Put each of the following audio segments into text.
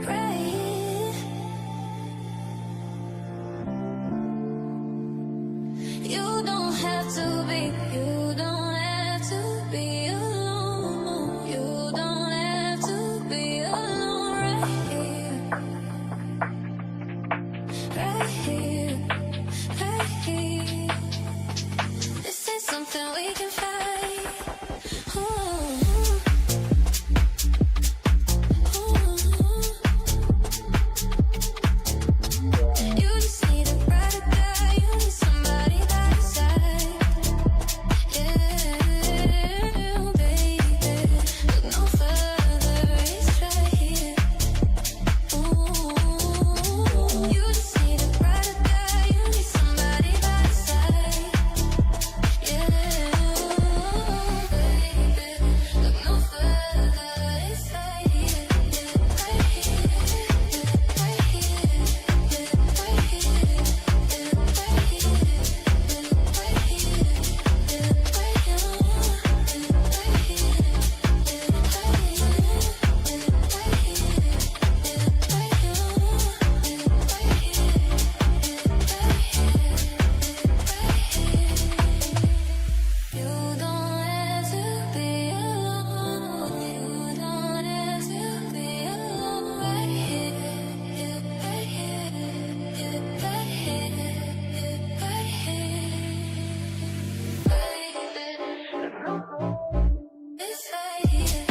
right. You don't have to be, you don't have to be alone. You don't have to be alone right here. Right here, right here. This is something we can fight. Ooh. You just need a brighter guy, you need somebody by your side. Yeah, baby, look no further, it's right here. Ooh, you just need a brighter guy, you need somebody by your side. Yeah, baby, look no further, it's right here. Right here, right here, right here, you don't have to be alone. You don't have to be alone. Right here, right here, right here, right here. It's right here,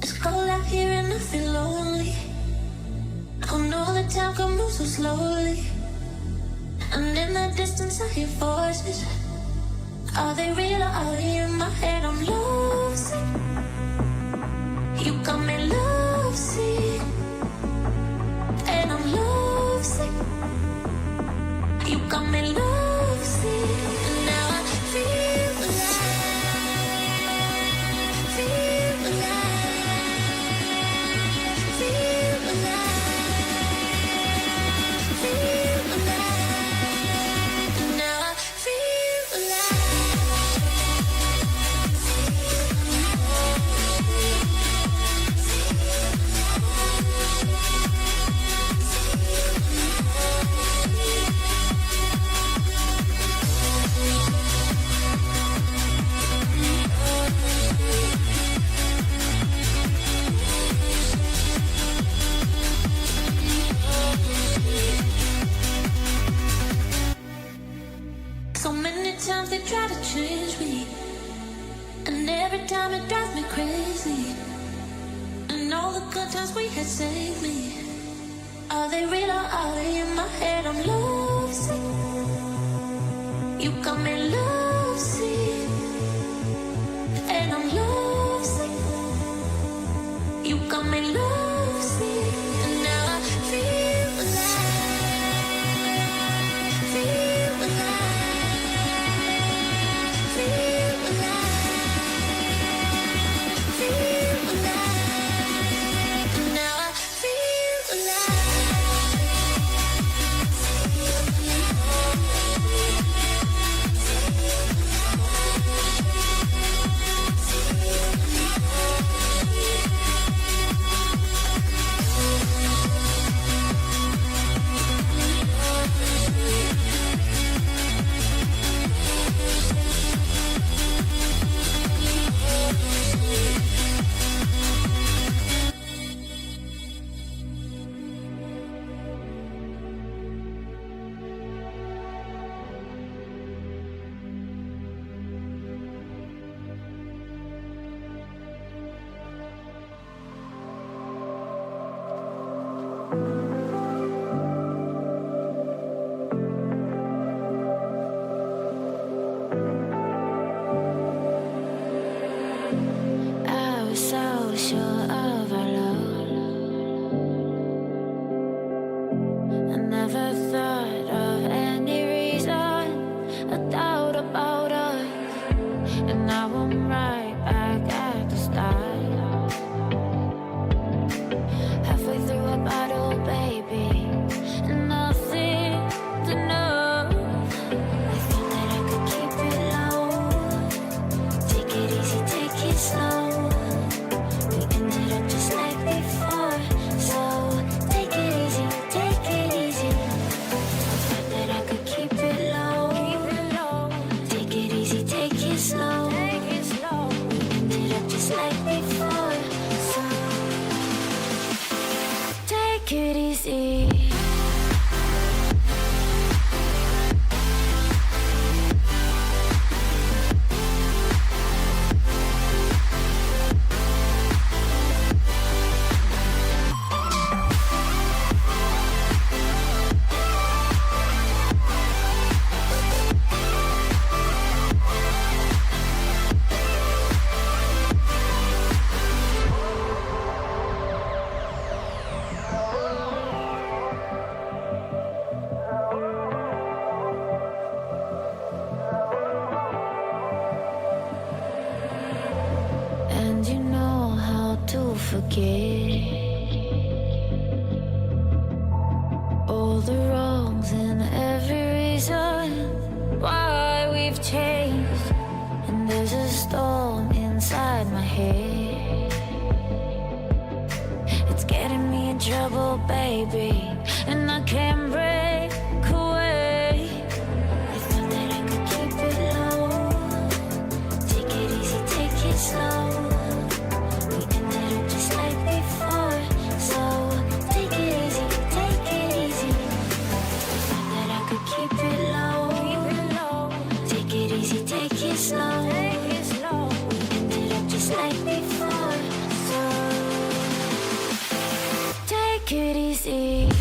It's cold out here and I feel lonely. I know the time can move so slowly, and in the distance I hear voices. Are they real or are they in my head? I'm lovesick. You got me lovesick, and I'm lovesick. You got me lovesick, and now I feel alive, feel alive, feel alive, feel alive, and now I feel so many times they try to change me, and every time it drives me crazy. And all the good times we had saved me. Are they real or are they in my head? I'm lovesick. You got me lovesick, and I'm lovesick. You got me lovesick, and now I feel alive, feel alive, feel alive, feel alive, and now I feel alive. forget all the wrongs and every reason why we've changed. And there's a storm inside my head. It's getting me in trouble, baby, and I can't break away. I thought that I could keep it low. Take it easy, take it slow. We ended up just like before, so take it easy, take it easy. I thought that I could keep it low. Take it easy, take it slow. We ended up just like before, so take it easy.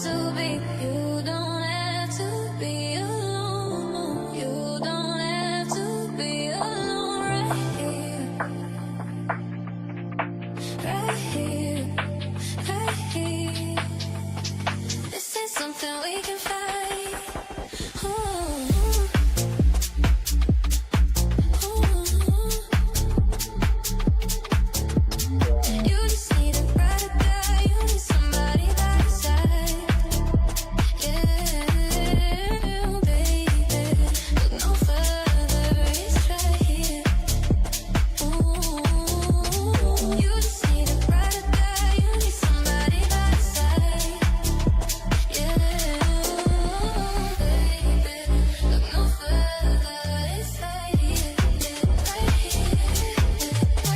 to be, you don't have to be alone. You don't have to be alone right here. Right here, right here. This is something we can fight. Ooh. You just need a ride or die. You need somebody by your side. Yeah, baby. Look no further, it's right here. Ooh, you just need a ride or die. You need somebody by your side. Yeah, baby. Look no further, it's right here. Right here, right here.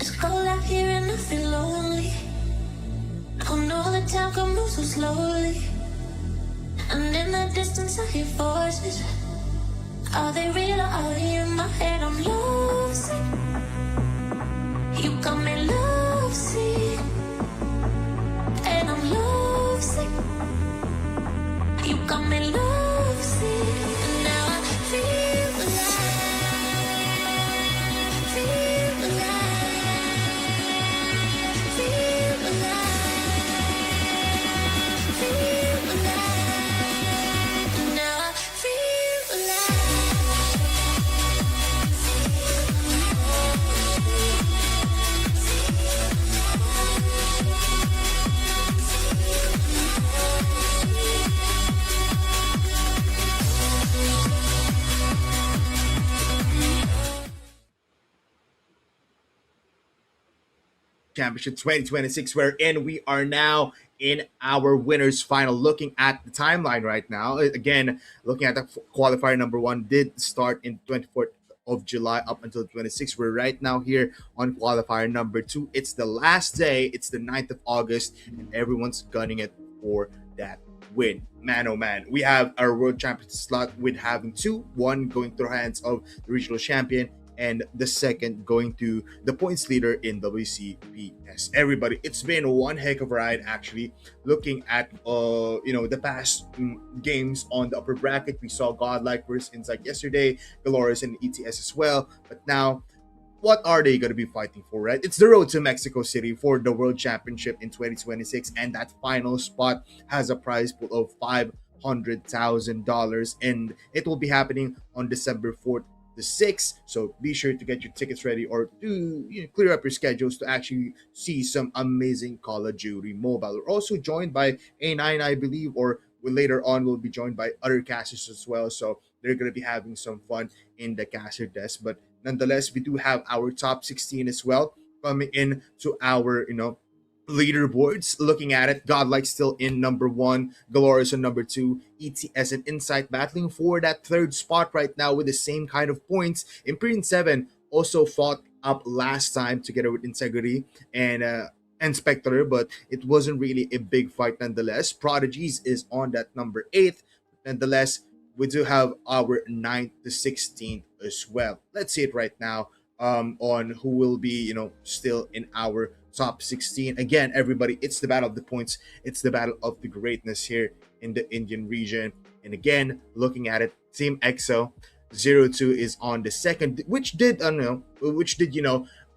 It's cold out here and I feel lonely. I know the time can move so slowly, and in the distance I hear voices. Are they real or are they in my head? I'm lovesick. You got me lovesick, and I'm lovesick. You got me lovesick, and now I feel alive. Feel alive. Feel alive. Feel alive. And now I feel alive. Championship 2026, wherein we are now in our winners final. Looking at the timeline right now, again, looking at the qualifier number one did start in 24th of July up until 26th. We're right now here on qualifier number two. It's the last day, it's the 9th of August, and everyone's gunning it for that win. Man, oh man, we have our world championship slot with having two, one going through hands of the regional champion, and the second going to the points leader in WCPS. Everybody, it's been one heck of a ride actually. Looking at the past games on the upper bracket, we saw Godlike versus Insight yesterday, Dolores and ETS as well. But now, what are they going to be fighting for, right? It's the road to Mexico City for the World Championship in 2026, and that final spot has a prize pool of $500,000, and it will be happening on December 4th the 6th. So be sure to get your tickets ready, or to clear up your schedules to actually see some amazing Call of Duty Mobile. We're also joined by A9, I believe, or later on we'll be joined by other casters as well. So they're going to be having some fun in the caster desk. But nonetheless, we do have our top 16 as well coming in to our leaderboards. Looking at it, Godlike still in number one, Dolores on number two, ETS and Insight battling for that third spot right now with the same kind of points. Imprint 7 also fought up last time together with Integrity and Spectre, but it wasn't really a big fight nonetheless. Prodigies is on that number 8. Nonetheless, we do have our 9th to 16th as well. Let's see it right now on who will be still in our top 16. Again, everybody, it's the battle of the points. It's the battle of the greatness here in the Indian region. And again, looking at it, Team EXO, 0-2 is on the second, which did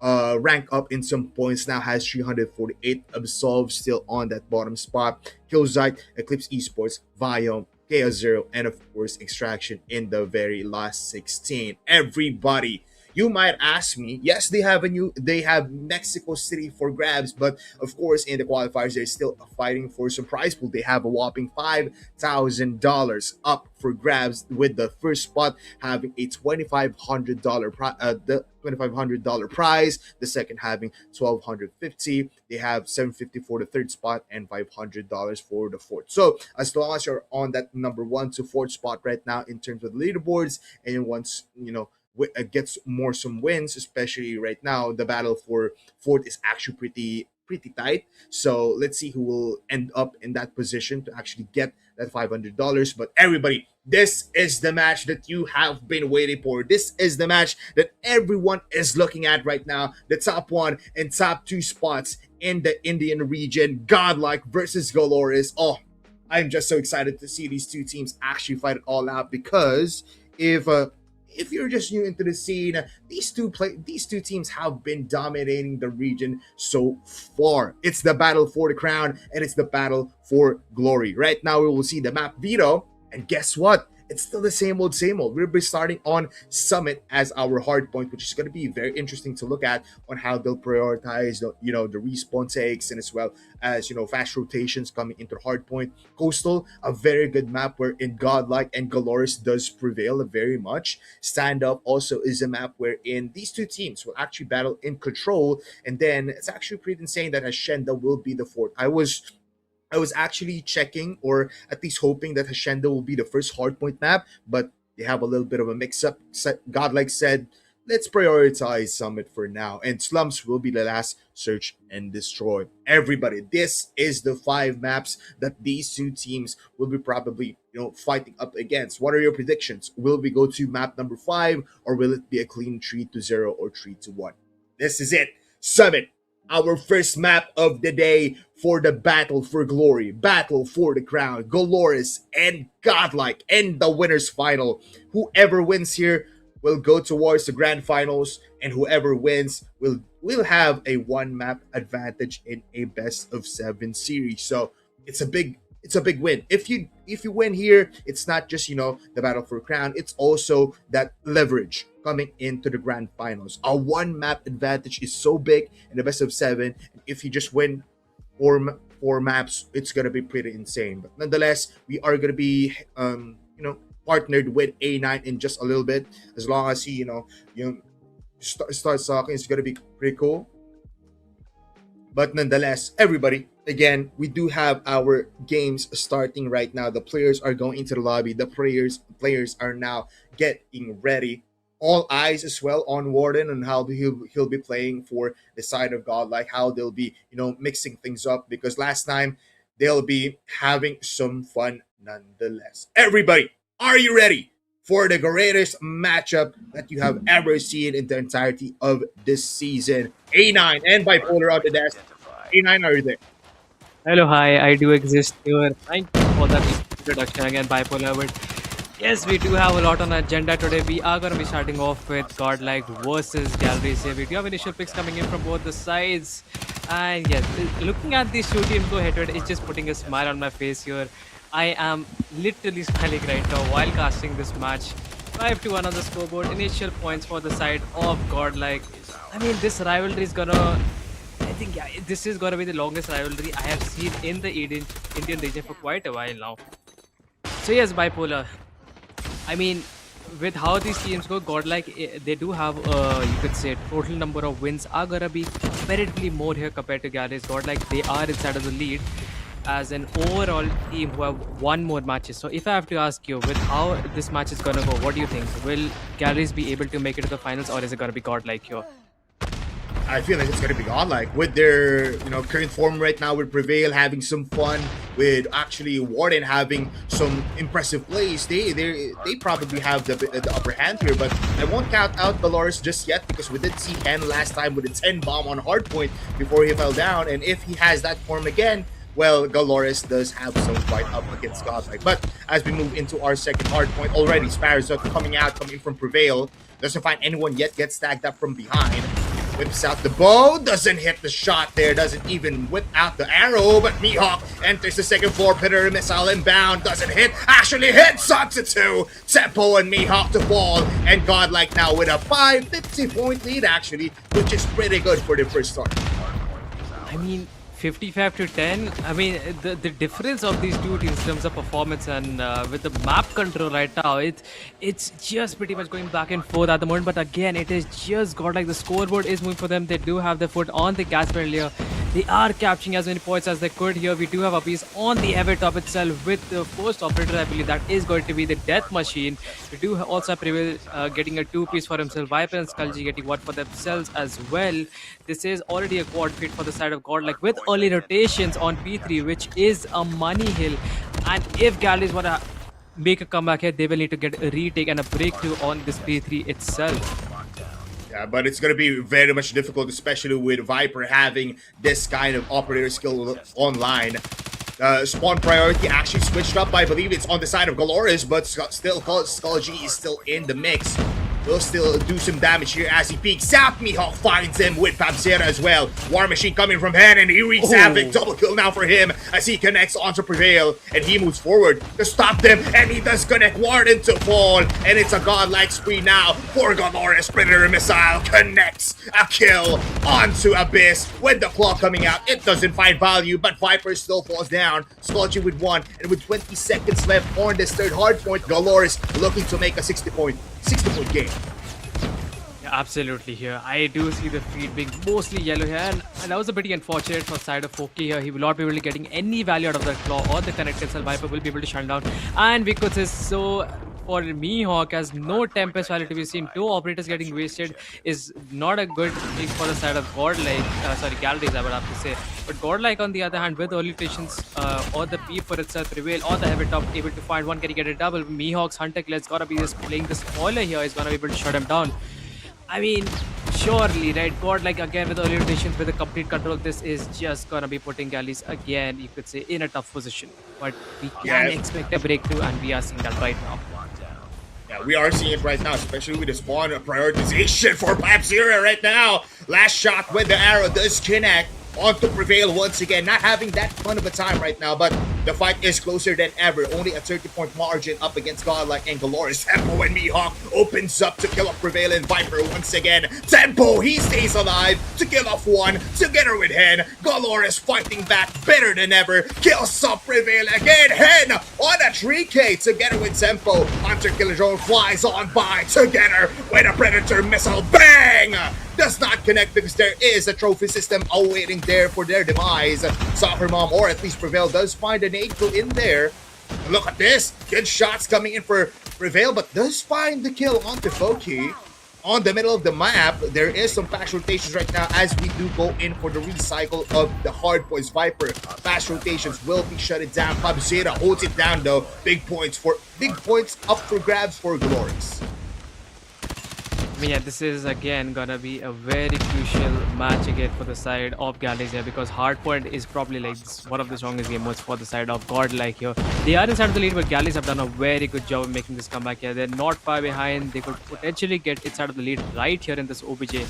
rank up in some points. Now has 348. Absolve still on that bottom spot. Killzite, Eclipse Esports, Viome, Chaos Zero, and of course Extraction in the very last 16. Everybody, you might ask me, yes, they have Mexico City for grabs, but of course in the qualifiers they're still fighting for some prize pool. They have a whopping $5,000 up for grabs, with the first spot having a $2,500 prize, the second having $1,250. They have $750 for the third spot and $500 for the fourth. So as long as you're on that number 1 to 4th spot right now in terms of the leaderboards, and once gets some wins, especially right now, the battle for fourth is actually pretty tight. So let's see who will end up in that position to actually get that $500. But everybody, this is the match that you have been waiting for. This is the match that everyone is looking at right now. The top 1 and top 2 spots in the Indian region. Godlike versus Galores. Oh, I'm just so excited to see these two teams actually fight it all out, because if you're just new into the scene, these two teams have been dominating the region so far. It's the battle for the crown, and it's the battle for glory. Right now, we will see the map Vito, and guess what? It's still the same old, same old. We'll be starting on Summit as our hard point, which is going to be very interesting to look at on how they'll prioritize the respawn takes, and as well as fast rotations coming into the hard point. Coastal, a very good map where in Godlike and Galores does prevail very much. Standoff also is a map wherein these two teams will actually battle in control, and then it's actually pretty insane that Hacienda will be the fourth. I was actually checking, or at least hoping, that Hacienda will be the first hardpoint map, but they have a little bit of a mix-up. Godlike said, let's prioritize Summit for now, and Slums will be the last search and destroy. Everybody, this is the 5 maps that these two teams will be probably fighting up against. What are your predictions? Will we go to map number 5, or will it be a clean 3-0 or 3-1? This is it. Summit, our first map of the day for the battle for glory, battle for the crown, Galores and Godlike, and the winner's final. Whoever wins here will go towards the grand finals, and whoever wins will have a 1 map advantage in a best of 7 series. So it's a big win. If you win here, it's not just the battle for crown, it's also that leverage coming into the grand finals. A 1 map advantage is so big in the best of 7. If you just win four maps, it's gonna be pretty insane. But nonetheless, we are gonna be partnered with A9 in just a little bit. As long as he start talking, it's gonna be pretty cool. But nonetheless, everybody, again, we do have our games starting right now. The players are going into the lobby. The players are now getting ready. All eyes as well on Warden, and how he'll be playing for the side of Godlike, how they'll be mixing things up, because last time they'll be having some fun nonetheless. Everybody, are you ready for the greatest matchup that you have ever seen in the entirety of this season? A9 and Bipolar on the desk. A9, are you there? Hello, hi, I do exist here. Thank you for that introduction again, Bipolar. But yes, we do have a lot on the agenda today. We are going to be starting off with Godlike versus Galleries here. We do have initial picks coming in from both the sides. And yes, looking at these two teams go head-to-head, it's just putting a smile on my face here. I am literally smiling right now while casting this match. 5-1 on the scoreboard. Initial points for the side of Godlike. I mean, this rivalry is gonna... I think this is gonna be the longest rivalry I have seen in the Indian region for quite a while now. So yes, Bipolar. I mean, with how these teams go, Godlike, they do have, you could say, total number of wins are gonna be comparatively more here compared to Galleries. Godlike, they are inside of the lead as an overall team who have won more matches. So if I have to ask you, with how this match is gonna go, what do you think? Will Galleries be able to make it to the finals, or is it gonna be Godlike here? I feel like it's going to be Godlike with their current form right now, with Prevail having some fun, with actually Warden having some impressive plays. They probably have the upper hand here, but I won't count out Galores just yet, because we did see Hen last time with a 10 bomb on hardpoint before he fell down, and if he has that form again, well, Galores does have some fight up against Godlike. But as we move into our second hard point, already Sparrows coming from Prevail. Doesn't find anyone yet, gets tagged up from behind. Whips out the bow, doesn't hit the shot there, doesn't even whip out the arrow, but Mihawk enters the second floor, Predator missile inbound, doesn't hit, actually hits onto two. Tempo and Mihawk to fall, and Godlike now with a 50-point lead actually, which is pretty good for the first start. I mean, 55 to 10. I mean, the difference of these two teams in terms of performance and with the map control right now, it's just pretty much going back and forth at the moment. But again, it is just got like the scoreboard is moving for them. They do have their foot on the gas pedal here. They are capturing as many points as they could here. We do have a piece on the heavy top itself with the first operator. I believe that is going to be the Death Machine. We do also have Prevail getting a 2-piece for himself. Viper and Skullgy getting one for themselves as well. This is already a quad feat for the side of Godlike with early rotations on P3, which is a money hill. And if Galleries want to make a comeback here, they will need to get a retake and a breakthrough on this P3 itself. Yeah, but it's going to be very much difficult, especially with Viper having this kind of operator skill online. Spawn priority actually switched up. I believe it's on the side of Galores, but still, Skullgy is still in the mix. Will still do some damage here as he peeks. Zap Mihawk finds him with Pabzera as well. War Machine coming from hand, and he wreaks havoc. Double kill now for him as he connects onto Prevail, and he moves forward to stop them, and he does connect Warden to fall, and it's a godlike spree now for Galores. Predator missile connects a kill onto Abyss with the claw coming out. It doesn't find value, but Viper still falls down. Skullgy with 1, and with 20 seconds left on this third hard point, Galores looking to make a 60-point game. Yeah, absolutely here. I do see the feed being mostly yellow here, and that was a pretty unfortunate for side of Foki here. He will not be able to getting any value out of that claw or the connected cell. Viper will be able to shut down, and we could say so. For Mihawk, as no Tempest value to be seen, 2 operators getting wasted is not a good thing for the side of Godlike. Galleries, I would have to say. But Godlike, on the other hand, with early stations or the P for itself, Prevail or the heavy top, able to find one, can he get a double? Mihawk's Hunter Killer is gonna be just playing the spoiler here, is gonna be able to shut him down. I mean, surely, right? Godlike again with early rotations with a complete control. This is just gonna be putting Galleys again, you could say, in a tough position. But we can expect a breakthrough, and we are seeing that right now. Yeah, we are seeing it right now, especially with the spawn prioritization for Pabzera right now. Last shot with the arrow does connect onto Prevail once again. Not having that fun of a time right now, but the fight is closer than ever. Only a 30-point margin up against Godlike and Galores. Tempo and Mihawk opens up to kill off Prevail and Viper once again. Tempo, he stays alive to kill off one together with Hen. Galores fighting back better than ever. Kills off Prevail again. Hen on a 3K together with Tempo. Hunter Killer Drone flies on by together with a Predator missile. Bang! Does not connect because there is a trophy system awaiting there for their demise. Soccer Mom, or at least Prevail, does find an April in there. Look at this. Good shots coming in for Prevail, but does find the kill onto Foki. On the middle of the map, there is some fast rotations right now as we do go in for the recycle of the hard points. Viper, fast rotations will be shut it down. Pabzera holds it down though. Big points up for grabs for Galores. I mean, yeah, this is again gonna be a very crucial match again for the side of Galleys here, because Hardpoint is probably like one of the strongest game modes for the side of Godlike here. They are inside of the lead, but Galleys have done a very good job of making this comeback here. They're not far behind. They could potentially get inside of the lead right here in this OBJ.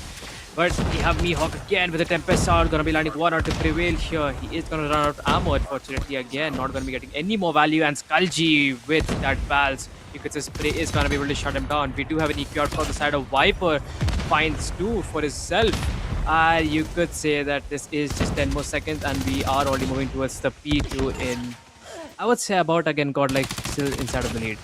But we have Mihawk again with a Tempest out, gonna be landing one out to Prevail here. He is gonna run out of ammo, unfortunately, again, not gonna be getting any more value. And Skullgy with that Pals, you could say Spray is gonna be able to shut him down. We do have an EQ out for the side of Viper, finds 2 for himself. You could say that this is just 10 more seconds, and we are already moving towards the P2 in, I would say, about again Godlike still inside of the lead.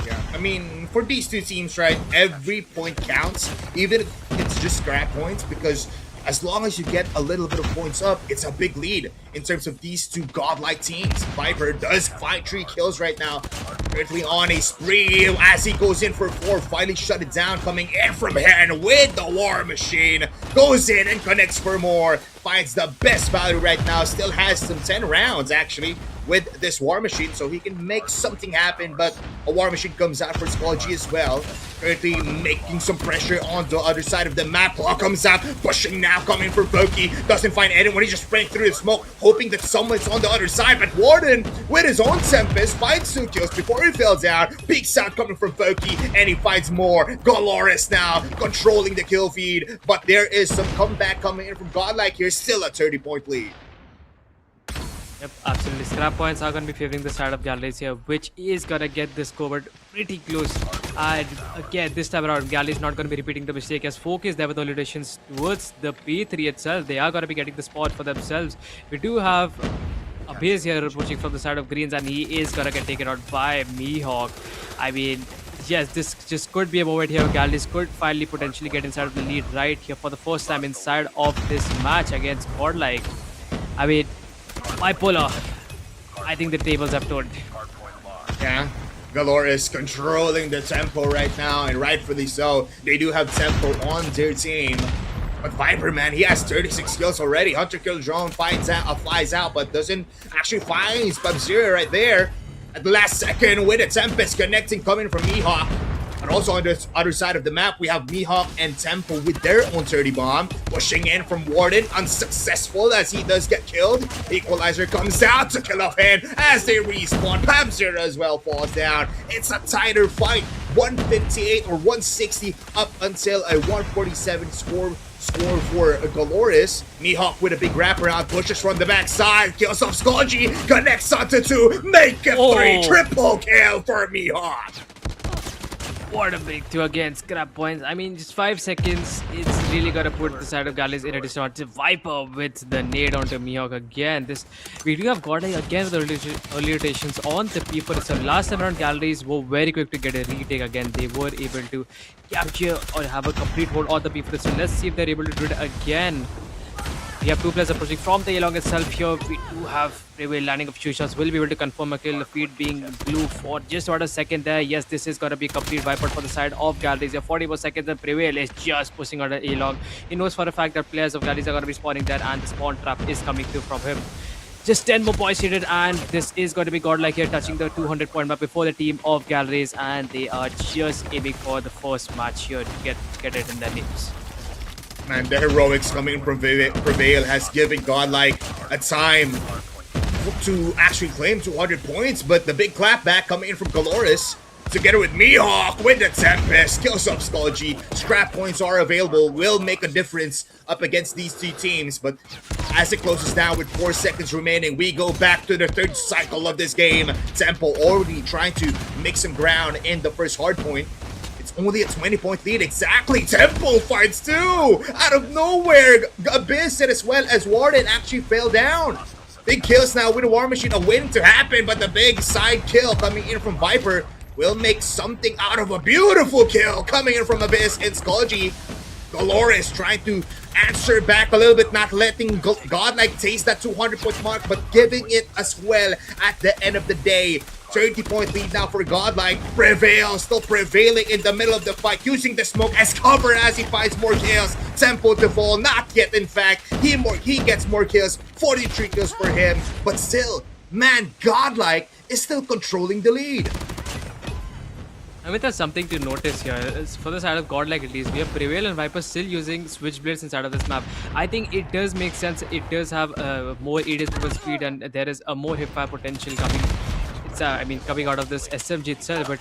Yeah, I mean, for these two teams, right, every point counts, even if it's just scrap points, because as long as you get a little bit of points up, it's a big lead in terms of these two godlike teams. Viper does find 3 kills right now, currently on a spree as he goes in for 4, finally shut it down, coming in from hand with the War Machine, goes in and connects for more, finds the best value right now, still has some 10 rounds actually with this War Machine so he can make something happen. But a War Machine comes out for Skullgy as well. Currently making some pressure on the other side of the map. Claw comes out, pushing now, coming for Voki. Doesn't find anyone. He's just spraying through the smoke, hoping that someone's on the other side. But Warden, with his own Tempest, finds 2 kills before he fell down. Peeks out coming from Voki, and he finds more. Galoris now controlling the kill feed. But there is some comeback coming in from Godlike here. Still a 30-point lead. Yep, absolutely. Scrap points are going to be favoring the side of Galleries here, which is going to get this covered pretty close. And again, this time around, Galleries not going to be repeating the mistake as Folk is there with eludations towards the P3 itself. They are going to be getting the spot for themselves. We do have a base here approaching from the side of Greens, and he is going to get taken out by Mihawk. I mean, yes, this just could be a moment here. Galleries could finally potentially get inside of the lead right here for the first time inside of this match against Godlike. I mean, Bipoler, I think the tables have turned. Yeah, Galore is controlling the tempo right now, and rightfully so. They do have tempo on their team. But Viper, man, he has 36 kills already. Hunter Kill Drone flies out, but doesn't actually find Sub-Zero right there. At the last second with a Tempest connecting coming from Mihawk. And also on the other side of the map, we have Mihawk and Tempo with their own 30 bomb. Pushing in from Warden, unsuccessful as he does get killed. Equalizer comes out to kill off him as they respawn. Pamzera as well falls down. It's a tighter fight. 158 or 160 up until a 147 score for Galoris. Mihawk with a big wraparound, pushes from the backside, kills off Skullgy, connects onto 2, make it 3, triple kill for Mihawk. What a big 2 again, scrap points. I mean, just 5 seconds, it's really got to put the side of Galleries in a disadvantage. Viper with the nade onto Mihawk again. We do have Godlike again with the rotations on the P4 itself. Last time around, Galleries were very quick to get a retake again. They were able to capture or have a complete hold on the P4 itself. Let's see if they're able to do it again. We have 2 players approaching from the Yelong itself here. We do have Prevail landing of 2 shots. Will be able to confirm a kill. The feed being blue for just about a second there. Yes, this is going to be a complete wipeout for the side of Galleries. Here, 44 seconds and Prevail is just pushing out an Yelong. He knows for a fact that players of Galleries are going to be spawning there, and the spawn trap is coming through from him. Just 10 more points needed, and this is going to be Godlike here touching the 200-point mark before the team of Galleries, and they are just aiming for the first match here to get it in their names. Man, the heroics coming from Prevail has given Godlike a time to actually claim 200 points, but the big clapback coming in from Galoris together with Mihawk with the Tempest, kills up Skullgy. Scrap points are available, will make a difference up against these 2 teams, but as it closes down with 4 seconds remaining, we go back to the 3rd cycle of this game. Tempo already trying to make some ground in the first hard point. Only a 20-point lead, exactly. Tempo finds 2 out of nowhere. Abyss as well as Warden actually fell down. Big kills now with the War Machine awaiting to happen, but the big side kill coming in from Viper will make something out of a beautiful kill coming in from Abyss and Skullgy. Galoris trying to answer back a little bit, not letting Godlike taste that 200-point mark, but giving it as well at the end of the day. 30-point lead now for Godlike. Prevail, still prevailing in the middle of the fight, using the smoke as cover as he finds more kills. Tempo to fall, not yet in fact. He gets more kills, 43 kills for him, but still, man, Godlike is still controlling the lead. I mean, there's something to notice here. For the side of Godlike at least, we have Prevail and Viper still using Switchblades inside of this map. I think it does make sense. It does have more ADS movement speed, and there is a more hipfire potential coming. Coming out of this SMG itself, but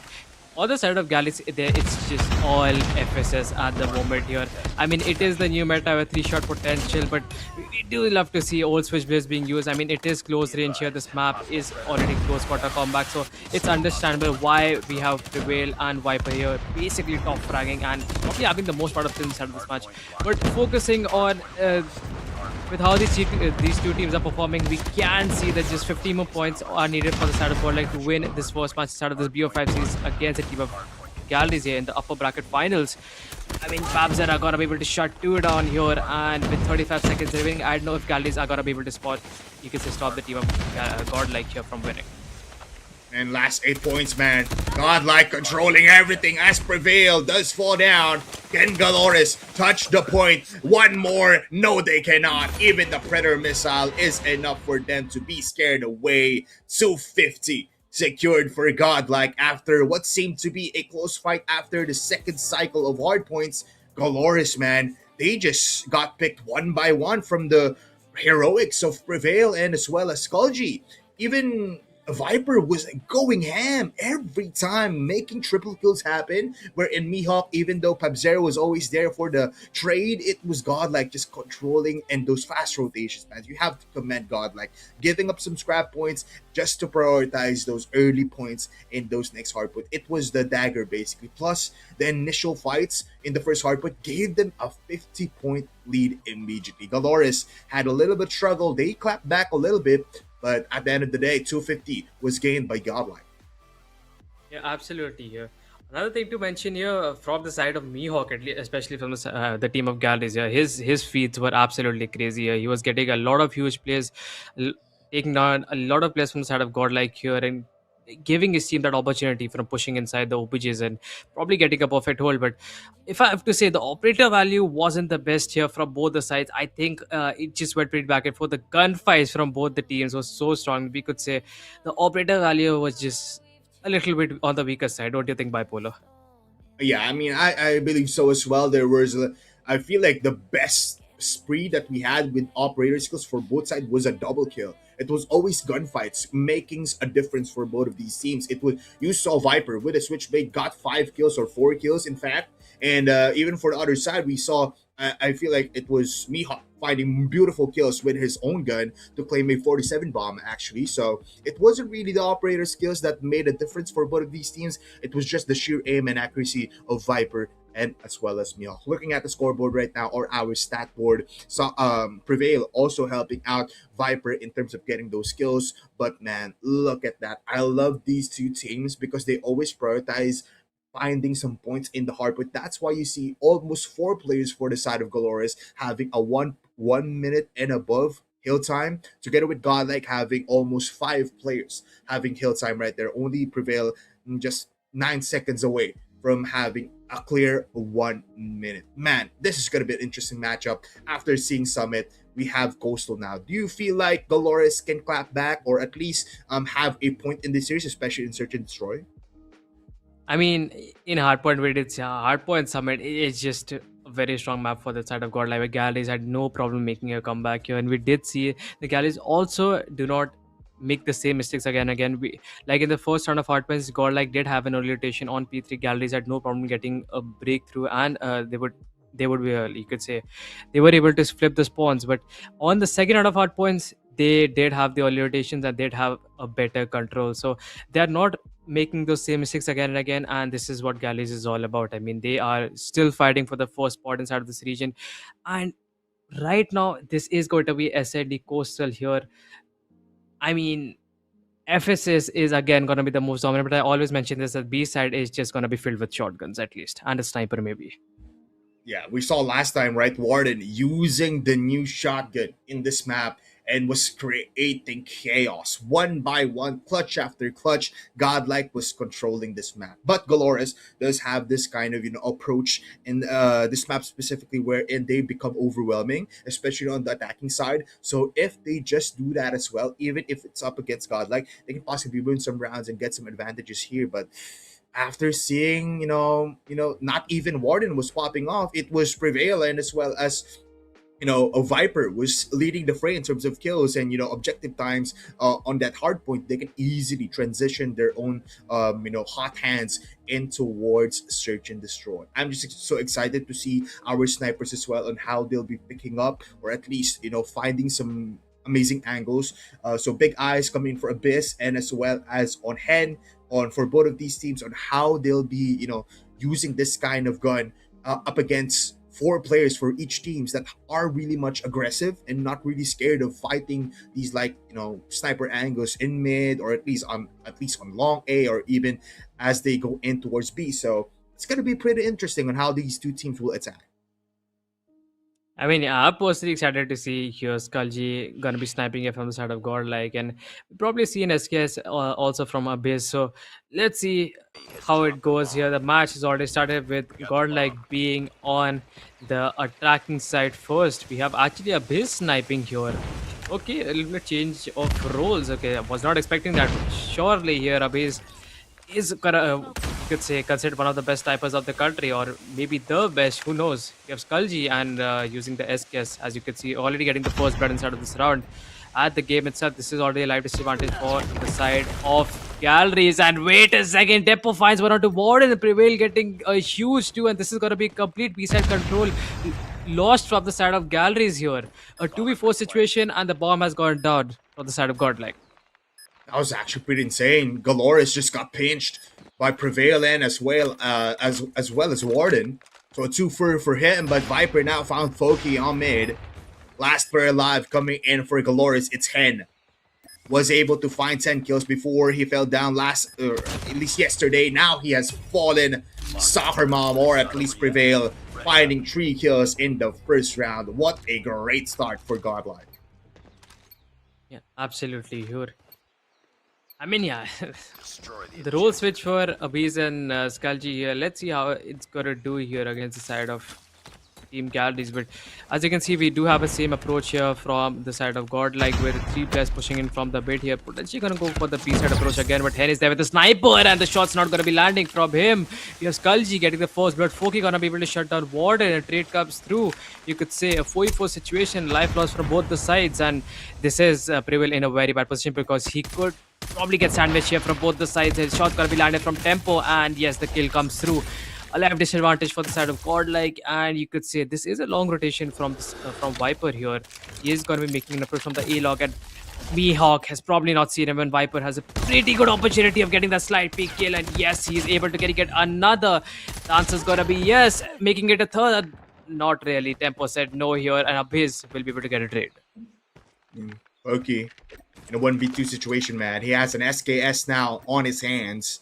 on the side of Galaxy, it's just all FSS at the moment here. I mean, it is the new meta with 3-shot potential, but we do love to see old Switchblades being used. I mean, it is close range here. This map is already close quarter combat, so it's understandable why we have Prevail and Viper here, basically top fragging and probably having the most part of the inside of this match. But focusing on with how these 2 teams are performing, we can see that just 15 more points are needed for the side of Godlike to win this first match inside of this BO5 series against the team of Galleries here in the upper bracket finals. I mean, Babs are gonna be able to shut 2 down here, and with 35 seconds remaining, I don't know if Galleries are gonna be able to stop the team of Godlike here from winning. And last 8 points, man. Godlike controlling everything as Prevail does fall down. Can Galores touch the point? One more. No, they cannot. Even the Predator missile is enough for them to be scared away. 250 secured for Godlike after what seemed to be a close fight after the second cycle of hard points. Galores, man, they just got picked one by one from the heroics of Prevail and as well as Skulji. Even Viper was going ham every time, making triple kills happen. Where in Mihawk, even though Pabzero was always there for the trade, it was Godlike just controlling and those fast rotations, man. You have to commend Godlike, giving up some scrap points just to prioritize those early points in those next hardpoint. It was the dagger basically. Plus, the initial fights in the first hardpoint gave them a 50-point lead immediately. Galores had a little bit struggle. They clapped back a little bit, but at the end of the day, 250 was gained by Godlike. Yeah, absolutely. Yeah. Another thing to mention here from the side of Mihawk, at least, especially from the team of Galleries, yeah, his feats were absolutely crazy. He was getting a lot of huge plays, l- taking down a lot of players from the side of Godlike here, and giving his team that opportunity from pushing inside the OPGs and probably getting a perfect hold. But if I have to say, the operator value wasn't the best here from both the sides. I think it just went pretty back and forth. The gunfights from both the teams was so strong. We could say the operator value was just a little bit on the weaker side. Don't you think, Bipolar? Yeah, I mean, I believe so as well. There was, I feel like the best spree that we had with operator skills for both sides was a double kill. It was always gunfights, making a difference for both of these teams. It was you saw Viper with a switchblade got 5 kills or 4 kills, in fact, and even for the other side, we saw. I feel like it was Mihawk finding beautiful kills with his own gun to claim a 47 bomb actually. So it wasn't really the operator skills that made a difference for both of these teams. It was just the sheer aim and accuracy of Viper and as well as Mihawk. Looking at the scoreboard right now or our stat board, so Prevail also helping out Viper in terms of getting those kills. But man, look at that. I love these two teams because they always prioritize finding some points in the hard, but that's why you see almost 4 players for the side of Galores having a 1 minute and above hill time, together with Godlike having almost 5 players having hill time right there. Only Prevail just 9 seconds away from having a clear 1 minute. Man, this is gonna be an interesting matchup. After seeing Summit, we have Coastal now. Do you feel like Galores can clap back or at least have a point in this series, especially in Search and Destroy? I mean, in Hardpoint, we did Hardpoint Summit. It's just a very strong map for the side of God. Like Galleries had no problem making a comeback here, and we did see the Galleries also do not make the same mistakes again and again. We like in the first round of Hardpoints, God like did have an early rotation on P3. Galleries had no problem getting a breakthrough, and they would be you could say they were able to flip the spawns. But on the second round of Hardpoints, they did have the early rotations and they'd have a better control. So they are not making those same mistakes again and again, and this is what Galleys is all about. I mean, they are still fighting for the first spot inside of this region, and right now this is going to be SID Coastal here. I mean, FSS is again going to be the most dominant, but I always mention this, that B side is just going to be filled with shotguns at least, and a sniper maybe. Yeah, we saw last time, right? Warden using the new shotgun in this map and was creating chaos one by one, clutch after clutch. Godlike was controlling this map, but Galores does have this kind of approach in this map specifically, wherein they become overwhelming, especially on the attacking side. So if they just do that as well, even if it's up against Godlike, they can possibly win some rounds and get some advantages here. But after seeing, not even Warden was popping off, it was Prevail and as well as a Viper was leading the fray in terms of kills and objective times on that hard point. They can easily transition their own hot hands in towards search and destroy. I'm just so excited to see our snipers as well on how they'll be picking up or at least finding some amazing angles. So big eyes coming for Abyss and as well as on Hen on for both of these teams on how they'll be using this kind of gun up against 4 players for each teams that are really much aggressive and not really scared of fighting these sniper angles in mid or at least on long A or even as they go in towards B. So it's gonna be pretty interesting on how these two teams will attack. I mean, yeah, I'm personally excited to see here Skulji gonna be sniping it from the side of Godlike, and probably see an SKS also from Abyss. So let's see how it goes here. The match has already started with Godlike being on the attacking side first. We have actually Abyss sniping here. Okay, a little bit change of roles. Okay, I was not expecting that, but surely here Abyss is you could say considered one of the best typers of the country, or maybe the best. Who knows? You have Skulji and using the SKS, as you can see, already getting the first blood inside of this round. At the game itself, this is already a live disadvantage for the side of galleries. And wait a second, Depo finds one or two Warden and Prevail getting a huge two, and this is going to be complete B-side control lost from the side of galleries here. A 2v4 situation, and the bomb has gone down on the side of Godlike. That was actually pretty insane. Galoris just got pinched by Prevail and as well as Warden. So a 2 for him, but Viper now found Foki on mid. Last player alive coming in for Galoris. It's Hen. Was able to find 10 kills before he fell down at least yesterday. Now he has fallen. Soccer Mom, or at least Prevail, finding 3 kills in the first round. What a great start for Godlike. Yeah, absolutely. Sure. I mean, yeah, the role switch for Abiz and Skalji here. Let's see how it's going to do here against the side of Team Galleries. But as you can see, we do have the same approach here from the side of Godlike, where the 3 players pushing in from the bit here. Potentially going to go for the B-side approach again, but Hen is there with the sniper, and the shot's not going to be landing from him. We have Skalji getting the first blood. Foki going to be able to shut down Warden, and trade comes through. You could say a 4v4 situation, life loss from both the sides, and this is Prevail in a very bad position because he could probably get sandwiched here from both the sides. His shot gonna be landed from tempo, and yes, the kill comes through. A live disadvantage for the side of Godlike, and you could say this is a long rotation from Viper here. He is gonna be making an approach from the A-log, and Mihawk has probably not seen him, and Viper has a pretty good opportunity of getting that slight peak kill, and yes, he is able to get another. The answer's gonna be yes, making it a third. Not really. Tempo said no here, and Abyss will be able to get a trade. Okay. In a 1v2 situation, man. He has an SKS now on his hands.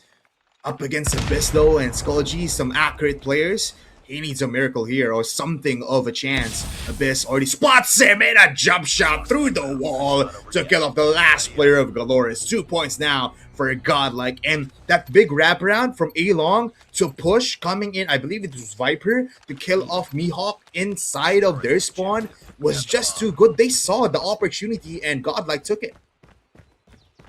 Up against Abyss, though, and Skulji, some accurate players. He needs a miracle here, or something of a chance. Abyss already spots him in a jump shot through the wall to kill off the last player of Galoris. 2 points now for a Godlike. And that big wraparound from A-Long to push coming in, I believe it was Viper, to kill off Mihawk inside of their spawn was just too good. They saw the opportunity, and Godlike took it.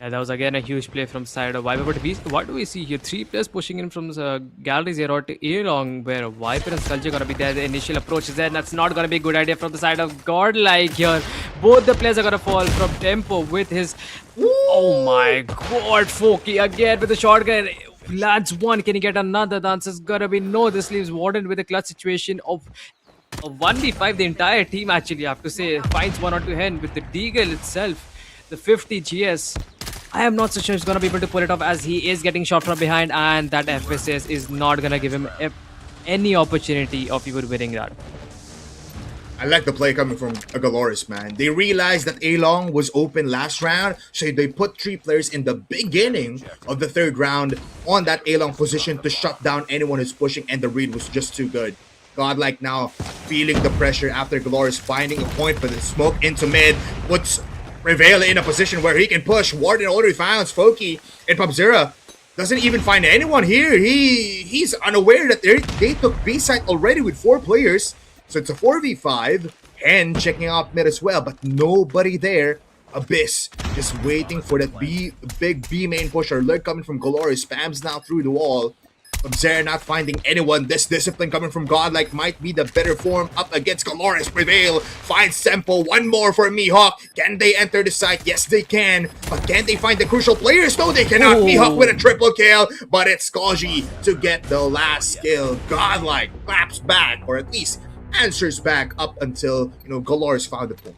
Yeah, that was again a huge play from side of Viper. But what do we see here? 3 players pushing in from the galleries here or to A-Long, where Viper and Skulji are going to be there. The initial approach is there, and that's not going to be a good idea from the side of Godlike here. Both the players are going to fall from tempo with his... Oh my god, Foki again with the shotgun. Lands one. Can he get another? The answer's going to be no. This leaves Warden with a clutch situation of a 1v5. The entire team, actually, I have to say, finds 1 or 2 Hen with the Deagle itself. The 50 GS. I am not so sure he's going to be able to pull it off, as he is getting shot from behind, and that FSS is not going to give him any opportunity of even winning that. I like the play coming from Galoris, man. They realized that A-Long was open last round, so they put 3 players in the beginning of the 3rd round on that A-Long position to shut down anyone who's pushing, and the read was just too good. Godlike now feeling the pressure after Galoris finding a point for the smoke into mid. Puts Prevail in a position where he can push. Warden already found Foki, and Pubzera doesn't even find anyone here. He's unaware that they took B-side already with 4 players. So it's a 4v5. And checking out mid as well, but nobody there. Abyss just waiting for that big B main pusher. Lurk coming from Galoris. Spams now through the wall. Pubzera not finding anyone. This discipline coming from Godlike might be the better form up against Galoris. Prevail finds Tempo. 1 more for Mihawk. Can they enter the site? Yes, they can. But can they find the crucial players? No, they cannot. Ooh. Mihawk with a triple kill, but it's Skulji to get the last kill. Godlike claps back, or at least answers back up until, Galoris found the point.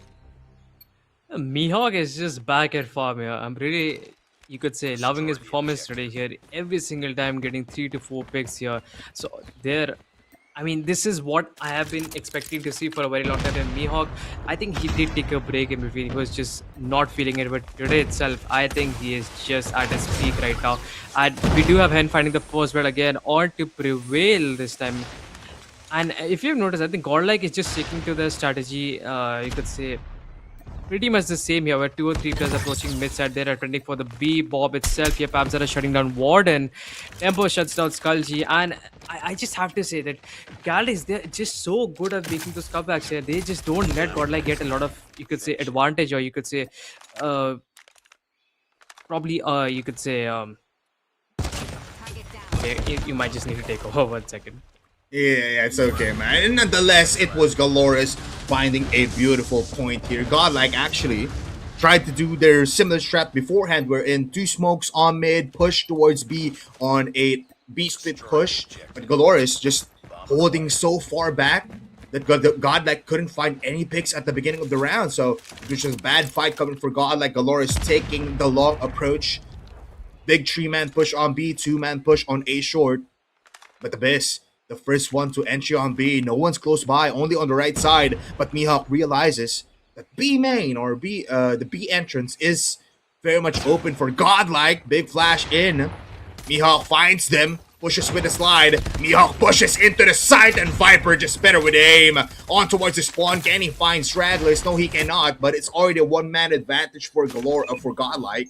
Mihawk is just back at farm here. I'm really, you could say, loving his performance today here. Every single time getting 3 to 4 picks here. So this is what I have been expecting to see for a very long time. And Mihawk, I think he did take a break in between. He was just not feeling it. But today itself, I think he is just at his peak right now. And we do have Hen finding the first blood again on to Prevail this time. And if you've noticed, I think Godlike is just sticking to the strategy. You could say pretty much the same here, where two or three players approaching mid side. They're trending for the B Bob itself. Here, Pabs are shutting down Warden. Tempo shuts down Skullgy. And I just have to say that Galleys, they're just so good at making those comebacks here. They just don't let Godlike get a lot of, you could say, advantage, or you could say, uh, probably, you could say, okay, you might just need to take over 1 second. Yeah, it's okay, man. And nonetheless, it was Galoris finding a beautiful point here. Godlike actually tried to do their similar strat beforehand, wherein two smokes on mid, push towards B on a B split push, but Galoris just holding so far back that Godlike couldn't find any picks at the beginning of the round. So it was just a bad fight coming for Godlike. Galoris taking the long approach. Big 3-man push on B, 2-man push on A short. But Abyss, the first one to entry on B. No one's close by, only on the right side. But Mihawk realizes that B main or the B entrance is very much open for Godlike. Big flash in. Mihawk finds them, pushes with a slide. Mihawk pushes into the side, and Viper just better with aim. On towards the spawn. Can he find stragglers? No, he cannot. But it's already a one-man advantage for for Godlike.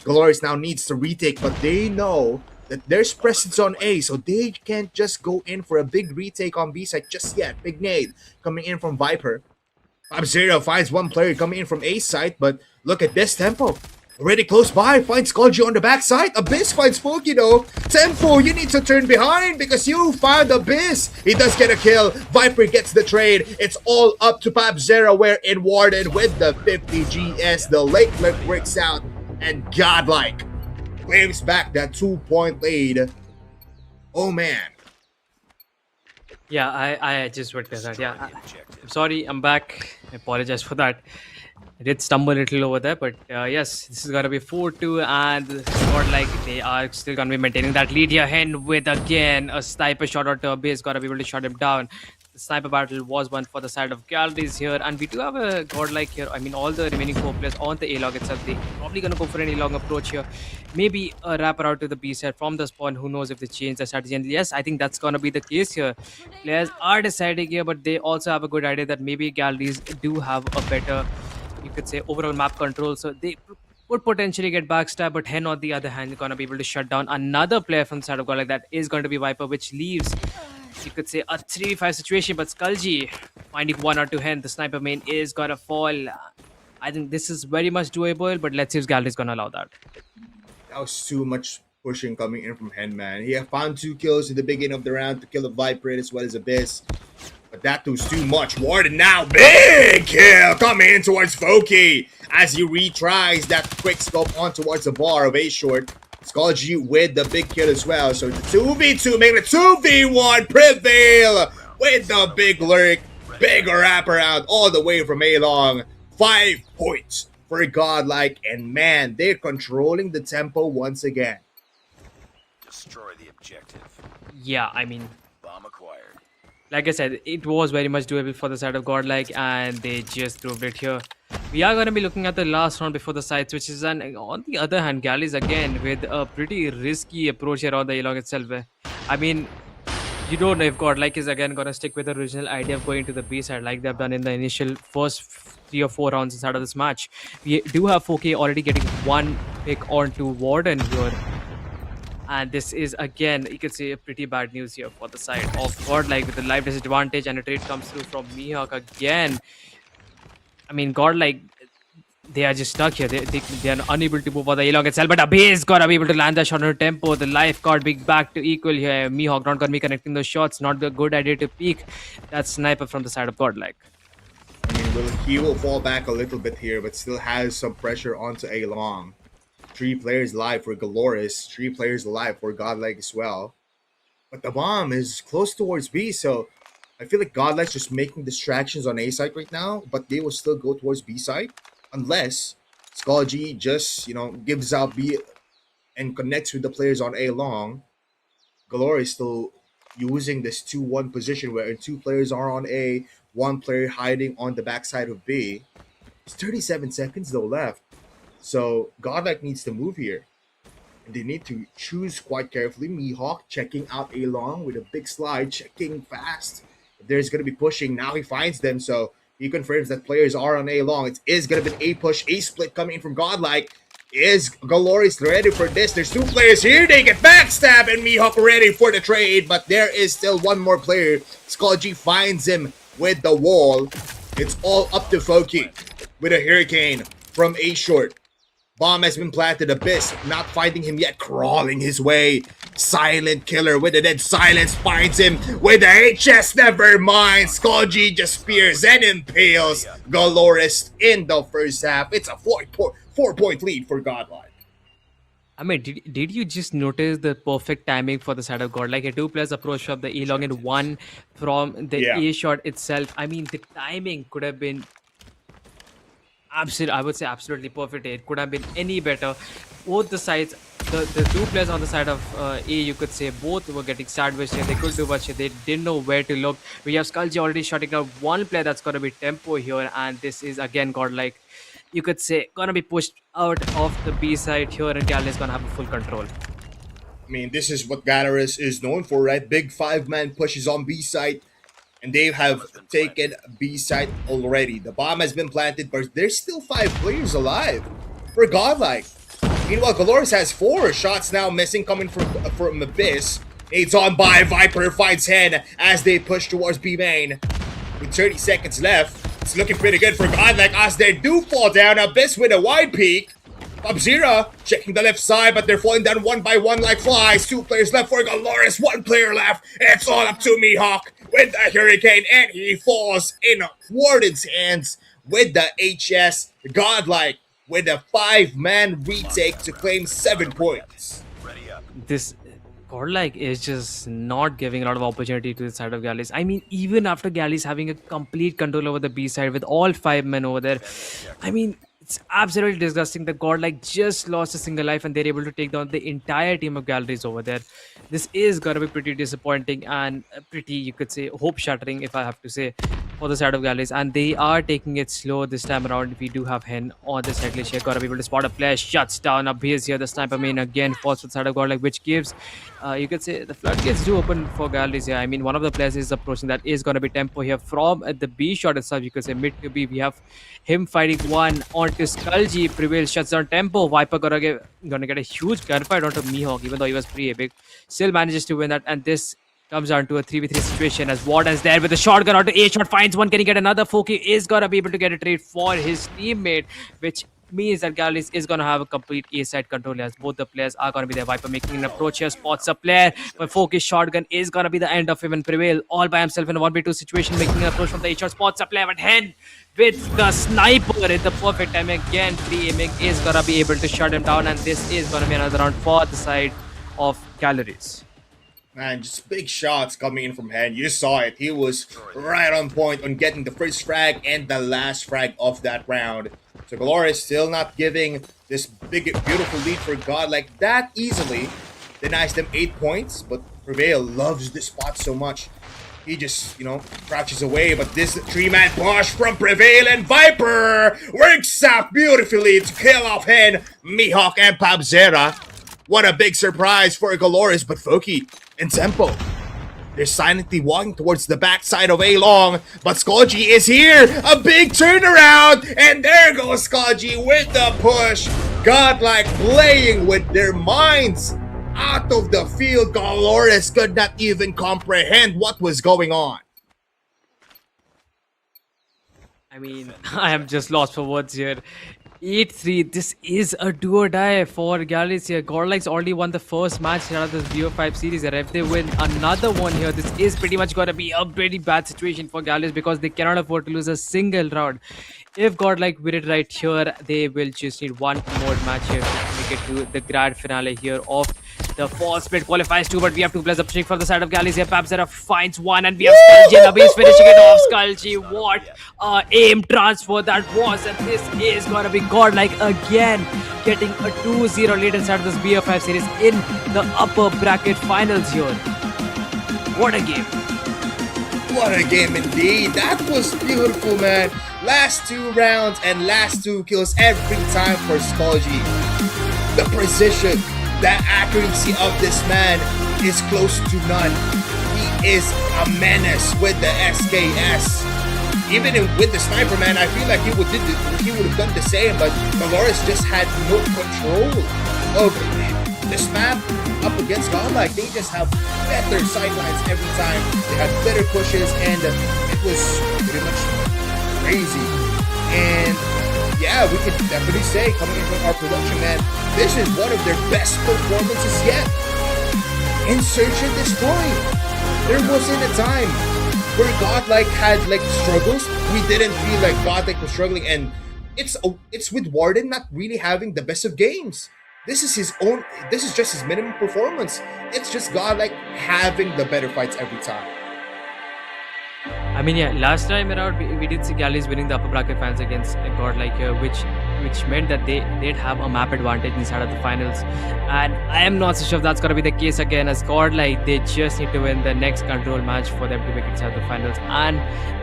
Galoris now needs to retake, but they know that there's presence on A, so they can't just go in for a big retake on B side just yet. Big nade coming in from Viper. Sub-Zero finds one player coming in from A side, but look at this tempo. Already close by, finds Skulji on the backside. Abyss finds Foki though. Tempo, you need to turn behind because you found Abyss. He does get a kill. Viper gets the trade. It's all up to Pab-Zero, where in Warden with the 50 GS. The late flip works out, and Godlike claims back that 2-point lead. Oh man. Yeah, I just witnessed that. Yeah, I'm sorry, I'm back. I apologize for that. I did stumble a little over there, but yes, this is gonna be 4-2, and Godlike, they are still gonna be maintaining that lead here. Hen with again a sniper shot or to base, gotta be able to shut him down. The sniper battle was won for the side of Galleries here, and we do have a Godlike here. I mean, all the remaining 4 players on the A-log itself, they probably gonna go for an A-log approach here. Maybe a wrapper out to the B side from the spawn. Who knows if they change the strategy? And yes, I think that's gonna be the case here. Players are deciding here, but they also have a good idea that maybe Galleries do have a better, you could say, overall map control. So they would potentially get backstab, but Hen on the other hand is gonna be able to shut down another player from the side of God, like that is going to be Viper, which leaves, you could say, a 3v5 situation. But Skullgy finding 1 or 2 Hen, the sniper main is gonna fall. I think this is very much doable, but let's see if Gallery is gonna allow that. That was too much pushing coming in from Henman. He had found 2 kills in the beginning of the round to kill a Viper as well as Abyss. But that was too much. Warden now, big kill coming in towards Foki as he retries that quick scope on towards the bar of A short. Skullgy with the big kill as well. So the 2v2 making a 2v1 prevail with the big lurk. Big wraparound all the way from A long. 5 points for Godlike, and man, they're controlling the tempo once again. Destroy the objective. Yeah, I mean, Bomb acquired. like I said, it was very much doable for the side of Godlike, and they just proved it here. We are going to be looking at the last round before the side switches, and on the other hand, Galleys again with a pretty risky approach here on the A-Long itself. I mean, you don't know if Godlike is again going to stick with the original idea of going to the B side like they've done in the initial first 3 or 4 rounds inside of this match. We do have 4K already getting 1 pick onto Warden here. And this is again, you could say, a pretty bad news here for the side of Godlike with the life disadvantage, and a trade comes through from Mihawk again. I mean, Godlike, they are just stuck here. They are unable to move on the A-Long itself, but Abyss gotta be able to land the shot on her tempo. The life card being back to equal here. Mihawk not gonna be connecting those shots. Not the good idea to peek that sniper from the side of Godlike. I mean, he will fall back a little bit here, but still has some pressure onto A long. 3 players live for Galoris, 3 players alive for Godlike as well. But the bomb is close towards B, so I feel like Godlike's just making distractions on A side right now, but they will still go towards B side unless Skullgy just, gives out B and connects with the players on A long. Galore is still using this 2-1 position where 2 players are on A, 1 player hiding on the backside of B. It's 37 seconds though left. So Godlike needs to move here. They need to choose quite carefully. Mihawk checking out Along with a big slide, checking fast. If there's going to be pushing, now he finds them, so he confirms that players are on Along. It is going to be an A push, A split coming in from Godlike. Is Galoris ready for this? There's two players here. They get backstab, and Mihawk ready for the trade, but there is still one more player. Skullgy finds him with the wall. It's all up to Foki with a Hurricane from A short. Bomb has been planted. Abyss not finding him yet, crawling his way. Silent Killer with a dead silence finds him with the HS. Never mind. Skullgy just spears and impales Galoris in the first half. It's a 4-point lead for Godlike. I mean, did you just notice the perfect timing for the side of God? Like a two players approach from the E long and one from the A shot itself. I mean, the timing could have been absolutely, I would say absolutely perfect. It could have been any better. Both the sides, the two players on the side of A, you could say, both were getting sandwiched here. They could do much. They didn't know where to look. We have Skullgy already shutting out one player that's going to be Tempo here, and this is again Godlike, you could say, gonna be pushed out of the B side here, and Gal is gonna have a full control. I mean, this is what Galaris is known for, right? Big 5-man pushes on B side, and they have taken B side already. The bomb has been planted, but there's still 5 players alive for Godlike. Meanwhile, Galoris has 4 shots now missing coming from Abyss. It's on by Viper, finds Hen as they push towards B main. With 30 seconds left, it's looking pretty good for Godlike as they do fall down. Abyss with a wide peek. Pub-Zero checking the left side, but they're falling down one by one like flies. 2 players left for Galoris, 1 player left. It's all up to Mihawk with the Hurricane, and he falls in Warden's hands with the HS. Godlike with a 5-man retake to claim 7 points. This Godlike is just not giving a lot of opportunity to the side of Gallis. I mean, even after Gallis having a complete control over the B side with all 5 men over there, I mean, it's absolutely disgusting that Godlike just lost a single life and they're able to take down the entire team of Galleries over there. This is gonna be pretty disappointing and pretty, you could say, hope-shattering, if I have to say, for the side of Galleries. And they are taking it slow this time around. We do have Hen on this side. Here, gotta be able to spot a player, shuts down Abyss here. The sniper main again falls to the side of Godlike, which gives, you could say, the floodgates do open for Galleries here. I mean, one of the players is approaching. That is gonna be Tempo here from the B shot itself. You could say mid to B. We have him fighting one onto Skullgy. Prevail shuts down Tempo. Viper gonna get a huge gunfight onto Mihawk, even though he was pretty big. Still manages to win that, and this comes down to a 3v3 situation as Warden's there with a shotgun onto A shot, finds one. Can he get another? Foki is gonna be able to get a trade for his teammate, which means that Gallis is gonna have a complete A side control as both the players are gonna be there. Viper making an approach here, spots a player, but Foki's shotgun is gonna be the end of him, and Prevail all by himself in a 1v2 situation, making an approach from the A shot, spots a player, but Hen with the sniper at the perfect time again, pre-aiming, is gonna be able to shut him down, and this is gonna be another round for the side of Galleries. Man, just big shots coming in from Hen. You saw it. He was right on point on getting the first frag and the last frag of that round. So Galoris still not giving this big, beautiful lead for Godlike that easily. Denies them 8 points, but Prevail loves this spot so much. He just, crouches away, but this 3-man push from Prevail, and Viper works out beautifully to kill off Hen, Mihawk, and Pabzera. What a big surprise for Galoris, but Foki and Tempo, they're silently walking towards the backside of A-Long, but Skullgy is here! A big turnaround! And there goes Skullgy with the push! Godlike playing with their minds out of the field. Galoris could not even comprehend what was going on. I mean, I am just lost for words here. 8-3, this is a do or die for Galleries here. Godlike's already won the first match out of this BO5 series, and if they win another one here, this is pretty much going to be a pretty bad situation for Galleries because they cannot afford to lose a single round. If Godlike win it right here, they will just need one more match here to make it to the grand finale here of the fall split qualifiers too, but we have 2 players up from the side of Galleries here. Pabzera finds one, and we have Skullgy, and Abyss finishing it off. Skullgy, what aim transfer that was, and this is gonna be Godlike again getting a 2-0 lead inside of this BO5 series in the upper bracket finals here. What a game. What a game indeed. That was beautiful, man. Last 2 rounds and last 2 kills every time for Skullgy. The precision, The accuracy of this man is close to none. He is a menace with the SKS. Even with the sniper, man, I feel like he would have done the same, but Dolores just had no control of this map up against Godlike. They just have better sidelines every time. They have better pushes, and it was pretty much crazy. And yeah, we can definitely say, coming in from our production, man, this is one of their best performances yet. In Search and Destroy, there wasn't a time where Godlike had like struggles. We didn't feel like Godlike was struggling, and it's with Warden not really having the best of games. This is just his minimum performance. It's just Godlike having the better fights every time. I mean, yeah, last time around we did see Galleys winning the upper bracket finals against a god like here, which meant that they'd have a map advantage inside of the finals. And I am not so sure if that's gonna be the case again. As god like they just need to win the next control match for them to make it inside the finals, and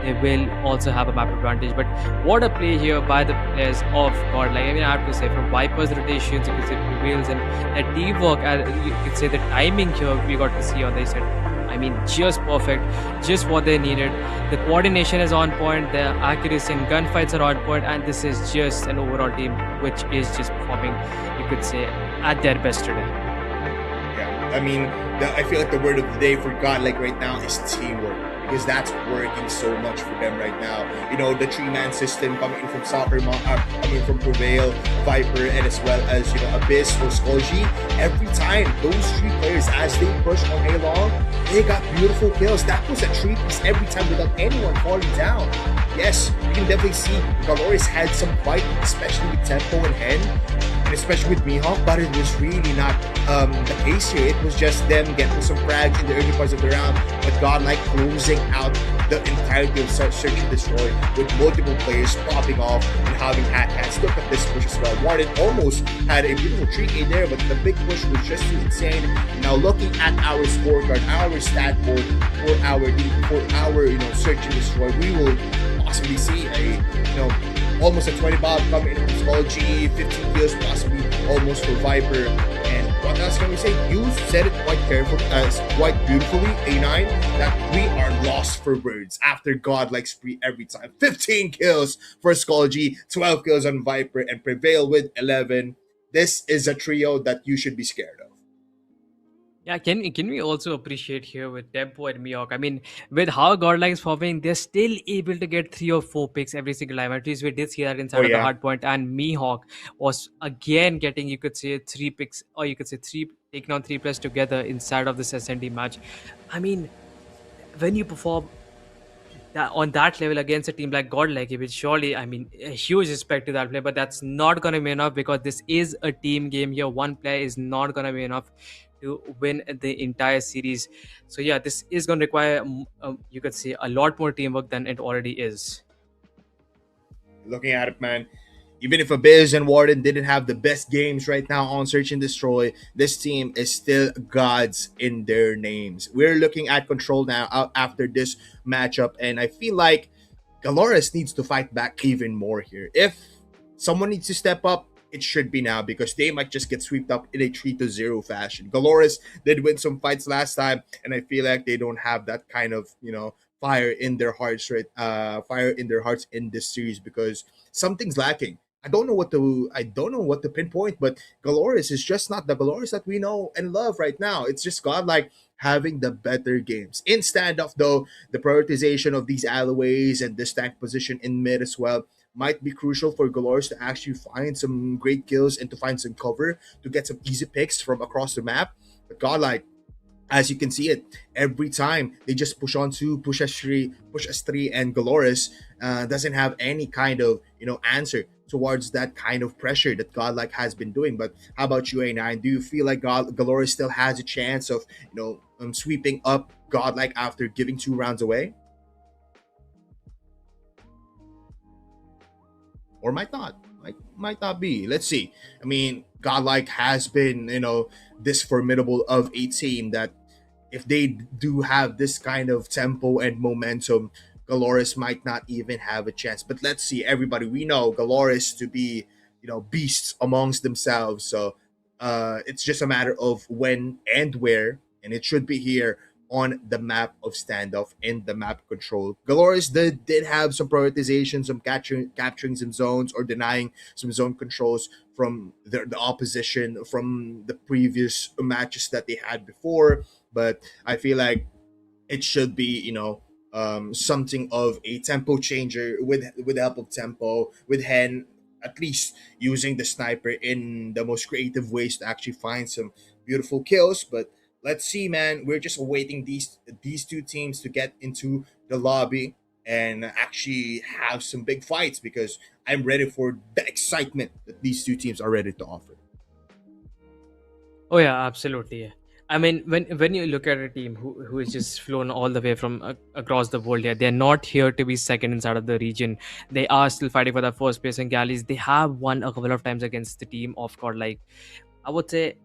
they will also have a map advantage. But what a play here by the players of god like. I mean, I have to say, from Viper's rotations, you could say prevails, and the teamwork, you could say the timing here we got to see on the side. I mean, just perfect, just what they needed. The coordination is on point, the accuracy and gunfights are on point, and this is just an overall team which is just performing, you could say, at their best today. Yeah, I mean, I feel like the word of the day for Godlike right now is teamwork, because that's working so much for them right now. You know, the 3-man system coming in from coming from Prevail, Viper, and as well as, you know, Abyss or Skolji. Every time those 3 players, as they push on Halong, they got beautiful kills. That was a 3-piece every time without anyone falling down. Yes, you can definitely see Dolores had some fight, especially with Tempo and Hen, and especially with Mihawk, but it was really not the case here. It was just them getting some frags in the early parts of the round, but Godlike closing out the entirety of Search and Destroy with multiple players popping off and having hat-hats. Look at this push as well. Warden almost had a beautiful 3K there, but the big push was just too insane. Now looking at our scorecard, our stat board for our Search and Destroy, we will possibly see a almost a 20 bomb coming in from Skolji, 15 kills possibly almost for Viper. And what else can we say? You said it quite beautifully, A9, that we are lost for words after Godlike spree every time. 15 kills for Skolji, 12 kills on Viper, and Prevail with 11. This is a trio that you should be scared of. Yeah, can we also appreciate here with Tempo and Mihawk? I mean, with how Godlike is performing, they're still able to get 3 or 4 picks every single time. At least we did see that inside of the hard point. And Mihawk was again getting, you could say, 3 picks, or you could say 3 taking on 3 players together inside of this SND match. I mean, when you perform on that level against a team like Godlike, it will surely, I mean, a huge respect to that player, but that's not going to be enough, because this is a team game here. One player is not going to be enough to win the entire series. So yeah, this is going to require, you could say, a lot more teamwork than it already is. Looking at it, man, even if Abyss and Warden didn't have the best games right now on Search and Destroy, this team is still gods in their names. We're looking at Control now after this matchup, and I feel like Galores needs to fight back even more here. If someone needs to step up, it should be now, because they might just get swept up in a 3-0 fashion. Galores did win some fights last time, and I feel like they don't have that kind of, fire in their hearts, right? Fire in their hearts in this series, because something's lacking. I don't know what to pinpoint, but Galores is just not the Galores that we know and love right now. It's just Godlike having the better games. In standoff, though, the prioritization of these alleyways and this tank position in mid as well might be crucial for Galores to actually find some great kills and to find some cover to get some easy picks from across the map. But Godlike, as you can see it, every time they just push on 2, push S3, and Galores doesn't have any kind of answer towards that kind of pressure that Godlike has been doing. But how about you, A9? Do you feel like Galores still has a chance of sweeping up Godlike after giving 2 rounds away? Or might not. Might not be. Let's see. I mean, Godlike has been, this formidable of a team that if they do have this kind of tempo and momentum, Galores might not even have a chance. But let's see, everybody, we know Galores to be, beasts amongst themselves. So It's just a matter of when and where, and it should be here on the map of standoff and the map control. Galores did have some prioritization, some capturing some zones or denying some zone controls from the opposition from the previous matches that they had before. But I feel like it should be, something of a tempo changer with the help of tempo with Hen at least using the sniper in the most creative ways to actually find some beautiful kills. But let's see, man, we're just awaiting these two teams to get into the lobby and actually have some big fights, because I'm ready for the excitement that these two teams are ready to offer. Oh yeah, absolutely. I mean, when you look at a team who is just flown all the way from across the world here, they're not here to be second inside of the region. They are still fighting for the first place in galleys. They have won a couple of times against the team of God. Like, I would say,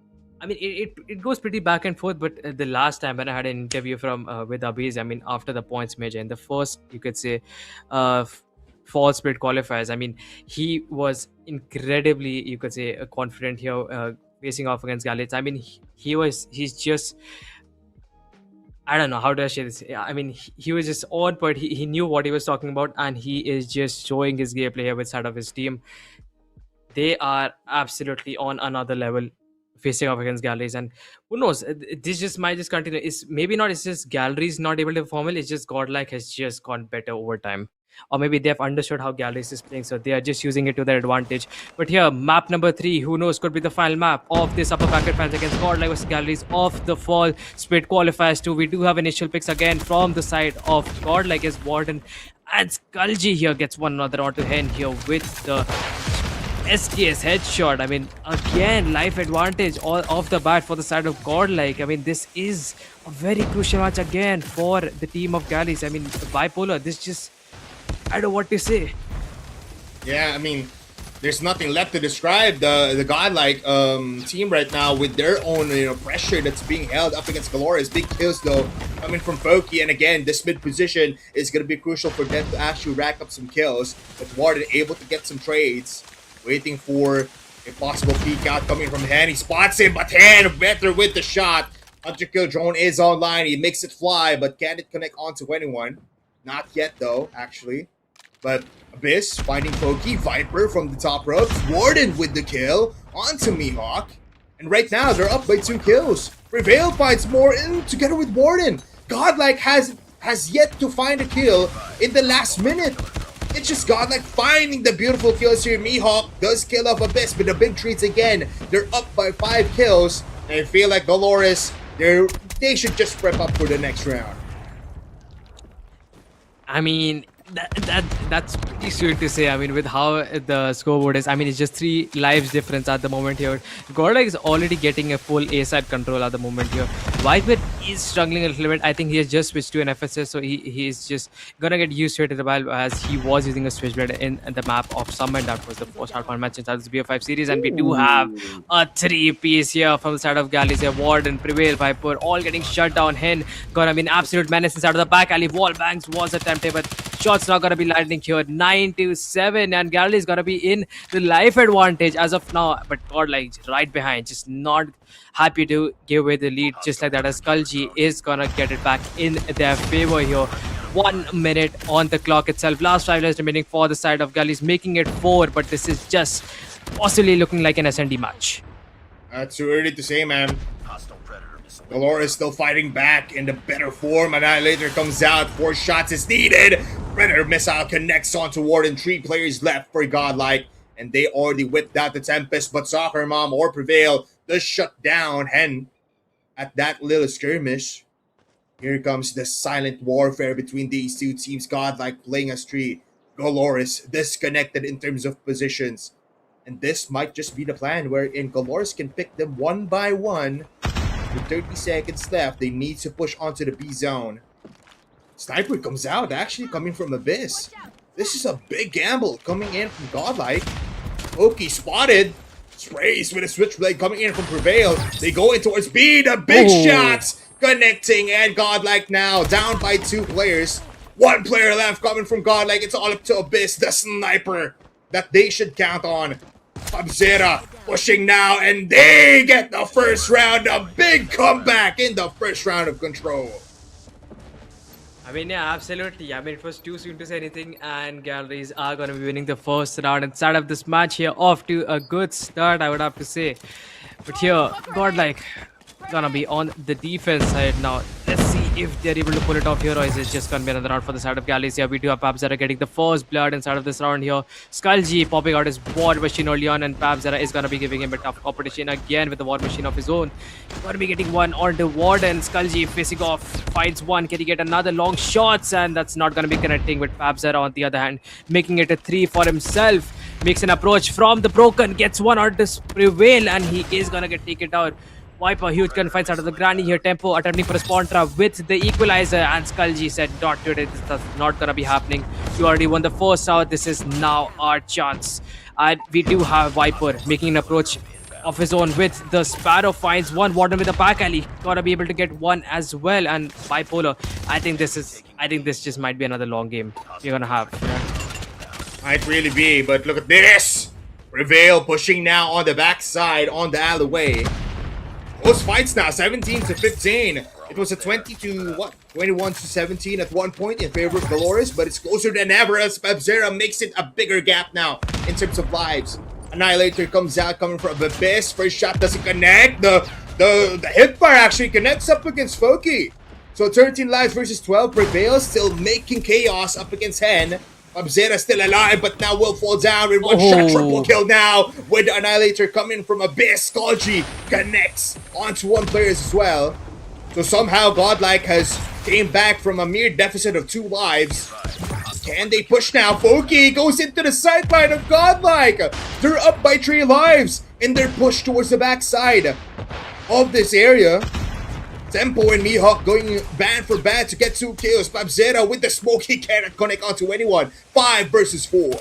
I mean, it goes pretty back and forth. But the last time when I had an interview from with Abiz, I mean, after the points major in the first, you could say, fall split qualifiers. I mean, he was incredibly, you could say, confident here. Facing off against Galitz. I mean, he's just, I don't know how do I say this. Yeah, I mean, he was just on point. He knew what he was talking about, and he is just showing his gameplay here with side of his team. They are absolutely on another level facing off against galleries, and who knows, this just might just continue. It's maybe not, it's just galleries not able to perform it, it's just godlike has just gone better over time, or maybe they've understood how galleries is playing, so they are just using it to their advantage. But here, map number 3, who knows, could be the final map of this upper bracket fans against godlike versus galleries of the fall split qualifiers too. We do have initial picks again from the side of godlike as Warden, and Skulji here gets one another onto Hen here with the SKS headshot. I mean, again, life advantage all off the bat for the side of Godlike. I mean, this is a very crucial match again for the team of Galleys. I mean, Bipolar, this just, I don't know what to say. Yeah, I mean, there's nothing left to describe the godlike team right now with their own pressure that's being held up against Galores. Big kills though coming from Foki, and again, this mid position is going to be crucial for them to actually rack up some kills. But Warden able to get some trades. Waiting for a possible peek out coming from Hen. He spots him, but Hen better with the shot. Hunter kill drone is online. He makes it fly, but can it connect onto anyone? Not yet, though, actually. But Abyss finding Pokey. Viper from the top ropes. Warden with the kill onto Mihawk. And right now, they're up by 2 kills. Prevail finds more in together with Warden. Godlike has yet to find a kill in the last minute. It's just godlike finding the beautiful kills here. Mihawk does kill off Abyss, but the big treats again. They're up by 5 kills. And I feel like Galores, they should just prep up for the next round. I mean, that's pretty sweet to say. I mean, with how the scoreboard is, I mean, it's just 3 lives difference at the moment here. Godlike is already getting a full A side control at the moment here. Viper is struggling a little bit. I think he has just switched to an FSS, so he is just gonna get used to it in a while, as he was using a switchblade in the map of Summit. That was the first hardcore match inside this BO5 series, and we do have a 3-piece here from the side of Galleys here. Warden, Prevail, Viper, all getting shut down. Hen gonna be an absolute menace inside of the back alley. Wall bangs was attempted, but shots not gonna be landing here. 9-7, and Gallery is gonna be in the life advantage as of now, but Godlike right behind, just not happy to give away the lead just like that, as Skulji is gonna get it back in their favor here. 1 minute on the clock itself. Last 5 lives remaining for the side of Galleys, making it 4, but this is just possibly looking like an SND match. Too early to say, man. Hostile predator missile. Galore is still fighting back in the better form. Annihilator comes out. 4 shots is needed. Predator missile connects onto Warden. 3 players left for Godlike, and they already whipped out the Tempest, but Soccer Mom or Prevail does shut down Hen at that little skirmish. Here comes the silent warfare between these two teams. Godlike playing as 3. Galores disconnected in terms of positions. And this might just be the plan wherein Galores can pick them one by one. With 30 seconds left, they need to push onto the B zone. Sniper comes out, actually coming from Abyss. This is a big gamble coming in from Godlike. Oki spotted. Sprays with a switchblade coming in from Prevail. They go in towards B. The big shots connecting, and Godlike now down by 2 players. 1 player left coming from Godlike. It's all up to Abyss, the sniper that they should count on. Pabzera pushing now, and they get the first round. A big comeback in the first round of Control. I mean, yeah, absolutely. I mean, it was too soon to say anything, and Galleries are going to be winning the first round and start up this match here off to a good start, I would have to say. But here, Godlike gonna be on the defense side now. Let's see if they're able to pull it off here, or is it just gonna be another round for the side of Galleries here. We do have Pabzera getting the first blood inside of this round here. Skullji popping out his war machine early on, and Pabzera is gonna be giving him a tough competition again with the war machine of his own. Gonna be getting one onto Warden. Skullji facing off, finds one. Can he get another long shots? And that's not gonna be connecting with Pabzera on the other hand, making it a 3 for himself. Makes an approach from the broken, gets one on this prevail, and he is gonna get taken out. Viper, huge confines out of the granny here. Tempo attempting for a spawn trap with the equalizer, and Skullji said, "Not today. This is not gonna be happening. You already won the first out. This is now our chance." And we do have Viper making an approach of his own with the Sparrow, finds one. Warden with a back alley, gotta be able to get one as well. And Bipolar, I think this just might be another long game we're gonna have. Might really be, but look at this. Prevail pushing now on the backside on the alleyway. Close fights now, 17 to 15. It was a 21 to 17 at one point in favor of Dolores, but it's closer than ever as Pabzera makes it a bigger gap now in terms of lives. Annihilator comes out coming from Abyss. First shot doesn't connect. The hipfire actually connects up against Foki. So 13 lives versus 12. Prevail still making chaos up against Hen. Pabzera still alive, but now will fall down with one shot. Triple kill now with the Annihilator coming from Abyss. Golgi connects onto one player as well. So somehow Godlike has came back from a mere deficit of 2 lives. Can they push now? Foki goes into the sideline of Godlike. They're up by 3 lives in their push towards the backside of this area. Tempo and Mihawk going band for band to get 2 kills. Pabzera with the smoke, he cannot connect onto anyone. 5 versus 4.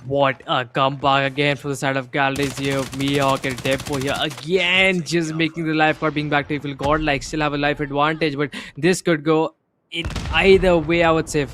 What a comeback again from the side of Galleries here. Mihawk and Tempo here again, just making the life card being back to equal. Godlike still have a life advantage, but this could go in either way, I would say.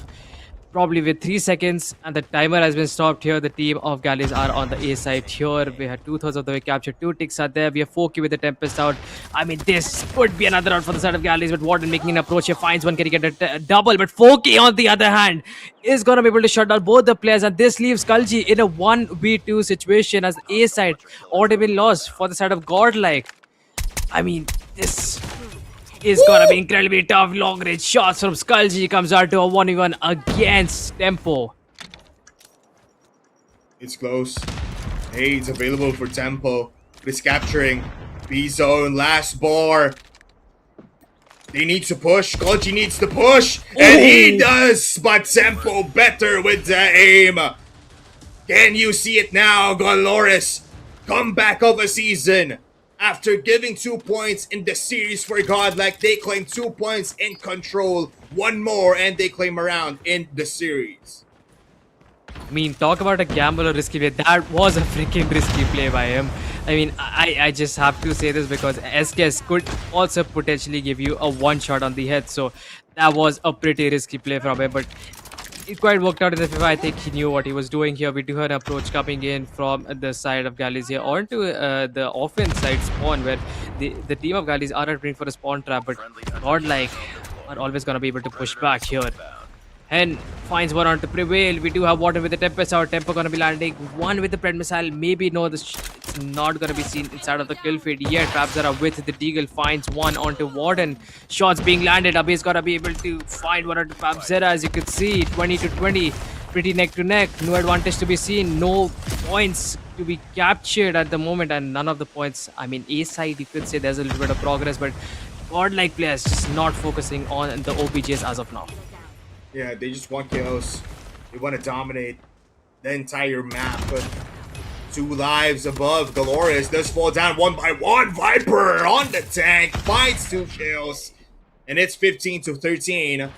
Probably with 3 seconds, and the timer has been stopped here. The team of Galleys are on the A side here. We had 2/3 of the way captured. 2 ticks are there. We have 4K with the Tempest out. I mean, this could be another round for the side of Galleys, but Warden making an approach here. Finds one. Can he get a double? But 4K on the other hand is going to be able to shut down both the players, and this leaves Skullji in a 1v2 situation as A side already been lost for the side of Godlike. I mean, this is gonna be incredibly tough. Long range shots from Skullji comes out to a 1v1 against Tempo. It's close. Nades available for Tempo. He's capturing B-zone, last bar. They need to push. Golgi needs to push. And he does. But Tempo better with the aim. Can you see it now, Dolores? Comeback of a season. After giving 2 points in the series for Godlike, they claim 2 points in Control. 1 more and they claim a round in the series. I mean, talk about a gamble or risky play. That was a freaking risky play by him. I mean, I just have to say this because SKS could also potentially give you a 1 shot on the head. So that was a pretty risky play from him. But it quite worked out in the FIFA. I think he knew what he was doing here. We do have an approach coming in from the side of Galleys here onto the offense side spawn, where the team of Galleys are entering for a spawn trap, but Godlike are always going to be able to push back here. Hen finds one on to Prevail. We do have Water with the Tempest out. Tempo going to be landing. One with the Pred Missile. Maybe no, it's not going to be seen inside of the kill feed yet. Pabzera with the Deagle finds one onto Warden. Shots being landed. Abhi's got to be able to find one onto Pabzera. As you can see, 20 to 20. Pretty neck to neck. No advantage to be seen. No points to be captured at the moment. And none of the points, I mean, A side, you could say there's a little bit of progress. But Godlike players just not focusing on the OBJs as of now. Yeah, they just want kills. They want to dominate the entire map. But 2 lives above. Dolores does fall down 1 by 1. Viper on the tank. Finds 2 kills. And it's 15 to 13.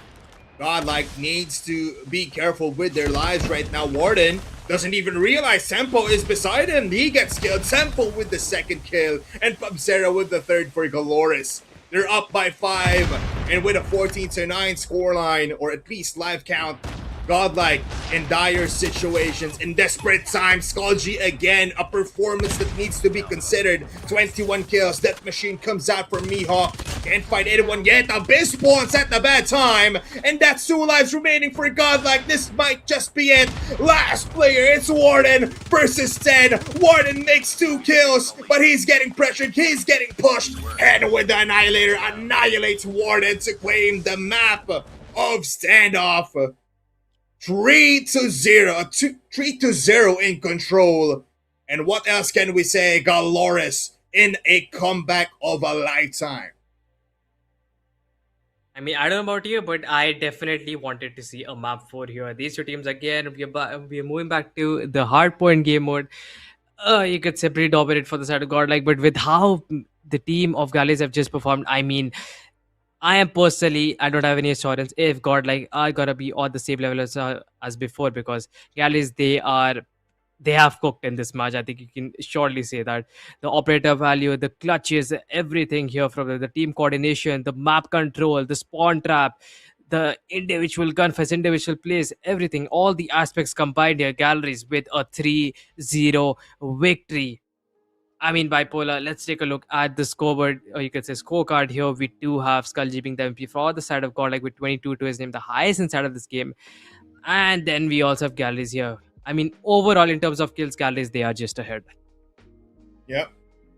Godlike needs to be careful with their lives right now. Warden doesn't even realize Tempo is beside him. He gets killed. Tempo with the 2nd kill. And Pabzera with the 3rd for Dolores. They're up by 5, and with a 14 to 9 scoreline, or at least live count, Godlike in dire situations, in desperate times. Skulji again, a performance that needs to be considered. 21 kills. That machine comes out for Mihawk. Can't fight anyone yet. Abyss spawns at the bad time. And that's 2 lives remaining for Godlike. This might just be it. Last player, it's Warden versus 10. Warden makes 2 kills, but he's getting pressured. He's getting pushed. And with the Annihilator, annihilates Warden to claim the map of Standoff. 3-0, 3-0 in control. And what else can we say? Galoris in a comeback of a lifetime. I mean, I don't know about you, but I definitely wanted to see a map 4 here. These two teams again. We're moving back to the hardpoint game mode. You could say pretty dominant for the side of Godlike, but with how the team of Galleys have just performed, I mean, I am personally, I don't have any assurance if Godlike are gonna be on the same level as before, because Galleys, they have cooked in this match. I think you can surely say that the operator value, the clutches, everything here from the team coordination, the map control, the spawn trap, the individual gunfights, individual plays, everything, all the aspects combined here, galleries with a 3-0 victory. I mean, Bipolar, let's take a look at the scoreboard, or you could say scorecard here. We do have Skull being the MP for the side of Godlike with 22 to his name, the highest inside of this game. And then we also have galleries here. I mean, overall, in terms of kills, galleries, they are just ahead. Yep.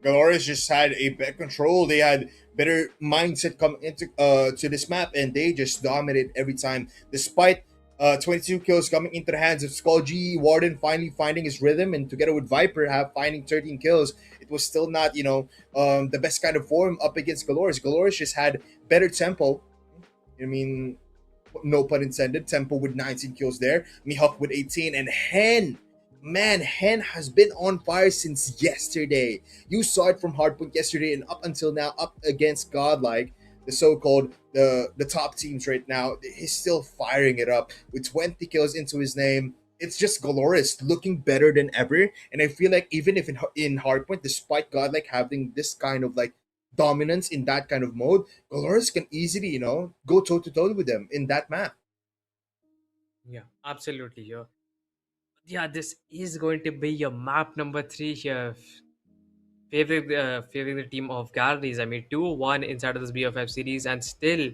Galoris just had a better control. They had better mindset coming into to this map, and they just dominated every time. Despite 22 kills coming into the hands of Skull Warden finally finding his rhythm, and together with Viper have finding 13 kills, it was still not, the best kind of form up against Galoris. Galoris just had better tempo. I mean, no pun intended. Tempo with 19 kills there. Mihawk with 18, and Hen. Man, Hen has been on fire since yesterday. You saw it from Hardpoint yesterday and up until now, up against Godlike, the so-called the top teams right now. He's still firing it up with 20 kills into his name. It's just Galoris looking better than ever, and I feel like even if in Hardpoint, despite Godlike having this kind of like dominance in that kind of mode, Galoris can easily go toe to toe with them in that map. Yeah, absolutely. Yeah, this is going to be your map number 3 here. Favoring the team of galleries. I mean, 2-1 inside of this BFF series, and still,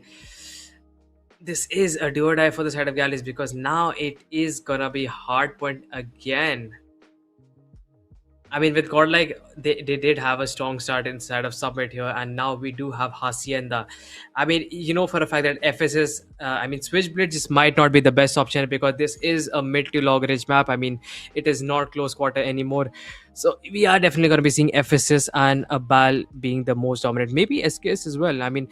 this is a do or die for the side of galleries, because now it is gonna be hard point again. I mean, with Godlike, they did have a strong start inside of Summit here, and now we do have Hacienda. I mean, you know for a fact that FSS, I mean, Switchblade just might not be the best option, because this is a mid to long range map. I mean, it is not close quarter anymore. So we are definitely going to be seeing FSS and a Bal being the most dominant. Maybe SKS as well. I mean,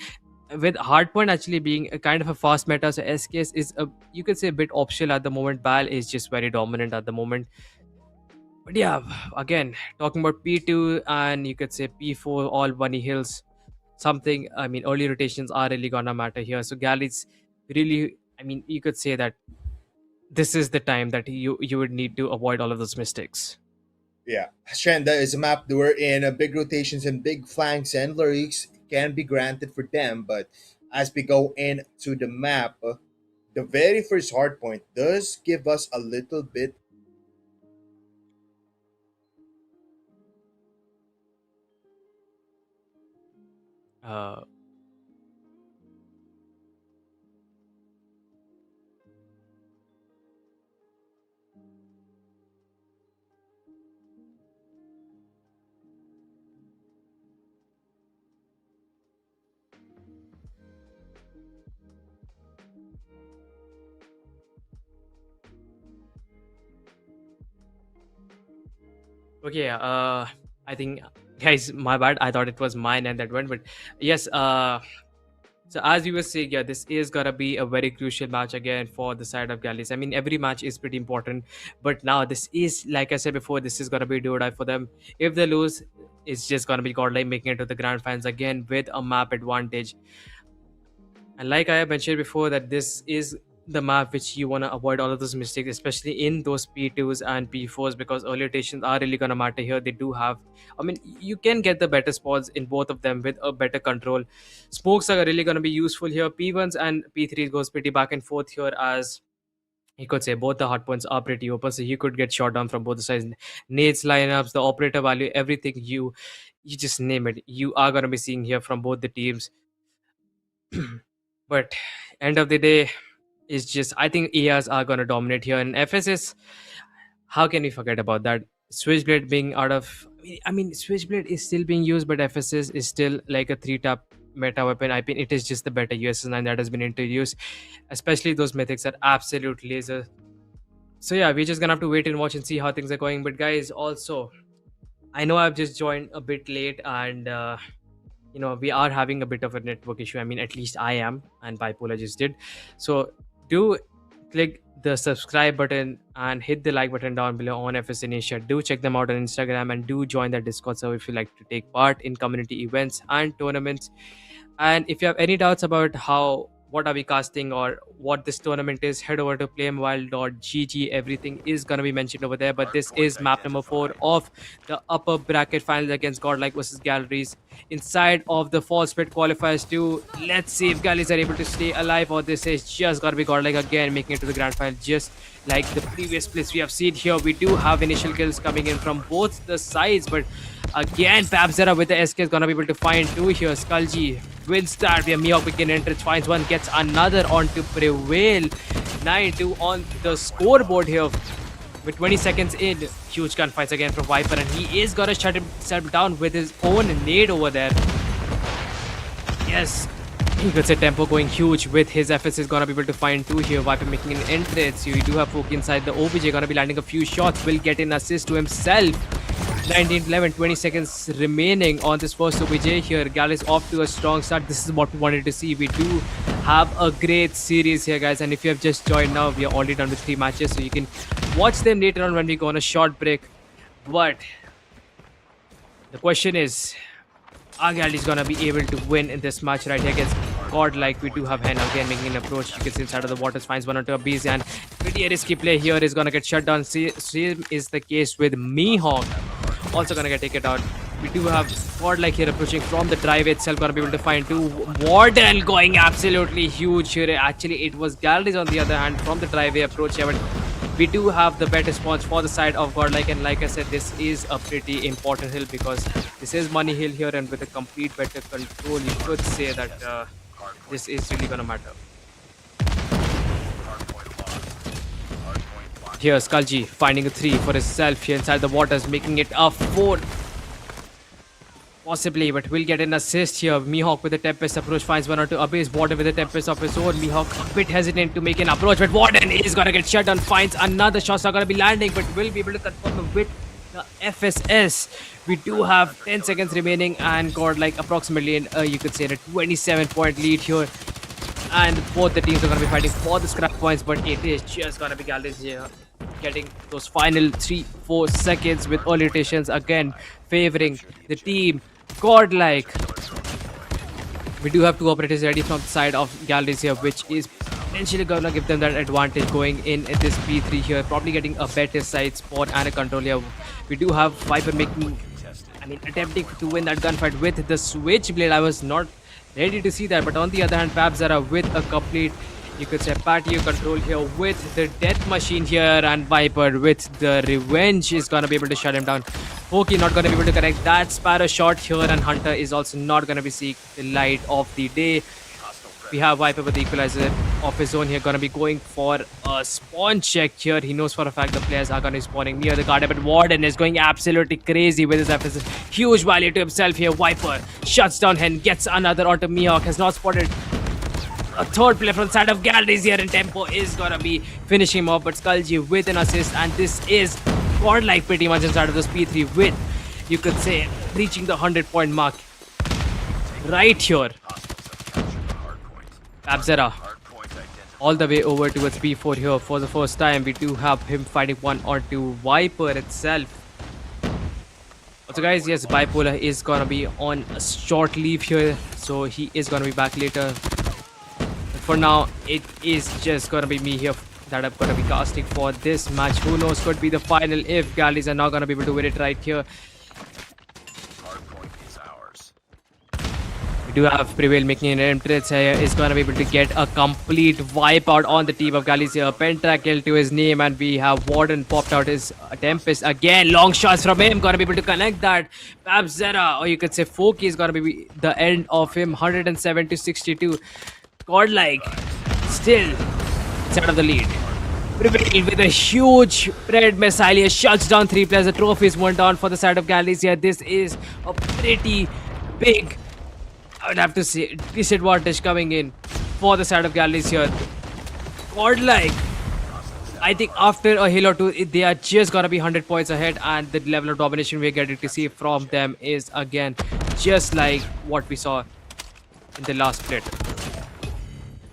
with Hardpoint actually being a kind of a fast meta, so SKS is you could say a bit optional at the moment. Bal is just very dominant at the moment. But yeah, again, talking about P2 and you could say P4, all bunny hills, something, I mean, early rotations are really gonna matter here. So galleys really, I mean, you could say that this is the time that you would need to avoid all of those mistakes. Yeah, Hacienda is a map wherein big rotations and big flanks and lyrics can be granted for them, but as we go into the map, the very first hardpoint does give us a little bit. Uh, okay, I think, guys, my bad. I thought it was mine and that went, but yes, so as you were saying, yeah, this is gonna be a very crucial match again for the side of galleys. I mean, every match is pretty important, but now this is, like I said before, this is gonna be do or die for them. If they lose, it's just gonna be Godlike making it to the grand finals again with a map advantage. And like I mentioned before, that this is the map which you want to avoid all of those mistakes, especially in those P2s and P4s, because early rotations are really going to matter here. They do have, I mean, you can get the better spots in both of them with a better control. Smokes are really going to be useful here. P1s and P3s goes pretty back and forth here, as He could say both the hard points are pretty open, so he could get shot down from both the sides. Nades, lineups, the operator value, everything you just name it. You are gonna be seeing here from both the teams. But end of the day, it's just I think ARs are gonna dominate here. And FSS, how can we forget about that? Switchblade being out of I mean Switchblade is still being used, but FSS is still like a 3-tap meta weapon. I mean it is just the better USS9 that has been introduced, especially those mythics are absolute laser. So yeah, we're just gonna have to wait and watch and see how things are going. But guys, also I know I've just joined a bit late, and we are having a bit of a network issue. I mean, at least I am, and Bipoler just did. So do click the subscribe button and hit the like button down below on FSN Asia. Do check them out on Instagram and do join their Discord server if you like to take part in community events and tournaments. And if you have any doubts about what are we casting or what this tournament is, head over to playmobile.gg. Everything is gonna be mentioned over there. But this is map number 4 of the upper bracket finals against Godlike versus Galleries. Inside of the false split qualifiers too. Let's see if Galleries are able to stay alive, or this is just gonna be Godlike again making it to the grand final, just like the previous splits we have seen here. We do have initial kills coming in from both the sides, but again, Papzera with the SK is gonna be able to find 2 here. Skulji wins that. We have Mihawk picking entrance, finds one, gets another on to prevail. 9-2 on the scoreboard here. With 20 seconds in, huge gunfights again from Viper, and he is gonna shut himself down with his own nade over there. Yes, he could say tempo going huge with his FS is gonna be able to find 2 here. Viper making an entrance. We do have Foki inside the OBJ, gonna be landing a few shots, will get an assist to himself. 19-11, 20 seconds remaining on this first OBJ here. Gal is off to a strong start. This is what we wanted to see. We do have a great series here, guys. And if you have just joined now, we are already done with 3 matches. So you can watch them later on when we go on a short break. But the question is, are Galleries going to be able to win in this match right here against Godlike? We do have Hen again making an approach. You can see inside of the waters, finds one onto a beast, and pretty risky play here is going to get shut down. Same is the case with Mihawk. Also gonna get taken out. We do have Godlike here approaching from the drive itself. Gonna be able to find 2. Warden going absolutely huge here. Actually, it was Galleries on the other hand from the driveway approach here, but we do have the better response for the side of Godlike. And like I said, this is a pretty important hill because this is money hill here, and with a complete better control, you could say that this is really gonna matter. Here, Skulji finding a 3 for himself here inside the waters, making it a 4. Possibly, but will get an assist here. Mihawk with the Tempest approach finds one onto Abyss. Warden with the Tempest of his own. Mihawk a bit hesitant to make an approach, but Warden is gonna get shut down. Finds another shot, not gonna be landing, but will be able to confirm with the FSS. We do have 10 seconds remaining, and Godlike approximately in you could say a 27-point lead here. And both the teams are going to be fighting for the scrap points, but it is just going to be Galleries here getting those final 3-4 seconds with early rotations again favoring the team Godlike. We do have 2 operators ready from the side of Galleries here, which is potentially going to give them that advantage going in this P3 here, probably getting a better side spot and a control here. We do have Viper attempting to win that gunfight with the Switchblade. I was not ready to see that, but on the other hand, Papzera with a complete, you could say, patio control here with the Death Machine here, and Viper with the Revenge is gonna be able to shut him down. Foki not gonna be able to connect that Sparrow shot here, and Hunter is also not gonna be seeing the light of the day. We have Viper with the equalizer of his own here, gonna be going for a spawn check here. He knows for a fact the players are gonna be spawning near the garden, but Warden is going absolutely crazy with his FSS. Huge value to himself here. Viper shuts down Hen, gets another onto Mihawk, has not spotted a 3rd player from the side of Galleries here, and Tempo is gonna be finishing him off, but Skulji with an assist, and this is Godlike pretty much inside of this P3 with, you could say, reaching the 100-point mark right here. Papzera all the way over towards P4 here for the first time. We do have him fighting one onto Viper itself. Also guys, yes, Bipoler is gonna be on a short leave here, so he is gonna be back later. But for now, it is just gonna be me here that I'm gonna be casting for this match. Who knows, could be the final if Galleries are not gonna be able to win it right here. do have Prevail making an entrance here. Is going to be able to get a complete wipeout on the team of Galicia. Penta kill to his name, and we have Warden popped out his Tempest again. Long shots from him. Going to be able to connect that. Babzera, or you could say Foki, is going to be the end of him. 107 to 62. Godlike still inside of the lead. Prevail with a huge red missile here, shuts down 3 players. The trophies went down for the side of Galicia. This is a pretty big, I would have to say, disadvantage coming in for the side of Galicia. Godlike, I think after a hill or two, they are just gonna be 100 points ahead, and the level of domination we're getting to see from them is again just like what we saw in the last split.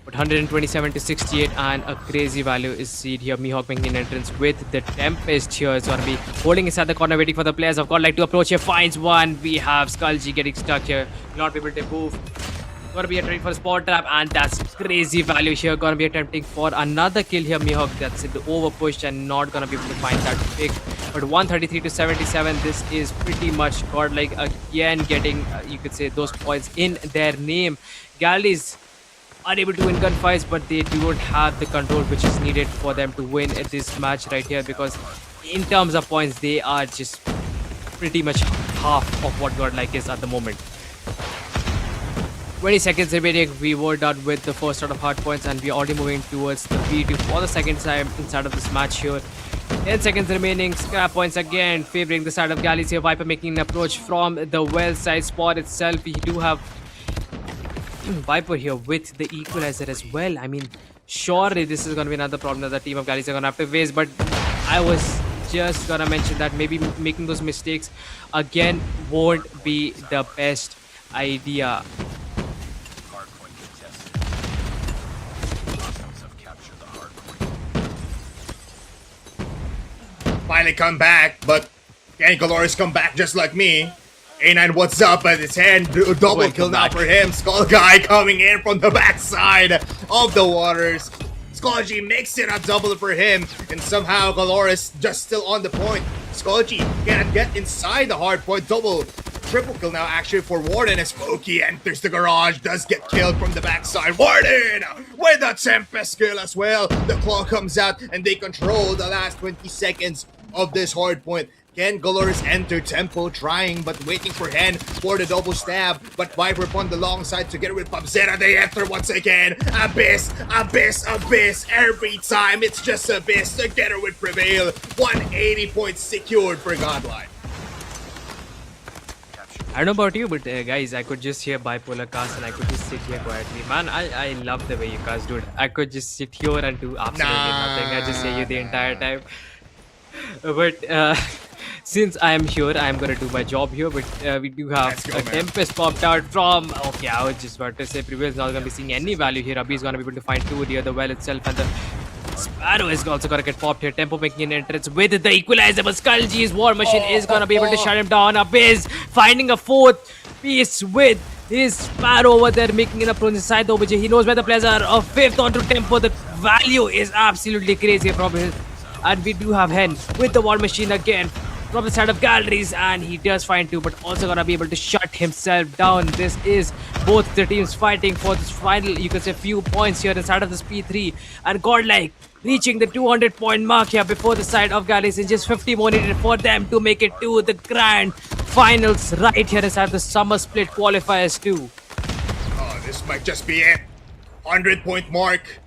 But 127 to 68, and a crazy value is seen here. Mihawk making an entrance with the Tempest here. It's gonna be holding inside the corner, waiting for the players of Godlike to approach here. Finds one. We have Skullgy getting stuck here, not able to move. Gonna be attempting for a spot trap, and that's crazy value here. Gonna be attempting for another kill here. Mihawk, that's the over push and not gonna be able to find that pick. But 133 to 77, this is pretty much Godlike again getting, you could say, those points in their name. Galleys are able to win gunfights, but they don't have the control which is needed for them to win at this match right here, because in terms of points, they are just pretty much half of what Godlike is at the moment. 20 seconds remaining. We were done with the first set of hard points, and we're already moving towards the P2 for the second time inside of this match here. 10 seconds remaining. Scrap points again favoring the side of Galicia. Viper making an approach from the well side spot itself. We do have Viper here with the equalizer as well. I mean, surely this is going to be another problem that the team of Galicia are going to have to face, but I was just going to mention that maybe making those mistakes again won't be the best idea. Hardpoint contested. Hostiles have captured the hardpoint. Finally come back, but Galoris come back just like me. A9, what's up? At his hand, double kill now for him. Skull Guy coming in from the backside of the waters. Skullgy makes it a double for him, and somehow Galoris just still on the point. Skullgy can't get inside the hard point. Double, triple kill now actually for Warden as Foki enters the garage, does get killed from the backside. Warden with a Tempest kill as well. The claw comes out, and they control the last 20 seconds of this hard point. Can Galoris enter tempo, trying but waiting for Hen for the double stab, but Viper upon the long side together with Babzera. They enter once again. Abyss, Abyss, Abyss. Every time it's just Abyss together with Prevail. 180 points secured for Godlike. I don't know about you, but guys, I could just hear Bipolar cast and I could just sit here quietly. Man, I love the way you cast, dude. I could just sit here and do absolutely nothing. I just hear you the entire time. But since I am here, I am gonna do my job here. But we do have a Tempest popped out from. Okay, I was just about to say Prevail is not gonna be seeing any value here. Abhi is gonna be able to find two near the well itself, and the Sparrow is also gonna get popped here. Tempo making an entrance with the equalizer, but Skullgy's War Machine is gonna be able to shut him down. Abyss finding a fourth piece with his Sparrow over there making an approach inside the OBJ. He knows where the players are. A fifth onto Tempo. The value is absolutely crazy from his. And we do have Hen with the War Machine again from the side of Galleries, and he does find two, but also gonna be able to shut himself down. This is both the teams fighting for this final, you could say, few points here inside of this P3, and Godlike reaching the 200 point mark here before the side of Galleries, in just 50 more needed for them to make it to the grand finals right here inside the summer split qualifiers too. Oh, this might just be it. 100 point mark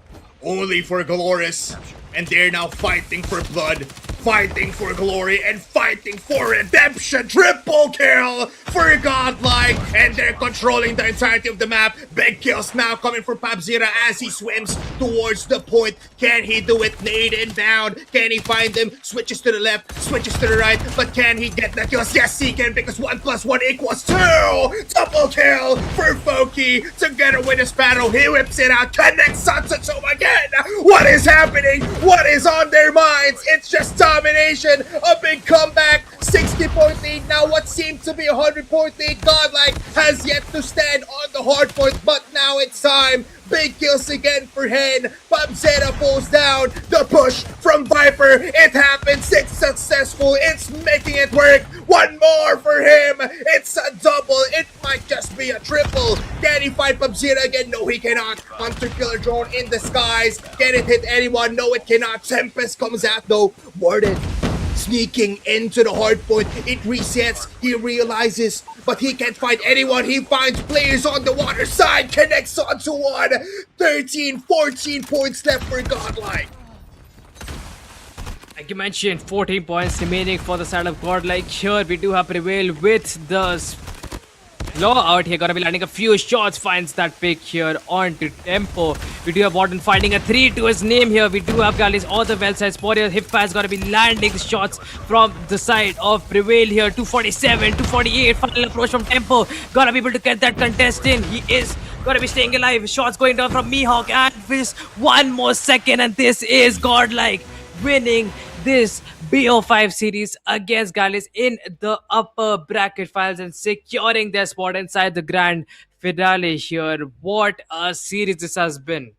only for Galoris. And they're now fighting for blood, fighting for glory, and fighting for redemption. Triple kill for Godlike, and they're controlling the entirety of the map. Big kills now coming for Babzera as he swims towards the point. Can he do it? Nade inbound. Can he find him? Switches to the left, switches to the right, but can he get the kills? Yes, he can, because 1 + 1 = 2. Double kill for Foki together with his battle. He whips it out, connects Satsuma again. What is happening? What is on their minds? It's just domination. A big comeback. 60 point lead. Now what seemed to be a 100 point lead. Godlike has yet to stand on the hard point, but now it's time. Big kills again for him. Pabzeta falls down. The push from Viper. It happens. It's successful. It's making it work. One more for him. It's a double. It might just be a triple. Can he fight Pabzeta again? No, he cannot. Hunter Killer Drone in the skies. Can it hit anyone? No, it cannot. Tempest comes out though. Warden sneaking into the hard point. It resets. He realizes, but he can't find anyone. He finds players on the water side. Connects onto one. 13, 14 points left for Godlike. Like you mentioned, 14 points remaining for the side of Godlike. Here we do have Prevail with the Law out here. Gonna be landing a few shots. Finds that pick here onto Tempo. We do have Warden finding a 3 to his name here. We do have Galley's all the well side Sporia. Hipfaz gonna be landing shots from the side of Prevail here. 247, 248. Final approach from Tempo. Gonna be able to get that contest in. He is gonna be staying alive. Shots going down from Mihawk. And this one more second. And this is Godlike winning this BO5 series against Gallus in the upper bracket finals and securing their spot inside the grand finale here. What a series this has been.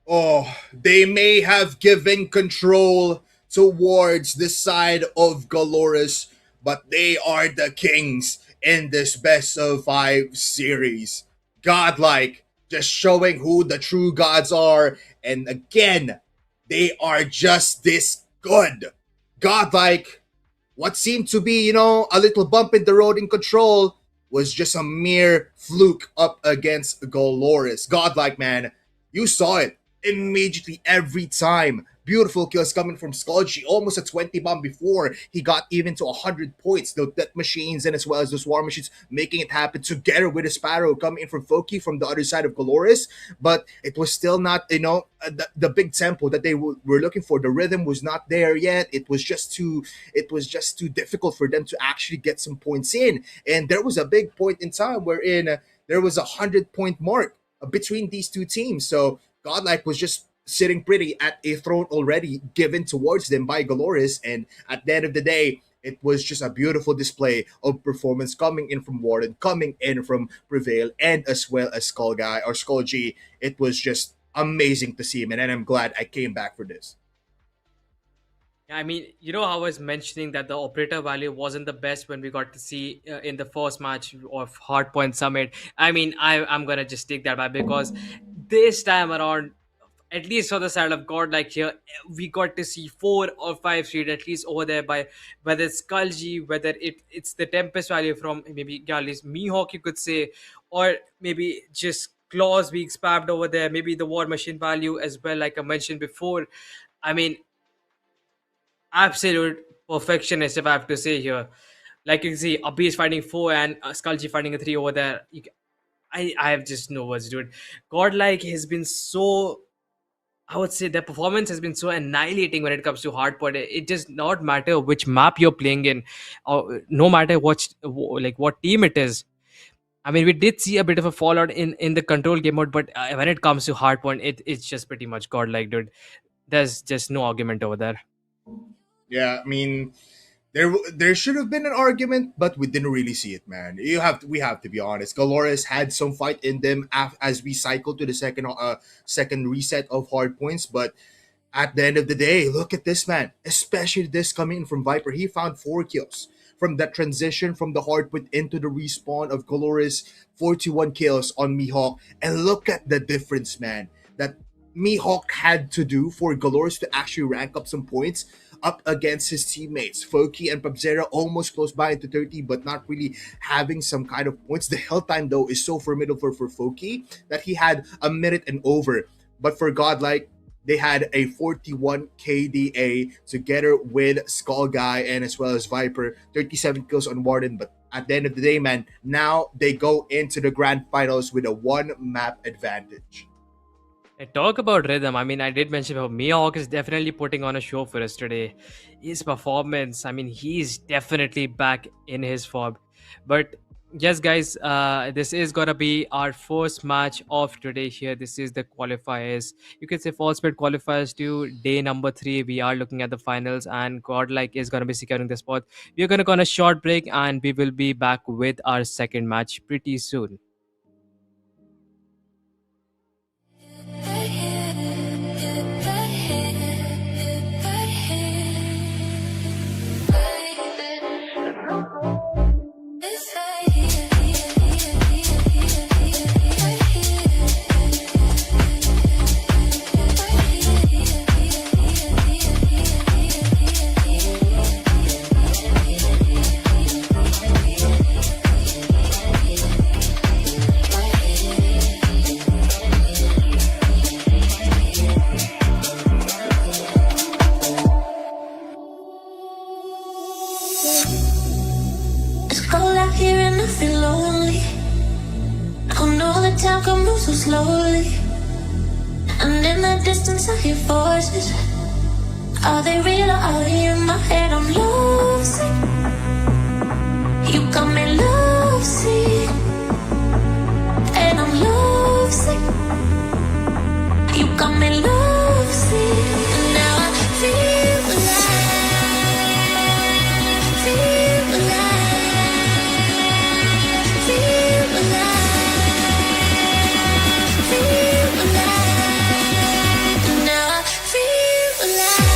Oh, they may have given control towards the side of Galoris, but they are the kings in this best of five series. Godlike, just showing who the true gods are, and again, they are just this good. Godlike, what seemed to be, a little bump in the road in control was just a mere fluke up against Galoris. Godlike, man, you saw it immediately every time. Beautiful kills coming from Skulji, almost a 20 bomb before he got even to 100 points. The death machines and as well as those war machines making it happen together with a Sparrow coming in from Foki from the other side of Galoris. But it was still not, the big tempo that they were looking for. The rhythm was not there yet. It was just too difficult for them to actually get some points in. And there was a big point in time wherein there was a 100-point mark between these two teams. So Godlike was just sitting pretty at a throne already given towards them by Galoris. And at the end of the day, it was just a beautiful display of performance coming in from Warden, coming in from Prevail, and as well as Skull G. It was just amazing to see, man. And I'm glad I came back for this. I mean, how I was mentioning that the operator value wasn't the best when we got to see in the first match of Hardpoint Summit. I mean, I'm going to just take that back because this time around, at least for the side of Godlike here, we got to see 4 or 5 street at least over there by whether it's Skulji, whether it's the Tempest value from maybe Galley's Mihawk, you could say, or maybe just Claws being spammed over there, maybe the War Machine value as well, like I mentioned before. I mean, absolute perfectionist, if I have to say here. Like you can see, Abhi is fighting 4 and Skulji fighting a 3 over there. I have just no words, dude. Godlike has been so, I would say their performance has been so annihilating when it comes to hardpoint. It does not matter which map you're playing in, or no matter what team it is. I mean, we did see a bit of a fallout in the control game mode, but when it comes to hardpoint, it's just pretty much Godlike, dude. There's just no argument over there. Yeah, I mean, there should have been an argument, but we didn't really see it, man. We have to be honest. Galoris had some fight in them as we cycled to the second reset of hard points, but at the end of the day, look at this man, especially this coming in from Viper. He found 4 kills from that transition from the hard point into the respawn of Galoris. 41 kills on Mihawk, and look at the difference, man. That Mihawk had to do for Galoris to actually rank up some points up against his teammates. Foki and Pabzera almost close by into 30, but not really having some kind of points. The hell time, though, is so formidable for Foki that he had a minute and over. But for Godlike, they had a 41 KDA together with Skull Guy and as well as Viper. 37 kills on Warden, but at the end of the day, man, now they go into the grand finals with a 1 map advantage. Talk about rhythm. I mean, I did mention how Mihawk is definitely putting on a show for us today. His performance, I mean, he's definitely back in his form. But yes, guys, this is gonna be our first match of today here. This is the qualifiers. You can say false split qualifiers to day number 3. We are looking at the finals, and Godlike is gonna be securing the spot. We're gonna go on a short break, and we will be back with our second match pretty soon. songs I hear voices. Are they real or are they in my head? I'm lovesick. You got me lovesick, and I'm lovesick. You got me lovesick, and now I feel alive, feel alive, feel alive, feel alive, and now I feel alive.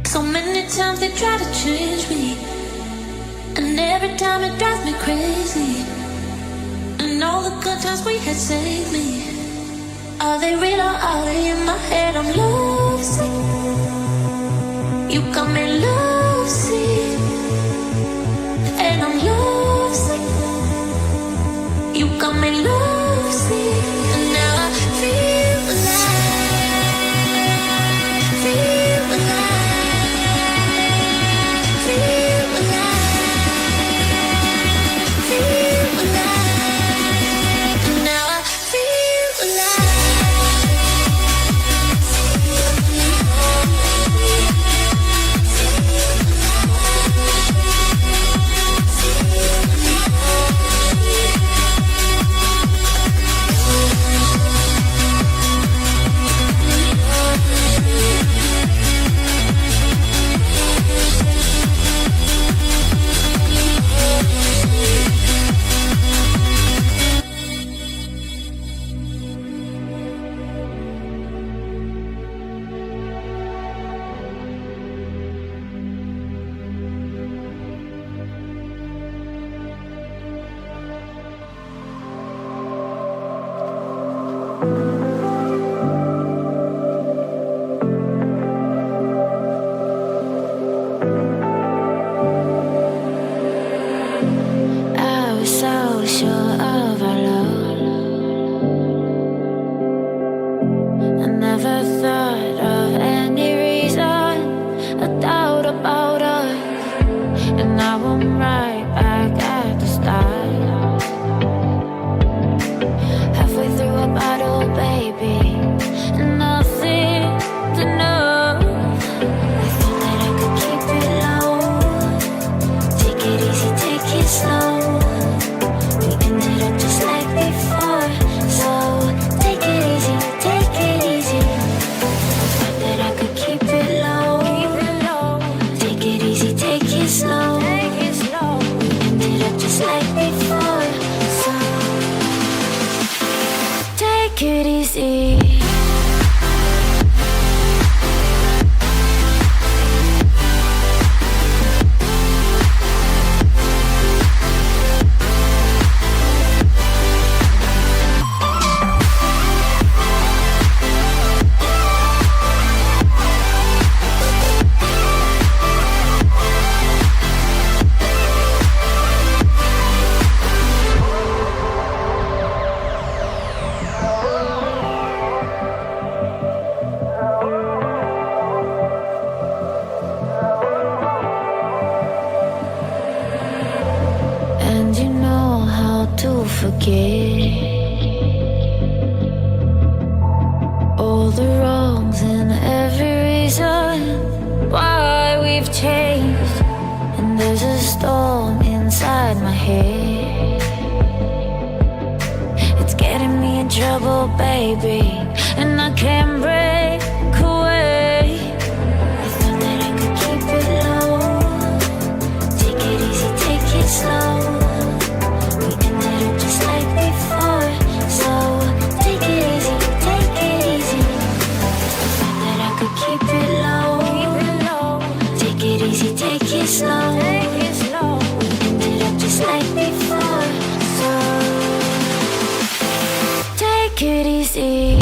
So many times they try to change me, and every time it drives me crazy. And all the good times we had saved me. Are they real or are they in my head? I'm lovesick. You got me lovesick, and I'm lovesick. You got me lovesick, and now I feel alive, feel alive, feel alive, feel alive, and now I feel alive. I was so sure of our love. I never thought of any reason, a doubt about us. And now I'm right back at the start. Halfway through a bottle, baby, and nothing enough. I thought that I could keep it low. Take it easy, take it slow. We ended up just like before. So take it easy, take it easy. Thought that I could keep it low. Take it easy, take it slow. We ended up just like before. So take it easy. And you know how to forget all the wrongs and every reason why we've changed. And there's a storm inside my head. It's getting me in trouble, baby, and I can't break away. I thought that I could keep it low. Take it easy, take it slow. We ended up just like before. So take it easy, take it easy. I thought that I could keep it low. Take it easy, take it slow. We ended up just like before. So take it easy.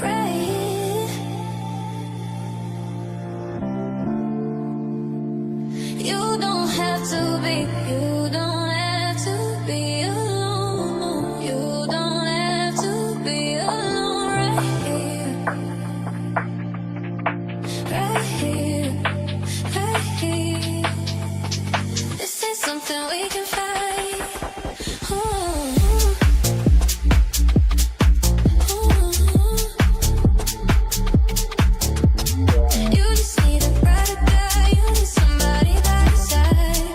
Right. You don't have to be, you don't have to be alone. You don't have to be alone right here. Right here, right here. This is something we can fight. Ooh. You just need a brighter guy, you need somebody by your side.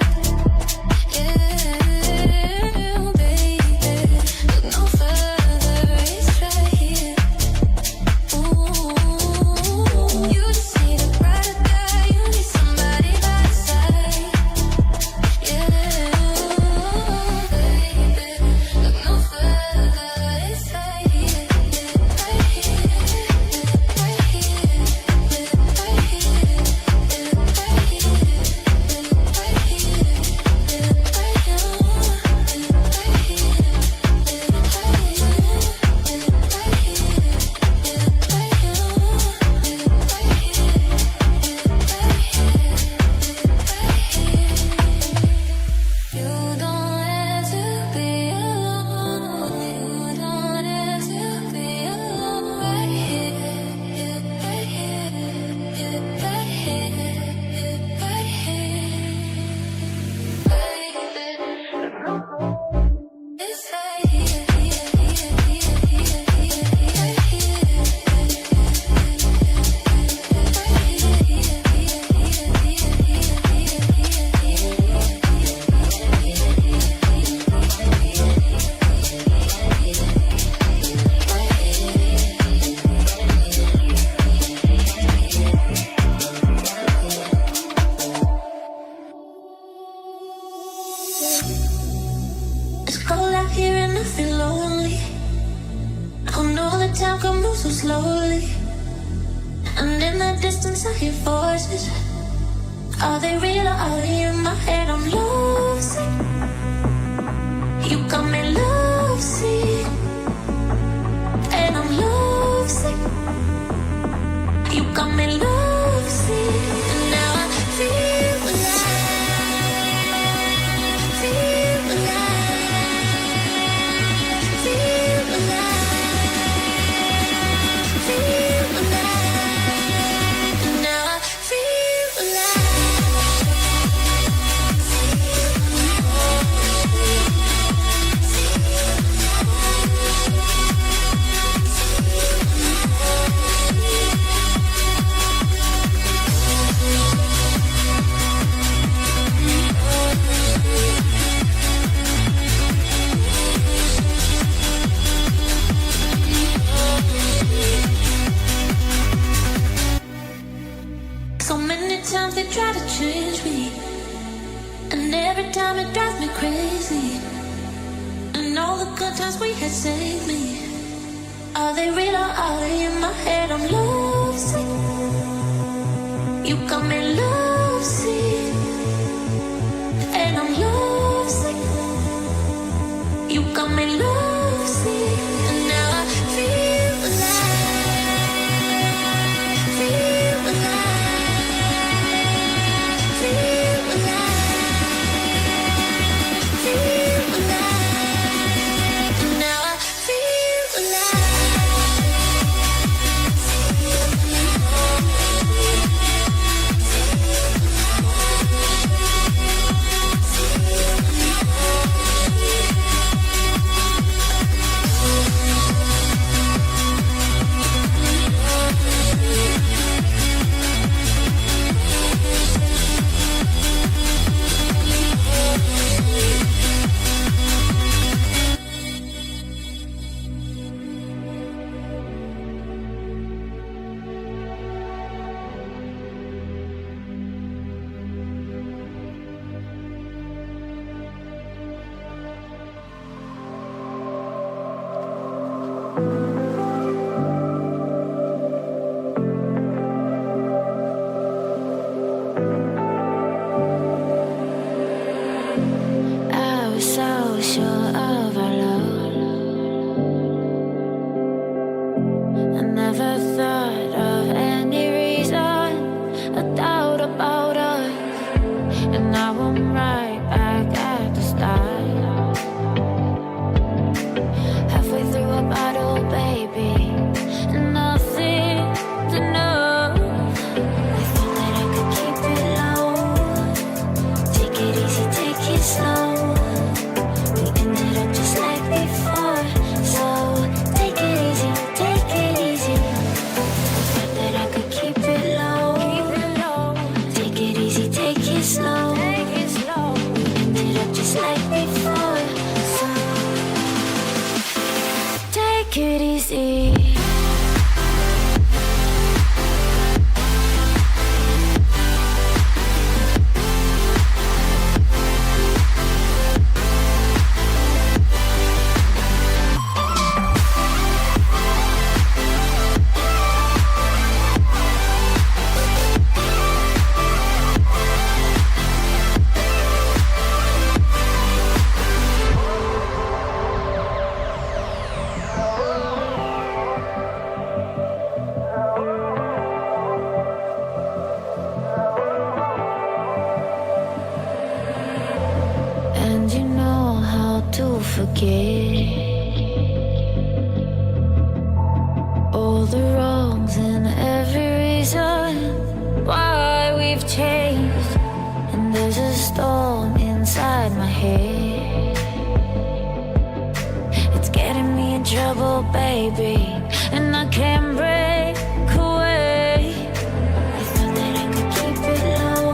Yeah, baby, look no further, it's right here. Ooh, you just need a brighter guy, you need somebody by your side. Yeah, baby, look no further, it's right here, right here, right here. You don't have to be alone. You don't have to be alone right here, right here, right here, right here. It's right here, It's cold out here and I feel lonely. I know the time can move so slowly. And in the distance I hear voices. Are they real or are they in my head? I'm lovesick. You got me lovesick. And I'm lovesick. You got me lovesick. And now I feel alive. Feel alive. Feel alive. Feel alive. And now I feel So many times they try to change me, and every time it drives me crazy. And all the good times we had saved me. Are they real or are they in my head? I'm lovesick. You got me lovesick. And I'm lovesick. You got me lovesick. And now I feel alive. Feel alive. Feel alive. Feel alive. And now I feel alive. it slow. We ended up just like before. So take it easy. And you know how to forget all the wrongs and every reason why we've changed. And there's a storm inside my head. It's getting me in trouble, baby, and I can't break away. I thought that I could keep it low.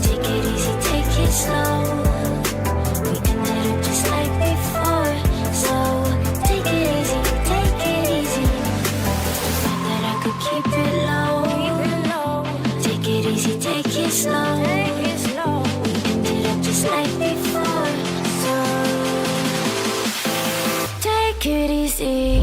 Take it easy, take it slow. We ended up just like before. So take it easy, take it easy. I thought that I could keep it low. Take it easy, take it slow. We ended up just like before. So take it easy.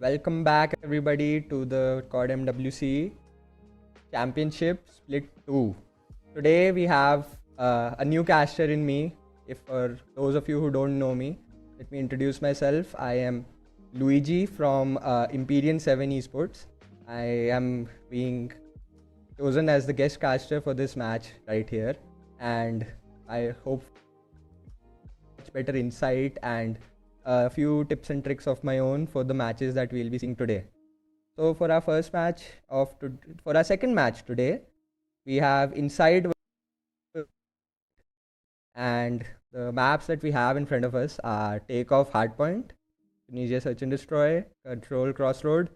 Welcome back everybody to the CODM WC Championship Split 2. Today we have a new caster in me. If for those of you who don't know me, let me introduce myself. I am Luigi from Imperium 7 Esports. I am being chosen as the guest caster for this match right here, and I hope much better insight and a few tips and tricks of my own for the matches that we'll be seeing today. So for our second match today, we have Inside, and the maps that we have in front of us are Takeoff Hardpoint, Tunisia Search and Destroy, Control Crossroad,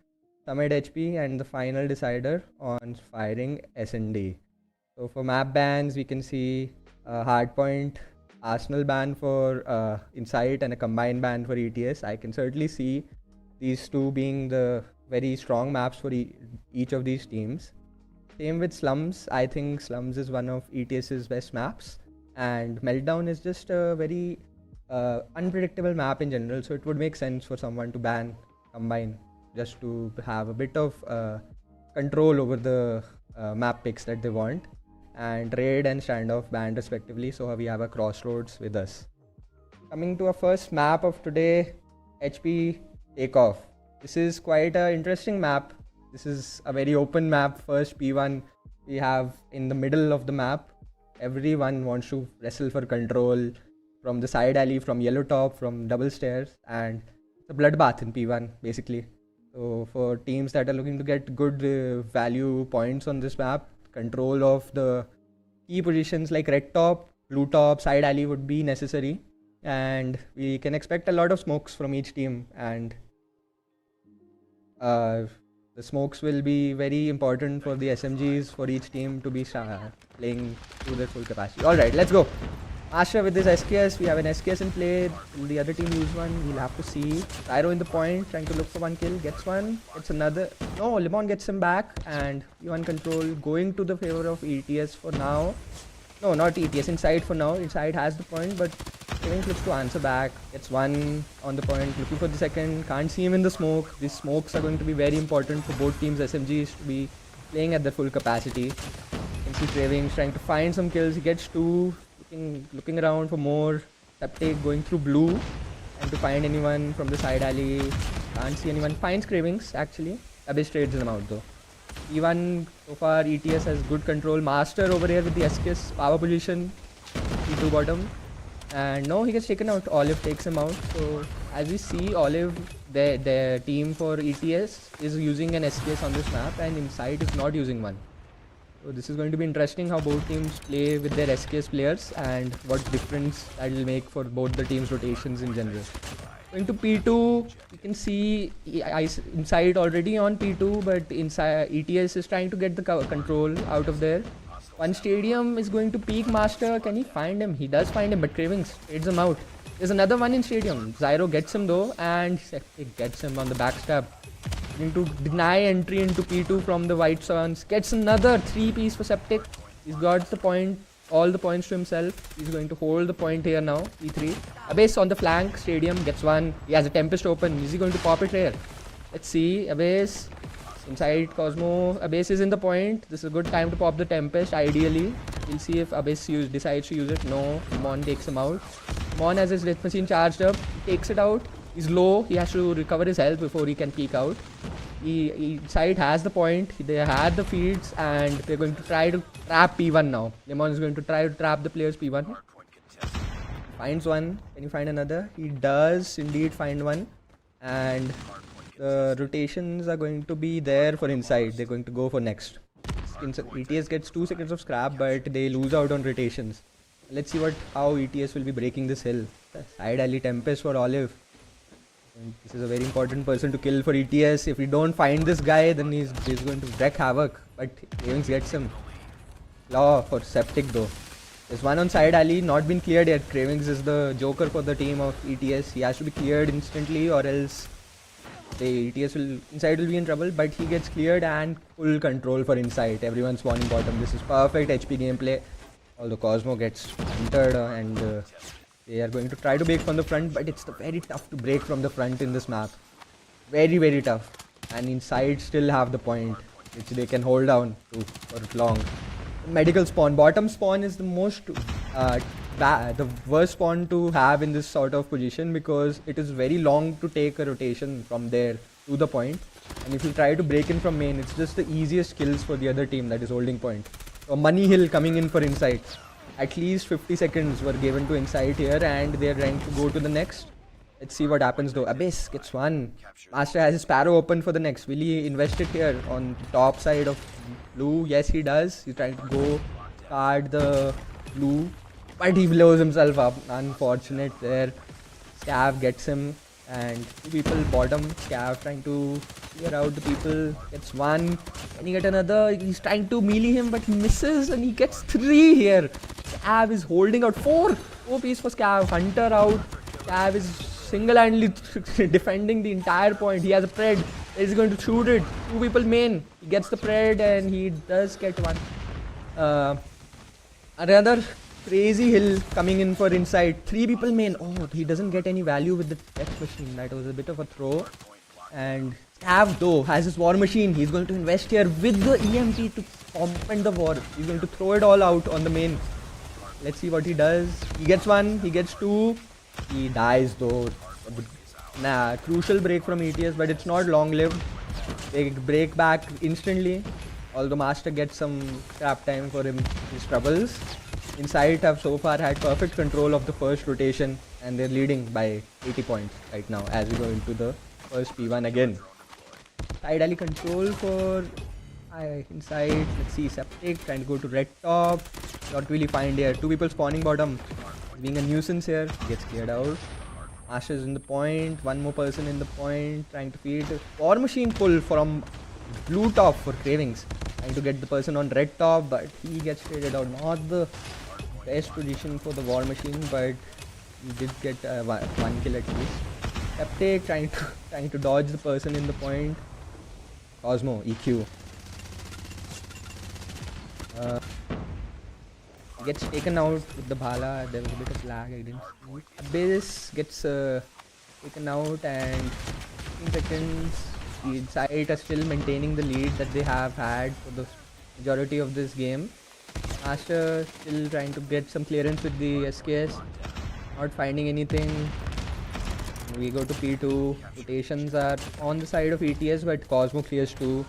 Summit HP, and the final decider on Firing SND. So for map bans, we can see Hardpoint, Arsenal ban for Insight, and a combined ban for ETS. I can certainly see these two being the very strong maps for each of these teams. Same with Slums. I think Slums is one of ETS's best maps, and Meltdown is just a very unpredictable map in general, so it would make sense for someone to ban Combine just to have a bit of control over the map picks that they want. And Raid and Standoff banned respectively, so we have a Crossroads with us. Coming to our first map of today, HP Takeoff. This is quite an interesting map. This is a very open map. First P1 we have in the middle of the map. Everyone wants to wrestle for control from the side alley, from yellow top, from double stairs, and it's a bloodbath in P1 basically. So for teams that are looking to get good value points on this map, control of the key positions like red top, blue top, side alley would be necessary, and we can expect a lot of smokes from each team, and the smokes will be very important for the SMGs for each team to be playing to their full capacity. Alright, let's go. Asha with this SKS, we have an SKS in play. Will the other team use one? We'll have to see. Tyro in the point, trying to look for one kill, gets one, gets another. No, Lemon gets him back, and P1 control going to the favor of ETS for now. No, not ETS, Inside for now. Inside has the point, but Kevin looks to answer back. Gets one on the point, looking for the second. Can't see him in the smoke. These smokes are going to be very important for both teams' SMGs to be playing at their full capacity. You can see Cravings trying to find some kills. He gets two. Looking around for more. Septic going through blue and to find anyone from the side alley. Can't see anyone. Finds Cravings actually. Abyss trades them out though. E1 so far ETS has good control. Master over here with the SKS power position. E2 bottom. And no, he gets taken out. Olive takes him out. So as we see, Olive, their team for ETS is using an SKS on this map, and Insight is not using one. So this is going to be interesting how both teams play with their SKS players and what difference that will make for both the teams' rotations in general. Into P2, you can see Insight already on P2, but ETS is trying to get the control out of there. One Stadium is going to peek Master. Can he find him? He does find him, but Cravings trades him out. There's another one in Stadium. Zyro gets him though, and Septic gets him on the backstab. Going to deny entry into P2 from the White Swans. Gets another 3-piece for Septic. He's got the point, all the points to himself. He's going to hold the point here now. P3. Abyss on the flank. Stadium gets one. He has a Tempest open. Is he going to pop it here? Let's see. Abyss. Inside Cosmo. Abyss is in the point. This is a good time to pop the Tempest, ideally. We'll see if Abyss decides to use it. No. Mon takes him out. Mon has his Death Machine charged up. He takes it out. He's low. He has to recover his health before he can peek out. Inside has the point. They had the feeds, and they're going to try to trap P1 now. Lemon is going to try to trap the players P1. Finds one. Can you find another? He does indeed find one. And the rotations are going to be there for Inside. They're going to go for next. ETS gets 2 seconds of scrap, but they lose out on rotations. Let's see how ETS will be breaking this hill. Side alley Tempest for Olive. And this is a very important person to kill for ETS. If we don't find this guy, then he's going to wreak havoc. But Cravings gets him. Law for Septic though. There's one on side alley, not been cleared yet. Cravings is the joker for the team of ETS. He has to be cleared instantly, or else the Inside will be in trouble. But he gets cleared, and full control for Inside. Everyone's spawning bottom. This is perfect HP gameplay. Although Cosmo gets entered, and they are going to try to break from the front, but it's very tough to break from the front in this map. Very, very tough. And Inside still have the point, which they can hold down to for long. Medical spawn. Bottom spawn is the most, the worst spawn to have in this sort of position, because it is very long to take a rotation from there to the point. And if you try to break in from main, it's just the easiest kills for the other team that is holding point. So Money Hill coming in for Inside. At least 50 seconds were given to Inside here, and they're trying to go to the next. Let's see what happens though. Abyss gets one. Master has his Sparrow open for the next. Will he invest it here on the top side of blue? Yes, he does. He's trying to go card the blue, but he blows himself up. Unfortunate there. Scav gets him, and 2 people bottom. Scav trying to clear out the people. Gets one. Can he get another? He's trying to melee him, but he misses, and he gets 3 here. Scav is holding out 4 piece for Scav. Hunter out. Scav is single-handedly defending the entire point. He has a pred. He's going to shoot it. 2 people main. He gets the pred, and he does get one. Another crazy hill coming in for Inside. 3 people main. Oh, he doesn't get any value with the Death Machine. That was a bit of a throw. And Scav though has his War Machine. He's going to invest here with the EMP to compound the war. He's going to throw it all out on the main. Let's see what he does. He gets 1. He gets 2. He dies though. Crucial break from ETS, but it's not long-lived. They break back instantly. Although Master gets some scrap time for his troubles. Inside have so far had perfect control of the first rotation, and they're leading by 80 points right now as we go into the first P1 again. Side alley control for Inside. Let's see, Septic trying to go to red top. Not really find here. 2 people spawning bottom. Being a nuisance here. Gets cleared out. Master is in the point. 1 more person in the point. Trying to feed. War Machine pull from blue top for Cravings. Trying to get the person on red top, but he gets traded out. Not the best position for the War Machine, but he did get 1 kill at least. Septic trying to dodge the person in the point. Cosmo EQ. Gets taken out with the Bhala. There was a bit of lag, I didn't see. Abyss gets taken out, and 15 seconds. The Inside are still maintaining the lead that they have had for the majority of this game. Master still trying to get some clearance with the SKS. Not finding anything. We go to P2. Rotations are on the side of ETS, but Cosmo clears 2.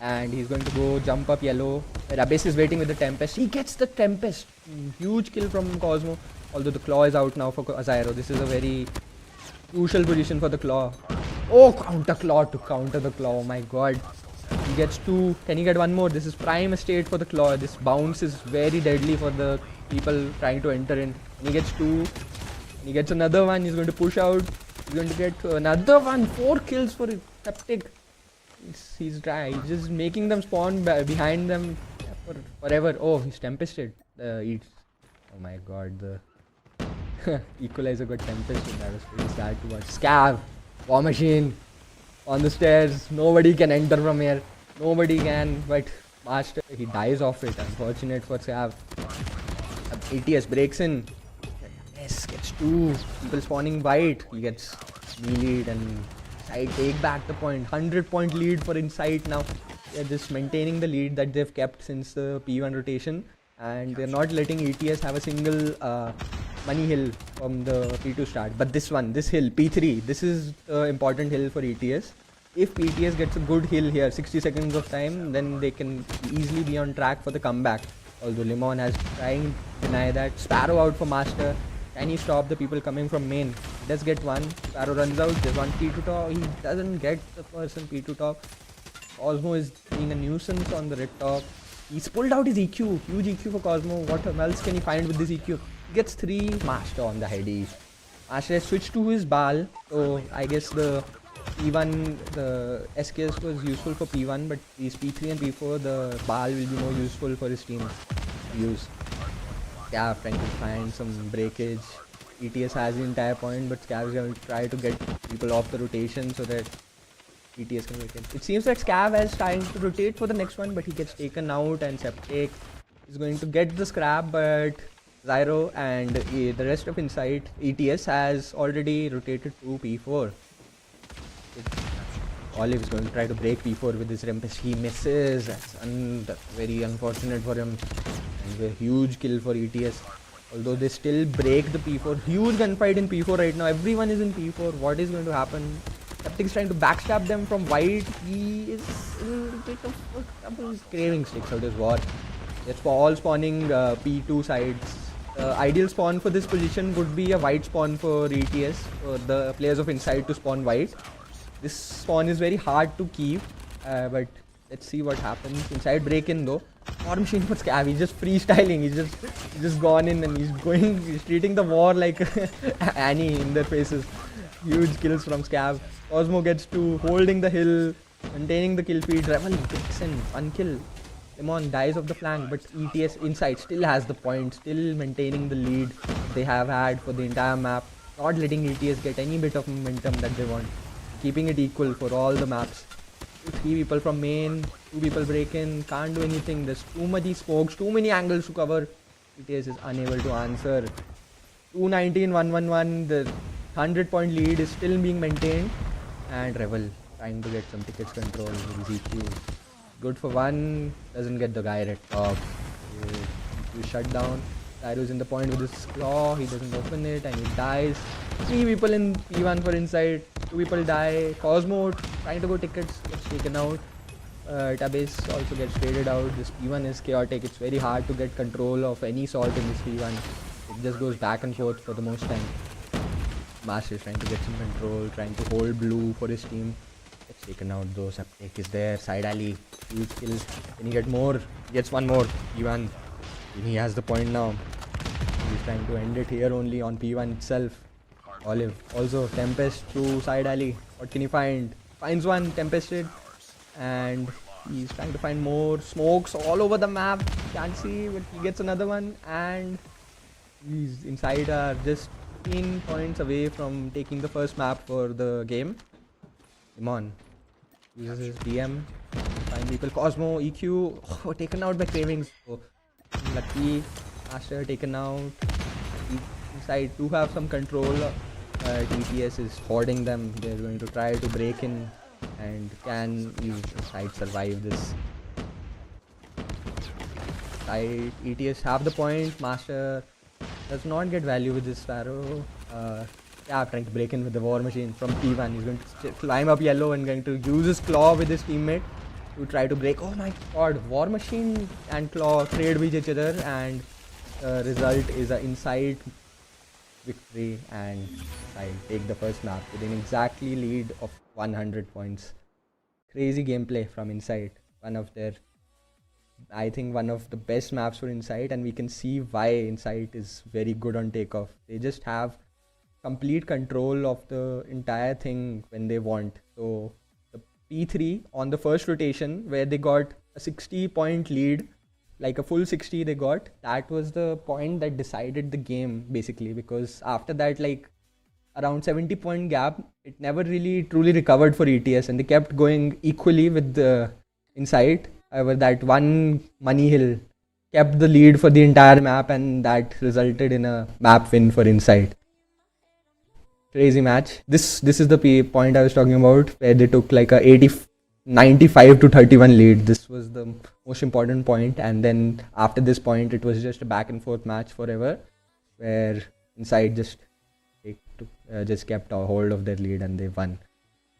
And he's going to go jump up yellow. Abyss is waiting with the Tempest. He gets the Tempest. Huge kill from Cosmo. Although the claw is out now for Zyro. This is a very Crucial position for the claw. Oh, counter claw to counter the claw. Oh my god. He gets 2. Can he get one more? This is prime estate for the claw. This bounce is very deadly for the people trying to enter in. And he gets 2. And he gets another one. He's going to push out. He's going to get another one. 4 kills for Septic. He's dry. He's just making them spawn behind them for forever. Oh, he's tempested. Oh my god, the equalizer got tempested. That was pretty sad to watch. Scav, War Machine on the stairs. Nobody can enter from here. Nobody can. But Master, he dies off it. Unfortunate for Scav. ATS breaks in. Yes, gets 2 people spawning white. He gets melee and Insight take back the point. 100-point lead for Insight now. They're just maintaining the lead that they've kept since the P1 rotation, and they're not letting ETS have a single money hill from the P2 start. But this hill, P3, this is the important hill for ETS. If ETS gets a good hill here, 60 seconds of time, then they can easily be on track for the comeback. Although Limon has trying to deny that. Sparrow out for Master. Can he stop the people coming from main? He does get one. Sparrow runs out. There's one P2 top. He doesn't get the person P2 top. Cosmo is being a nuisance on the red top. He's pulled out his EQ. Huge EQ for Cosmo. What else can he find with this EQ? He gets 3. Master on the heady. Master has switched to his Bal. So I guess the P1, the SKS was useful for P1, but these P3 and P4, the Bal will be more useful for his team to use. Scav trying to find some breakage. ETS has the entire point, but Scav is going to try to get people off the rotation so that ETS can make it. It seems like Scav is trying to rotate for the next one, but he gets taken out, and Septic is going to get the scrap, but Zyro and the rest of Insight, ETS has already rotated to P4. Olive is going to try to break P4 with his Rempest. He misses. That's very unfortunate for him. And a huge kill for ETS. Although they still break the P4. Huge gunfight in P4 right now. Everyone is in P4. What is going to happen? Septic is trying to backstab them from white. He is in a bit of trouble. Craving sticks out his war. It's all spawning P2 sides. Ideal spawn for this position would be a white spawn for ETS. For the players of Insight to spawn white. This spawn is very hard to keep, but let's see what happens. Inside break in though. War Machine for Scav, he's just freestyling. He's just gone in and he's treating the war like Annie in their faces. Huge kills from Scav. Cosmo gets 2, holding the hill, maintaining the kill feed. Revel kicks in, 1 kill. Limon dies off the flank, but ETS Insight still has the point, still maintaining the lead they have had for the entire map. Not letting ETS get any bit of momentum that they want. Keeping it equal for all the maps. 3 people from main, 2 people break in, can't do anything. There's too many smokes, too many angles to cover. ETS is unable to answer. 219, 111, the 100-point lead is still being maintained. And Revel trying to get some tickets control with his EQ. Good for 1, doesn't get the guy at top. EQ shut down. Tyro's in the point with his claw, he doesn't open it and he dies. 3 people in P1 for Insight, 2 people die. Cosmo trying to go tickets, gets taken out. Tabase also gets traded out. This P1 is chaotic, it's very hard to get control of any salt in this P1. It just goes back and forth for the most time. Master is trying to get some control, trying to hold blue for his team. Gets taken out though, Septic is there, side alley, huge kill. Can he get more? He gets 1 more, P1. He has the point now. He's trying to end it here only on P1 itself. Olive also Tempest through side alley. What can he find? Finds 1, Tempested. And he's trying to find more smokes all over the map. Can't see, but he gets another one. And he's Inside are just 15 points away from taking the first map for the game. Limon uses his DM. Find people. Cosmo, EQ, taken out by Cravings. So, lucky. Master taken out. Inside do have some control. TTS is hoarding them. They're going to try to break in. And can Inside survive this? Side ETS have the point. Master does not get value with this Sparrow. Yeah, trying to break in with the War Machine from P1. He's going to climb up yellow and going to use his claw with his teammate to try to break. Oh my god, War Machine and Claw trade with each other, and the result is an Insight victory and I take the first map with an exactly lead of 100 points. Crazy gameplay from Insight. I think one of the best maps for Insight, and we can see why Insight is very good on takeoff. They just have complete control of the entire thing when they want. So the P3 on the first rotation where they got a 60-point lead, like a full 60 they got, that was the point that decided the game basically, because after that, like around 70-point gap, it never really truly recovered for ETS and they kept going equally with the Insight. However, that one Money Hill kept the lead for the entire map and that resulted in a map win for Insight. Crazy match. This is the point I was talking about where they took like a 95 to 31 lead. This was the most important point, and then after this point it was just a back and forth match forever where Insight just kept a hold of their lead and they won.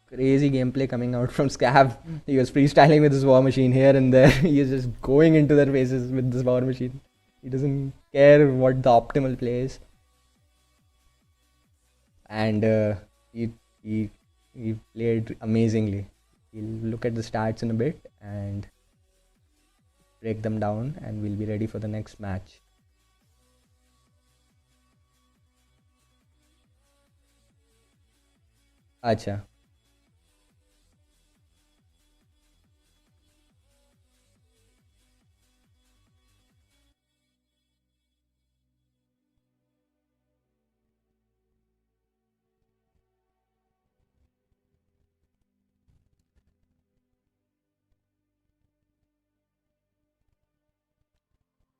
Crazy gameplay coming out from Scav. He was freestyling with his war machine here and there. He is just going into their faces with this war machine. He doesn't care what the optimal play is. And he played amazingly. We'll look at the stats in a bit and break them down, and we'll be ready for the next match. Acha.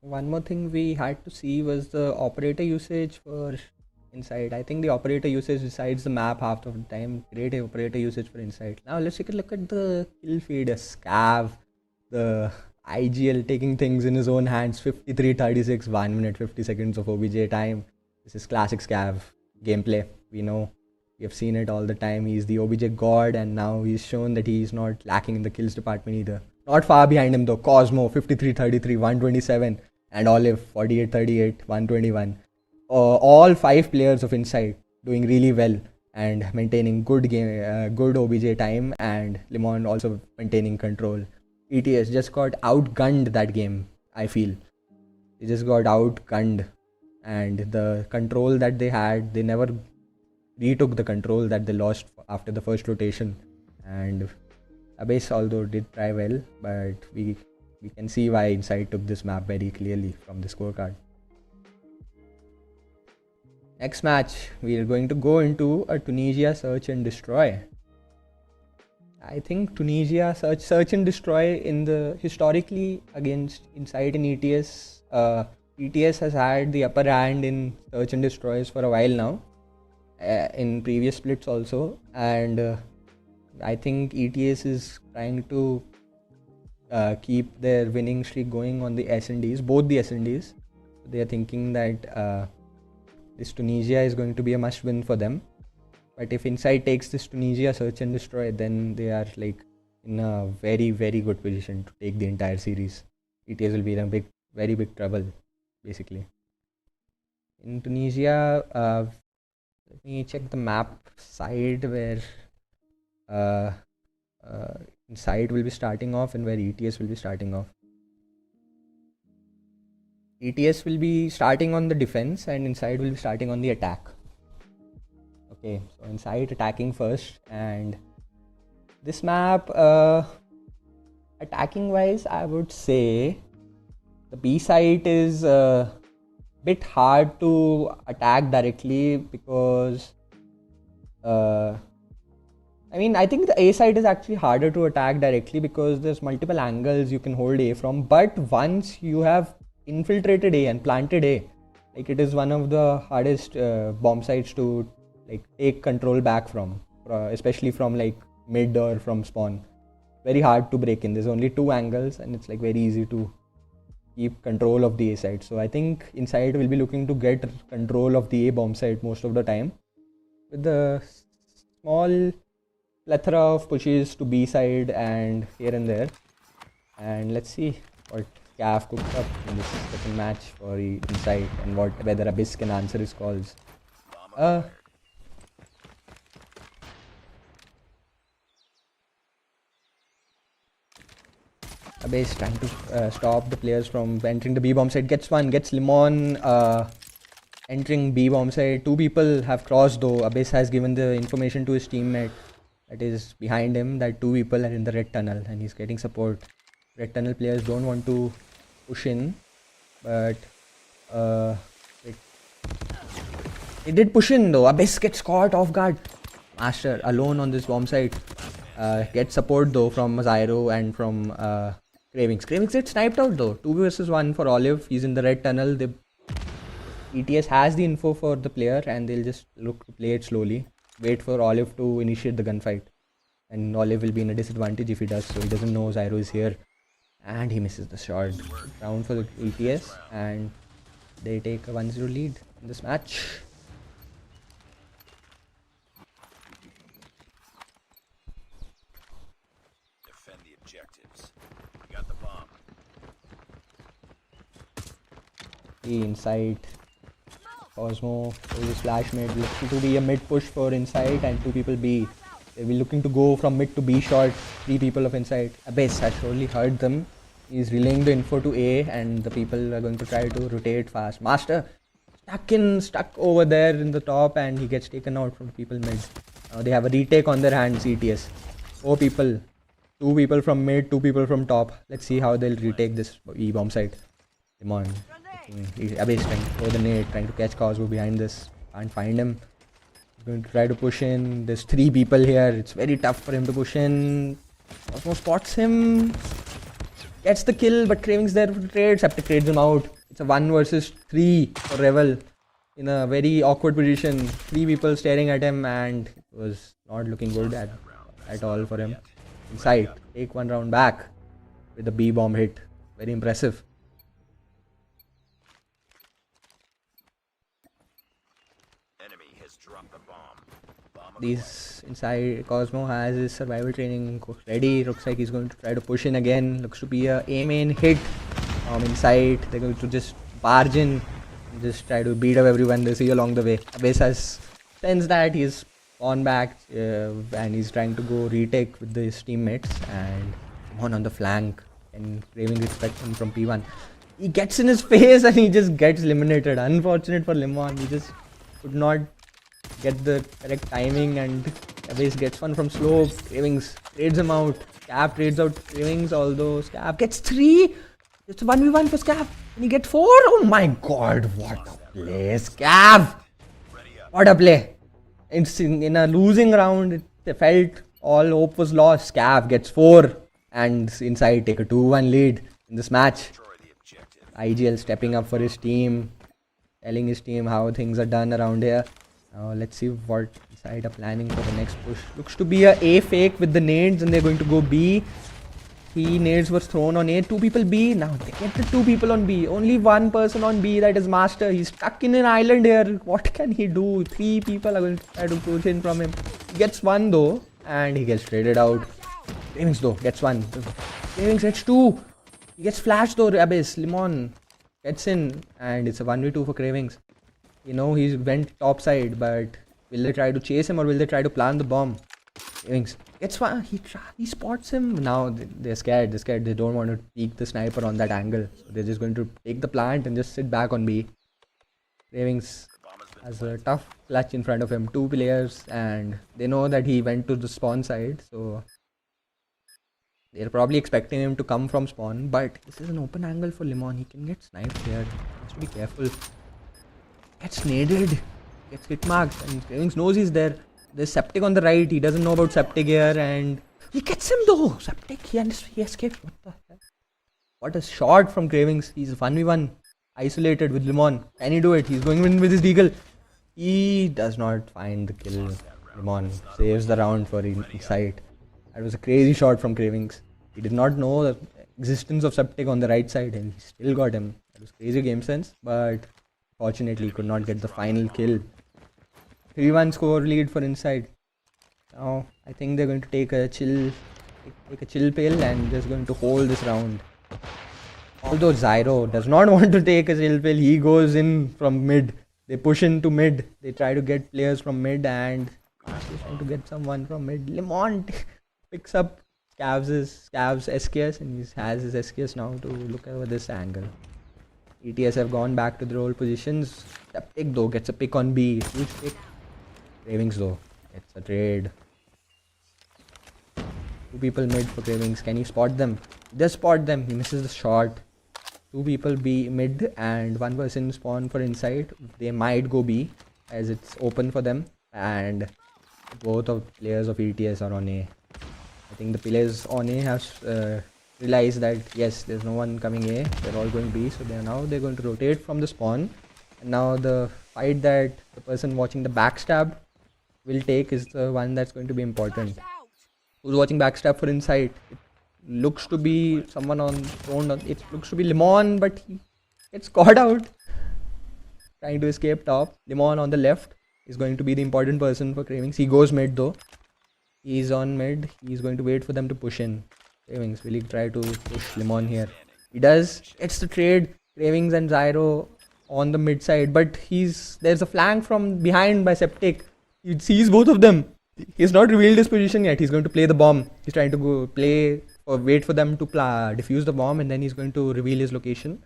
One more thing we had to see was the operator usage for Insight. I think the operator usage decides the map half of the time. Great operator usage for Insight. Now let's take a look at the kill feed. Scav, the IGL taking things in his own hands. 53:36, 1 minute 50 seconds of OBJ time. This is classic Scav gameplay. We know, we have seen it all the time. He's the OBJ god, and now he's shown that he's not lacking in the kills department either. Not far behind him though. Cosmo 53:33, 127. And Olive 48:38, 121. All 5 players of Insight doing really well and maintaining good OBJ time, and Limon also maintaining control. ETS just got outgunned that game, I feel. They just got outgunned, and the control that they had, they never retook the control that they lost after the first rotation. And Abyss although did try well, but we can see why Insight took this map very clearly from the scorecard. Next match, we are going to go into a Tunisia search and destroy. I think Tunisia search and destroy in the historically against Insight and ETS. ETS has had the upper hand in search and destroys for a while now, in previous splits also, and I think ETS is trying to keep their winning streak going on the S&Ds, both the S&Ds. They are thinking that this Tunisia is going to be a must win for them. But if Insight takes this Tunisia search and destroy, then they are like in a very, very good position to take the entire series. ETS will be in a very big trouble, basically. In Tunisia, let me check the map side where Insight will be starting off and where ETS will be starting off. ETS will be starting on the defense and Insight will be starting on the attack. Okay, so Insight attacking first, and this map, attacking wise, I would say the B site is a bit hard to attack directly because I think the A side is actually harder to attack directly because there's multiple angles you can hold A from. But once you have infiltrated A and planted A, like it is one of the hardest bomb sites to like take control back from, especially from like mid or from spawn. Very hard to break in. There's only 2 angles and it's like very easy to keep control of the A side. So I think Insight will be looking to get control of the A bomb site most of the time, with the small plethora of pushes to B side and here and there. And let's see what Cav cooks up in this second match for Insight and whether Abyss can answer his calls. Uh, Abyss trying to stop the players from entering the B bomb site. Gets one, gets Limon entering B bomb site. Two people have crossed though. Abyss has given the information to his teammate that is behind him that two people are in the red tunnel and he's getting support. Red tunnel players don't want to push in, but it did push in though. Abyss gets caught off guard. Master alone on this bomb site. Gets support though from Zyro and from Cravings. Cravings gets sniped out though. 2 versus 1 for Olive. He's in the red tunnel. The ETS has the info for the player and they'll just look to play it slowly. Wait for Olive to initiate the gunfight. And Olive will be in a disadvantage if he does so. He doesn't know Zyro is here. And he misses the shot. Round for the ETS and they take a 1-0 lead in this match. Defend the objectives. We got the bomb. Inside. Cosmo is flash mid. Looking to be a mid push for Insight and 2 people B. They'll be looking to go from mid to B short. 3 people of Insight. Abyss has surely heard them. He's relaying the info to A and the people are going to try to rotate fast. Master stuck over there in the top and he gets taken out from the people mid. Now they have a retake on their hands, ETS. 4 people. 2 people from mid, 2 people from top. Let's see how they'll retake this E-bomb site. Come on. Abyss trying to throw the nade, trying to catch Cosmo behind this. Can't find him. He's going to try to push in. There's 3 people here. It's very tough for him to push in. Cosmo spots him. Gets the kill, but Cravings there for trade. Septic trades him out. It's a 1 versus 3 for Revel. In a very awkward position. 3 people staring at him and it was not looking good at all for him. Inside. Take 1 round back with a B bomb hit. Very impressive. Enemy has dropped the bomb. These Inside Cosmo has his survival training ready. Looks like he's going to try to push in again. Looks to be a main hit from Inside. They're going to just barge in and just try to beat up everyone they see along the way. Abyss has sensed that he's on back and he's trying to go retake with his teammates and on the flank and Craving expect him from P1. He gets in his face and he just gets eliminated. Unfortunate for Limon. He just could not get the correct timing and Abyss gets one from slope. Cravings trades him out. Scab trades out Cravings, although Scab gets 3. It's a 1v1 for Scab. And he gets 4. Oh my god, what a play. Scab! What a play. In a losing round, it felt all hope was lost. Scab gets 4 and Inside take a 2-1 lead in this match. IGL stepping up for his team, telling his team how things are done around here. Now let's see what Inside are planning for the next push. Looks to be a fake with the nades and they're going to go B. 3 nades was thrown on A, 2 people B. Now they get the 2 people on B. Only 1 person on B, that is Master. He's stuck in an island here. What can he do? 3 people are going to try to push in from him. He gets 1 though and he gets traded out. Cravings though gets 1. Cravings gets 2. He gets flashed though. Abyss, Limon gets in and it's a 1v2 for Cravings. You know he went top side, but will they try to chase him or will they try to plant the bomb? Cravings gets one. He spots him. Now they're scared. They're scared. They don't want to peek the sniper on that angle. So they're just going to take the plant and just sit back on B. Cravings has a tough clutch in front of him. 2 players and they know that he went to the spawn side. So they're probably expecting him to come from spawn. But this is an open angle for Limon. He can get sniped here. He has to be careful. Gets naded, gets hit marked, and Cravings knows he's there. There's Septic on the right, he doesn't know about Septic here, and he gets him though. Septic, he escaped. What the hell? What a shot from Cravings. He's 1v1, isolated with Limon. Can he do it? He's going in with his deagle. He does not find the kill. Limon saves the round for Insight. That was a crazy shot from Cravings. He did not know the existence of Septic on the right side, and he still got him. That was crazy game sense, but fortunately, could not get the final kill. 3-1 score lead for Inside. Now, I think they're going to take a chill pill and just going to hold this round. Although Zyro does not want to take a chill pill, he goes in from mid. They push into mid. They try to get players from mid, and Master is trying to get someone from mid. Lemont picks up Scav's SKS, and he has his SKS now to look over this angle. ETS have gone back to their old positions. The pick though gets a pick on B. Huge pick. Cravings though gets a trade. 2 people mid for Cravings. Can he spot them? He does spot them. He misses the shot. 2 people B mid and 1 person spawn for inside. They might go B as it's open for them, and both of players of ETS are on A. I think the players on A have realized that yes, there's no one coming A. They're all going B, so they're going to rotate from the spawn. And now the fight that the person watching the backstab will take is the one that's going to be important. Who's watching backstab for inside? It looks to be someone it looks to be Lemon, but he gets caught out trying to escape top. Lemon on the left is going to be the important person for Cravings. He goes mid though. He's on mid. He's going to wait for them to push in. Cravings, will he try to push Lemon here? He does. It's the trade. Cravings and Zyro on the mid side, but there's a flank from behind by Septic. He sees both of them. He's not revealed his position yet. He's going to play the bomb. He's trying to go play or wait for them to defuse the bomb, and then he's going to reveal his location.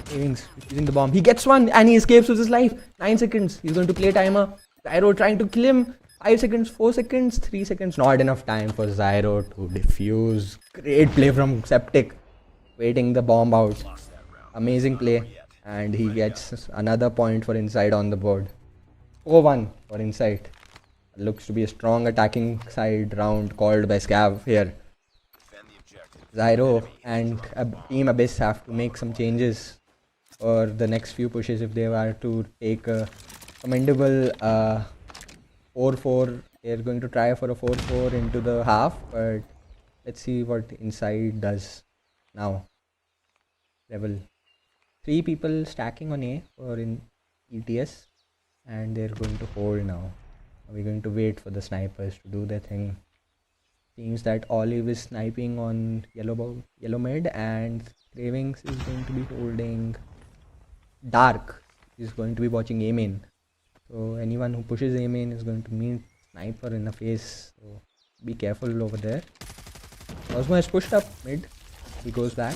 Cravings using the bomb. He gets one and he escapes with his life. 9 seconds. He's going to play timer. Zyro trying to kill him. 5 seconds, 4 seconds, 3 seconds. Not enough time for Zyro to defuse. Great play from Septic. Waiting the bomb out. Amazing play. And he gets another point for inside on the board. 4-1 for inside. Looks to be a strong attacking side round called by Scav here. Zyro and Team Abyss have to make some changes for the next few pushes if they were to take a commendable 4-4. They're going to try for a 4-4 into the half, but let's see what inside does now. Level 3 people stacking on A for in ETS, and they're going to hold now. We're going to wait for the snipers to do their thing. Seems that Olive is sniping on yellow mid, and Cravings is going to be holding Dark. He's going to be watching A main. So anyone who pushes A main is going to meet Sniper in the face. So be careful over there. Cosmo has pushed up mid. He goes back.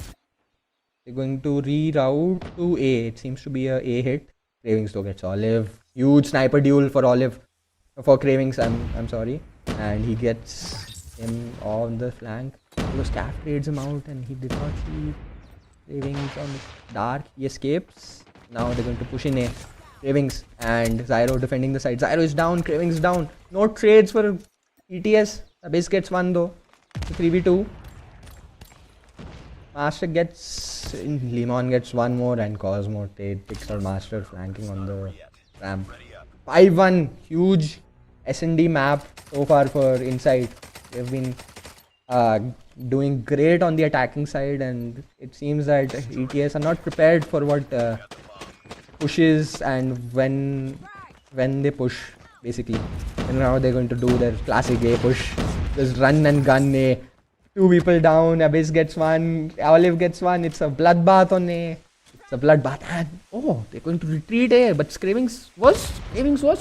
They're going to reroute to A. It seems to be a A hit. Cravings though gets Olive. Huge sniper duel for Olive. For Cravings, I'm sorry. And he gets him on the flank. Because Scaff trades him out and he did not see Cravings on the Dark. He escapes. Now they're going to push in A. Cravings and Zyro defending the side. Zyro is down. Cravings is down. No trades for ETS. Abyss gets one though. 3v2. Master gets... Lemon gets one more, and Cosmo picks out Master flanking on the ramp. 5-1. Huge S&D map so far for inside. They've been doing great on the attacking side, and it seems that ETS are not prepared for what pushes and when they push, basically. And now they're going to do their classic A push. Just run and gun A. 2 people down. Abyss gets one. Olive gets one. It's a bloodbath on A. It's a bloodbath. And they're going to retreat A. But Cravings was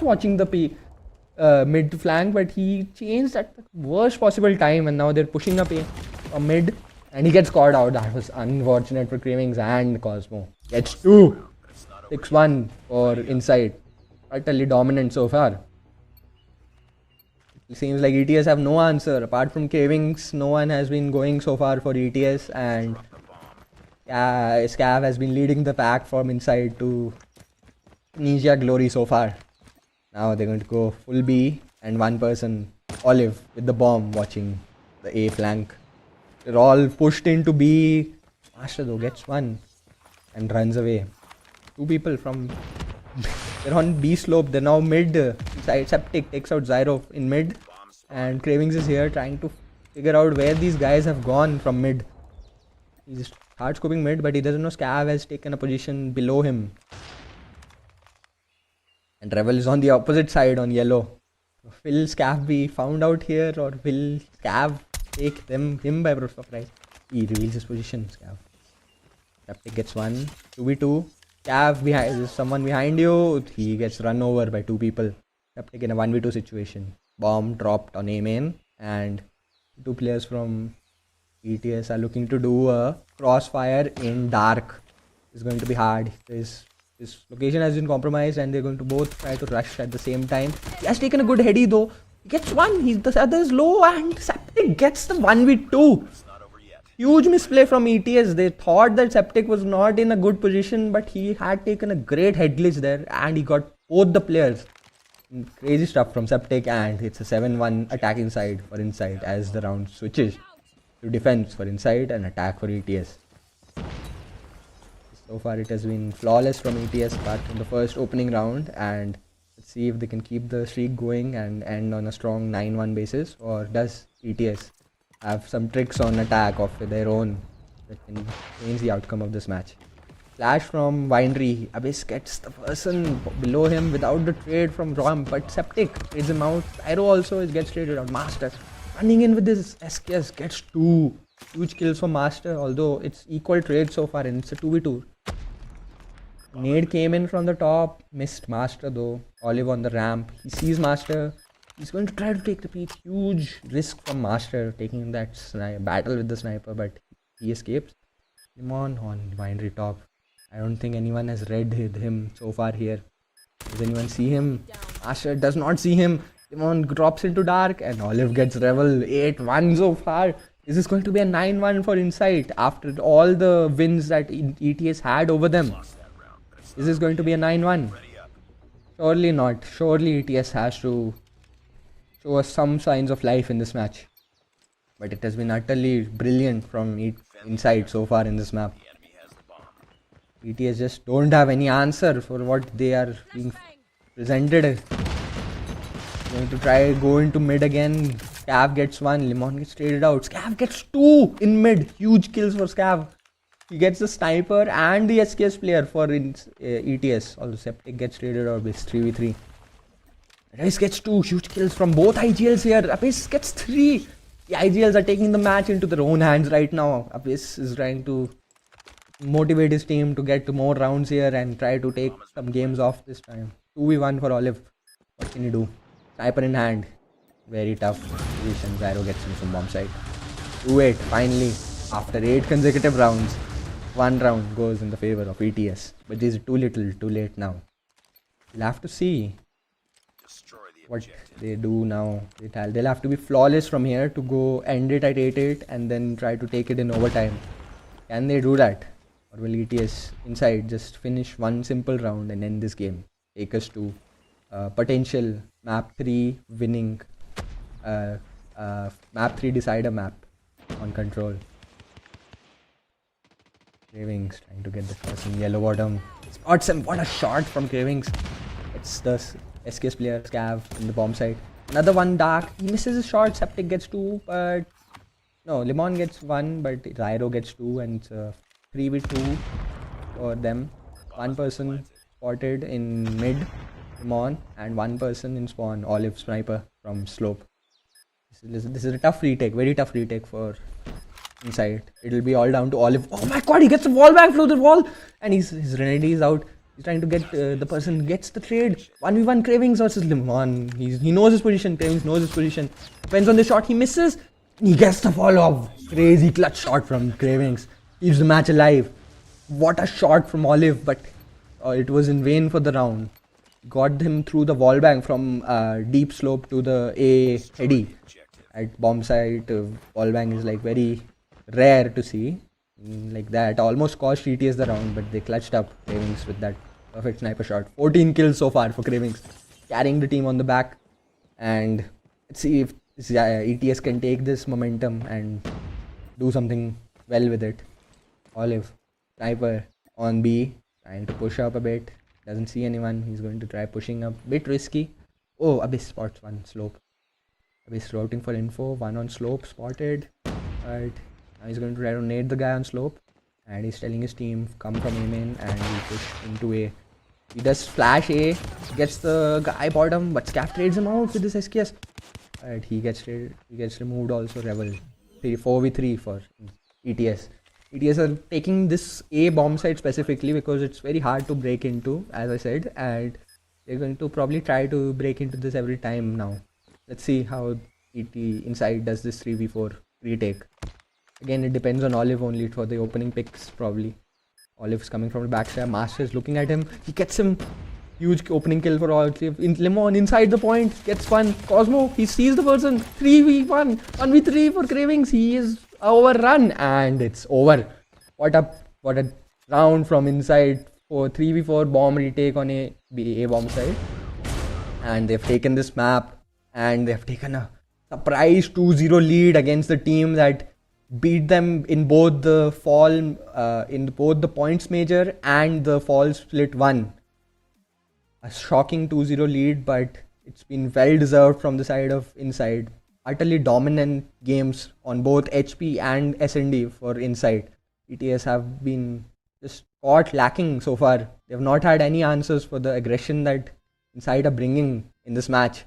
watching the mid flank, but he changed at the worst possible time, and now they're pushing up a mid, and he gets caught out. That was unfortunate for Cravings, and Cosmo gets 2. 6-1 for inside. Utterly dominant so far. It seems like ETS have no answer. Apart from Cravings, no one has been going so far for ETS, and Scav has been leading the pack from inside to Ninja glory so far. Now they're going to go full B, and one person, Olive, with the bomb watching the A flank. They're all pushed into B. Master though gets one and runs away. 2 people from... They're on B slope. They're now mid. Septic takes out Zyro in mid, and Cravings is here trying to figure out where these guys have gone from mid. He's hard scoping mid, but he doesn't know Scav has taken a position below him. And Revel is on the opposite side on yellow. Will Scav be found out here, or will Scav take him by surprise? He reveals his position, Scav. Septic gets one. 2v2. Cav behind, there's someone behind you. He gets run over by 2 people. Septic in a 1v2 situation. Bomb dropped on A main, and 2 players from ETS are looking to do a crossfire in dark. It's going to be hard. This location has been compromised, and they're going to both try to rush at the same time. He has taken a good heady though. He gets one. The other is low, and Septic gets the 1v2. Huge misplay from ETS. They thought that Septic was not in a good position, but he had taken a great head glitch there, and he got both the players. Crazy stuff from Septic, and it's a 7-1 attacking side for Inside as the round switches to defense for Inside and attack for ETS. So far it has been flawless from ETS apart from the first opening round, and let's see if they can keep the streak going and end on a strong 9-1 basis, or does ETS have some tricks on attack of their own that can change the outcome of this match. Flash from Winery. Abyss gets the person below him without the trade from Rom, but Septic trades him out. Pyro also gets traded out. Master running in with his SKS gets 2 huge kills for Master, although it's equal trade so far and it's a 2v2. Nade came in from the top, missed Master though. Olive on the ramp. He sees Master. He's going to try to take the peak. Huge risk from Master taking that battle with the sniper, but he escapes. Limon on Winery top. I don't think anyone has read him so far here. Does anyone see him? Master does not see him. Limon drops into dark, and Olive gets Revel. 8-1 so far. This is going to be a 9-1 for Insight after all the wins that ETS had over them. This is going to be a 9-1. Surely not. Surely ETS has to show us some signs of life in this match. But it has been utterly brilliant from Inside so far in this map. ETS just don't have any answer for what they are being presented. Going to try go into mid again. Scav gets 1. Limon gets traded out. Scav gets 2 in mid. Huge kills for Scav. He gets the sniper and the SKS player for ETS. Although Septic gets traded out. It's 3v3. Abyss gets 2 huge kills from both IGLs here. Abyss gets 3. The IGLs are taking the match into their own hands right now. Abyss is trying to motivate his team to get to more rounds here and try to take some games off this time. 2v1 for Olive. What can you do? Sniper in hand. Very tough position. Zyro gets him from bomb side. 2-8 finally. After 8 consecutive rounds, 1 round goes in the favor of ETS. But this is too little, too late now. We'll have to see what they do now. They'll have to be flawless from here to go end it at 8-8 and then try to take it in overtime. Can they do that? Or will ETS Inside just finish one simple round and end this game? Take us to potential map 3 winning, map 3 decider map on Control. Cravings trying to get the person yellow bottom. Spots him. What a shot from Cravings. It's the SKS player Scav in the bomb side. Another one dark. He misses a shot. Septic gets 2, but no, Limon gets 1, but Zyro gets 2, and it's 3v2 for them. One person spotted in mid, Limon, and one person in spawn, Olive Sniper from slope. This is a tough retake, very tough retake for Inside. It'll be all down to Olive. Oh my god, he gets the wall back through the wall, and his Renedy is out. He's trying to get the person gets the trade. 1v1 Cravings versus Limon. He knows his position. Cravings knows his position. Depends on the shot. He misses. He gets the follow-up. Crazy clutch shot from Cravings. Keeps the match alive. What a shot from Olive, but it was in vain for the round. Got him through the wall bang from deep slope to the A heady. At bomb site, wall bang is like very rare to see. Like that. Almost cost ETS the round, but they clutched up Cravings with that perfect sniper shot. 14 kills so far for Cravings. Carrying the team on the back. And let's see if ETS can take this momentum and do something well with it. Olive, sniper on B, trying to push up a bit. Doesn't see anyone. He's going to try pushing up. Bit risky. Oh, Abyss spots one slope. Abyss routing for info. One on slope spotted. But now he's going to try to nade the guy on slope. And he's telling his team come from A main and we push into A. He does flash A. Gets the guy bottom, but Scav trades him out with this SKS. But he gets removed also. Revel 4v3 for ETS. ETS are taking this A bomb site specifically because it's very hard to break into, as I said, and they're going to probably try to break into this every time now. Let's see how ET Inside does this 3v4 retake. Again, it depends on Olive only for the opening picks, probably. Olive's coming from the backside. Master is looking at him. He gets him. Huge opening kill for Olive. Lemon inside the point. Gets one. Cosmo, he sees the person. 3v1. 1v3 for Cravings. He is overrun. And it's over. What a round from inside for 3v4 bomb retake on a bomb side. And they've taken this map. And they've taken a surprise 2-0 lead against the team that beat them in both the fall, in both the points major and the fall split 1. A shocking 2-0 lead, but it's been well deserved from the side of Inside. Utterly dominant games on both HP and SND for Inside. ETS have been just caught lacking so far. They have not had any answers for the aggression that Inside are bringing in this match.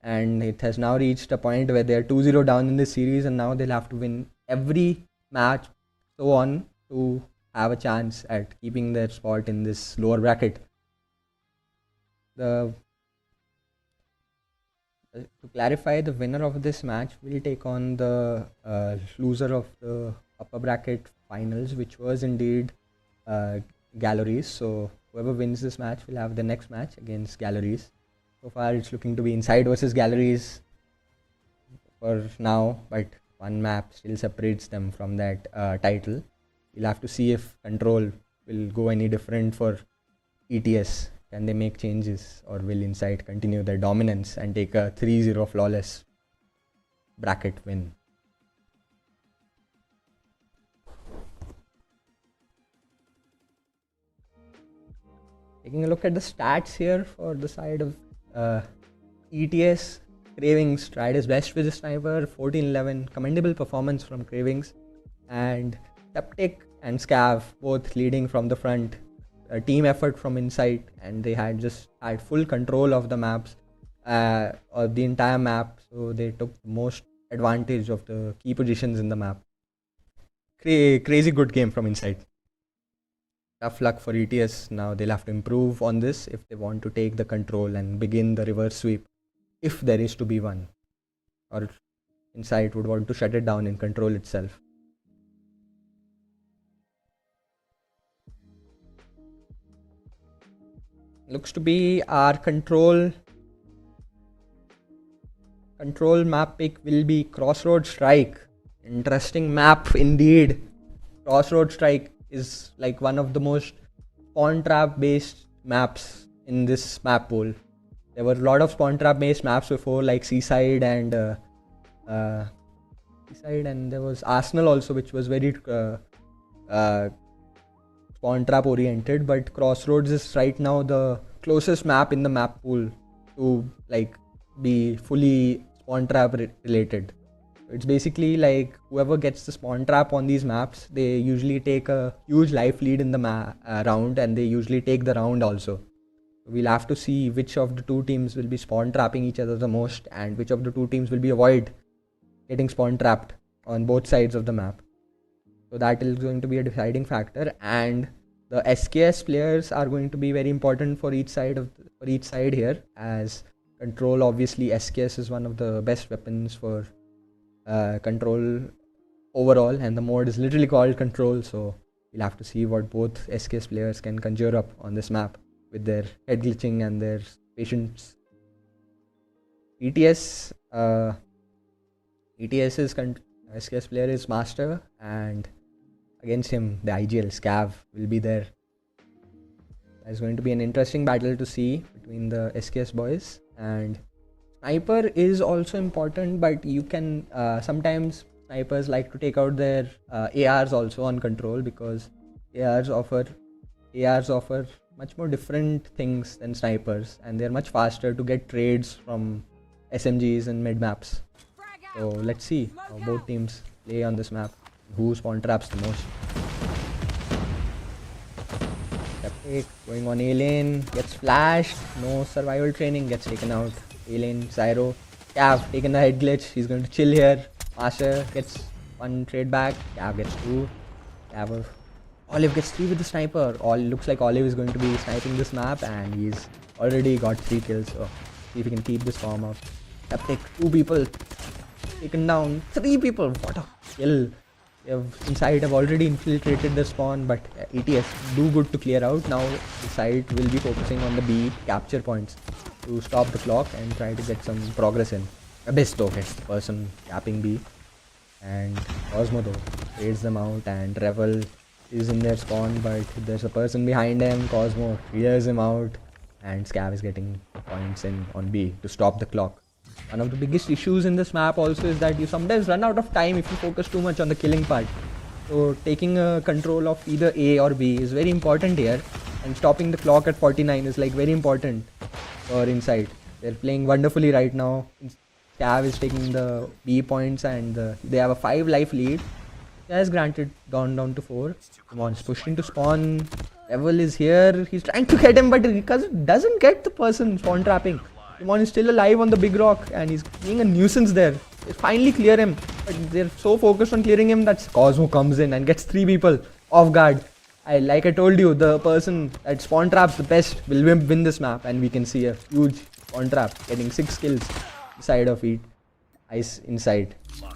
And it has now reached a point where they're 2-0 down in this series, and now they'll have to win every match so on to have a chance at keeping their spot in this lower bracket. To clarify, the winner of this match will take on the loser of the upper bracket finals, which was indeed Galleries. So whoever wins this match will have the next match against Galleries. So far it's looking to be Inside versus Galleries for now, but one map still separates them from that title. We'll have to see if Control will go any different for ETS. Can they make changes, or will Inside continue their dominance and take a 3-0 flawless bracket win? Taking a look at the stats here for the side of ETS, Cravings tried his best with the sniper, 14-11, commendable performance from Cravings, and Septic and Scav both leading from the front. A team effort from Inside, and they had full control of the maps, of the entire map, so they took most advantage of the key positions in the map. Crazy good game from Inside. Tough luck for ETS. Now they'll have to improve on this if they want to take the control and begin the reverse sweep, if there is to be one, or Inside would want to shut it down and control itself. Looks to be our control map pick will be Crossroad Strike. Interesting map indeed. Crossroad Strike is like one of the most spawn trap based maps in this map pool. There were a lot of spawn trap based maps before, like Seaside and there was Arsenal also, which was very spawn trap oriented, but Crossroads is right now the closest map in the map pool to like be fully spawn trap related. It's basically like whoever gets the spawn trap on these maps, they usually take a huge life lead in the round, and they usually take the round also. We'll have to see which of the two teams will be spawn trapping each other the most, and which of the two teams will be avoid getting spawn trapped on both sides of the map. So that is going to be a deciding factor, and the SKS players are going to be very important for each side here. As Control, obviously SKS is one of the best weapons for Control overall, and the mode is literally called Control. So we'll have to see what both SKS players can conjure up on this map with their head glitching and their patience. ETS's SKS player is Master, and against him the IGL Scav will be there. There's going to be an interesting battle to see between the SKS boys, and Sniper is also important, but you can sometimes snipers like to take out their ARs also on Control, because ARs offer much more different things than snipers, and they're much faster to get trades from SMGs and mid maps. So let's see how both teams play on this map, who spawn traps the most. Septic going on A lane, gets flashed, no survival training, gets taken out. A lane, Zyro, Cav taking the head glitch, he's going to chill here. Master gets one trade back, Cav gets two. Olive gets 3 with the sniper. Looks like Olive is going to be sniping this map, and he's already got 3 kills. So see if he can keep this form up. Epic, 2 people taken down, 3 people. What a kill! Inside have already infiltrated the spawn, but ETS do good to clear out. Now the side will be focusing on the B capture points to stop the clock and try to get some progress in. Abyss though gets the person capping B, and Cosmo though fades them out, and Revel is in their spawn, but there's a person behind him. Cosmo clears him out, and Scav is getting points in on B to stop the clock. One of the biggest issues in this map also is that you sometimes run out of time if you focus too much on the killing part. So taking control of either A or B is very important here, and stopping the clock at 49 is like very important for Inside. They're playing wonderfully right now. Cav is taking the B points, and they have a 5 life lead. Has granted gone down to 4. Come on, he's pushed into spawn. Revel is here. He's trying to get him, but because it doesn't get the person spawn trapping. Simon is still alive on the big rock, and he's being a nuisance there. They finally clear him, but they're so focused on clearing him that Cosmo comes in and gets 3 people off guard. Like I told you, the person that spawn traps the best will win this map, and we can see a huge spawn trap getting 6 kills inside of it. Ice Inside.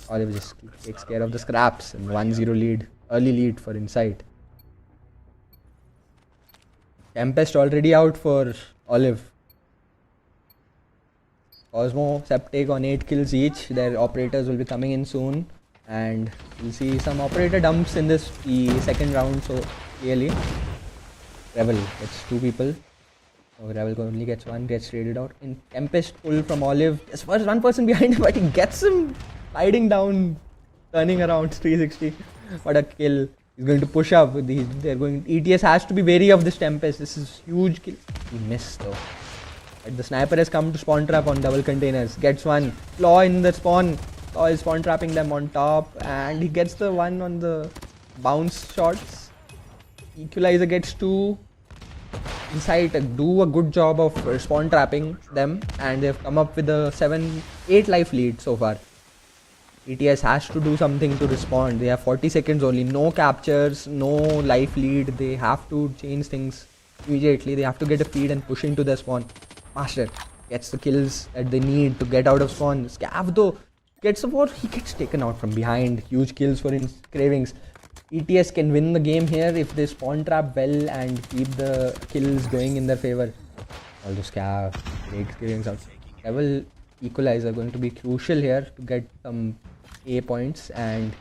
Olive just takes care of the scraps, and 1-0 lead, early lead for Inside. Tempest already out for Olive. Cosmo, Septic on 8 kills each. Their operators will be coming in soon, and we'll see some operator dumps in this second round. So clearly, Revel gets 2 people. So Revel only gets 1, gets traded out. In Tempest pull from Olive, there's first 1 person behind him, but he gets him sliding down, turning around 360. What a kill! He's going to push up. They're going. ETS has to be wary of this Tempest. This is huge kill. He missed though. But the sniper has come to spawn trap on double containers. Gets 1. Claw in the spawn. Claw is spawn trapping them on top. And he gets the 1 on the bounce shots. Equalizer gets 2. Inside do a good job of spawn trapping them. And they've come up with a 8 life lead so far. ETS has to do something to respond. They have 40 seconds only. No captures. No life lead. They have to change things immediately. They have to get a feed and push into the spawn. Master gets the kills that they need to get out of spawn. Scav though gets support. He gets taken out from behind. Huge kills for Cravings. ETS can win the game here if they spawn trap well and keep the kills going in their favor. Although Scav takes Cravings out. Level Equalizer going to be crucial here to get some A points, and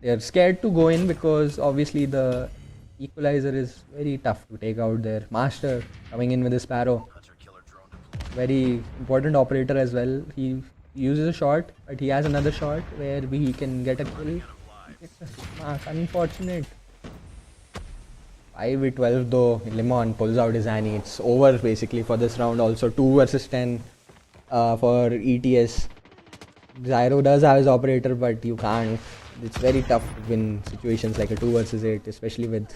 they're scared to go in because obviously the Equalizer is very tough to take out there. Master coming in with his Sparrow. Very important operator as well. He uses a shot, but he has another shot where he can get a kill. Unfortunate. 5v12 though. Limon pulls out his Annie. It's over basically for this round also. 2 versus 10 for ETS. Zyro does have his operator, but you can't. It's very tough to win situations like a 2 versus 8, especially with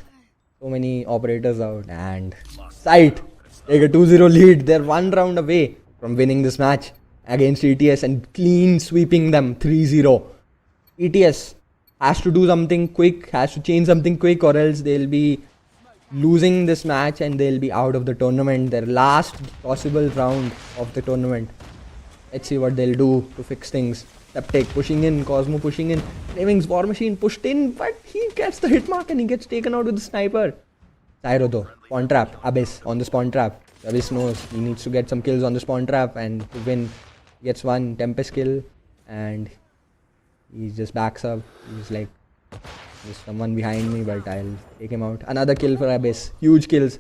so many operators out. And Sight take a 2-0 lead. They're 1 round away from winning this match against ETS and clean sweeping them 3-0. ETS has to do something quick, has to change something quick, or else they'll be losing this match and they'll be out of the tournament. Their last possible round of the tournament. Let's see what they'll do to fix things. Septic pushing in, Cosmo pushing in. Cravings War Machine pushed in, but he gets the hit mark and he gets taken out with the sniper. Zyro though, spawn trap, Abyss on the spawn trap. Abyss knows he needs to get some kills on the spawn trap, and to win, he gets 1 Tempest kill, and he just backs up. He's like, there's someone behind me, but I'll take him out. Another kill for Abyss. Huge kills.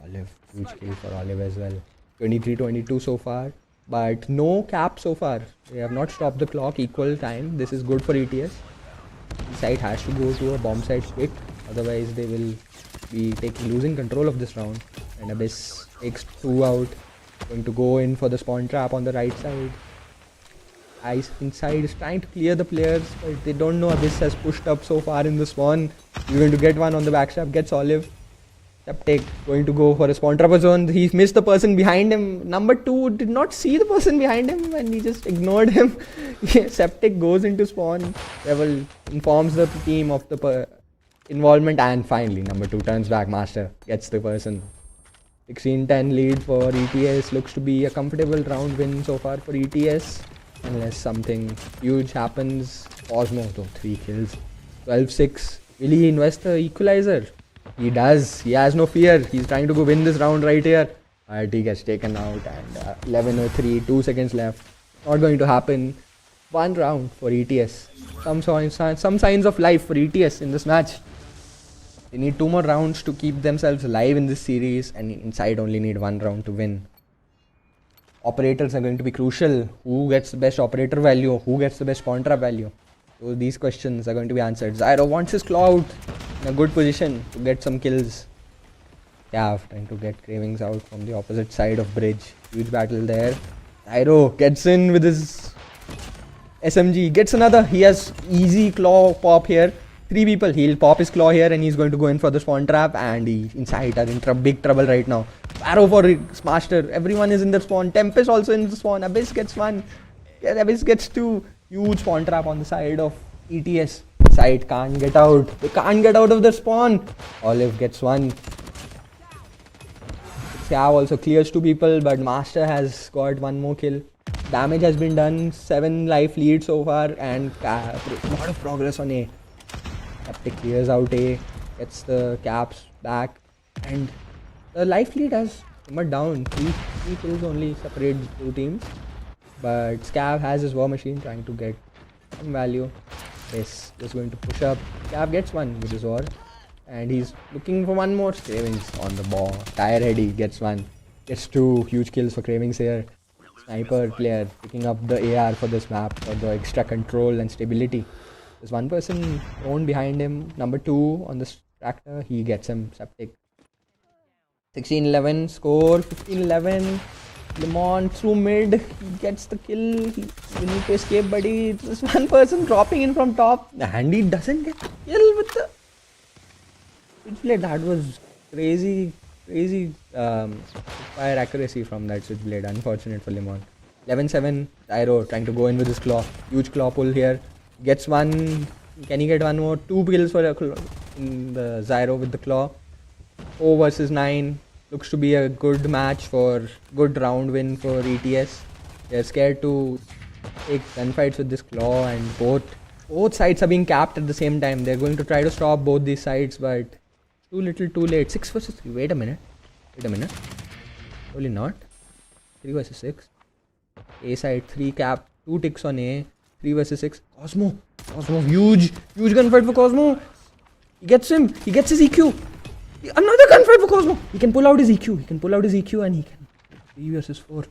Olive, huge kill for Olive as well. 23-22 so far, but no cap so far. They have not stopped the clock, equal time. This is good for ETS. The site has to go to a bomb site quick, otherwise they will be losing control of this round. And Abyss takes 2 out. Going to go in for the spawn trap on the right side. Ice Inside is trying to clear the players, but they don't know Abyss has pushed up so far in the spawn. He's going to get 1 on the backstrap, gets Olive. Septic going to go for a spawn trapper zone. He missed the person behind him. Number 2 did not see the person behind him and he just ignored him. Septic goes into spawn. Revel informs the team of the involvement, and finally number 2 turns back. Master gets the person. 16-10 lead for ETS. Looks to be a comfortable round win so far for ETS, unless something huge happens. Cosmo though, 3 kills. 12-6. Will he invest the equalizer? He does. He has no fear. He's trying to go win this round right here. But he gets taken out, and 11-3, 2 seconds left. Not going to happen. 1 round for ETS. Some signs of life for ETS in this match. They need 2 more rounds to keep themselves alive in this series, and Inside only need 1 round to win. Operators are going to be crucial. Who gets the best operator value? Who gets the best spawn trap value? So these questions are going to be answered. Zyro wants his claw out in a good position to get some kills. Cav trying to get Cravings out from the opposite side of bridge. Huge battle there. Zyro gets in with his SMG. Gets another. He has easy claw pop here. 3 people. He'll pop his claw here and he's going to go in for the spawn trap. And Inside are in big trouble right now. Arrow for Master. Everyone is in the spawn. Tempest also in the spawn. Abyss gets 1. Abyss gets 2. Huge spawn trap on the side of ETS. Side can't get out. They can't get out of the spawn. Olive gets 1. Cav also clears 2 people, but Master has got 1 more kill. Damage has been done. 7 life lead so far, and a lot of progress on A. Captic clears out A, gets the caps back, and the life lead has simmered down. 3 kills only separate the 2 teams. But Scav has his war machine trying to get some value. Yes, just going to push up. Scav gets 1 with his war. And he's looking for 1 more. Cravings on the ball. Tire Heady gets 1. Gets 2 huge kills for Cravings here. Sniper player picking up the AR for this map for the extra control and stability. There's 1 person thrown behind him. Number 2 on this tractor. He gets him. Septic. 16-11 score. 15-11. Lemon through mid. He gets the kill. We need to escape, buddy. There's 1 person dropping in from top. And he doesn't get the kill with the switchblade. That was crazy fire accuracy from that switchblade. Unfortunate for Lemon. 11-7. Zyro trying to go in with his claw. Huge claw pull here. Gets 1. Can he get 1 more? 2 kills for in the Zyro with the claw. 4 versus 9. Looks to be a good match for good round win for ETS. They're scared to take gunfights with this claw, and both sides are being capped at the same time. They're going to try to stop both these sides, but too little too late. 6 versus 3. Wait a minute. Probably not. 3 versus 6. A side 3 cap. 2 ticks on A. 3 versus 6. Cosmo. Huge gunfight for Cosmo. He gets him. He gets his EQ. Another gunfight for Cosmo. He can pull out his EQ. And he can 3 versus 4.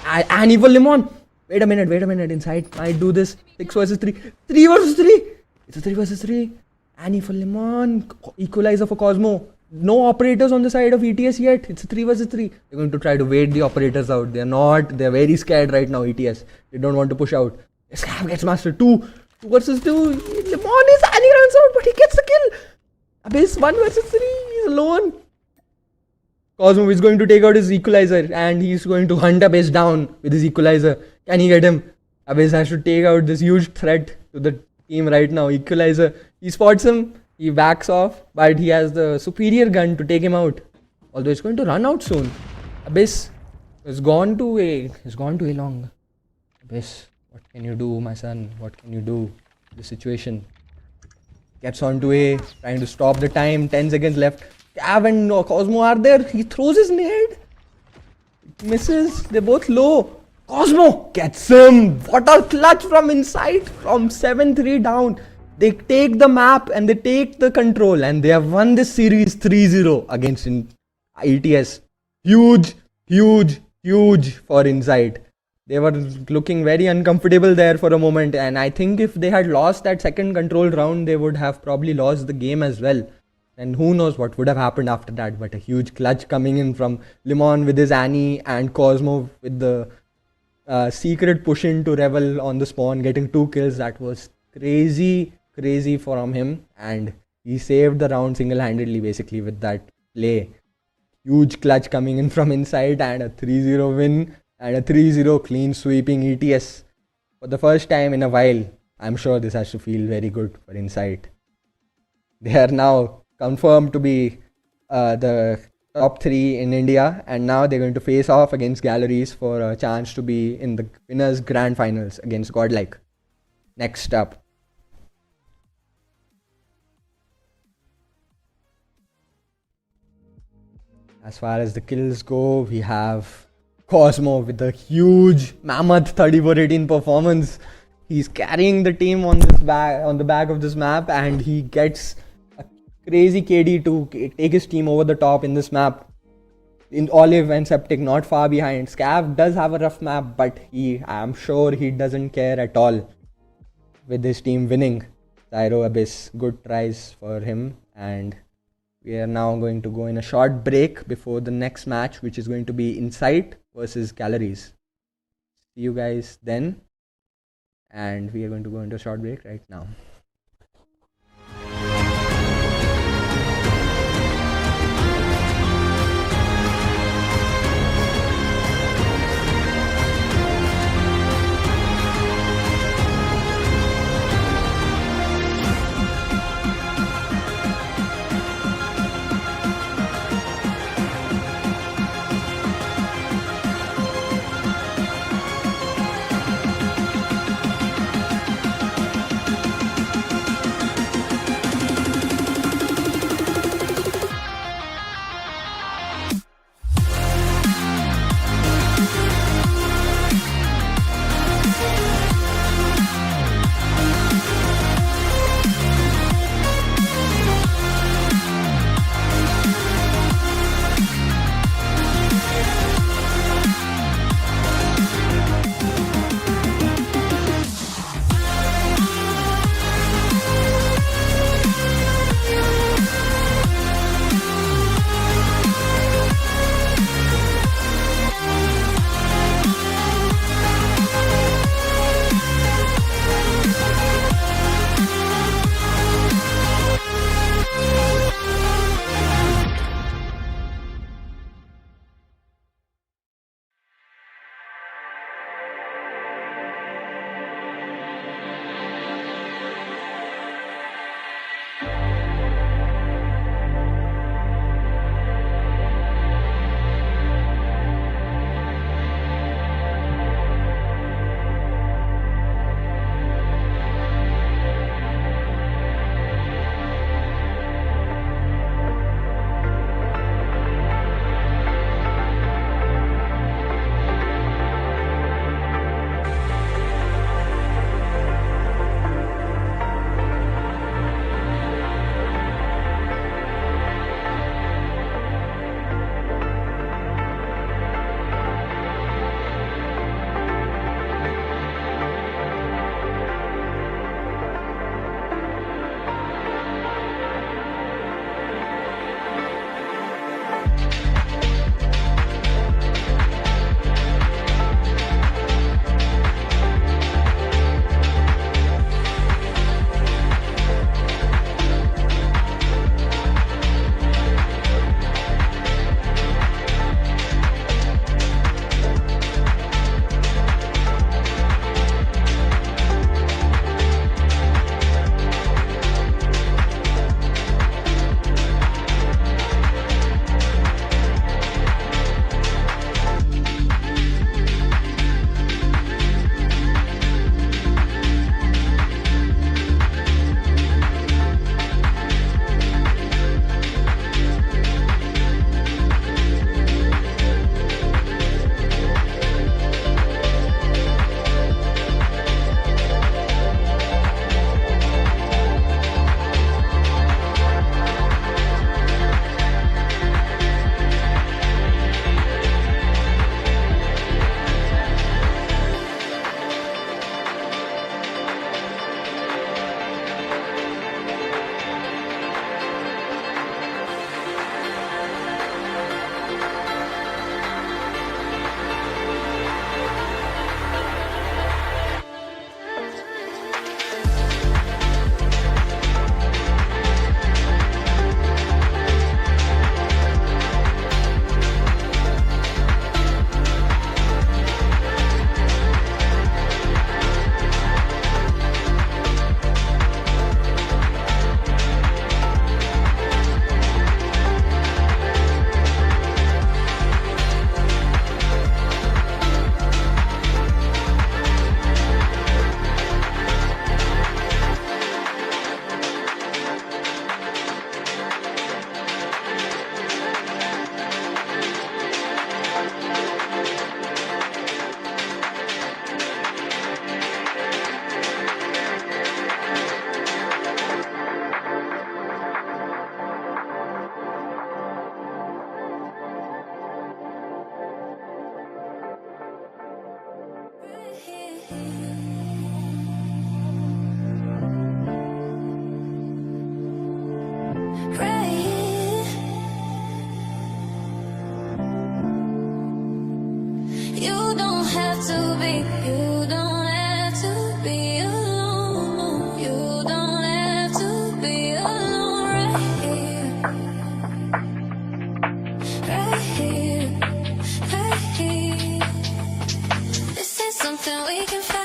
And even Lemon. Wait a minute. Inside might do this. 6 versus 3. 3 versus 3. It's a 3 versus 3. Annie for Lemon. Equalizer for Cosmo. No operators on the side of ETS yet. It's a 3 versus 3. They're going to try to wait the operators out. They're very scared right now, ETS. They don't want to push out. Scam gets Master. 2 versus 2. Lemon is Annie runs out, but he gets the kill. Abyss 1 versus 3. He's alone. Cosmo is going to take out his equalizer, and he's going to hunt Abyss down with his equalizer. Can he get him? Abyss has to take out this huge threat to the team right now. Equalizer. He spots him. He backs off, but he has the superior gun to take him out. Although it's going to run out soon. Abyss has gone to A long. Abyss, what can you do, my son? What can you do? This situation. Gets on to A, trying to stop the time. 10 seconds left. Cav and Cosmo are there. He throws his nade. It misses. They're both low. Cosmo gets him. What a clutch from inside. From 7-3 down. They take the map and they take the control. And they have won this series 3-0 against ETS. Huge for Inside. They were looking very uncomfortable there for a moment. And I think if they had lost that second control round, they would have probably lost the game as well. And who knows what would have happened after that. But a huge clutch coming in from Lemon with his Annie, and Cosmo with the secret push in to Revel on the spawn, getting 2 kills. That was crazy from him. And he saved the round single-handedly basically with that play. Huge clutch coming in from Inside, and a 3-0 win. And a 3-0 clean sweeping ETS. For the first time in a while, I'm sure this has to feel very good for Inside. They are now confirmed to be the top three in India, and now they're going to face off against Galleries for a chance to be in the winners' grand finals against Godlike. Next up, as far as the kills go, we have Cosmo with a huge mammoth 34-18 performance. He's carrying the team on the back of this map, and he gets a crazy KD to take his team over the top in this map. In Olive and Septic not far behind. Scav does have a rough map, but I'm sure he doesn't care at all with his team winning. Zyro Abyss, good tries for him, and we are now going to go in a short break before the next match, which is going to be Insight versus Galleries. See you guys then, and we are going to go into a short break right now. Right here. You don't have to be, you don't have to be alone. You don't have to be alone. Right here, right here, right here. This is something we can fight.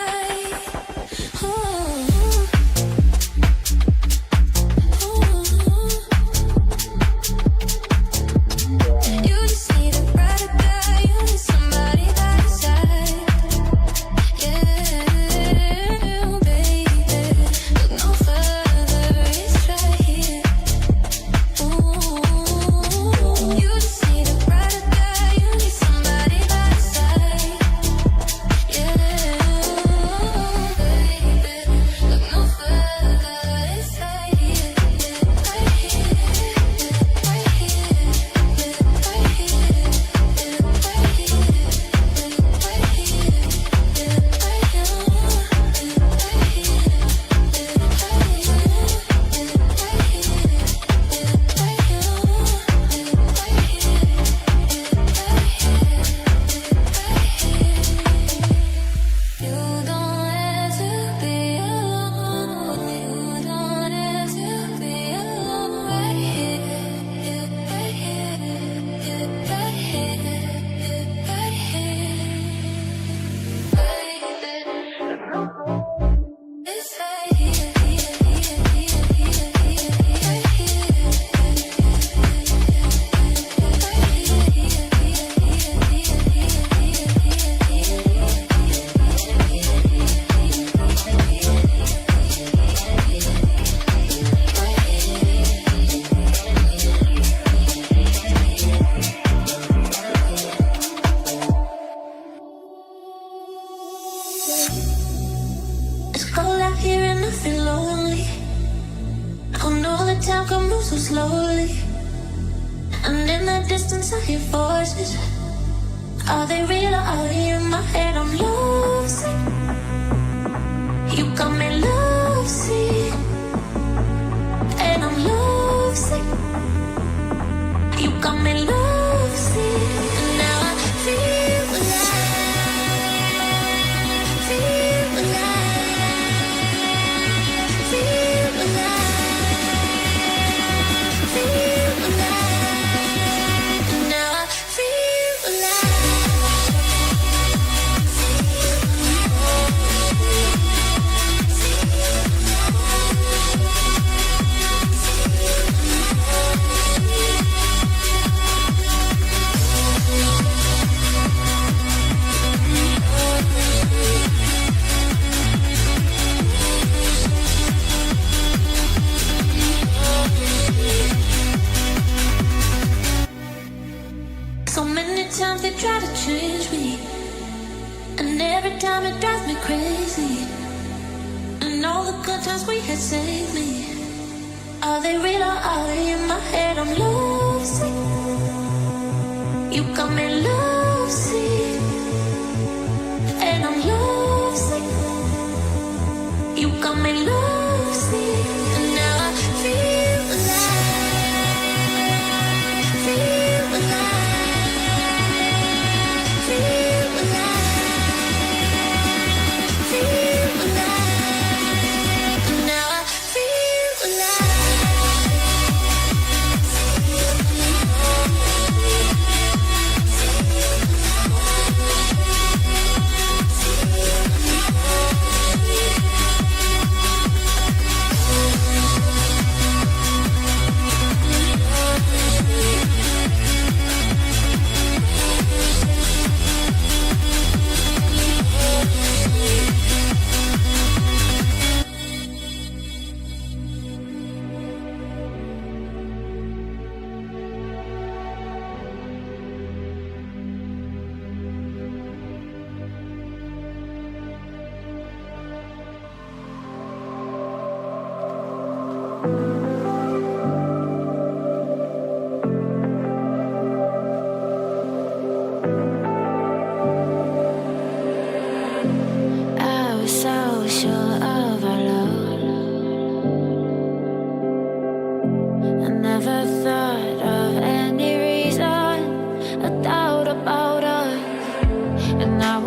Ooh. You just need a brighter guy, you need somebody by your side. Yeah, baby, look no further, it's right here. Ooh, you just need a brighter guy, you need somebody by your side. Yeah, baby, look no further, it's right here. Right here, right here. It's cold out here and I feel lonely. I know the time can move so slowly, and in the distance I hear voices. Are they real or are they in my head? I'm lovesick. You got me lovesick, and I'm lovesick. You got me lovesick, and now I feel alive, feel alive, feel alive, feel alive, and now I feel alive. So many times they try to change me, and every time it drives me crazy. And all the good times we had saved me. Are they real or are they in my head? I'm lovesick. You got me lovesick, and I'm lovesick. You got me lovesick, and now I feel alive, feel alive, feel alive, feel alive, and now I feel alive.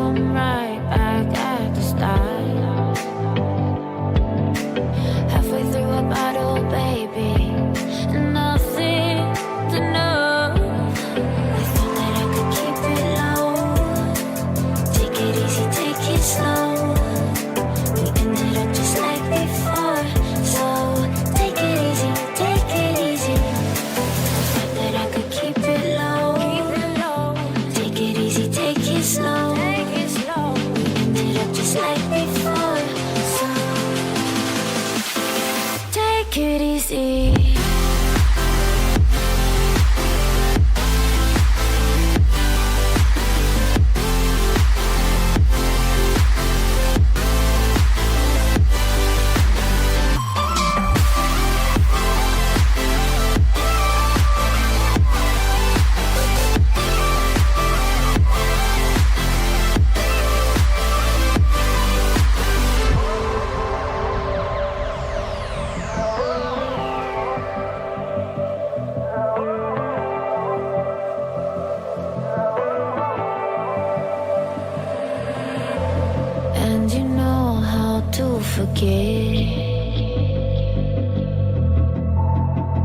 I'm right back at the start. Halfway through a bottle, baby, and nothing to know. I thought that I could keep it low. Take it easy, take it slow. We ended up just like before. So take it easy, take it easy. I thought that I could keep it low. Take it easy, take it slow. We ended up just like before. So take it easy. And you know how to forget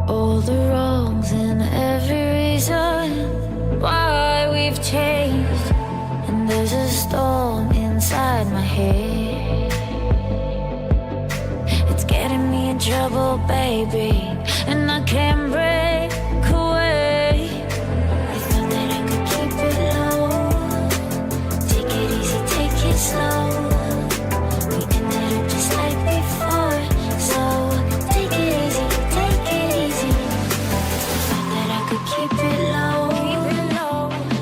all the wrongs and every reason why we've changed. And there's a storm inside my head. It's getting me in trouble, baby, and I can't break away. I thought that I could keep it low. Take it easy, take it slow. We ended up just like before. So take it easy, take it easy. I thought that I could keep it low.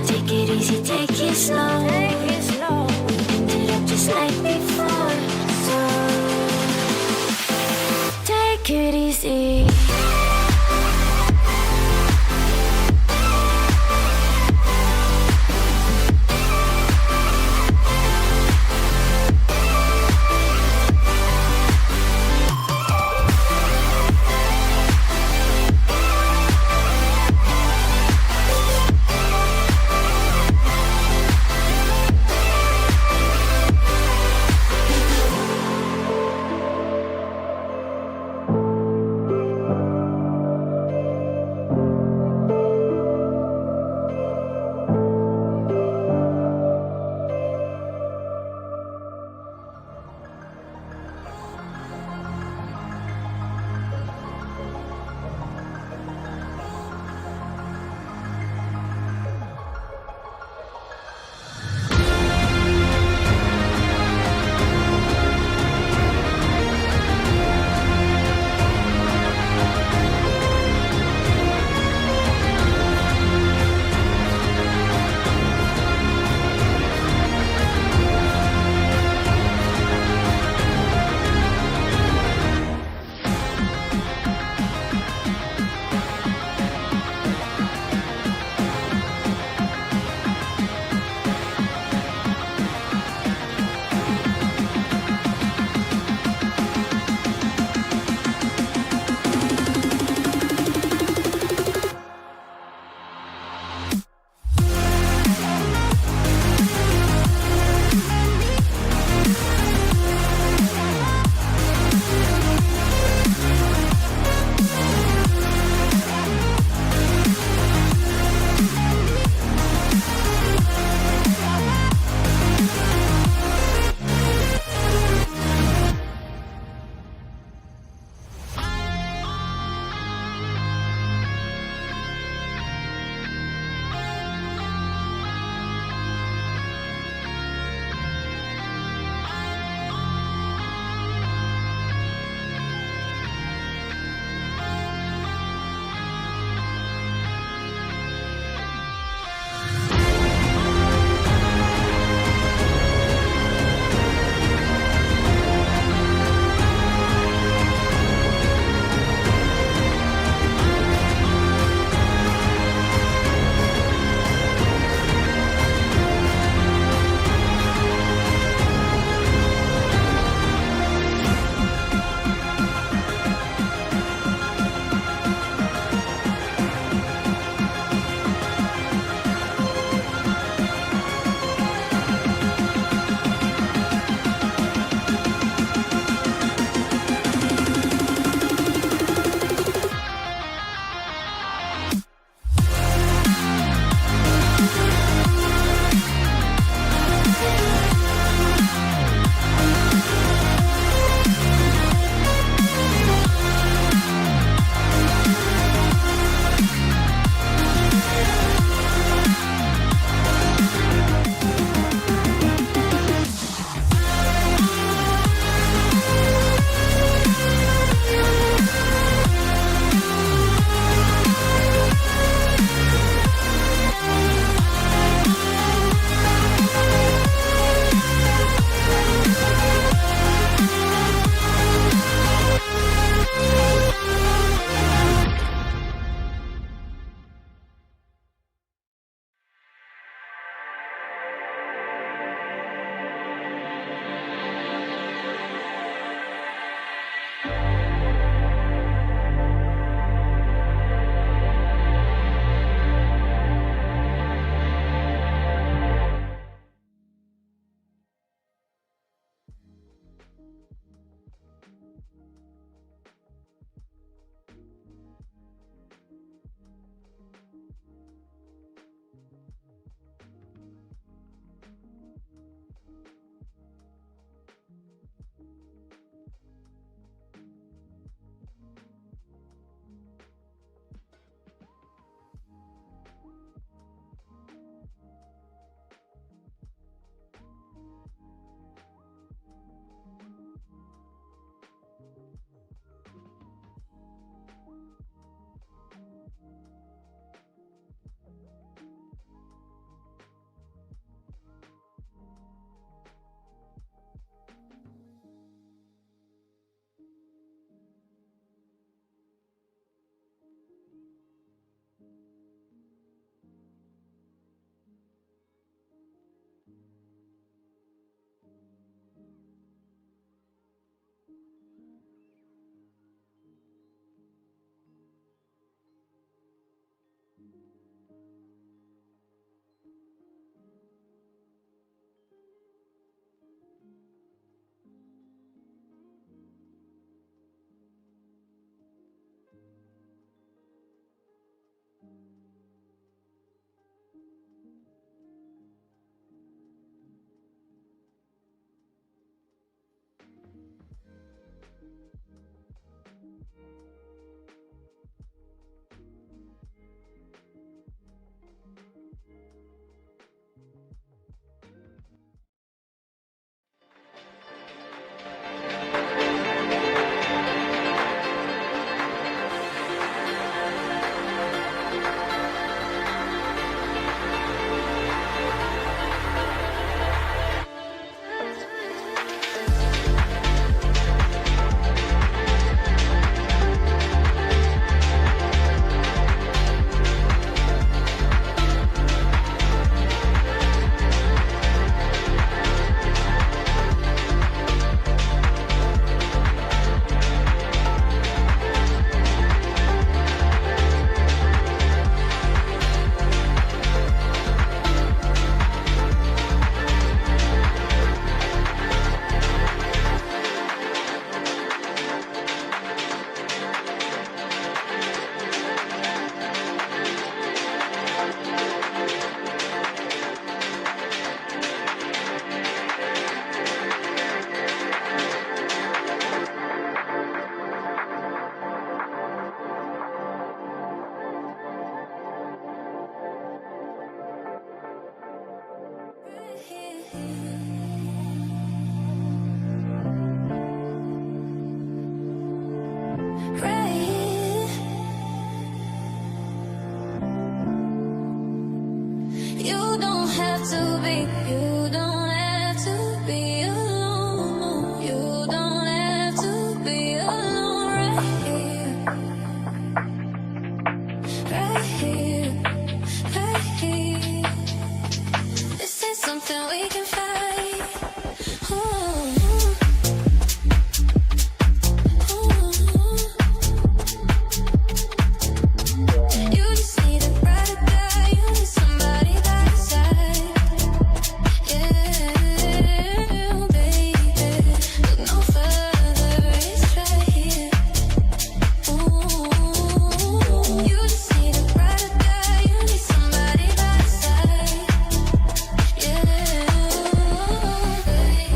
Take it easy, take it slow. We ended up just like before. So take it easy.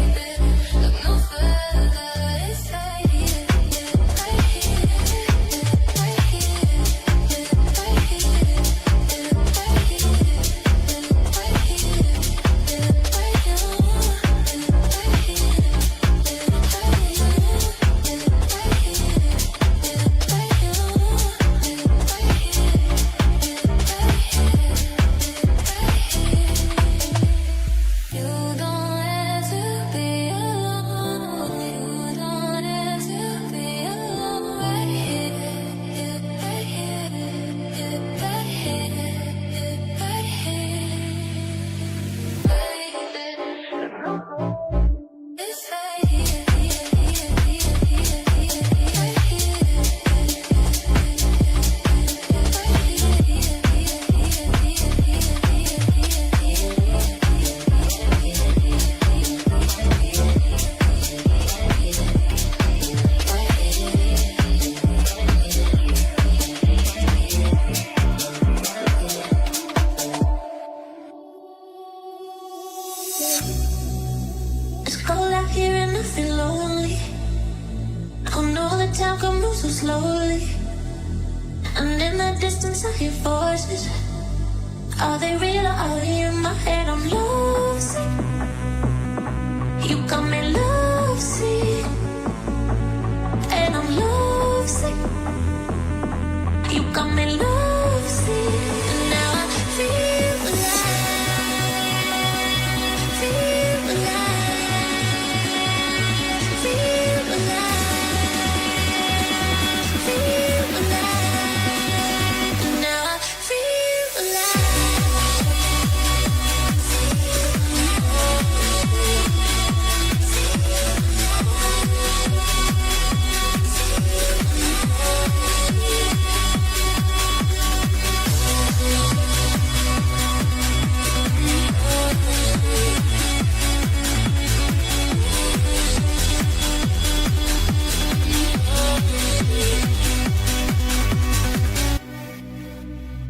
baby. feel lonely. I know the time can move so slowly. And in the distance I hear voices. Are they real or are they in my head? I'm lovesick. You got me lovesick. And I'm lovesick. You got me lovesick. And now I feel alive. Feel alive. Feel alive. Feel alive. And now I feel alive.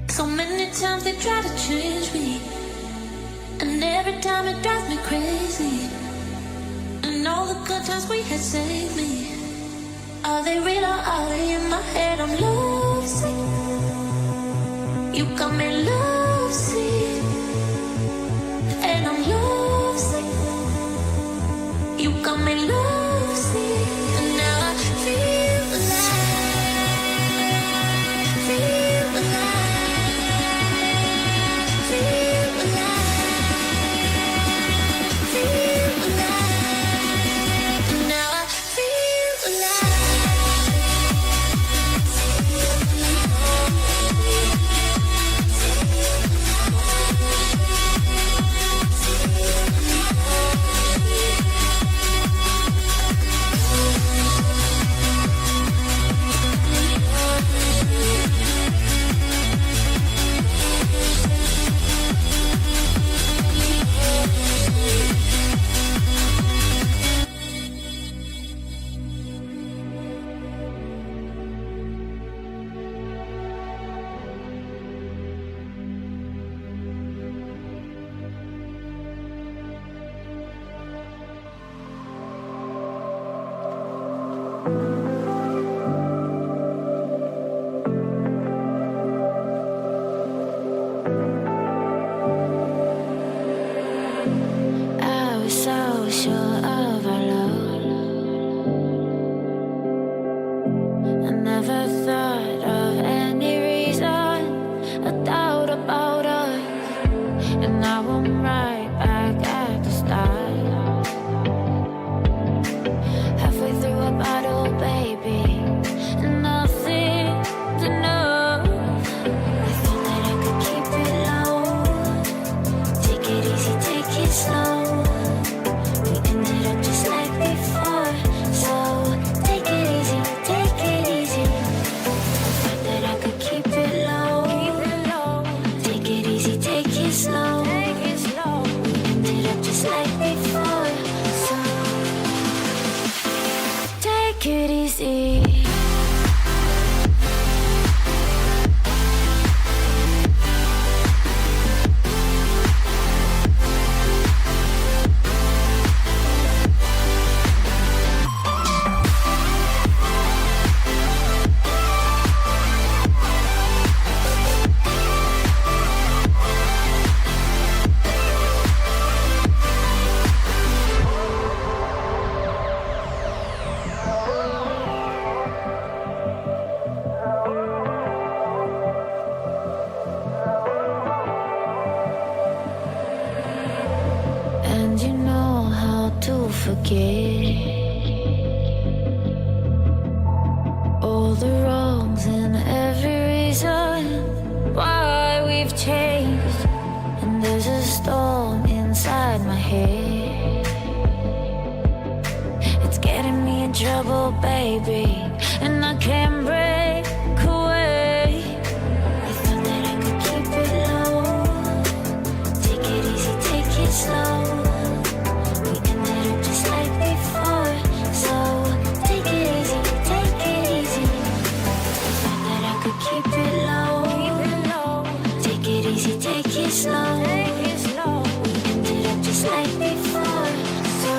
So many times they try to change me, and every time it drives me crazy. And all the good times we had saved me. Are they real or are they in my head? I'm lovesick. You got me lovesick. And I'm lovesick. You got me lovesick. And now I feel alive. Feel alive. Feel alive. Feel alive. And now I feel alive. I was so sure of our love. I never thought of any reason, a doubt about us. And now I'm right back at the start. Halfway through a bottle, baby, and nothing to know. I thought that I could keep it low. Take it easy, take it slow. We ended up just like before. So take it easy, take it easy. I thought that I could keep it low. Take it easy, take it slow. We ended up just like before. So take it easy. And you know how to forget all the wrongs and every reason why we've changed. And there's a storm inside my head. It's getting me in trouble, baby, and I can't break away. I thought that I could keep it low. Take it easy, take it slow. We ended up just like before. So take it easy, take it easy. I thought that I could keep it low. Take it easy, take it slow. We ended up just like before. So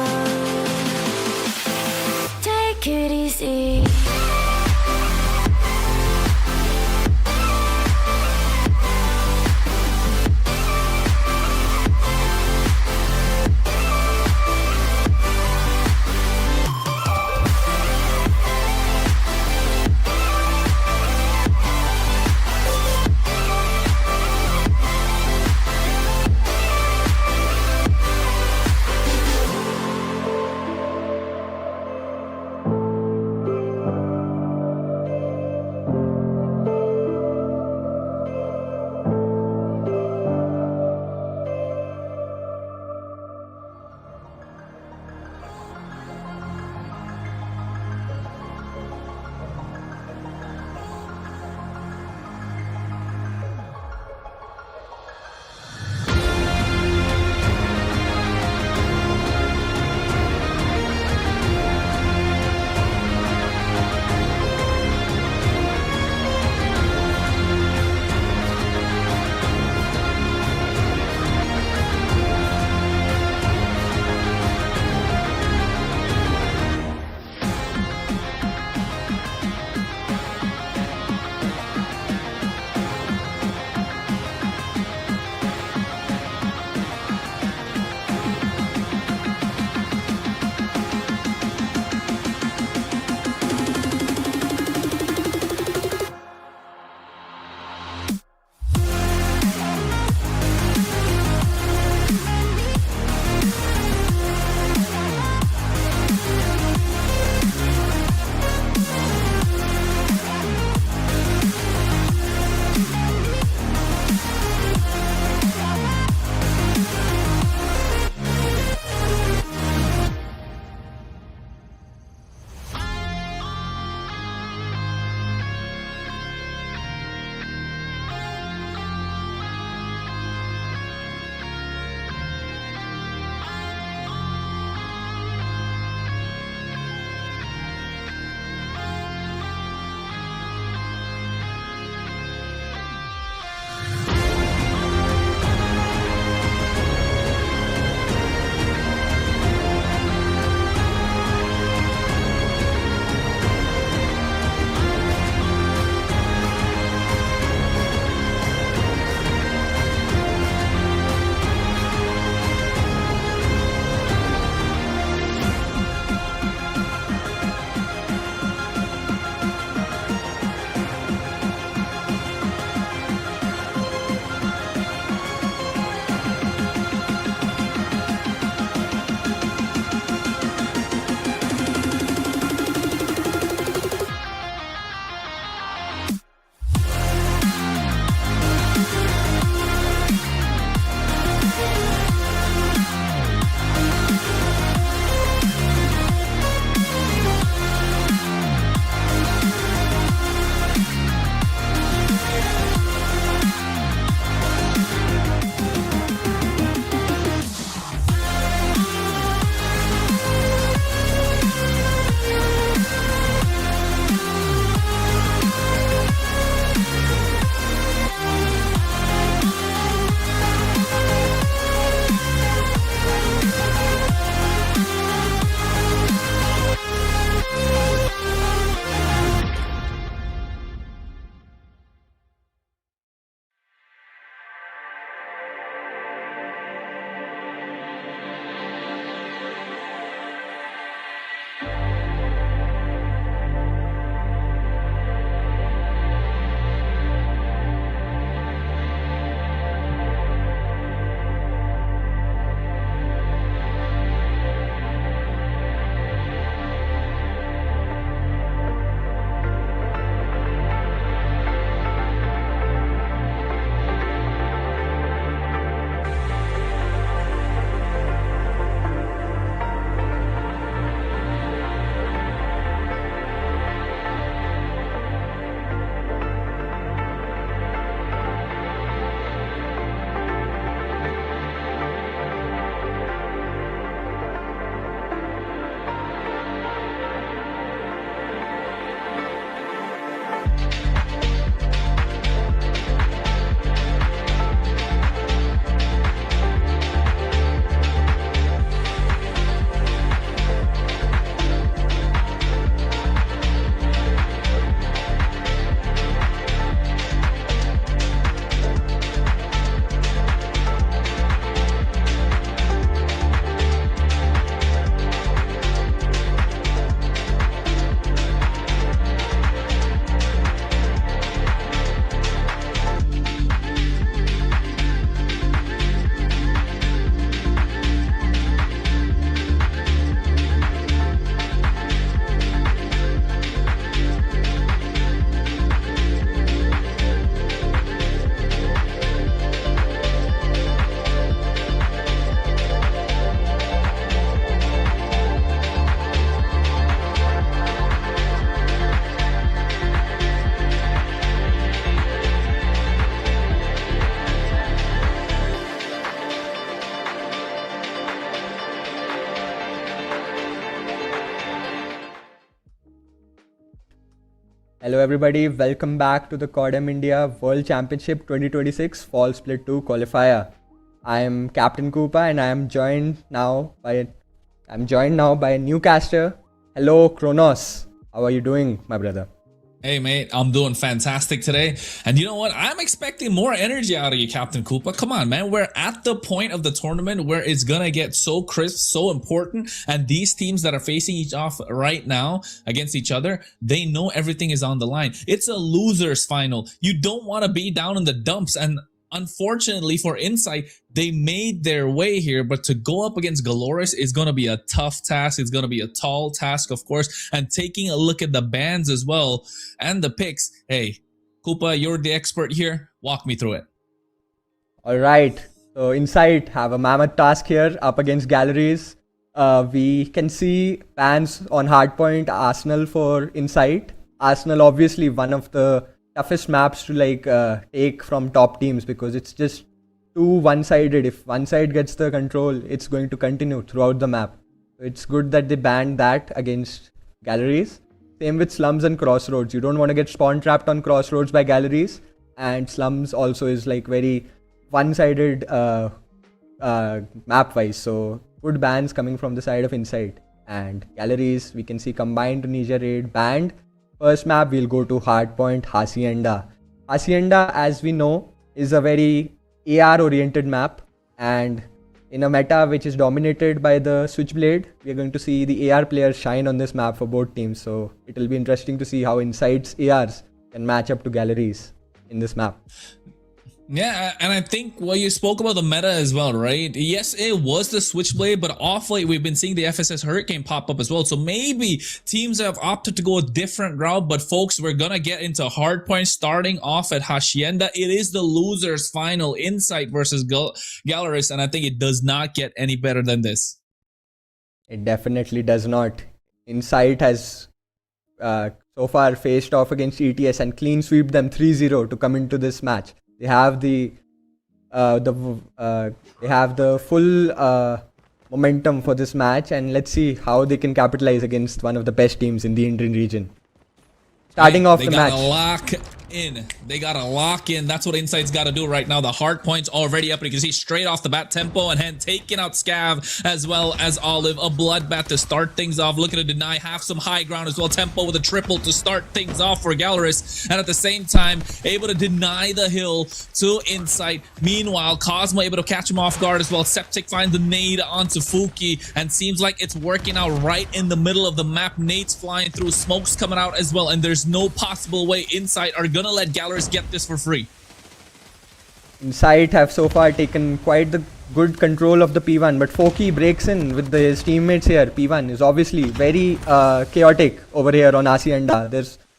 Hello everybody, welcome back to the CODM India World Championship 2026 Fall Split 2 Qualifier. I am Captain Koopa and I am joined now by a new caster. Hello Kronos, how are you doing, my brother? Hey mate, I'm doing fantastic today. And you know what? I'm expecting more energy out of you, Captain Koopa. Come on, man. We're at the point of the tournament where it's gonna get so crisp, so important. And these teams that are facing each off right now against each other, they know everything is on the line. It's a loser's final. You don't want to be down in the dumps. And unfortunately for Insight, they made their way here, but to go up against Galoris is going to be a tough task. It's going to be a tall task, of course, and taking a look at the bans as well and the picks. Hey, Koopa, you're the expert here. Walk me through it. All right, so Insight have a mammoth task here up against Galleries. We can see bans on Hardpoint, Arsenal for Insight. Arsenal obviously one of the toughest maps to take from top teams because it's just too one-sided. If one side gets the control, it's going to continue throughout the map. It's good that they banned that against Galleries. Same with Slums and Crossroads. You don't want to get spawn trapped on Crossroads by Galleries, and Slums also is like very one-sided map-wise. So good bans coming from the side of Insight. And Galleries, we can see combined Tunisia raid banned. First map, we'll go to Hardpoint, Hacienda. Hacienda, as we know, is a very AR-oriented map. And in a meta which is dominated by the Switchblade, we are going to see the AR players shine on this map for both teams. So it will be interesting to see how Insight's ARs can match up to Galleries in this map. Yeah, and I think you spoke about the meta as well, right? Yes, it was the Switchblade, but off late we've been seeing the FSS Hurricane pop up as well. So maybe teams have opted to go a different route. But folks, we're gonna get into Hardpoint starting off at Hacienda. It is the losers final, Insight versus Galeris, and I think it does not get any better than this. It definitely does not. Insight has so far faced off against ETS and clean sweep them 3-0 to come into this match. They have the full momentum for this match, and let's see how they can capitalize against one of the best teams in the Indian region. Starting off the match. They gotta lock in. That's what Insight's gotta do right now. The hard point's already up, and you can see straight off the bat Tempo and Hen taking out Scav as well as Olive. A bloodbath to start things off. Looking to deny, have some high ground as well. Tempo with a triple to start things off for Galeris, and at the same time able to deny the hill to Insight. Meanwhile, Cosmo able to catch him off guard as well. Septic finds the nade onto Fuki, and seems like it's working out right in the middle of the map. Nades flying through, smokes coming out as well, and there's no possible way Insight are gonna let Galeris get this for free. Insight have so far taken quite the good control of the P1, but Foki breaks in with his teammates here. P1 is obviously very chaotic over here on Hacienda.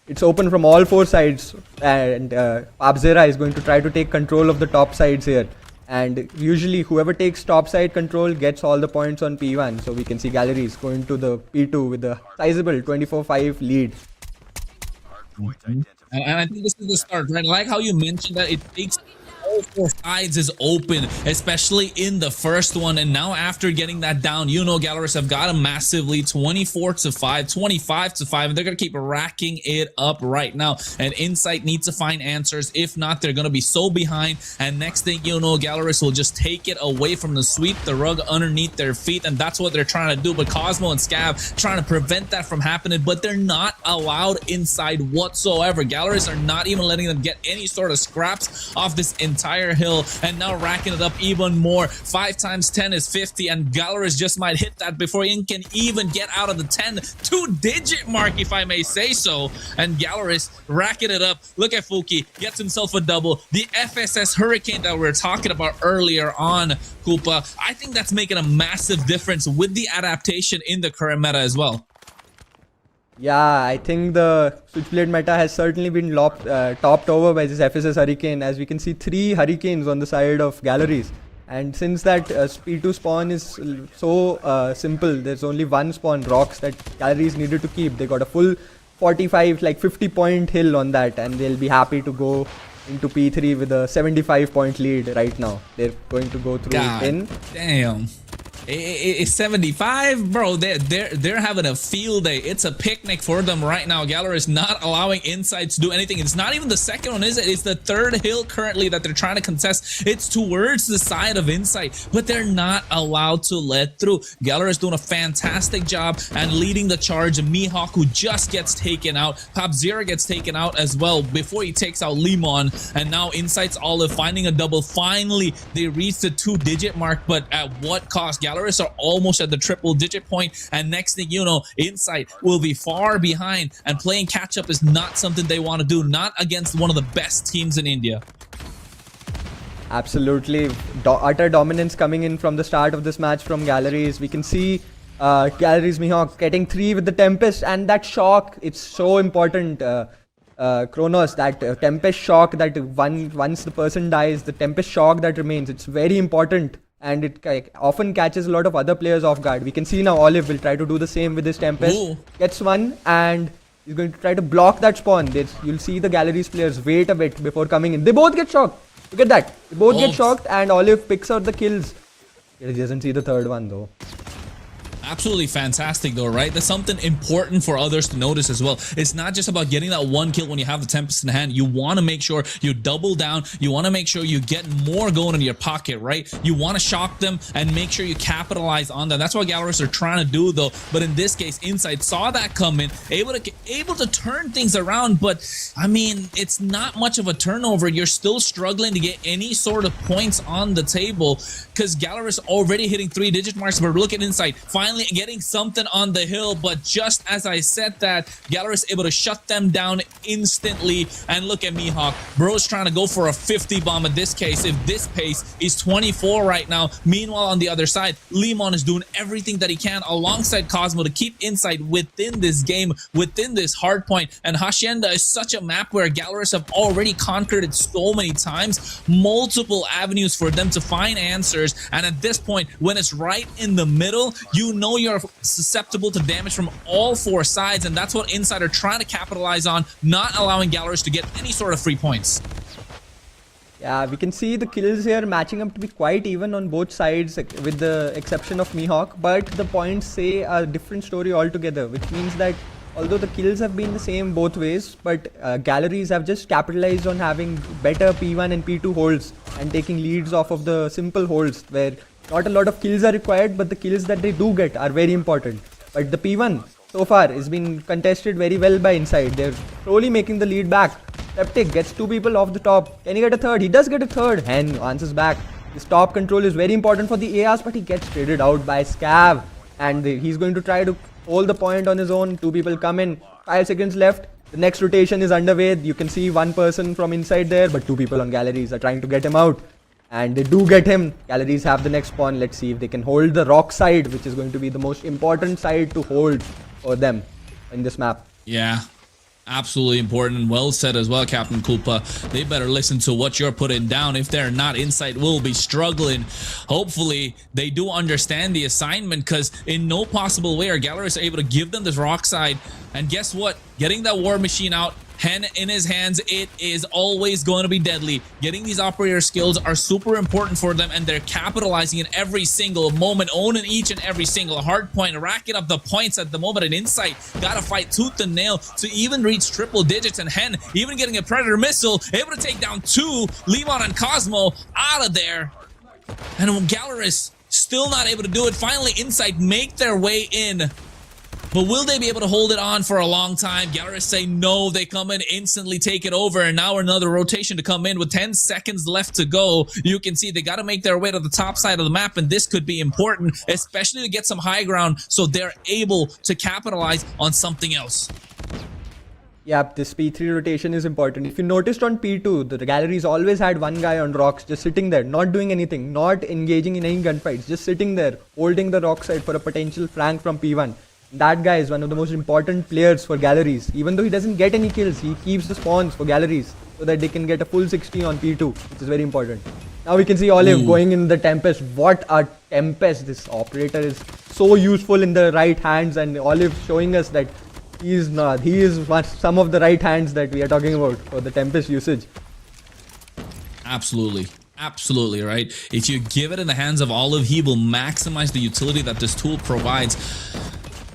It's open from all four sides, and Abzera is going to try to take control of the top sides here. And usually whoever takes top side control gets all the points on P1. So we can see Galleries going to the P2 with a sizable 24-5 lead. And I think this is the start, right? I like how you mentioned that it takes all four sides is open, especially in the first one. And now after getting that down, Galeris have got a massive lead, 24-5, 25-5, and they're going to keep racking it up right now. And Insight needs to find answers. If not, they're going to be so behind. And next thing you know, Galeris will just take it away from the sweep, the rug underneath their feet. And that's what they're trying to do. But Cosmo and Scav trying to prevent that from happening, but they're not allowed inside whatsoever. Galeris are not even letting them get any sort of scraps off this entire hill, and now racking it up even more. 5 times 10 is 50, and Galeris just might hit that before he can even get out of the 2-digit mark, if I may say so. And Galeris racking it up. Look at Fuki, gets himself a double. The FSS Hurricane that we were talking about earlier on, Koopa, I think that's making a massive difference with the adaptation in the current meta as well. Yeah, I think the Switchblade meta has certainly been topped over by this FSS Hurricane, as we can see 3 Hurricanes on the side of Galleries. And since that P2 spawn is so simple, there's only one spawn, Rocks, that Galleries needed to keep. They got a full 45, 50 point hill on that, and they'll be happy to go into P3 with a 75 point lead right now. They're going to go through in. Damn. It's 75, bro. They're having a field day. It's a picnic for them right now. Galler is not allowing Insight to do anything. It's not even the second one, is it? It's the third hill currently that they're trying to contest. It's towards the side of Insight, but they're not allowed to let through. Galler is doing a fantastic job and leading the charge. Mihawk, who just gets taken out. Pop-Zero gets taken out as well before he takes out Limon. And now Insight's Olive finding a double. Finally, they reach the 2-digit mark, but at what cost? Galleries are almost at the triple-digit point, and next thing you know, Insight will be far behind, and playing catch-up is not something they want to do, not against one of the best teams in India. Absolutely. Utter dominance coming in from the start of this match from Galleries. We can see Galleries Mihawk getting 3 with the Tempest, and that shock, it's so important. Kronos, that Tempest shock, that once the person dies, the Tempest shock that remains, it's very important, and it often catches a lot of other players off guard. We can see now Olive will try to do the same with his Tempest. Ooh. Gets one, and he's going to try to block that spawn. You'll see the Galleries players wait a bit before coming in. They both get shocked. Look at that. They both get shocked, and Olive picks out the kills. He doesn't see the third one though. Absolutely fantastic though, right? That's something important for others to notice as well. It's not just about getting that one kill when you have the Tempest in hand. You want to make sure you double down. You want to make sure you get more going into your pocket, right? You want to shock them and make sure you capitalize on them. That's what Galleries are trying to do though. But in this case, Insight saw that come in, able to turn things around. But I mean, it's not much of a turnover. You're still struggling to get any sort of points on the table because Galleries already hitting 3-digit marks. But look at Insight, finally getting something on the hill, but just as I said that, Galleries able to shut them down instantly. And look at Mihawk, bro's trying to go for a 50 bomb in this case. If this pace is 24 right now, meanwhile on the other side, Limon is doing everything that he can alongside Cosmo to keep Insight within this game, within this hard point. And Hacienda is such a map where Galleries have already conquered it so many times, multiple avenues for them to find answers. And at this point, when it's right in the middle, you know you're susceptible to damage from all 4 sides, and that's what Insight are trying to capitalize on, not allowing Galleries to get any sort of free points. Yeah, we can see the kills here matching up to be quite even on both sides, with the exception of Mihawk, but the points say a different story altogether, which means that although the kills have been the same both ways, but Galleries have just capitalized on having better P1 and P2 holds and taking leads off of the simple holds where not a lot of kills are required, but the kills that they do get are very important. But the P1 so far has been contested very well by Insight. They're slowly making the lead back. Septic gets 2 people off the top. Can he get a third? He does get a third. Hen answers back. His top control is very important for the ARs, but he gets traded out by Scav. And he's going to try to hold the point on his own. 2 people come in. 5 seconds left. The next rotation is underway. You can see 1 person from inside there, but 2 people on Galleries are trying to get him out. And they do get him. Galleries have the next spawn. Let's see if they can hold the rock side, which is going to be the most important side to hold for them in this map. Yeah, absolutely important and well said as well, Captain Kulpa. They better listen to what you're putting down. If they're not, Insight will be struggling. Hopefully, they do understand the assignment, because in no possible way are Galleries able to give them this rock side. And guess what? Getting that War Machine out, Hen in his hands, it is always going to be deadly. Getting these operator skills are super important for them, and they're capitalizing in every single moment, owning each and every single hard point, racking up the points at the moment. And Insight gotta fight tooth and nail to even reach triple digits. And Hen even getting a Predator missile, able to take down 2, Limon and Cosmo out of there. And Galleries still not able to do it. Finally, Insight make their way in. But will they be able to hold it on for a long time? Galleries say no. They come in, instantly take it over, and now another rotation to come in with 10 seconds left to go. You can see they got to make their way to the top side of the map, and this could be important, especially to get some high ground so they're able to capitalize on something else. Yep, this P3 rotation is important. If you noticed on P2, the Galleries always had 1 guy on rocks just sitting there, not doing anything, not engaging in any gunfights, just sitting there, holding the rock side for a potential flank from P1. That guy is one of the most important players for Galleries. Even though he doesn't get any kills, he keeps the spawns for Galleries so that they can get a full 60 on P2, which is very important. Now we can see Olive going in the Tempest. What a Tempest! This operator is so useful in the right hands, and Olive showing us that he is not. He is some of the right hands that we are talking about for the Tempest usage. Absolutely. Absolutely, right? If you give it in the hands of Olive, he will maximize the utility that this tool provides.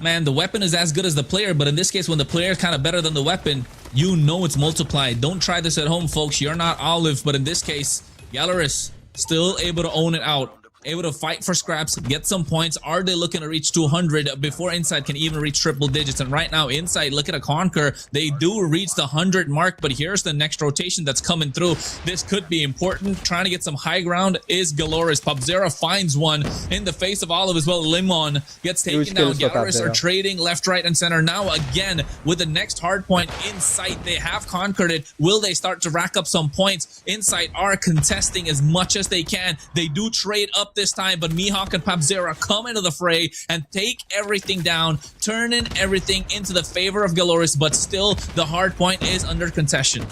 Man, the weapon is as good as the player, but in this case, when the player is kind of better than the weapon, you know it's multiplied. Don't try this at home, folks. You're not Olive, but in this case, Galeris still able to own it out. Able to fight for scraps, get some points. Are they looking to reach 200 before Insight can even reach triple digits? And right now, Insight looking to conquer. They do reach the 100 mark, but here's the next rotation that's coming through. This could be important. Trying to get some high ground is Galoris. Pubzera finds one in the face of Olive as well. Limon gets taken down. Galoris are trading left, right, and center. Now again, with the next hard point, Insight, they have conquered it. Will they start to rack up some points? Insight are contesting as much as they can. They do trade up this time, but Mihawk and Pubzera come into the fray and take everything down, turning everything into the favor of Galoris, but still the hard point is under contention.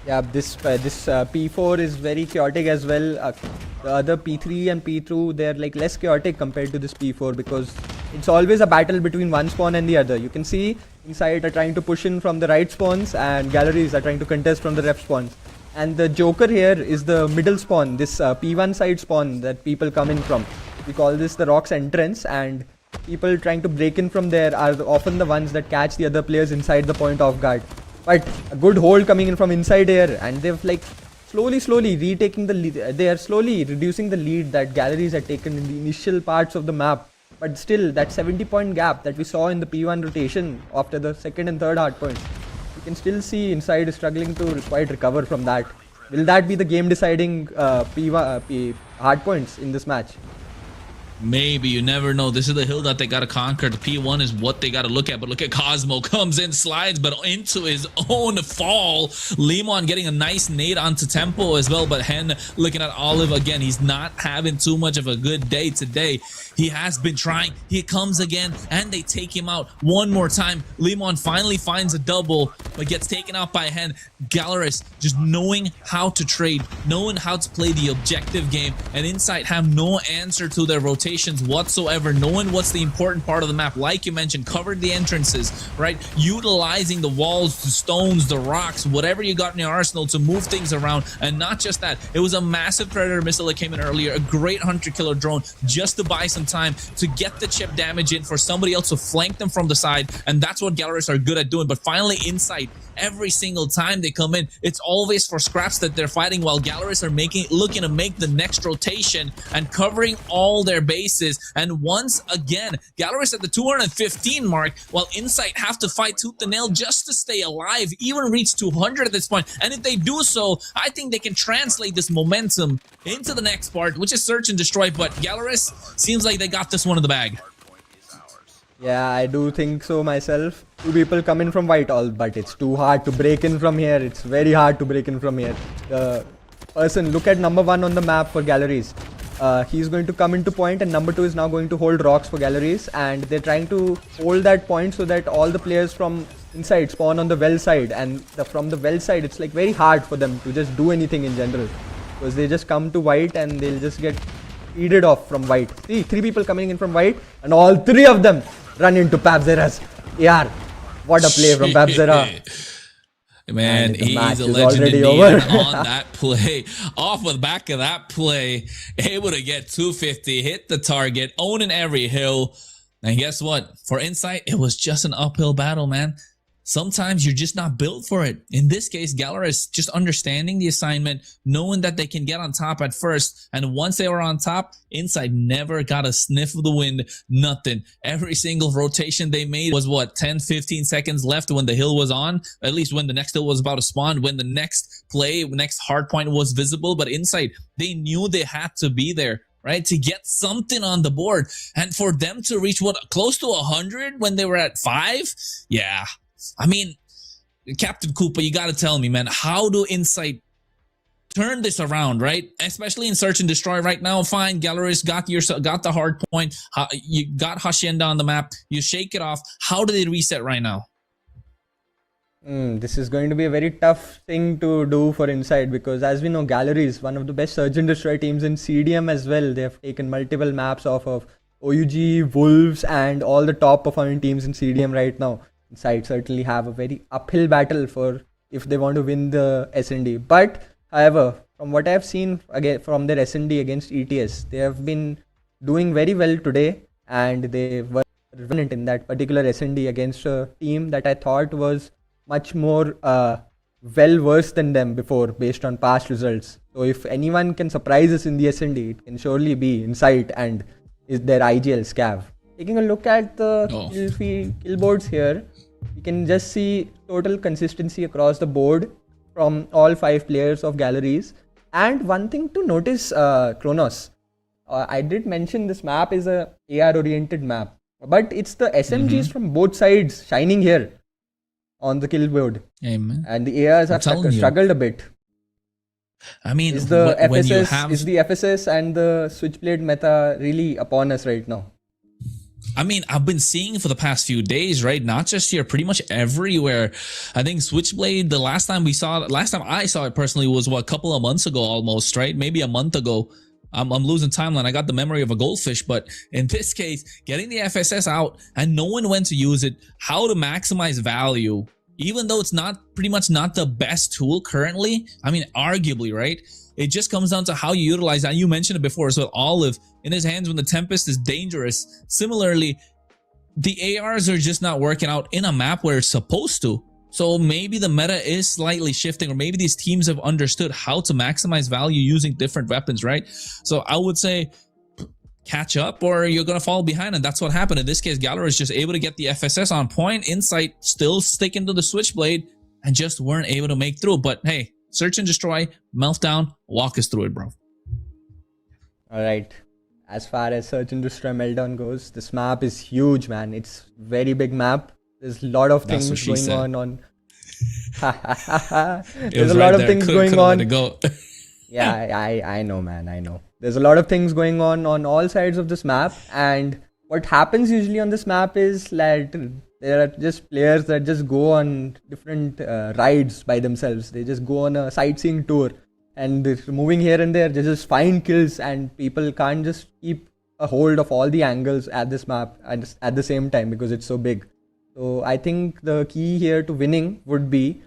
Yeah, this P4 is very chaotic as well. The other P3 and P2, they're like less chaotic compared to this P4 because it's always a battle between one spawn and the other. You can see Insight are trying to push in from the right spawns and Galleries are trying to contest from the left spawns. And the Joker here is the middle spawn, this P1 side spawn that people come in from. We call this the Rock's entrance, and people trying to break in from there are often the ones that catch the other players inside the point off guard. But a good hold coming in from inside here, and they've like slowly retaking the lead. They are slowly reducing the lead that Galleries had taken in the initial parts of the map. But still, that 70-point gap that we saw in the P1 rotation after the second and third hard points, you can still see Inside is struggling to quite recover from that. Will that be the game deciding P hard points in this match? Maybe, you never know. This is the hill that they got to conquer. The P1 is what they got to look at. But look at Cosmo. Comes in, slides, but into his own fall. Limon getting a nice nade onto Tempo as well. But Hen looking at Olive again. He's not having too much of a good day today. He has been trying. He comes again, and they take him out one more time. Limon finally finds a double, but gets taken out by Hen. Galeris just knowing how to trade, knowing how to play the objective game, and Insight have no answer to their rotation whatsoever, knowing what's the important part of the map. Like you mentioned, covered the entrances, right? Utilizing the walls, the stones, the rocks, whatever you got in your arsenal to move things around. And not just that, it was a massive Predator missile that came in earlier, a great hunter-killer drone just to buy some time to get the chip damage in for somebody else to flank them from the side. And that's what Galeris are good at doing. But finally, Insight, every single time they come in, it's always for scraps that they're fighting, while Galeris are looking to make the next rotation and covering all their bases. And once again, Galeris at the 215 mark, while Insight have to fight tooth and nail just to stay alive, even reach 200 at this point. And if they do so, I think they can translate this momentum into the next part, which is search and destroy. But Galeris seems like they got this one in the bag. Yeah, I do think so myself. Two people come in from Whitehall, but it's too hard to break in from here. It's very hard to break in from here. The person, look at number 1 on the map for Galleries. He's going to come into point, and number 2 is now going to hold rocks for Galleries, and they're trying to hold that point so that all the players from Inside spawn on the well side, and from the well side it's like very hard for them to just do anything in general, because they just come to White and they'll just get feeded off from White. See, 3 people coming in from White, and all 3 of them run into Pabzera's. Yeah, what a play from Pabzera. Man, he's a legend indeed on that play. Off of the back of that play, able to get 250, hit the target, owning every hill. And guess what? For Insight, it was just an uphill battle, man. Sometimes you're just not built for it. In this case, Galeris just understanding the assignment, knowing that they can get on top at first. And once they were on top, Insight never got a sniff of the wind, nothing. Every single rotation they made was what, 10, 15 seconds left when the hill was on, at least when the next hill was about to spawn, when the next hard point was visible. But Insight, they knew they had to be there, right, to get something on the board. And for them to reach what, close to 100 when they were at 5? Yeah. I mean, Captain Koopa, you got to tell me, man, how do Insight turn this around, right? Especially in Search and Destroy right now. Fine, Galeris got the hard point. You got Hacienda on the map. You shake it off. How do they reset right now? This is going to be a very tough thing to do for Inside, because as we know, Gallery is one of the best Search and Destroy teams in CDM as well. They have taken multiple maps off of OUG, Wolves, and all the top performing teams in CDM right now. Inside certainly have a very uphill battle for if they want to win the SND. But however, from what I've seen again from their S&D against ETS, they have been doing very well today, and they were dominant in that particular S&D against a team that I thought was much more well versed than them before based on past results. So if anyone can surprise us in the S&D, it can surely be Insight and is their IGL Scav. Taking a look at the kill boards here, you can just see total consistency across the board from all 5 players of Galleries. And one thing to notice, Kronos, I did mention this map is a AR oriented map, but it's the SMGs from both sides shining here on the kill board. Amen. And the ARs have struggled a bit. I mean, is the FSS and the Switchblade meta really upon us right now? I mean, I've been seeing for the past few days, right? Not just here, pretty much everywhere. I think Switchblade, the last time I saw it personally was a couple of months ago almost, right? Maybe a month ago. I'm losing timeline. I got the memory of a goldfish, but in this case, getting the FSS out and knowing when to use it, how to maximize value, even though it's pretty much not the best tool currently. I mean, arguably, right? It just comes down to how you utilize that. You mentioned it before. So Olive in his hands when the Tempest is dangerous. Similarly, the ARs are just not working out in a map where it's supposed to. So maybe the meta is slightly shifting, or maybe these teams have understood how to maximize value using different weapons, right? So I would say catch up or you're going to fall behind, and that's what happened. In this case, Galera is just able to get the FSS on point. Insight still sticking to the Switchblade and just weren't able to make through. But hey, search and destroy, meltdown, walk us through it, bro. All right. As far as search and destroy meltdown goes, this map is huge, man. It's very big map. There's a lot of things going on. There's a lot of things going on. Yeah, I know, man. I know. There's a lot of things going on all sides of this map. And what happens usually on this map is that there are just players that just go on different rides by themselves. They just go on a sightseeing tour. And they're moving here and there. They just find kills. And people can't just keep a hold of all the angles at this map at the same time because it's so big. So I think the key here to winning would be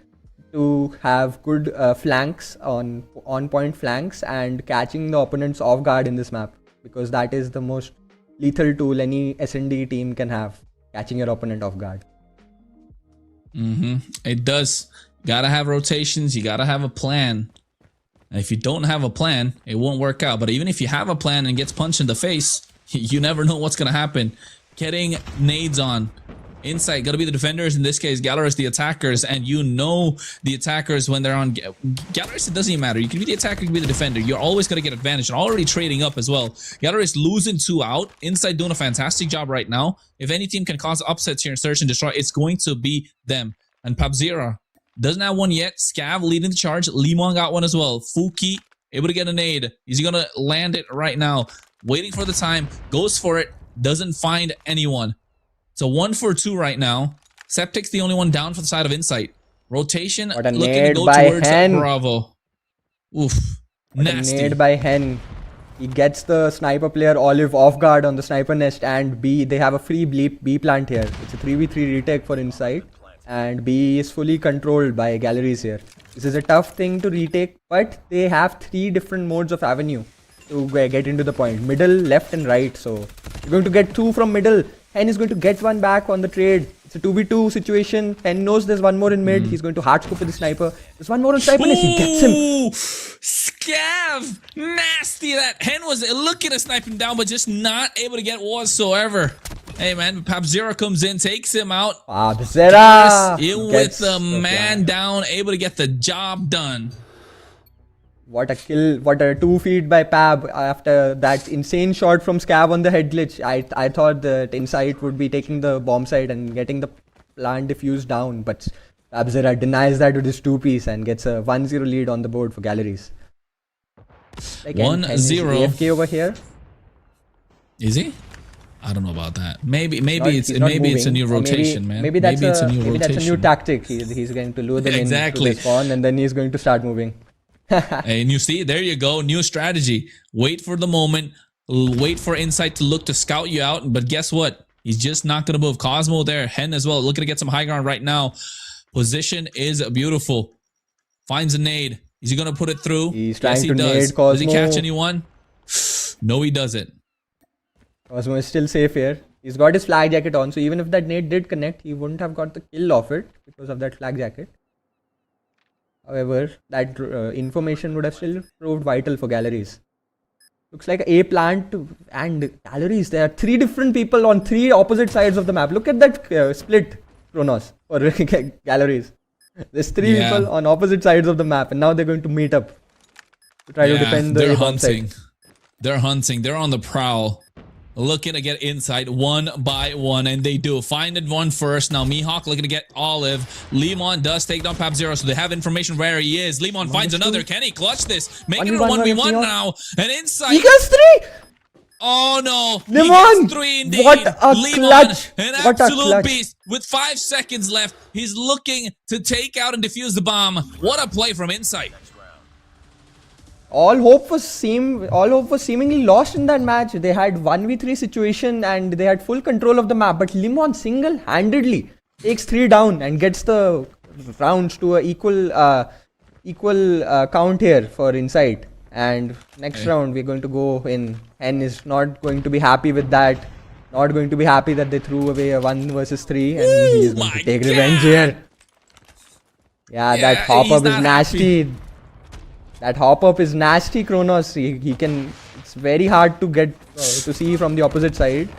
to have good flanks on point flanks and catching the opponents off guard in this map, because that is the most lethal tool any S&D team can have, catching your opponent off guard. It does. Gotta have rotations. You gotta have a plan. And if you don't have a plan, it won't work out. But even if you have a plan and gets punched in the face, you never know what's gonna happen. Getting nades on. Insight, gotta be the defenders. In this case, Gallerist the attackers, and you know the attackers when they're on Gallerist, it doesn't even matter. You can be the attacker, you can be the defender. You're always gonna get advantage, and already trading up as well. Gallerist losing 2 out. Insight doing a fantastic job right now. If any team can cause upsets here in search and destroy, it's going to be them. And Pabzira doesn't have one yet. Scav leading the charge. Limon got one as well. Fuki able to get a nade. Is he gonna land it right now? Waiting for the time, goes for it, doesn't find anyone. It's a 1-for-2 right now. Septic's the only one down for the side of Insight. Rotation looking to go towards Bravo. Oof. Nasty. Nade by Hen. He gets the sniper player Olive off guard on the sniper nest, and B, they have a free B plant here. It's a 3v3 retake for Insight, and B is fully controlled by Galleries here. This is a tough thing to retake, but they have 3 different modes of avenue to get into the point. Middle, left and right. So you're going to get 2 from middle. Hen is going to get 1 back on the trade. It's a 2v2 situation. Hen knows there's 1 more in mid. He's going to hard scope with the sniper. There's 1 more on sniper. He gets him. Scav! Nasty that. Hen was looking to snipe him down, but just not able to get whatsoever. Hey, man. Pabzera comes in, takes him out. Pabzera! In with the man down, able to get the job done. What a kill, what a 2 feed by Pab after that insane shot from Scav on the head glitch. I thought that Insight would be taking the bomb site and getting the plant diffused down, but Pabzera denies that with his 2-piece and gets a 1-0 lead on the board for Galleries. 1-0. AFK over here. Is he? I don't know about that. Maybe it's a new rotation, man. Maybe that's a new tactic. He's going to lure them in to the spawn, and then he's going to start moving. And you see, there you go, new strategy. Wait for the moment, wait for Insight to look to scout you out, but guess what? He's just not going to move. Cosmo there, Hen as well, looking to get some high ground right now. Position is beautiful. Finds a nade. Is he gonna put it through? He's trying yes, he to does. nade Cosmo. Does he catch anyone? No, he doesn't. Cosmo is still safe here. He's got his flag jacket on, so even if that nade did connect, he wouldn't have got the kill off it because of that flag jacket. However, that information would have still proved vital for galleries. Looks like A plant and galleries. There are 3 different people on 3 opposite sides of the map. Look at that split, Kronos, or galleries. There's 3 people on opposite sides of the map, and now they're going to meet up to try to defend the A-bomb site. They're hunting. They're on the prowl, looking to get inside one by one, and they do. Find one first. Now Mihawk looking to get Olive. Lemon does take down Pap-Zero, so they have information where he is. Lemon finds another. Can he clutch this? Making it a 1v1 now. And inside. Eagles 3! Oh no! Lemon! 3 indeed. What a clutch! An What a absolute clutch. beast. With 5 seconds left, he's looking to take out and defuse the bomb. What a play from inside. All hope was seemingly lost in that match. They had 1v3 situation and they had full control of the map. But Lemon single-handedly takes 3 down and gets the rounds to an equal count here for Insight. And next round we're going to go in. Hen is not going to be happy with that. Not going to be happy that they threw away a 1 versus 3, and he is going to take revenge here. Yeah, that hop-up is nasty. That hop-up is nasty, Kronos. He can. It's very hard to get to see from the opposite side.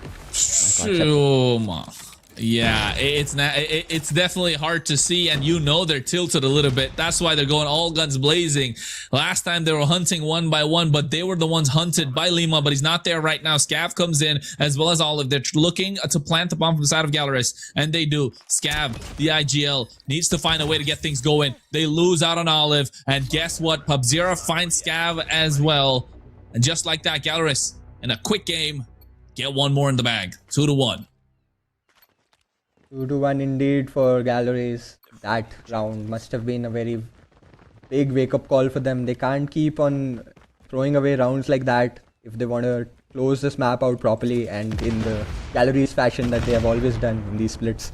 Yeah, it's definitely hard to see, and you know they're tilted a little bit. That's why they're going all guns blazing. Last time they were hunting 1 by 1, but they were the ones hunted by Lima, but he's not there right now. Scav comes in, as well as Olive. They're looking to plant the bomb from the side of Galaris, and they do. Scav, the IGL, needs to find a way to get things going. They lose out on Olive, and guess what? Pub-Zero finds Scav as well. And just like that, Galaris, in a quick game, get 1 more in the bag. 2-1. 2-1 indeed for Galleries. That round must have been a very big wake-up call for them. They can't keep on throwing away rounds like that if they want to close this map out properly and in the Galleries fashion that they have always done in these splits.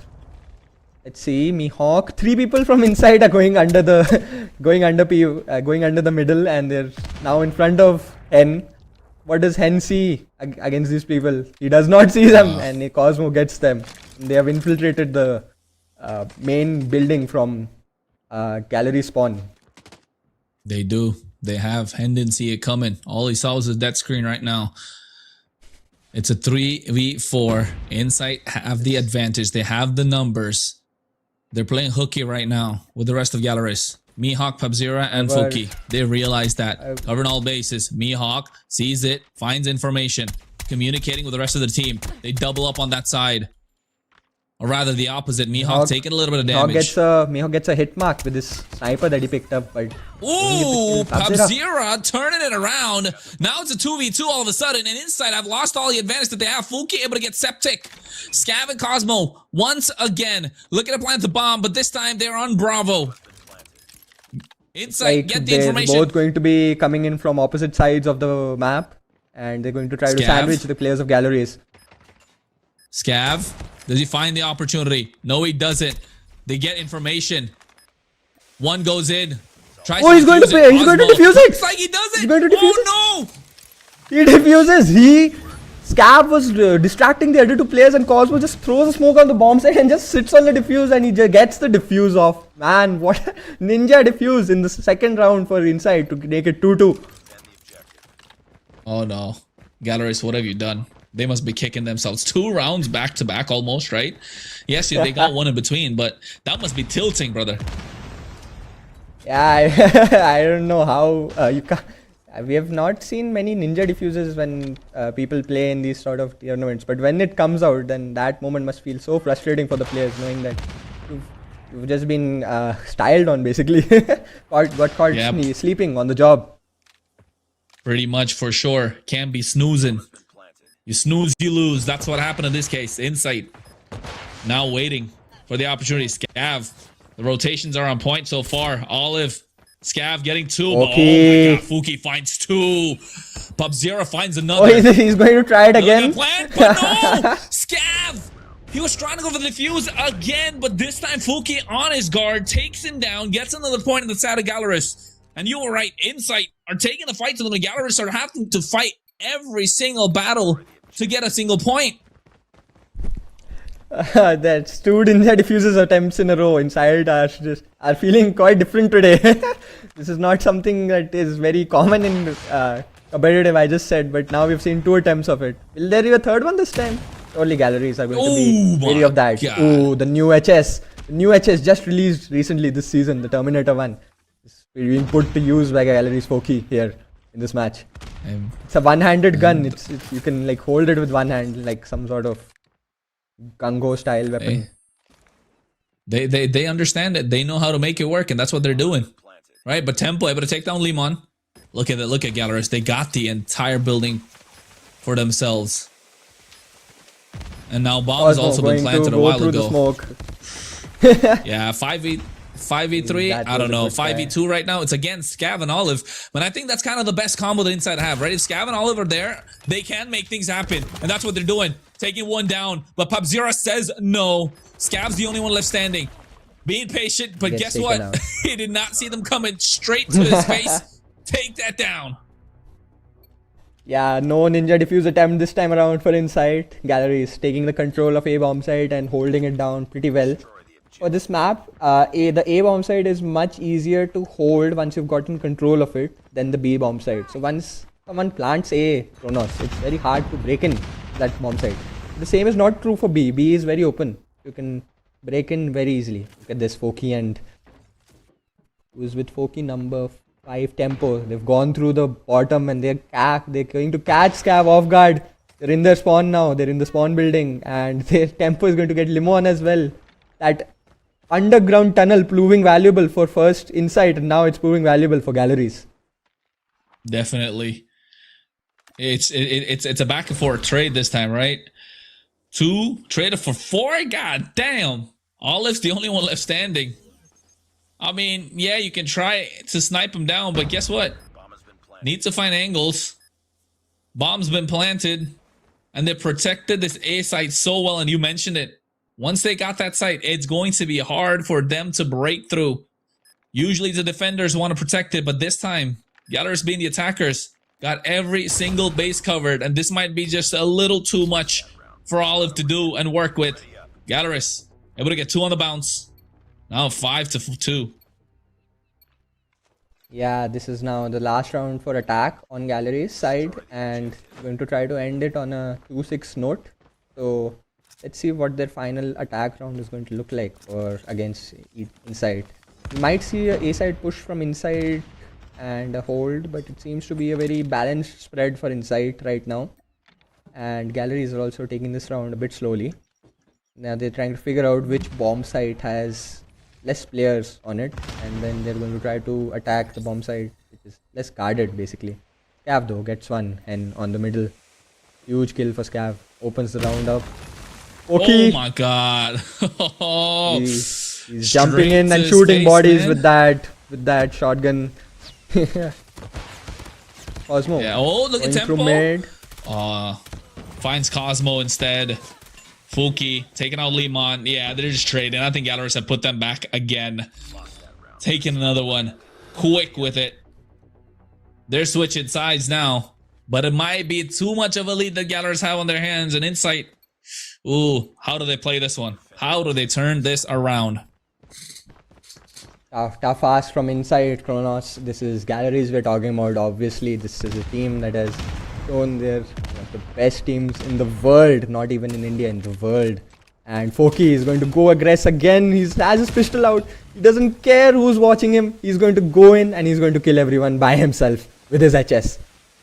Let's see, Mihawk. 3 people from inside are going under the going under the middle, and they're now in front of Hen. What does Hen see against these people? He does not see them, and Cosmo gets them. They have infiltrated the main building from gallery spawn. They do. They have. Hen didn't see it coming. All he saw was his death screen right now. It's a 3v4. Insight have the advantage. They have the numbers. They're playing hooky right now with the rest of Galaris. Mihawk, Pub-Zero, and Fuki. They realize that. Covering all bases. Mihawk sees it, finds information, communicating with the rest of the team. They double up on that side. Or rather, the opposite. Mihawk taking a little bit of damage. Mihawk gets a hit mark with this sniper that he picked up. But ooh, Pub-Zero turning it around. Now it's a 2v2 all of a sudden. And inside, I've lost all the advantage that they have. Fuki able to get Septic. Scav and Cosmo, once again, looking to plant the bomb. But this time, they're on Bravo. Inside, get the information. They're both going to be coming in from opposite sides of the map. And they're going to try to sandwich the players of Galleries. Scav. Does he find the opportunity? No, he doesn't. They get information. One goes in. Tries he's going to play. He's going to defuse it. Looks like he does it. He's going to defuse it. Oh no! He defuses. Scav was distracting the other 2 players, and Cosmo just throws a smoke on the bomb site and just sits on the defuse, and he just gets the defuse off. Man, what ninja defuse in the second round for Inside to make it 2-2. Oh no. Galaris, what have you done? They must be kicking themselves. 2 rounds back to back almost, right? Yes, they got 1 in between, but that must be tilting, brother. Yeah, I don't know how you can. We have not seen many ninja diffuses when people play in these sort of tournaments, but when it comes out, then that moment must feel so frustrating for the players, knowing that you've just been styled on, basically. got caught sleeping on the job. Pretty much, for sure. Can't be snoozing. You snooze, you lose. That's what happened in this case. Insight now waiting for the opportunity. Scav. The rotations are on point so far. Olive. Scav getting 2. Okay. Oh my god. Fuki finds 2. Pub-Zero finds another. Oh, he's going to try it again. Plan, but no! Scav! He was trying to go for the defuse again, but this time Fuki on his guard takes him down, gets another point in the side of Galaris. And you were right, Insight are taking the fight to them. The Galleries are having to fight every single battle to get a single point. That's 2 ninja diffuses attempts in a row. Inside are feeling quite different today. This is not something that is very common in competitive, I just said, but now we've seen 2 attempts of it. Will there be a third one this time? Surely Galleries are going to be wary of that. God. Ooh, the new HS. The new HS just released recently this season, the Terminator 1. It's being put to use by Galleries Foki here in this match. It's a one-handed gun. It's you can like hold it with one hand, like some sort of Gungo style weapon. They understand it. They know how to make it work, and that's what they're doing. Right? But Tempo able to take down Limon. Look at that. Look at Galleries. They got the entire building for themselves. And now bomb has also been planted a while ago. Yeah, 5v3, I don't know, 5v2 right now. It's against Scav and Olive, but I think that's kind of the best combo that Inside have, right? If Scav and Olive are there, they can make things happen, and that's what they're doing. Taking one down, but Pubzera says no. Scav's the only one left standing. Being patient, but guess what? He did not see them coming straight to his face. Take that down. Yeah, no ninja diffuse attempt this time around for Insight. Galleries taking the control of A bomb site and holding it down pretty well. For this map, the A bomb site is much easier to hold once you've gotten control of it than the B bomb site. So once someone plants A, Kronos, it's very hard to break in that bomb site. The same is not true for B. B is very open. You can break in very easily. Look at this, Foki, and who's with Foki, number 5 Tempo. They've gone through the bottom and they're going to catch Scav off guard. They're in their spawn now. They're in the spawn building, and their Tempo is going to get Limon as well. That underground tunnel proving valuable for first Insight, and now it's proving valuable for Galleries. Definitely. It's a back and forth trade this time, right? 2 traded for 4. God damn. Olive's the only one left standing. I mean, yeah, you can try to snipe him down, but guess what? Need to find angles. Bomb's been planted, and they protected this A site so well, and you mentioned it. Once they got that site, it's going to be hard for them to break through. Usually the defenders want to protect it, but this time, Galleries being the attackers, got every single base covered, and this might be just a little too much for Olive to do and work with. Galleries able to get 2 on the bounce. Now 5-2. Yeah, this is now the last round for attack on Galleries side, and we're going to try to end it on a 2-6 note. So let's see what their final attack round is going to look like for against Insight. You might see a side push from Insight and a hold, but it seems to be a very balanced spread for Insight right now. And Galleries are also taking this round a bit slowly. Now they're trying to figure out which bomb site has less players on it, and then they're going to try to attack the bomb site, which is less guarded basically. Scav though gets one, and on the middle, huge kill for Scav. Opens the round up. Okay. Oh my god. He's jumping in and shooting bodies, man, with that shotgun. Cosmo. Yeah. Oh, look at Tempo. Mid. Finds Cosmo instead. Fuki taking out Limon. Yeah, they're just trading. I think Galleries have put them back again. Taking another one. Quick with it. They're switching sides now. But it might be too much of a lead that Galleries have on their hands. And Insight. Ooh, how do they play this one? How do they turn this around? Tough ask from Insight, Kronos. This is Galleries we're talking about. Obviously, this is a team that has shown they're one of the best teams in the world, not even in India, in the world. And Foki is going to go aggress again. He has his pistol out. He doesn't care who's watching him. He's going to go in and he's going to kill everyone by himself with his HS.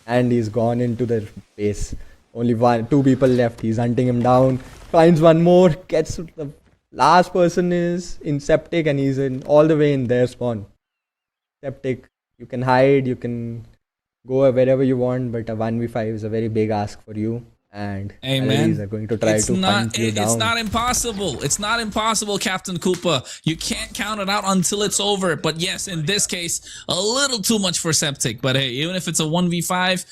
And he's gone into their base. Only 2 people left. He's hunting him down. Finds one more. Gets the last person is in Septic, and he's in all the way in their spawn. Septic, you can hide, you can go wherever you want, but a 1v5 is a very big ask for you. And hey, man, are going to try to hunt you down. It's not impossible. It's not impossible, Captain Koopa. You can't count it out until it's over. But yes, in this case, a little too much for Septic. But hey, even if it's a 1v5,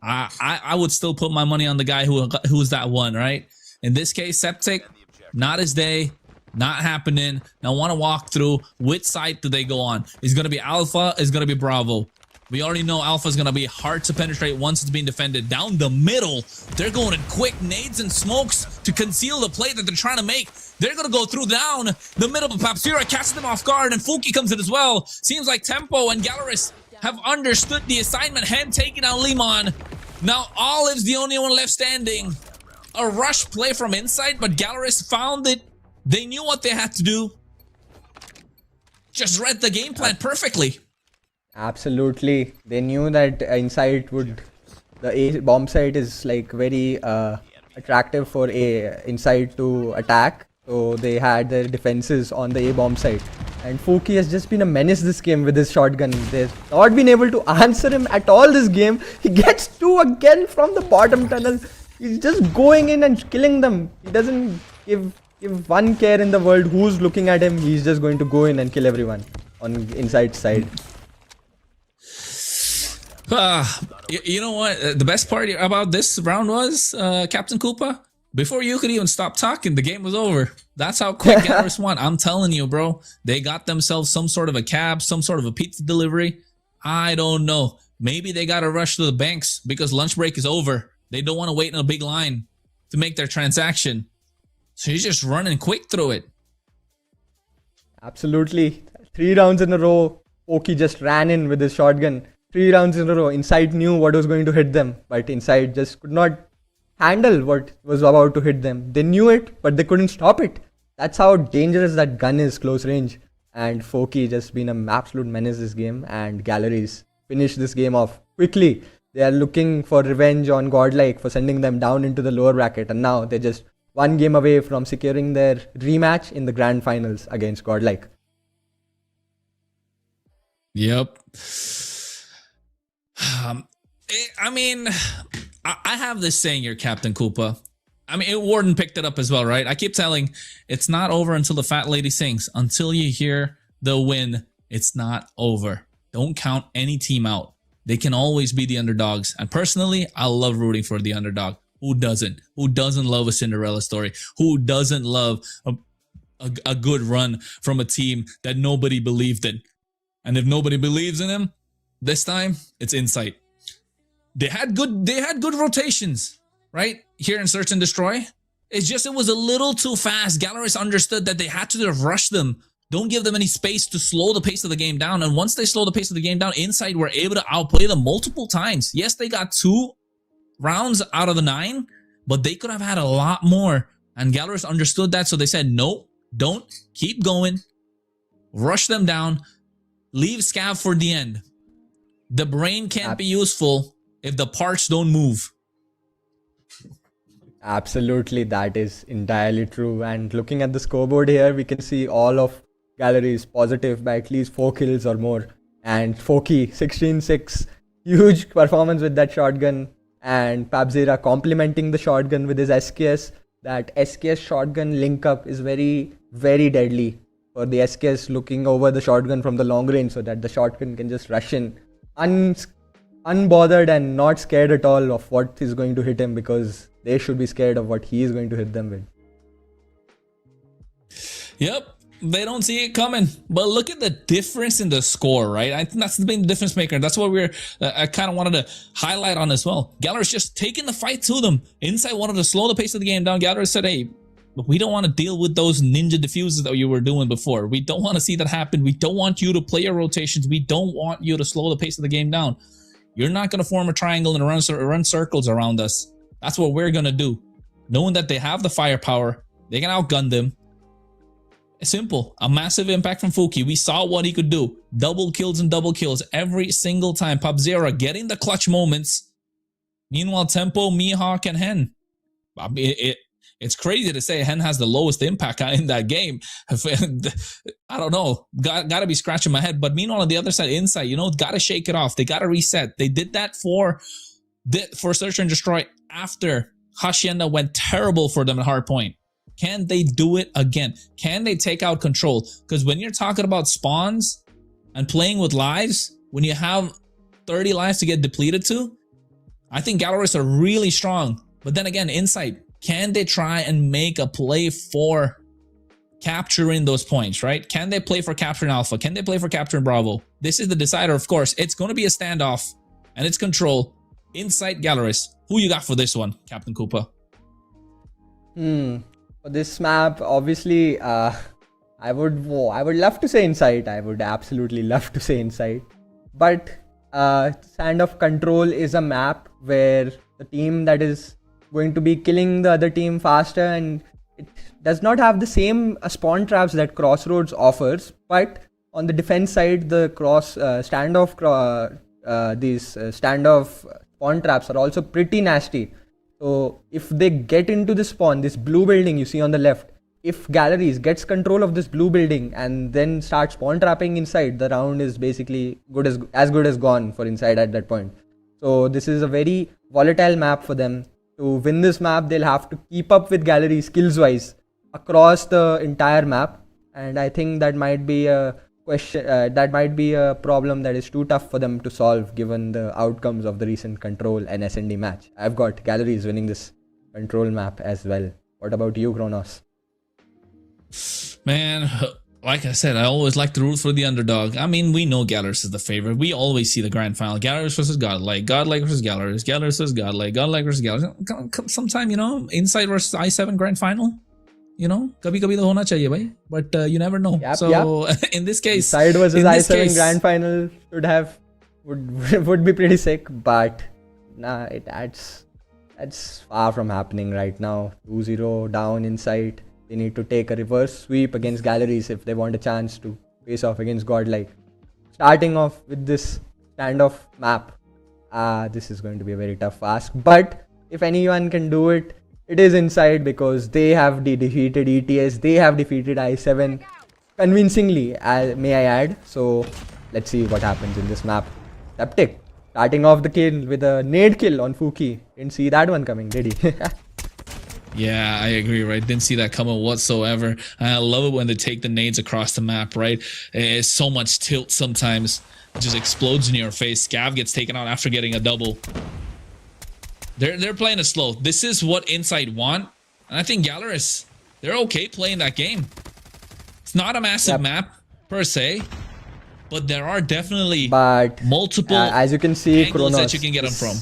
I would still put my money on the guy who's that one, right? In this case, Septic, not his day. Not happening. Now want to walk through. Which side do they go on? Is going to be Alpha? Is going to be Bravo? We already know Alpha is going to be hard to penetrate once it's being defended. Down the middle, they're going in quick nades and smokes to conceal the play that they're trying to make. They're going to go through down the middle, but Papsira catches them off guard, and Fuki comes in as well. Seems like Tempo and Galeris have understood the assignment. Hen taking out Limon. Now Olive's the only one left standing. A rush play from inside, but Galeris found it. They knew what they had to do. Just read the game plan perfectly. Absolutely. They knew that inside would... The A bomb site is like very attractive for A inside to attack. So they had their defenses on the A bomb site. And Fuki has just been a menace this game with his shotgun. They've not been able to answer him at all this game. He gets 2 again from the bottom tunnel. He's just going in and killing them. He doesn't give one care in the world who's looking at him. He's just going to go in and kill everyone on inside side. You know what? The best part about this round was, Captain Koopa, before you could even stop talking, the game was over. That's how quick Galeris won. I'm telling you, bro. They got themselves some sort of a cab, some sort of a pizza delivery. I don't know. Maybe they got to rush to the banks because lunch break is over. They don't want to wait in a big line to make their transaction. So he's just running quick through it. Absolutely. 3 rounds in a row, Oki just ran in with his shotgun. 3 rounds in a row. Inside knew what was going to hit them, but Inside just could not handle what was about to hit them. They knew it, but they couldn't stop it. That's how dangerous that gun is, close range. And Foki just been an absolute menace this game, and Galleries finished this game off quickly. They are looking for revenge on Godlike for sending them down into the lower bracket, and now they're just 1 game away from securing their rematch in the grand finals against Godlike. Yep. I mean, I have this saying here, Captain Koopa. I mean, Warden picked it up as well, right? I keep telling, it's not over until the fat lady sings. Until you hear the win, it's not over. Don't count any team out. They can always be the underdogs. And personally, I love rooting for the underdog. Who doesn't? Who doesn't love a Cinderella story? Who doesn't love a good run from a team that nobody believed in? And if nobody believes in him, this time it's Insight. They had good rotations, right? Here in Search and Destroy. It's just it was a little too fast. Galeris understood that they had to rush them. Don't give them any space to slow the pace of the game down. And once they slow the pace of the game down, Insight were able to outplay them multiple times. Yes, they got 2 rounds out of the 9, but they could have had a lot more. And Galeris understood that, so they said, no, don't. Keep going. Rush them down. Leave Scav for the end. The brain can't be useful if the parts don't move. Absolutely, that is entirely true. And looking at the scoreboard here, we can see all of Galleries positive by at least 4 kills or more. And Foki, 16-6. Huge performance with that shotgun. And Pabzera complementing the shotgun with his SKS. That SKS shotgun link up is very, very deadly for the SKS looking over the shotgun from the long range so that the shotgun can just rush in unbothered and not scared at all of what is going to hit him, because they should be scared of what he is going to hit them with. Yep. They don't see it coming. But look at the difference in the score, right? I think that's the main difference maker. That's what I kind of wanted to highlight on as well. Galeris just taking the fight to them. Insight wanted to slow the pace of the game down. Galeris said, hey, we don't want to deal with those ninja diffuses that you were doing before. We don't want to see that happen. We don't want you to play your rotations. We don't want you to slow the pace of the game down. You're not going to form a triangle and run circles around us. That's what we're going to do. Knowing that they have the firepower, they can outgun them. It's simple. A massive impact from Fuki. We saw what he could do. Double kills and double kills every single time. Pabzera getting the clutch moments. Meanwhile, Tempo, Mihawk, and Hen. It's crazy to say Hen has the lowest impact in that game. I don't know. Got to be scratching my head. But meanwhile, on the other side, Insight, got to shake it off. They got to reset. They did that for Search and Destroy after Hacienda went terrible for them at Hardpoint. Can they do it again? Can they take out control? Because when you're talking about spawns and playing with lives, when you have 30 lives to get depleted to, I think Galeris are really strong. But then again, Insight, can they try and make a play for capturing those points, right? Can they play for capturing Alpha? Can they play for capturing Bravo? This is the decider, of course. It's going to be a standoff, and it's control. Insight Galleries. Who you got for this one, Captain Koopa? For this map, obviously, I would love to say Insight. I would absolutely love to say Insight. But Standoff Control is a map where the team that is going to be killing the other team faster, and it does not have the same spawn traps that Crossroads offers. But on the defense side, the standoff spawn traps are also pretty nasty. So if they get into the spawn, this blue building you see on the left, if Galleries gets control of this blue building and then starts spawn trapping inside, the round is basically as good as gone for Inside at that point. So this is a very volatile map for them. To win this map, they'll have to keep up with Galleries skills wise across the entire map, and I think that might be a problem that is too tough for them to solve given the outcomes of the recent Control and SND match. I've got Galleries winning this Control map as well. What about you, Kronos? Man, like I said, I always like to root for the underdog. I mean, we know Galleries is the favorite. We always see the grand final. Galleries versus Godlike. Godlike versus Galleries. Galleries versus Godlike. Godlike versus Galleries. Sometime, Inside versus I7 grand final. Kabhi kabhi to hona chahiye bhai. But you never know. Yep. In this case, Inside versus I7 grand final would be pretty sick. But nah, that's far from happening right now. 2-0 down Inside. They need to take a reverse sweep against Galleries if they want a chance to face off against Godlike. Starting off with this standoff map, this is going to be a very tough ask. But if anyone can do it, it is Inside, because they have defeated ETS, they have defeated I7 convincingly, may I add. So let's see what happens in this map. Septic starting off the kill with a nade kill on Fuki. Didn't see that one coming, did he? Yeah, I agree, right? Didn't see that coming whatsoever. I love it when they take the nades across the map, right? It's so much tilt sometimes. It just explodes in your face. Scav gets taken out after getting a double. They're playing it slow. This is what Inside want. And I think Galleries, they're okay playing that game. It's not a massive map, per se. But there are definitely multiple as you can see, angles Kronos, that you can get them from.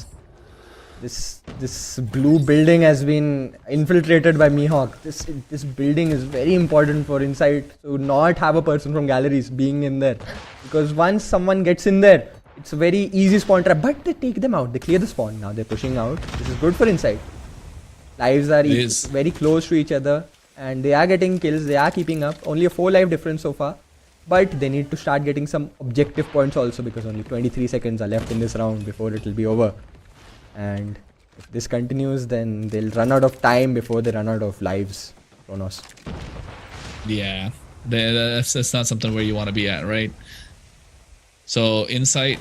This blue building has been infiltrated by Mihawk. This building is very important for Inside to not have a person from Galleries being in there, because once someone gets in there, it's a very easy spawn trap. But they take them out. They clear the spawn. Now they're pushing out. This is good for Inside. Lives are very close to each other, and they are getting kills. They are keeping up. Only a 4 life difference so far. But they need to start getting some objective points also, because only 23 seconds are left in this round before it will be over. And if this continues, then they'll run out of time before they run out of lives, Kronos. Yeah, that's not something where you want to be at, right? So, Insight,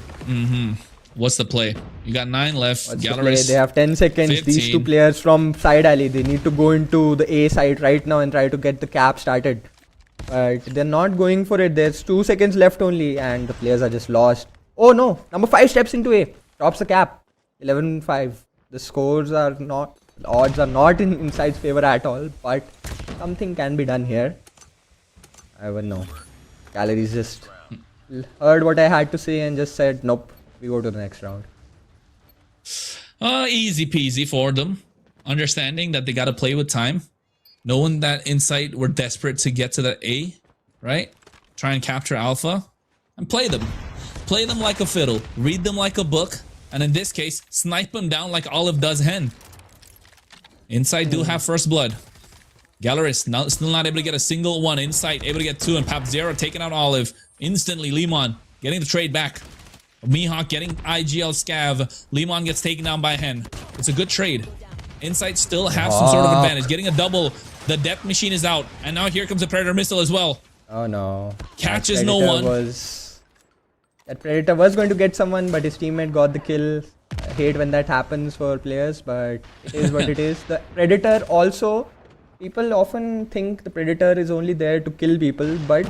what's the play? You got 9 left. Galleries, they have 10 seconds. 15. These two players from side alley, they need to go into the A side right now and try to get the cap started. But they're not going for it. There's 2 seconds left only, and the players are just lost. Oh no, number 5 steps into A, drops the cap. 11-5. The scores are not, the odds are not in Inside's favor at all, but something can be done here. I don't know. Galleries just heard what I had to say and just said, nope, we go to the next round. Easy peasy for them. Understanding that they got to play with time. Knowing that Insight were desperate to get to the A, right? Try and capture Alpha and play them. Play them like a fiddle. Read them like a book. And in this case, snipe him down like Olive does Hen. Inside do have first blood. Galleries still not able to get a single one. Inside able to get 2, and Pap Zero taking out Olive. Instantly, Limon getting the trade back. Mihawk getting IGL Scav. Limon gets taken down by Hen. It's a good trade. Inside still have some sort of advantage. Getting a double. The depth machine is out. And now here comes the Predator missile as well. Oh no. Catches no one. That Predator was going to get someone, but his teammate got the kill. I hate when that happens for players, but it is what it is. The Predator also, people often think the Predator is only there to kill people, but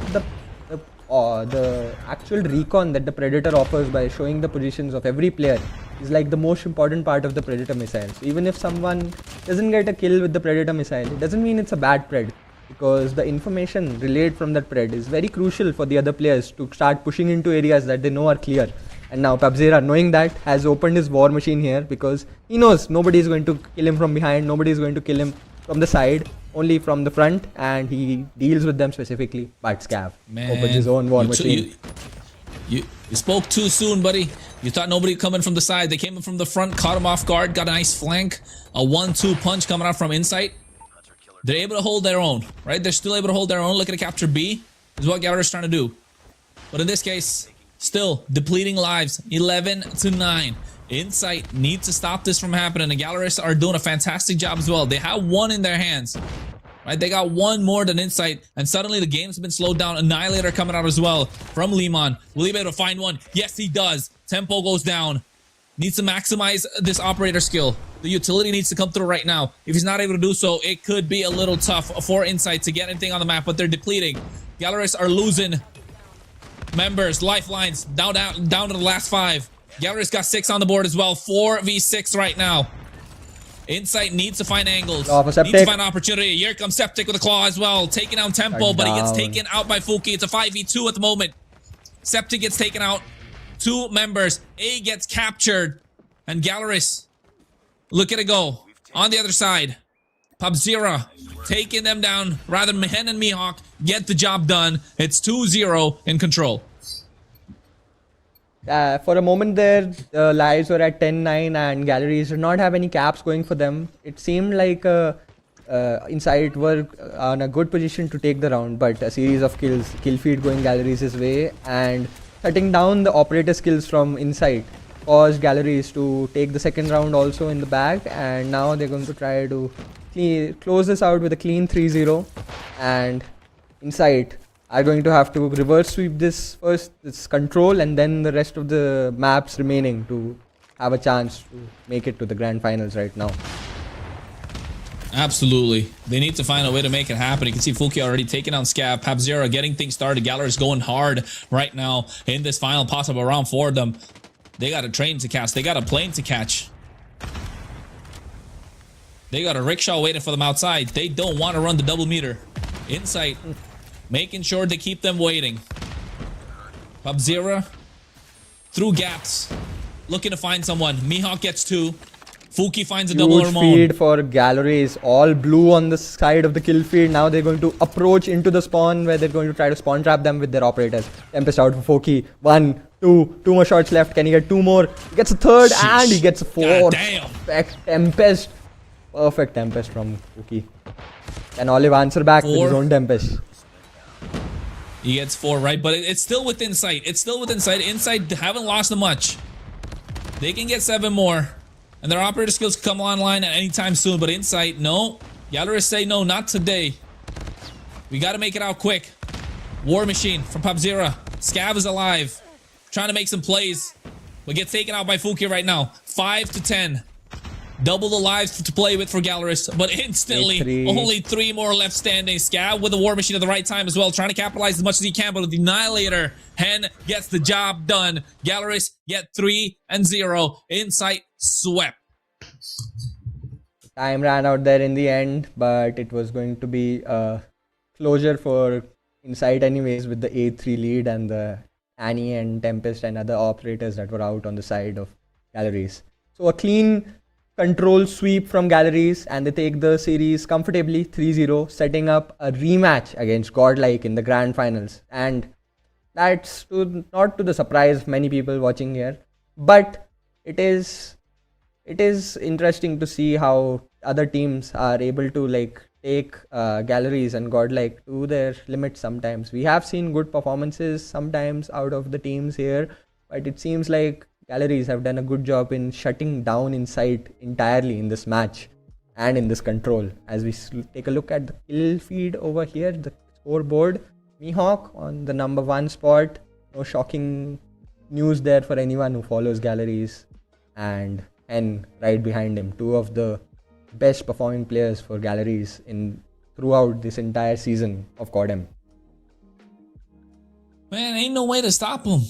the actual recon that the Predator offers by showing the positions of every player is like the most important part of the Predator missile. So even if someone doesn't get a kill with the Predator missile, it doesn't mean it's a bad Pred. because the information relayed from that pred is very crucial for the other players to start pushing into areas that they know are clear. And now Pabzera, knowing that, has opened his war machine here because he knows nobody is going to kill him from behind, nobody is going to kill him from the side, only from the front, and he deals with them specifically. But Scav opens his own war machine. You spoke too soon, buddy. You thought nobody coming from the side. They came in from the front, caught him off guard, got a nice flank. A 1-2 punch coming out from Insight. They're able to hold their own, right? They're still able to hold their own. Looking to capture B is what Galler's trying to do. But in this case, still depleting lives. 11-9. Insight needs to stop this from happening. The Galleries are doing a fantastic job as well. They have one in their hands. Right, they got one more than Insight, and suddenly the game's been slowed down. Annihilator coming out as well from Liman. Will he be able to find one? Yes, he does. Tempo goes down. Needs to maximize this operator skill. The utility needs to come through right now. If he's not able to do so, it could be a little tough for Insight to get anything on the map, but they're depleting. Galleries are losing members, lifelines, down to the last 5. Galleries got 6 on the board as well. 4v6 right now. Insight needs to find angles, needs to find opportunity. Here comes Septic with a claw as well, taking down Tempo, but he gets taken out by Fuki. It's a 5v2 at the moment. Septic gets taken out. 2 members. A gets captured, and Galeris, look at it go. On the other side, Pabzera taking them down. Rather, Mehen and Mihawk get the job done. It's 2-0 in control. For a moment there, the lives were at 10-9 and Galleries did not have any caps going for them. It seemed like Insight were on a good position to take the round, but a series of kills, kill feed going Galleries' way and shutting down the operator skills from Insight caused Galleries to take the second round also in the bag, and now they're going to try to close this out with a clean 3-0, and Insight are going to have to reverse sweep this first, this control, and then the rest of the maps remaining to have a chance to make it to the grand finals right now. Absolutely. They need to find a way to make it happen. You can see Fuki already taking on Scav. Pabzera getting things started. Galler's going hard right now in this final possible round for them. They got a train to catch. They got a plane to catch. They got a rickshaw waiting for them outside. They don't want to run the double meter. Insight making sure they keep them waiting. Pabzera through gaps, looking to find someone. Mihawk gets 2. Fuki finds a double Huge feed for Galleries, all blue on the side of the kill feed. Now they're going to approach into the spawn where they're going to try to spawn trap them with their operators. Tempest out for Fuki. 1, 2 more shots left. Can he get 2 more? He gets a third. Sheesh. And he gets a 4. Damn. Perfect Tempest. Perfect Tempest from Fuki. Can Olive answer back 4 with his own Tempest? He gets 4, right? But it's still within sight. It's still within sight. Insight haven't lost them much. They can get 7 more. And their operator skills come online at any time soon. But Insight, no. Galleris say no, not today. We got to make it out quick. War Machine from Pabzera. Scav is alive. Trying to make some plays. But gets taken out by Fuki right now. 5-10. Double the lives to play with for Galleris, but instantly only 3 more left standing. Scav with the War Machine at the right time as well, trying to capitalize as much as he can, but with the Annihilator, Hen gets the job done. Galleris get 3-0. Insight swept. Time ran out there in the end, but it was going to be a closure for Insight anyways with the 8-3 lead and the Annie and Tempest and other operators that were out on the side of Galleries. So a clean control sweep from Galleries, and they take the series comfortably 3-0, setting up a rematch against Godlike in the grand finals. And that's not to the surprise of many people watching here, but it is interesting to see how other teams are able to take Galleries and Godlike to their limits sometimes. We have seen good performances sometimes out of the teams here, but it seems like Galleries have done a good job in shutting down Insight entirely in this match and in this control. As we take a look at the kill feed over here, the scoreboard, Mihawk on the number 1 spot. No shocking news there for anyone who follows Galleries, and N right behind him. 2 of the best performing players for Galleries throughout this entire season of CODM. Man, ain't no way to stop him.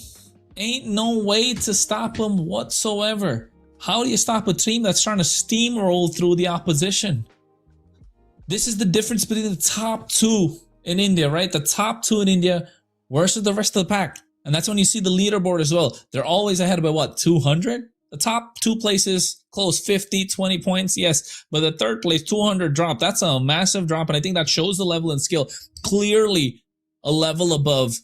Ain't no way to stop him whatsoever. How do you stop a team that's trying to steamroll through the opposition? This is the difference between the top two in India, right? The top two in India versus the rest of the pack. And that's when you see the leaderboard as well. They're always ahead by what, 200? The top two places close 50, 20 points, yes. But the third place, 200 drop. That's a massive drop. And I think that shows the level and skill. Clearly a level above.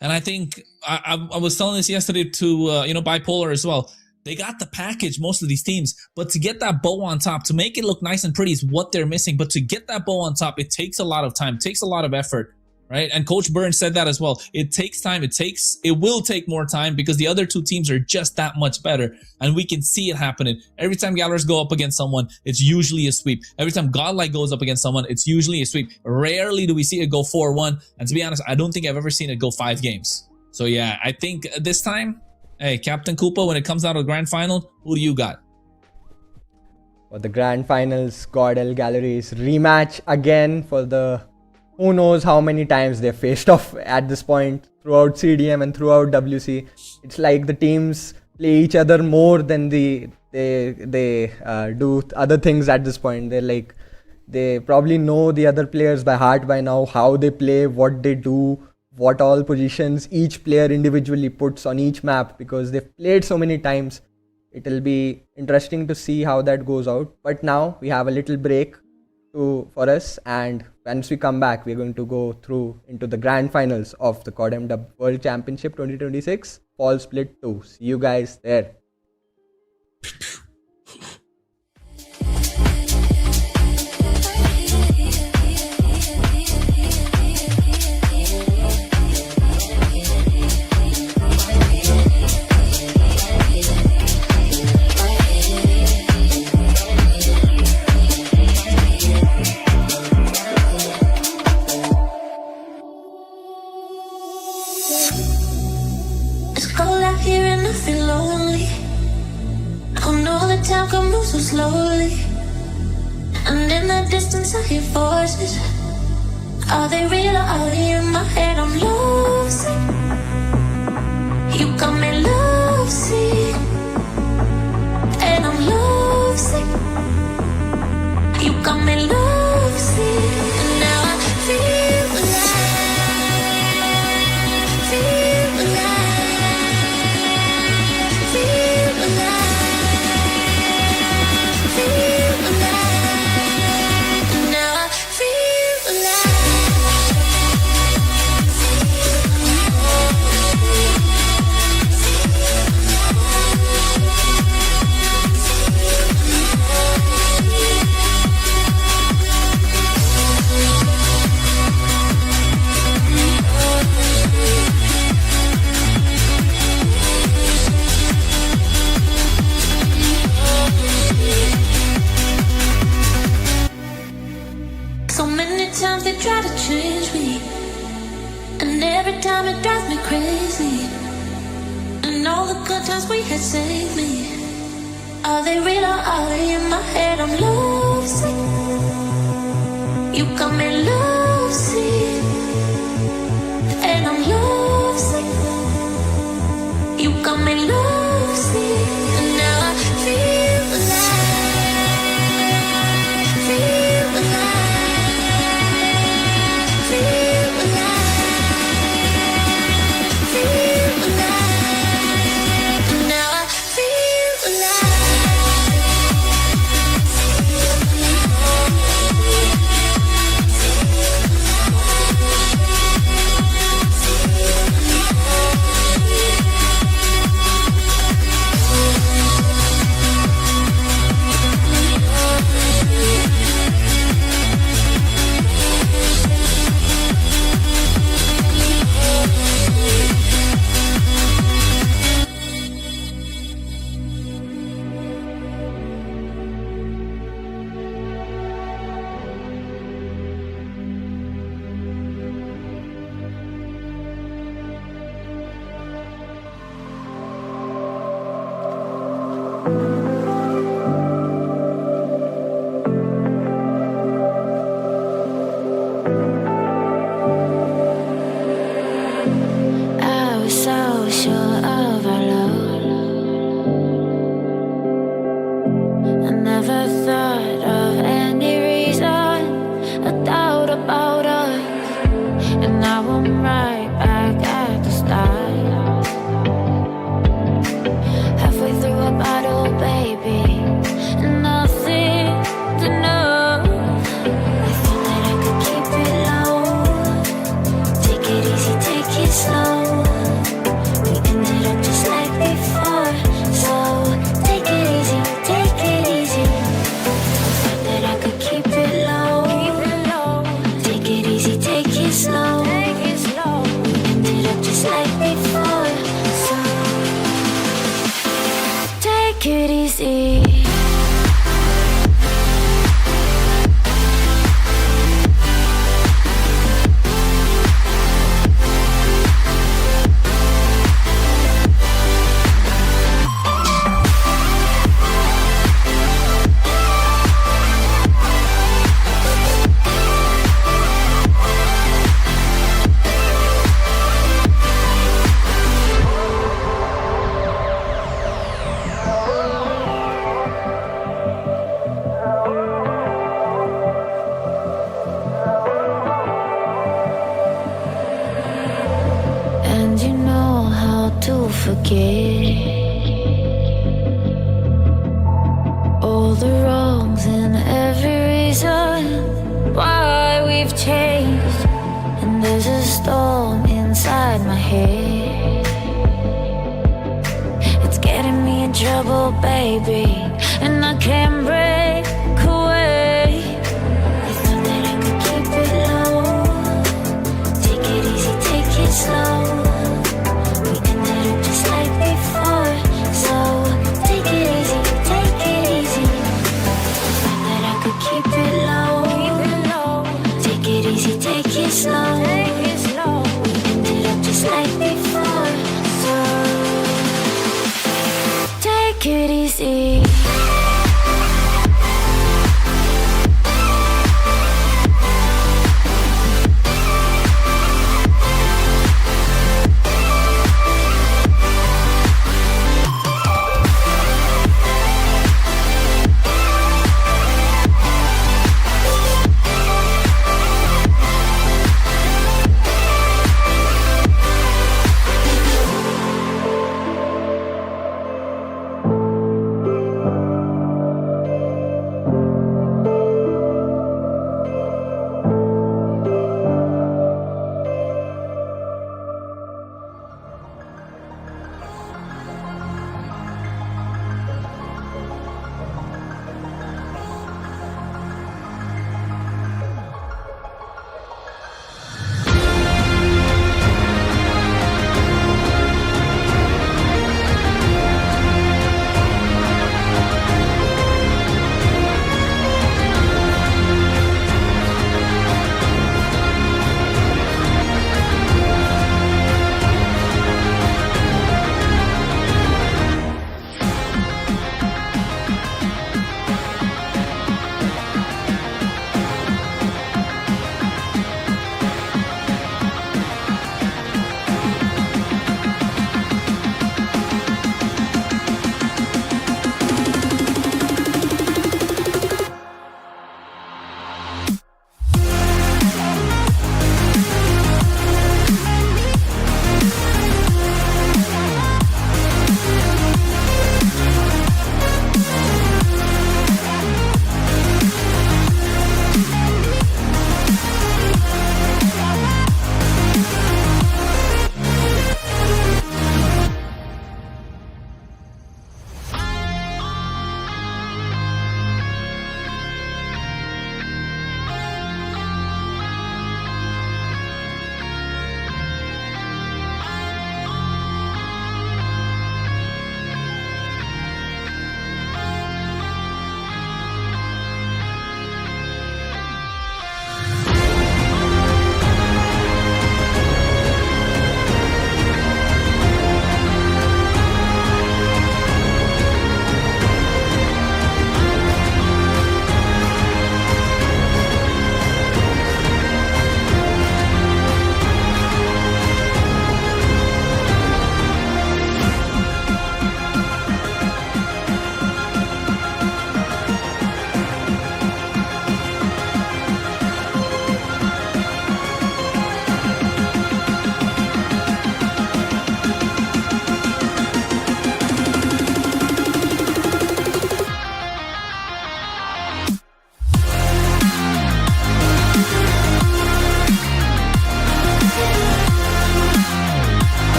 And I think I was telling this yesterday to Bipoler as well. They got the package, most of these teams, but to get that bow on top, to make it look nice and pretty is what they're missing. But to get that bow on top, it takes a lot of time, it takes a lot of effort, right? And Coach Burns said that as well. It takes time. It will take more time because the other two teams are just that much better. And we can see it happening. Every time Gallerist go up against someone, it's usually a sweep. Every time Godlike goes up against someone, it's usually a sweep. Rarely do we see it go 4-1. And to be honest, I don't think I've ever seen it go 5 games. So yeah, I think this time, hey, Captain Koopa, when it comes out of the grand final, who do you got? For the grand finals, Godel Galleries rematch again for the who knows how many times they faced off at this point throughout CDM and throughout WC. It's like the teams play each other more than they do other things at this point. They probably know the other players by heart by now, how they play, what they do, what all positions each player individually puts on each map, because they've played so many times. It'll be interesting to see how that goes out. But now we have a little break for us, and once we come back, we're going to go through into the grand finals of the CODM World Championship 2026 Fall Split 2. See you guys there. It's cold out here and I feel lonely. I know the time can move so slowly, and in the distance I hear voices. Are they real or are they in my head? I'm lovesick. You got me lovesick, and I'm lovesick. You got me lovesick, and now I feel alive. Feel alive. Feel alive. Feel alive. And now I feel alive. So many times they try to change me, and every time it drives me crazy. And all the good times we had saved me. Are they real or are they in my head? I'm lovesick. You got me lovesick, and I'm lovesick. You got me lovesick, and now I feel alive. Feel alive. Feel alive. Feel alive. And now I feel alive. I was so sure of our love. I never thought of any reason forget all the wrongs and every reason why we've changed. And there's a storm inside my head. It's getting me in trouble, baby, and I can't break away. I thought that I could keep it low. Take it easy, take it slow. We ended up just like before, so take it easy, take it easy. Thought that I could keep it low. Take it easy, take it slow. We ended up just like before, so take it easy.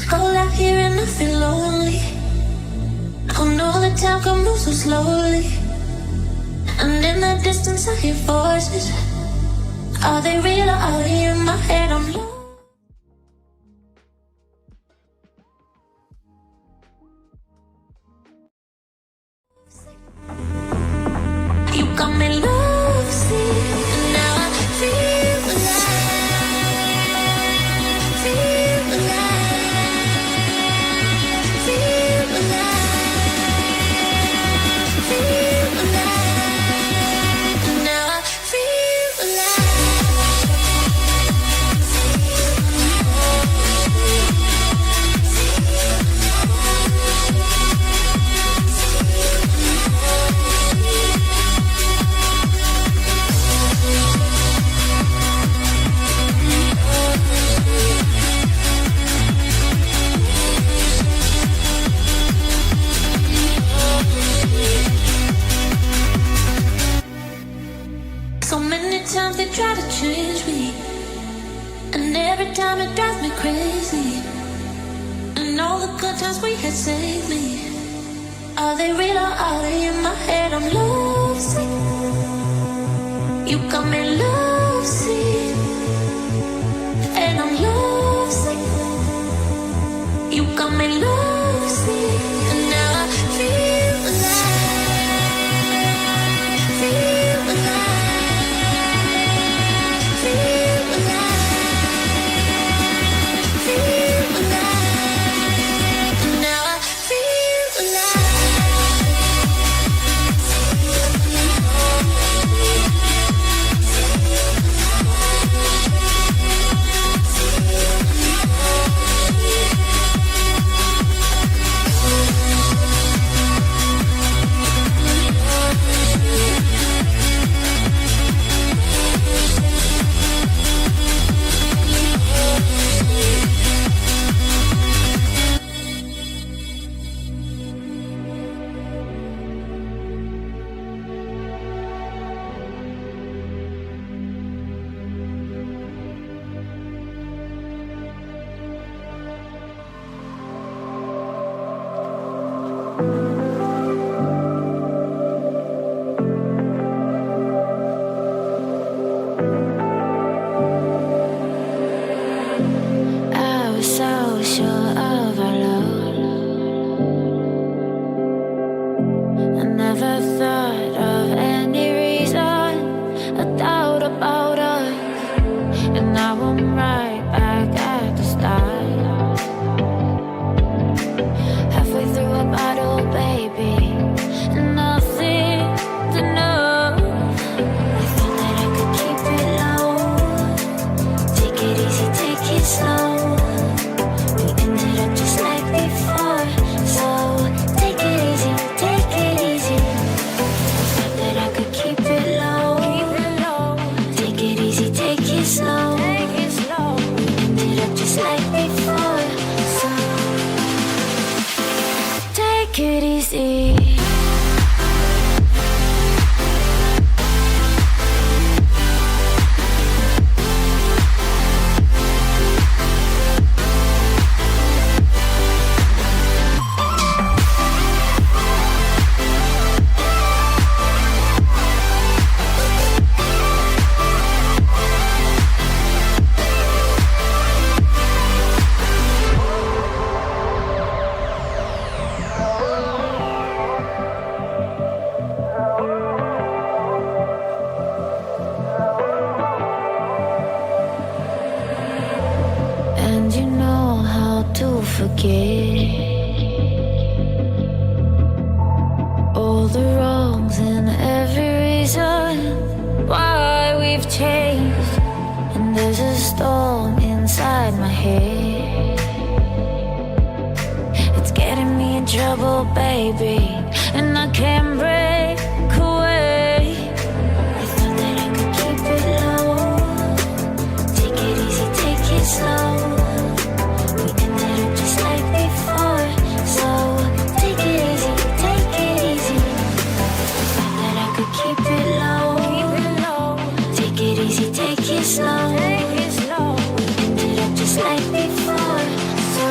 Cold out here and I feel lonely. Oh no, the time can move so slowly. And in the distance I hear voices. Are they real or are they in my head? I'm lost. You got me lovesick, and now I feel alive, feel alive, feel alive, feel alive, and now I feel so many times they try to change me, and every time it drives me crazy. And all the good times we had saved me. Are they real or are they in my head? I'm lovesick. You got me lovesick, and I'm lovesick. You got me lovesick, and now I feel alive, feel alive, feel alive, feel alive, and now I feel alive. I was so sure of our love. I never thought of any reason, a doubt about us. And now I'm right back at the start. Halfway through a bottle, baby, and nothing to know. I thought that I could keep it low. Take it easy, take it slow. We ended up just like before. So take it easy, take it easy. Thought that I could keep it low. Take it easy, take it slow. We ended up just like before. So take it easy. And you know how to forget all the wrongs and every reason why we've changed. And there's a storm inside my head. It's getting me in trouble, baby, and I can't break away. I thought that I could keep it low. Take it easy, take it slow. We ended up just like before. So take it easy, take it easy. Thought that I could keep it low. Take it easy, take it slow. We ended up just like before. So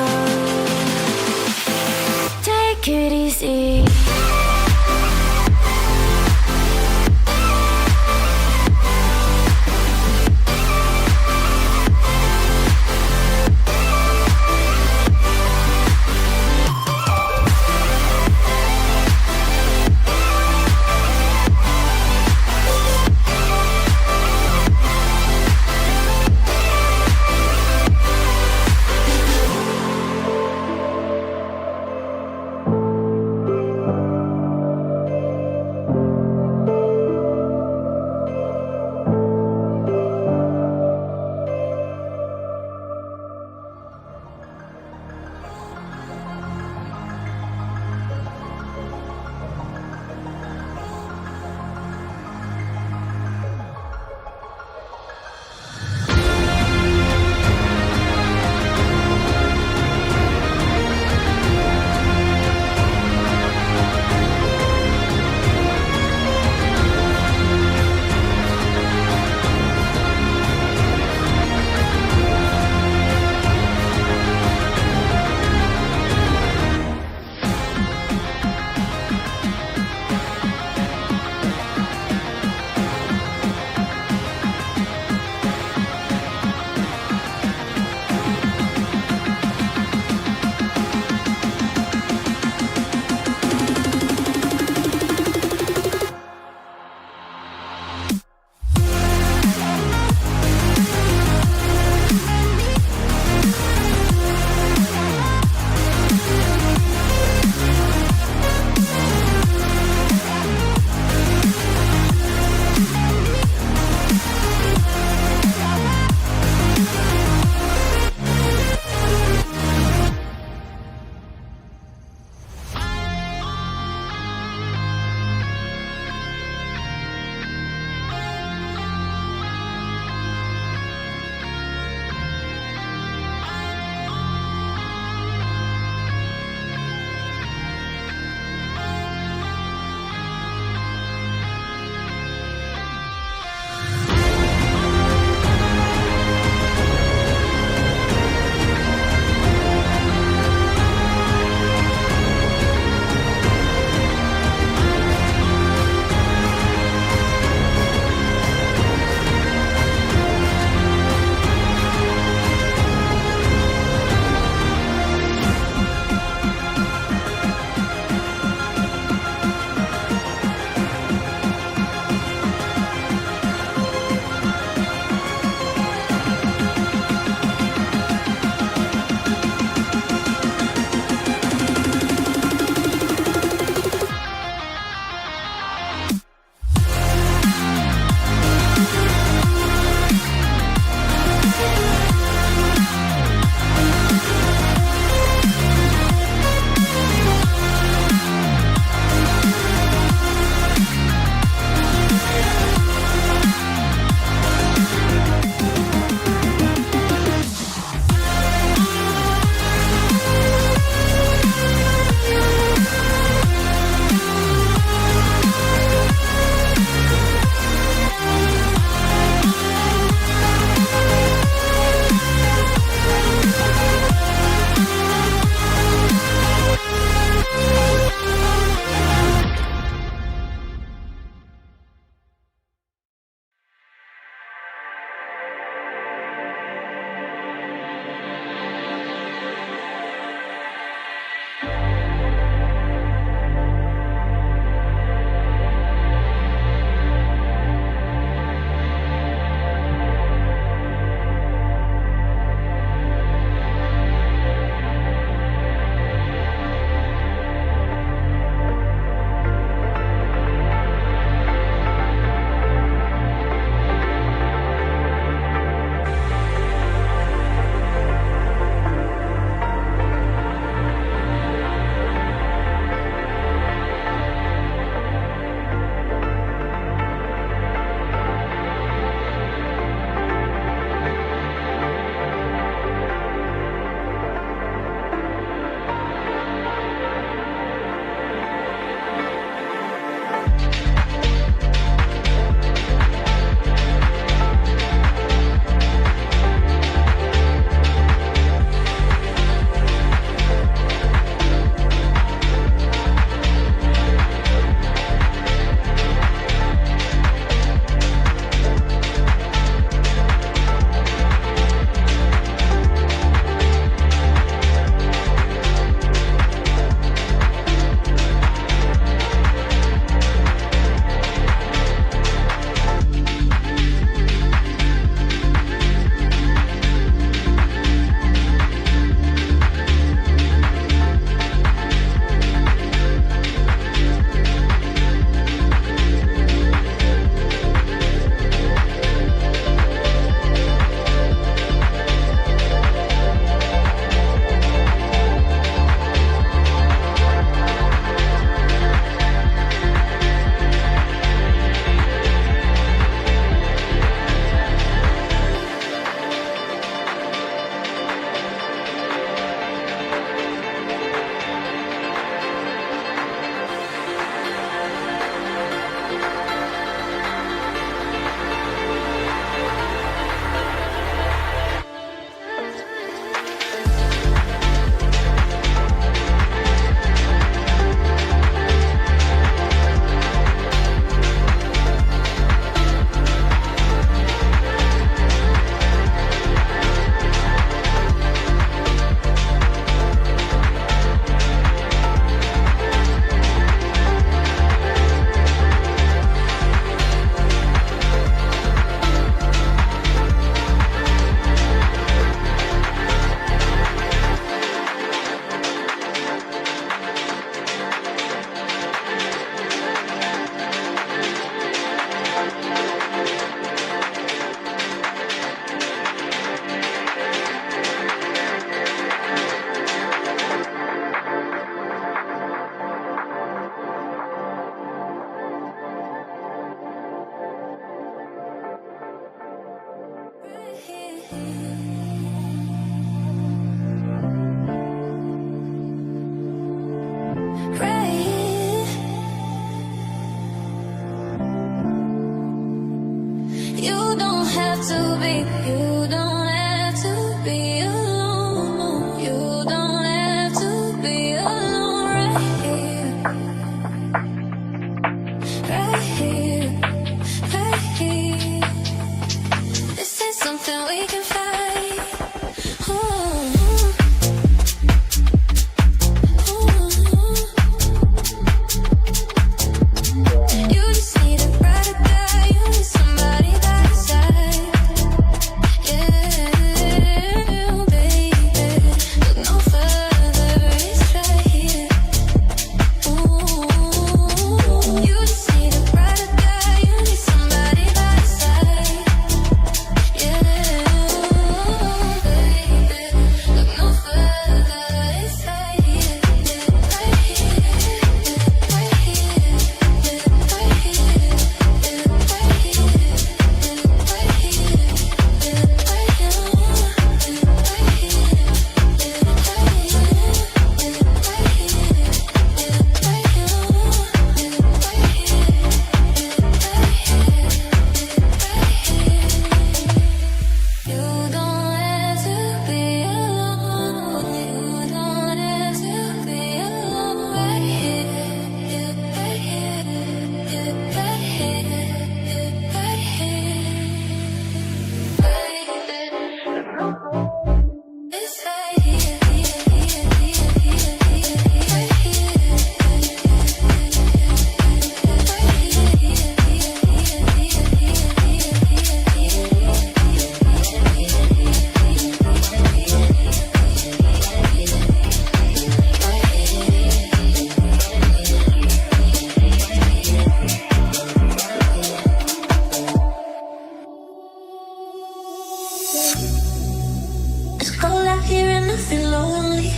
I feel lonely.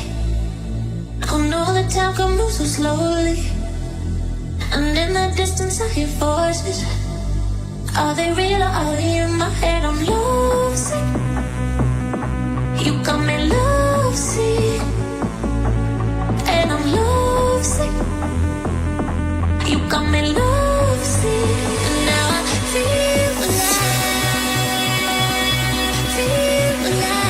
Oh no, the time can move so slowly. And in the distance I hear voices. Are they real or are they in my head? I'm lovesick. You got me lovesick. And I'm lovesick. You got me lovesick. And now I feel alive. Feel alive.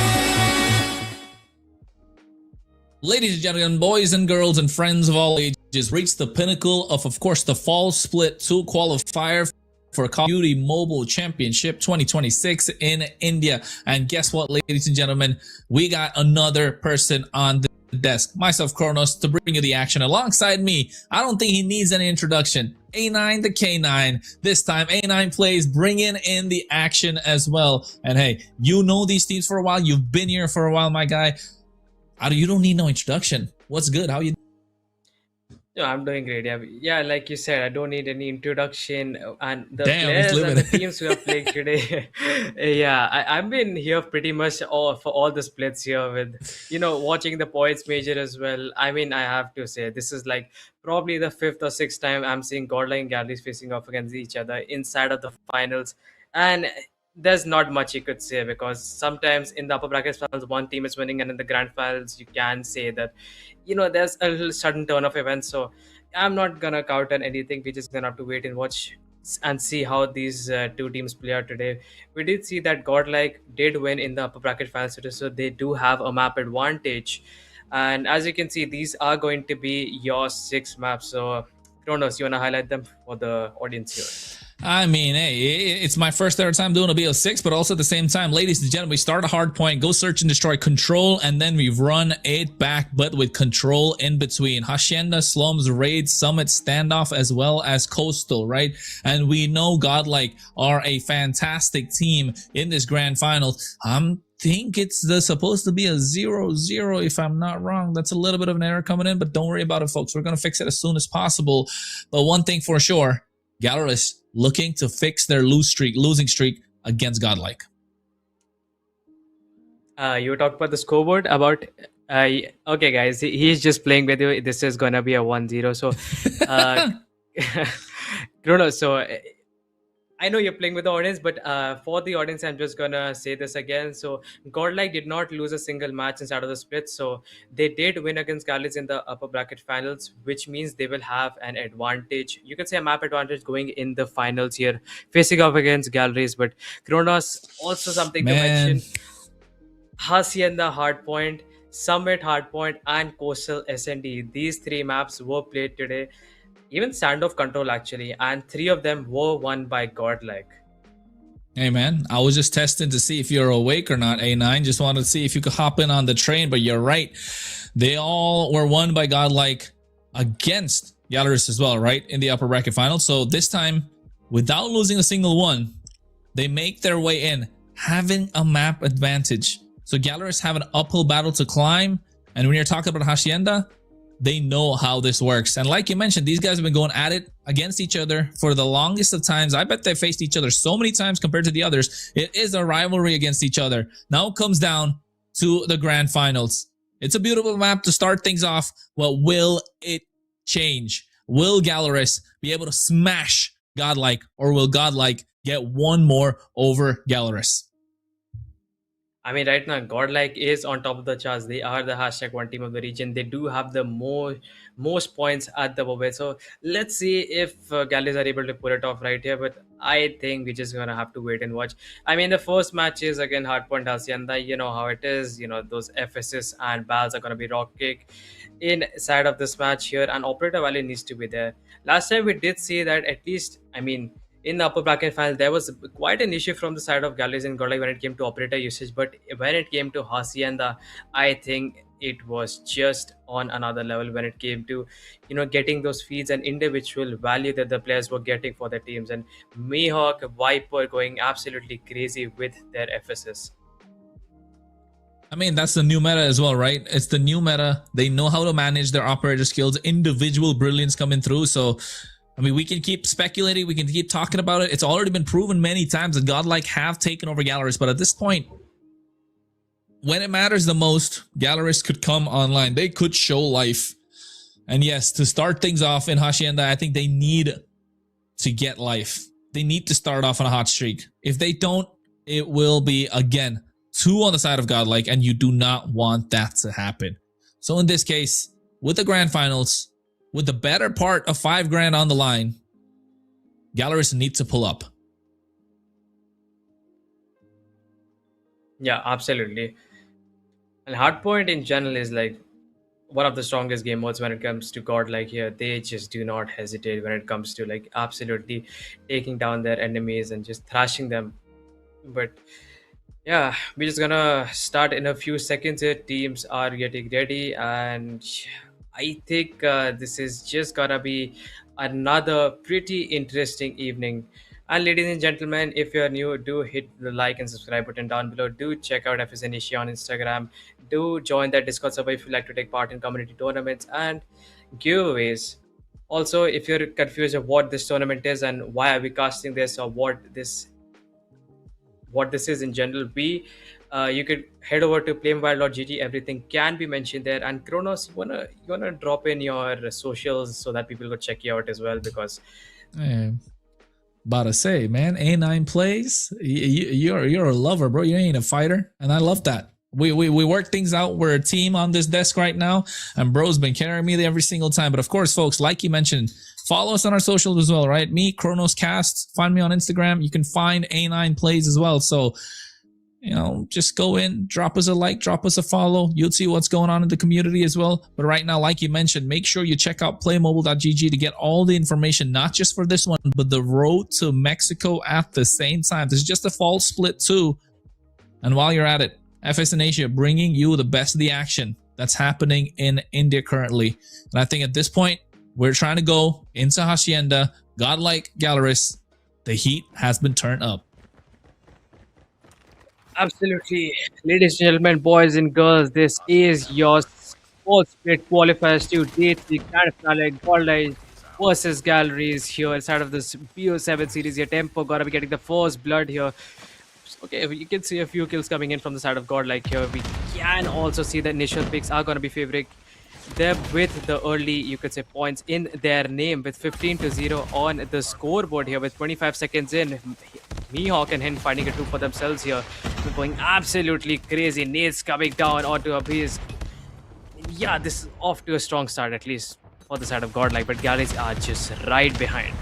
Ladies and gentlemen, boys and girls and friends of all ages, reached the pinnacle of course, the Fall Split 2 qualifier for Call of Duty Mobile Championship 2026 in India. And guess what, ladies and gentlemen? We got another person on the desk, myself, Kronos, to bring you the action alongside me. I don't think he needs any introduction. A9 the K9. This time, A9 plays, bringing in the action as well. And hey, you know these teams for a while. You've been here for a while, my guy. You don't need no introduction. What's good? How you? No, I'm doing great. Yeah, like you said, I don't need any introduction. And the Damn, he's players and living the it. teams we are playing today, yeah, I've been here pretty much for all the splits here with, watching the points major as well. I mean, I have to say, this is like probably the fifth or sixth time I'm seeing Godlike and Galleries facing off against each other inside of the finals. And there's not much you could say, because sometimes in the upper brackets finals, one team is winning, and in the grand finals, you can say that there's a little sudden turn of events. So I'm not gonna count on anything. We're just gonna have to wait and watch and see how these two teams play out today. We did see that Godlike did win in the upper bracket finals today, so they do have a map advantage. And as you can see, these are going to be your 6 maps. So Kronos, you wanna highlight them for the audience here? I mean, hey, it's my first ever time doing a BO6, but also at the same time, ladies and gentlemen, we start a hard point, go search and destroy control, and then we run it back, but with control in between. Hacienda, Slums, Raid, Summit, Standoff, as well as Coastal, right? And we know Godlike are a fantastic team in this grand final. Think it's supposed to be a 0-0 if I'm not wrong. That's a little bit of an error coming in, but don't worry about it, folks. We're going to fix it as soon as possible. But one thing for sure, Galleries looking to fix their losing streak against Godlike. You talked about the scoreboard about okay guys, he's just playing with you. This is gonna be a 1-0. So Kronos, so I know you're playing with the audience, but for the audience, I'm just gonna say this again. So Godlike did not lose a single match inside of the split. So they did win against Galleries in the upper bracket finals, which means they will have an advantage. You can say a map advantage going in the finals here, facing off against Galleries. But Kronos, also something to mention. Hacienda Hardpoint, Summit Hardpoint, and Coastal S&D. These 3 maps were played today. Even Standoff Control, actually, and 3 of them were won by Godlike. Hey man, I was just testing to see if you're awake or not, A9. Just wanted to see if you could hop in on the train, but you're right. They all were won by Godlike against Galleries as well, right? In the upper bracket final. So this time, without losing a single one, they make their way in, having a map advantage. So Galleries have an uphill battle to climb. And when you're talking about Hacienda, they know how this works. And like you mentioned, these guys have been going at it against each other for the longest of times. I bet they faced each other so many times compared to the others. It is a rivalry against each other. Now it comes down to the grand finals. It's a beautiful map to start things off. Well, will it change? Will Galleries be able to smash Godlike, or will Godlike get one more over Galleries? I mean, right now, Godlike is on top of the charts. They are the #1 team of the region. They do have the most points at the moment. So let's see if Galleries are able to pull it off right here. But I think we're just gonna have to wait and watch. I mean, the first match is again Hardpoint Hacienda. You know how it is. Those FSS and BALs are gonna be rock kick inside of this match here, and Operator Valley needs to be there. Last time we did see that, at least, I mean, in the upper bracket final, there was quite an issue from the side of Galleries and Godlike when it came to operator usage. But when it came to Hacienda, I think it was just on another level when it came to, getting those feeds and individual value that the players were getting for their teams. And Mihawk, Viper going absolutely crazy with their FSS. I mean, that's the new meta as well, right? It's the new meta. They know how to manage their operator skills, individual brilliance coming through. So, I mean, we can keep speculating, we can keep talking about it. It's already been proven many times that Godlike have taken over Galleries, but at this point, when it matters the most, Gallerist could come online. They could show life. And yes, to start things off in Hacienda, I think they need to get life. They need to start off on a hot streak. If they don't, it will be, again, 2 on the side of Godlike, and you do not want that to happen. So in this case, with the grand finals, with the better part of 5 grand on the line, Gallerist need to pull up. Yeah, absolutely. And Hardpoint in general is like one of the strongest game modes when it comes to godlike here. They just do not hesitate when it comes to like absolutely taking down their enemies and just thrashing them. But yeah, we're just gonna start in a few seconds here. Teams are getting ready, and I think this is just gonna be another pretty interesting evening. And ladies and gentlemen, if you're new, do hit the like and subscribe button down below. Do check out FSN Asia on Instagram. Do join that Discord server if you like to take part in community tournaments and giveaways. Also, if you're confused of what this tournament is and why are we casting this or what this is in general, you could head over to playmobile.gg. Everything can be mentioned there. And Kronos, you wanna drop in your socials so that people go check you out as well, because Hey, about to say, man, A9 plays. You're a lover, bro. You ain't a fighter, and I love that. We work things out. We're a team on this desk right now, and bro's been carrying me every single time. But of course, folks, like you mentioned, follow us on our socials as well, right? Me, Kronos Cast. Find me on Instagram. You can find A9 Plays as well. So, you know, just go in, drop us a like, drop us a follow. You'll see what's going on in the community as well. But right now, like you mentioned, make sure you check out playmobile.gg to get all the information, not just for this one, but the road to Mexico at the same time. This is just a fall split too. And while you're at it, FSN Asia bringing you the best of the action that's happening in India currently. And I think at this point, we're trying to go into Hacienda, godlike Gallerist. The heat has been turned up. absolutely, ladies and gentlemen, boys and girls, this is your sports split qualifiers to date the grand finale Godlike versus Galleries here inside of this BO7 series. Here, Tempo gonna be getting the first blood here. Okay, you can see a few kills coming in from the side of Godlike here. We can also see the initial picks are gonna be favoring them with the early, you could say, points in their name with 15-0 on the scoreboard here with 25 seconds in. Mihawk and Hen finding a 2 for themselves here. They're going absolutely crazy. Nades coming down onto Abhi's. Yeah, this is off to a strong start, at least for the side of Godlike, but Galleys are just right behind.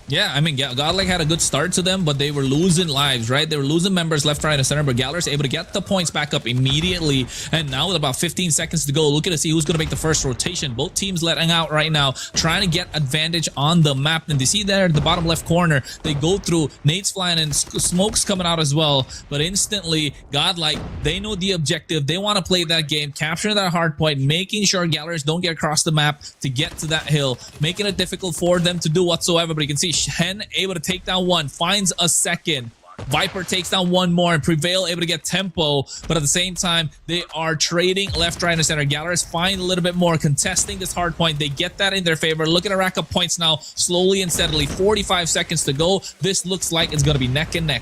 Yeah, I mean, Godlike had a good start to them, but they were losing lives, right? They were losing members left, right, and center, but Galler's able to get the points back up immediately. And now with about 15 seconds to go, looking to see who's going to make the first rotation. Both teams letting out right now, trying to get advantage on the map. And you see there at the bottom left corner, they go through, Nate's flying and smoke's coming out as well. But instantly, Godlike, they know the objective. They want to play that game, capturing that hard point, making sure Galler's don't get across the map to get to that hill, making it difficult for them to do whatsoever. But you can see Hen able to take down one, finds a second. Viper takes down one more, and Prevail able to get tempo, but at the same time, they are trading left, right, and center. Gallerist find a little bit more, contesting this hard point. They get that in their favor. Looking to rack up points now, slowly and steadily. 45 seconds to go. This looks like it's going to be neck and neck.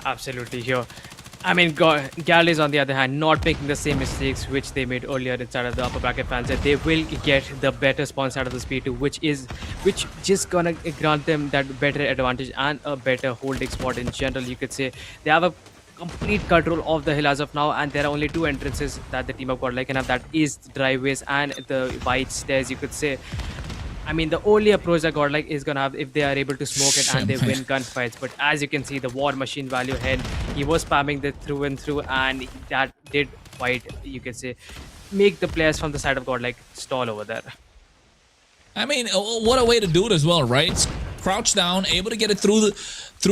Absolutely here. I mean, Galleys, on the other hand, not making the same mistakes which they made earlier inside of the upper bracket fans. That they will get the better spawns out of the speed 2, which just gonna grant them that better advantage and a better holding spot in general. You could say they have a complete control of the hill as of now, and there are only 2 entrances that the team of Godlike can have. That is the driveways and the white stairs, you could say. I mean, the only approach that Godlike is gonna have if they are able to smoke it and they win gunfights. But as you can see, the War Machine value Hen, he was spamming it through and through, and that did quite, you could say, make the players from the side of Godlike stall over there. I mean, what a way to do it as well, right? Crouch down, able to get it through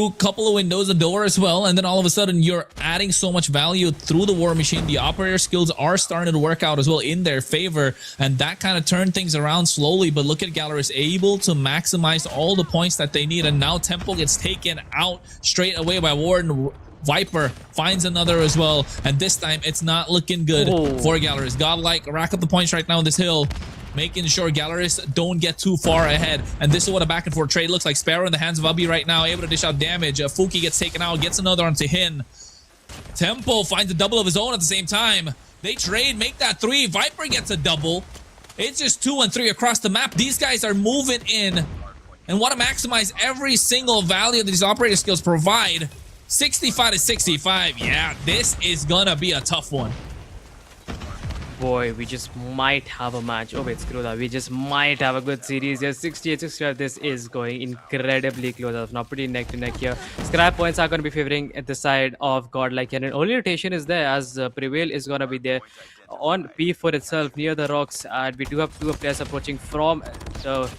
a couple of windows, the door as well, and then all of a sudden you're adding so much value through the War Machine. The operator skills are starting to work out as well in their favor, and that kind of turned things around slowly. But look at Gallerist able to maximize all the points that they need, and now Tempo gets taken out straight away by Warden. Viper finds another as well, and this time it's not looking good for Gallerist. Godlike rack up the points right now on this hill, making sure Gallerist don't get too far ahead. And this is what a back and forth trade looks like. Sparrow in the hands of Abhi right now, able to dish out damage. Fuki gets taken out, gets another onto Hin. Tempo finds a double of his own at the same time. They trade, make that 3. Viper gets a double. It's just 2 and 3 across the map. These guys are moving in and want to maximize every single value that these operator skills provide. 65 to 65. Yeah, this is gonna be a tough one. Boy, we just might have a match. Oh wait, screw that. We just might have a good series here. 68-65. This is going incredibly close as of now. Pretty neck to neck here. Scrap points are going to be favoring at the side of Godlike. And only rotation is there as Prevail is going to be there on P4 itself near the rocks. And we do have 2 players approaching from the,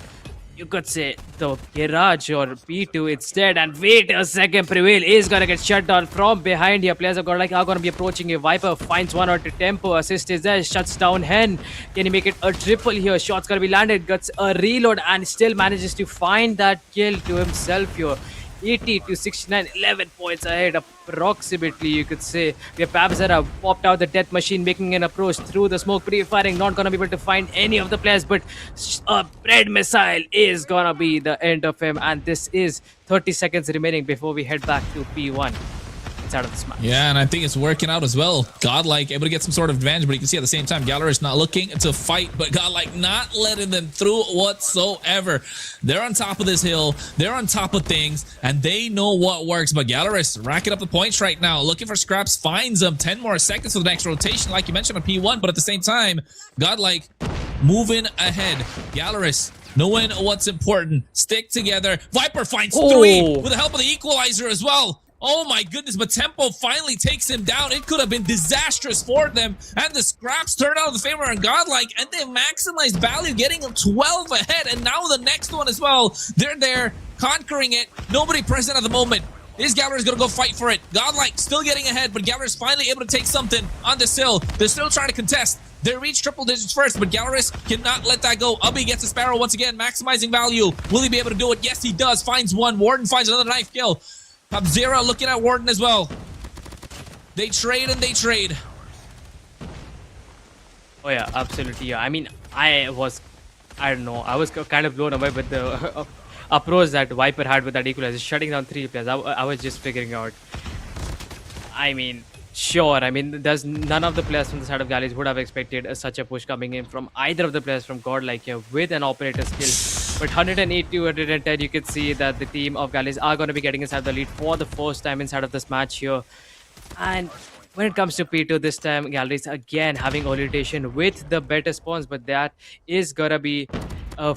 you could say, the garage or P2 instead. And wait a second, Prevail is gonna get shut down from behind here. Players are gonna be approaching a Viper, finds one out to Tempo, assist is there, shuts down Hen. Can he make it a triple here? Shot's gonna be landed, gets a reload and still manages to find that kill to himself here. 80 to 69, 11 points ahead approximately, you could say. Where Pabzera popped out the death machine, making an approach through the smoke, pre-firing, not gonna be able to find any of the players, but a bread missile is gonna be the end of him, and this is 30 seconds remaining before we head back to P1 inside of this match. Yeah, and I think it's working out as well. Godlike able to get some sort of advantage, but you can see at the same time, Gallerist not looking to fight, but Godlike not letting them through whatsoever. They're on top of this hill, they're on top of things, and they know what works, but Gallerist racking up the points right now, looking for scraps, finds them. 10 more seconds for the next rotation, like you mentioned on P1, but at the same time, Godlike moving ahead. Gallerist knowing what's important, stick together. Viper finds 3 with the help of the equalizer as well. Oh my goodness, but Tempo finally takes him down. It could have been disastrous for them. And the scraps turn out in the favor of Godlike, and they maximized value, getting them 12 ahead. And now the next one as well. They're there, conquering it. Nobody present at the moment. This Galler is going to go fight for it. Godlike still getting ahead, but Galler is finally able to take something on the sill. They're still trying to contest. They reach triple digits first, but Galleris cannot let that go. Ubby gets a Sparrow once again, maximizing value. Will he be able to do it? Yes, he does. Finds one. Warden finds another knife kill. Pabzera looking at Warden as well. They trade and they trade. Oh yeah, absolutely. Yeah. I mean, I was kind of blown away with the approach that Viper had with that equalizer, shutting down 3 players. I was just figuring out. I mean, sure. I mean, there's none of the players from the side of Galleys would have expected such a push coming in from either of the players from Godlike here with an operator skill. But 108 to 110, you can see that the team of Galleys are going to be getting inside the lead for the first time inside of this match here. And when it comes to P2, this time Galleys again having early rotation with the better spawns, but that is going to be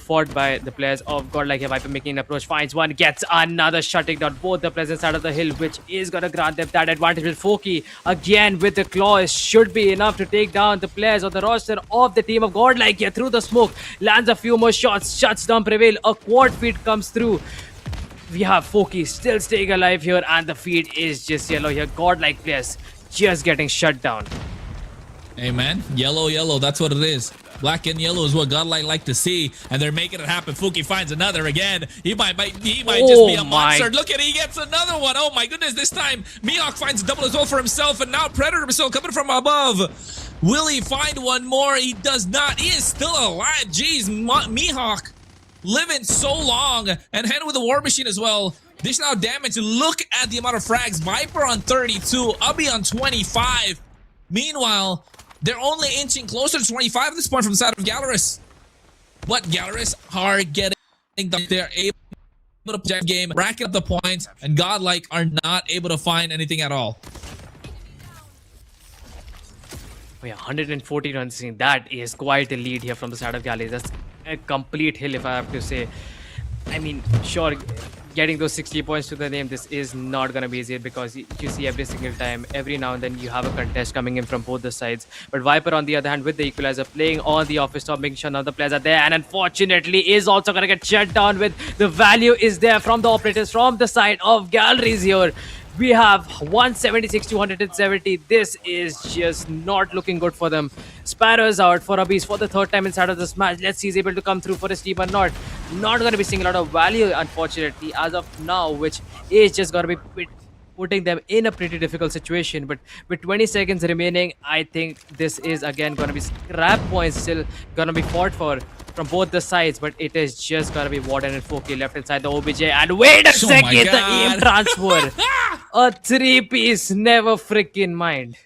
fought by the players of Godlike. Viper making an approach, finds one, gets another, shutting down both the players inside of the hill, which is going to grant them that advantage. With Foki again with the claws should be enough to take down the players on the roster of the team of Godlike here through the smoke. Lands a few more shots, shuts down Prevail. A quad feed comes through. We have Foki still staying alive here, and the feed is just yellow here. Godlike players just getting shut down. Hey man, yellow, that's what it is. Black and yellow is what Godlike like to see, and they're making it happen. Fuki finds another again. He might just be a monster. Look at, he gets another one. Oh my goodness, this time Mihawk finds a double as well for himself, and now Predator missile coming from above. Will he find one more? He does not. He is still alive. Jeez, Mihawk living so long, and Hen with the War Machine as well. Dish now damage. Look at the amount of frags. Viper on 32, Ubby on 25. Meanwhile, they're only inching closer to 25 at this point from the side of Galleris. But Galleris are getting them. They're able to project game, racking up the points, and Godlike are not able to find anything at all. Oh yeah, 140 runs. That is quite a lead here from the side of Galleys. That's a complete hill, if I have to say. I mean, sure, getting those 60 points to the name, this is not going to be easy, because you see every single time, every now and then you have a contest coming in from both the sides. But Viper, on the other hand, with the equalizer, playing on the office top, making sure none of the players are there, and unfortunately is also going to get shut down with the value is there from the operators from the side of Galleries here. We have 176 to 170. This is just not looking good for them. Sparrow's out for Abis for the 3rd time inside of this match. Let's see if he's able to come through for his team or not. Not going to be seeing a lot of value, unfortunately, as of now, which is just going to be putting them in a pretty difficult situation. But with 20 seconds remaining, I think this is again going to be scrap points still going to be fought for from both the sides, but it is just gonna be Warden and Foki left inside the OBJ. And wait a Oh my second, the God. aim transfer. A 3-piece, never freaking mind.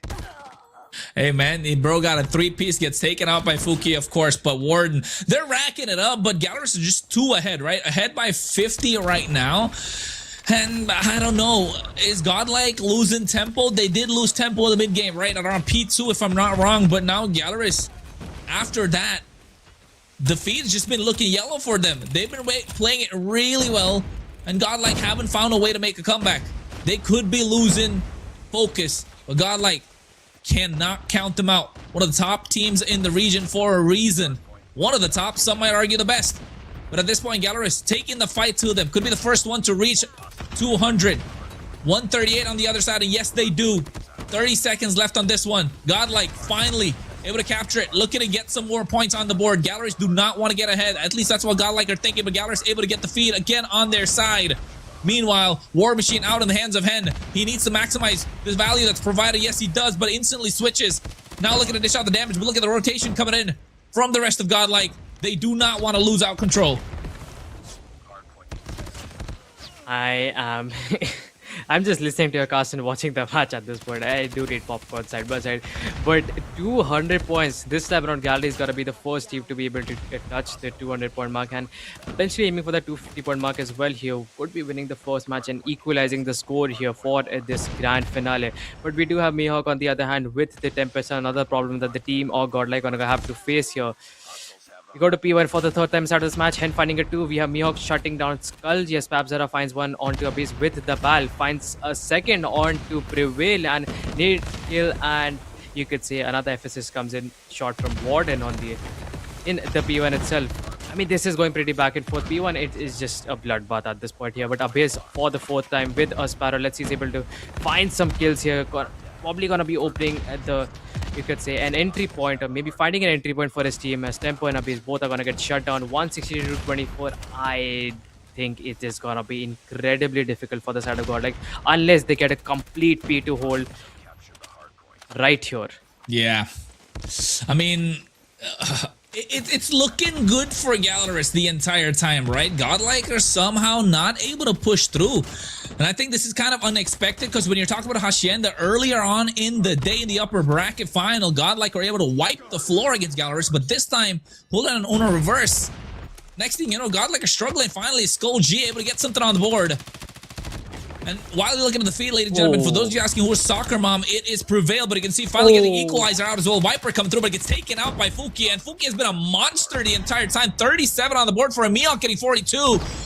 Hey man, the bro got a 3-piece, gets taken out by Fuki, of course, but Warden, they're racking it up, but Gallerus is just 2 ahead, right? Ahead by 50 right now. And I don't know, is Godlike losing tempo? They did lose tempo in the mid game, right? Around P2 if I'm not wrong, but now Gallerus, after that, the feed's just been looking yellow for them. They've been playing it really well, and Godlike haven't found a way to make a comeback. They could be losing focus, but Godlike cannot count them out. One of the top teams in the region for a reason. One of the top, some might argue the best. But at this point, Gallerus taking the fight to them. Could be the first one to reach 200. 138 on the other side, and yes, they do. 30 seconds left on this one. Godlike finally able to capture it. Looking to get some more points on the board. Gallerus do not want to get ahead. At least that's what Godlike are thinking, but Gallerus able to get the feed again on their side. Meanwhile, War Machine out in the hands of Hen. He needs to maximize this value that's provided. Yes, he does, but instantly switches. Now looking to dish out the damage, but look at the rotation coming in from the rest of Godlike. They do not want to lose out control. I am... I'm just listening to your cast and watching the match at this point. I do need popcorn side by side. But 200 points. This time around, Gallery is going to be the first team to be able to touch the 200-point mark. And potentially aiming for the 250-point mark as well here. Could be winning the first match and equalizing the score here for this grand finale. But we do have Mihawk on the other hand with the Tempest. Another problem that the team or Godlike are going to have to face here. We go to P1 for the 3rd time start of this match. Hen finding a 2. We have Mihawk shutting down Skull. Yes, Pabzera finds one onto a base with the Bal. Finds a second on to Prevail and need kill. And you could say another FSS comes in shot from Warden on in the P1 itself. I mean, this is going pretty back and forth. P1, it is just a bloodbath at this point here. But Abyss for the 4th time with a Sparrow. Let's see, he's able to find some kills here. Probably going to be opening at the, you could say, an entry point, or maybe finding an entry point for his team, as Tempo and Abyss both are going to get shut down. 160 to 24. I think it is going to be incredibly difficult for the side of Godlike unless they get a complete P2 hold right here. Yeah. I mean, it's looking good for Gallerus the entire time, right? Godlike are somehow not able to push through. And I think this is kind of unexpected because when you're talking about Hacienda earlier on in the day in the upper bracket final, Godlike are able to wipe the floor against Gallerus, but this time pull out an owner reverse. Next thing you know, Godlike are struggling. Finally, Skull G able to get something on the board. And while you're looking at the feed, ladies and gentlemen, for those of you asking who is Soccer Mom, it is Prevail, but you can see finally getting Equalizer out as well. Viper coming through, but it gets taken out by Fuki, and Fuki has been a monster the entire time. 37 on the board for Mihawk getting 42,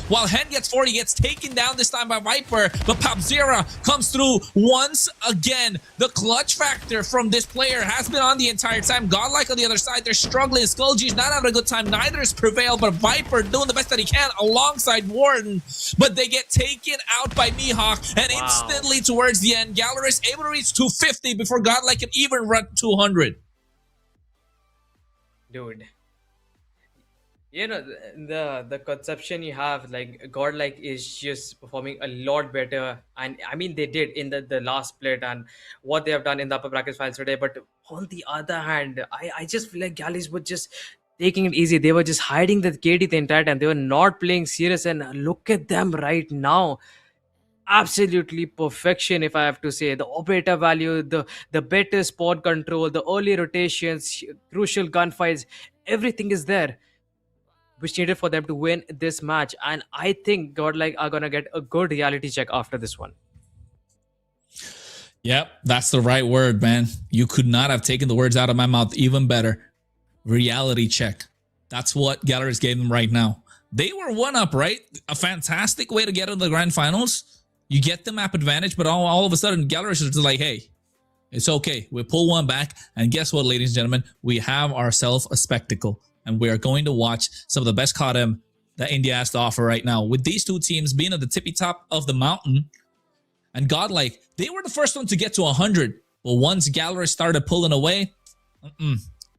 while Hen gets 40, gets taken down this time by Viper, but Pabzera comes through once again. The clutch factor from this player has been on the entire time. Godlike on the other side, they're struggling. Skull G's not having a good time, neither is Prevail, but Viper doing the best that he can alongside Warden, but they get taken out by Mihawk. And instantly towards the end, Gallerus able to reach 250 before Godlike can even run 200. Dude, you know, the conception you have, like Godlike is just performing a lot better, and I mean they did in the last split and what they have done in the upper bracket finals today. But on the other hand, I just feel like Galleys were just taking it easy. They were just hiding the KD the entire time. They were not playing serious, and look at them right now. Absolutely perfection, if I have to say. The operator value, the better spot control, the early rotations, crucial gunfights, everything is there which needed for them to win this match. And I think Godlike are gonna get a good reality check after this one. Yep, that's the right word, man. You could not have taken the words out of my mouth even better. Reality check. That's what Gallerus gave them right now. They were one up, right? A fantastic way to get into the grand finals. You get the map advantage, but all of a sudden, Gallerus is just like, hey, it's okay. We pull one back, and guess what, ladies and gentlemen? We have ourselves a spectacle, and we are going to watch some of the best CODM that India has to offer right now. With these two teams being at the tippy top of the mountain, and Godlike, they were the first one to get to 100. But once Gallerus started pulling away,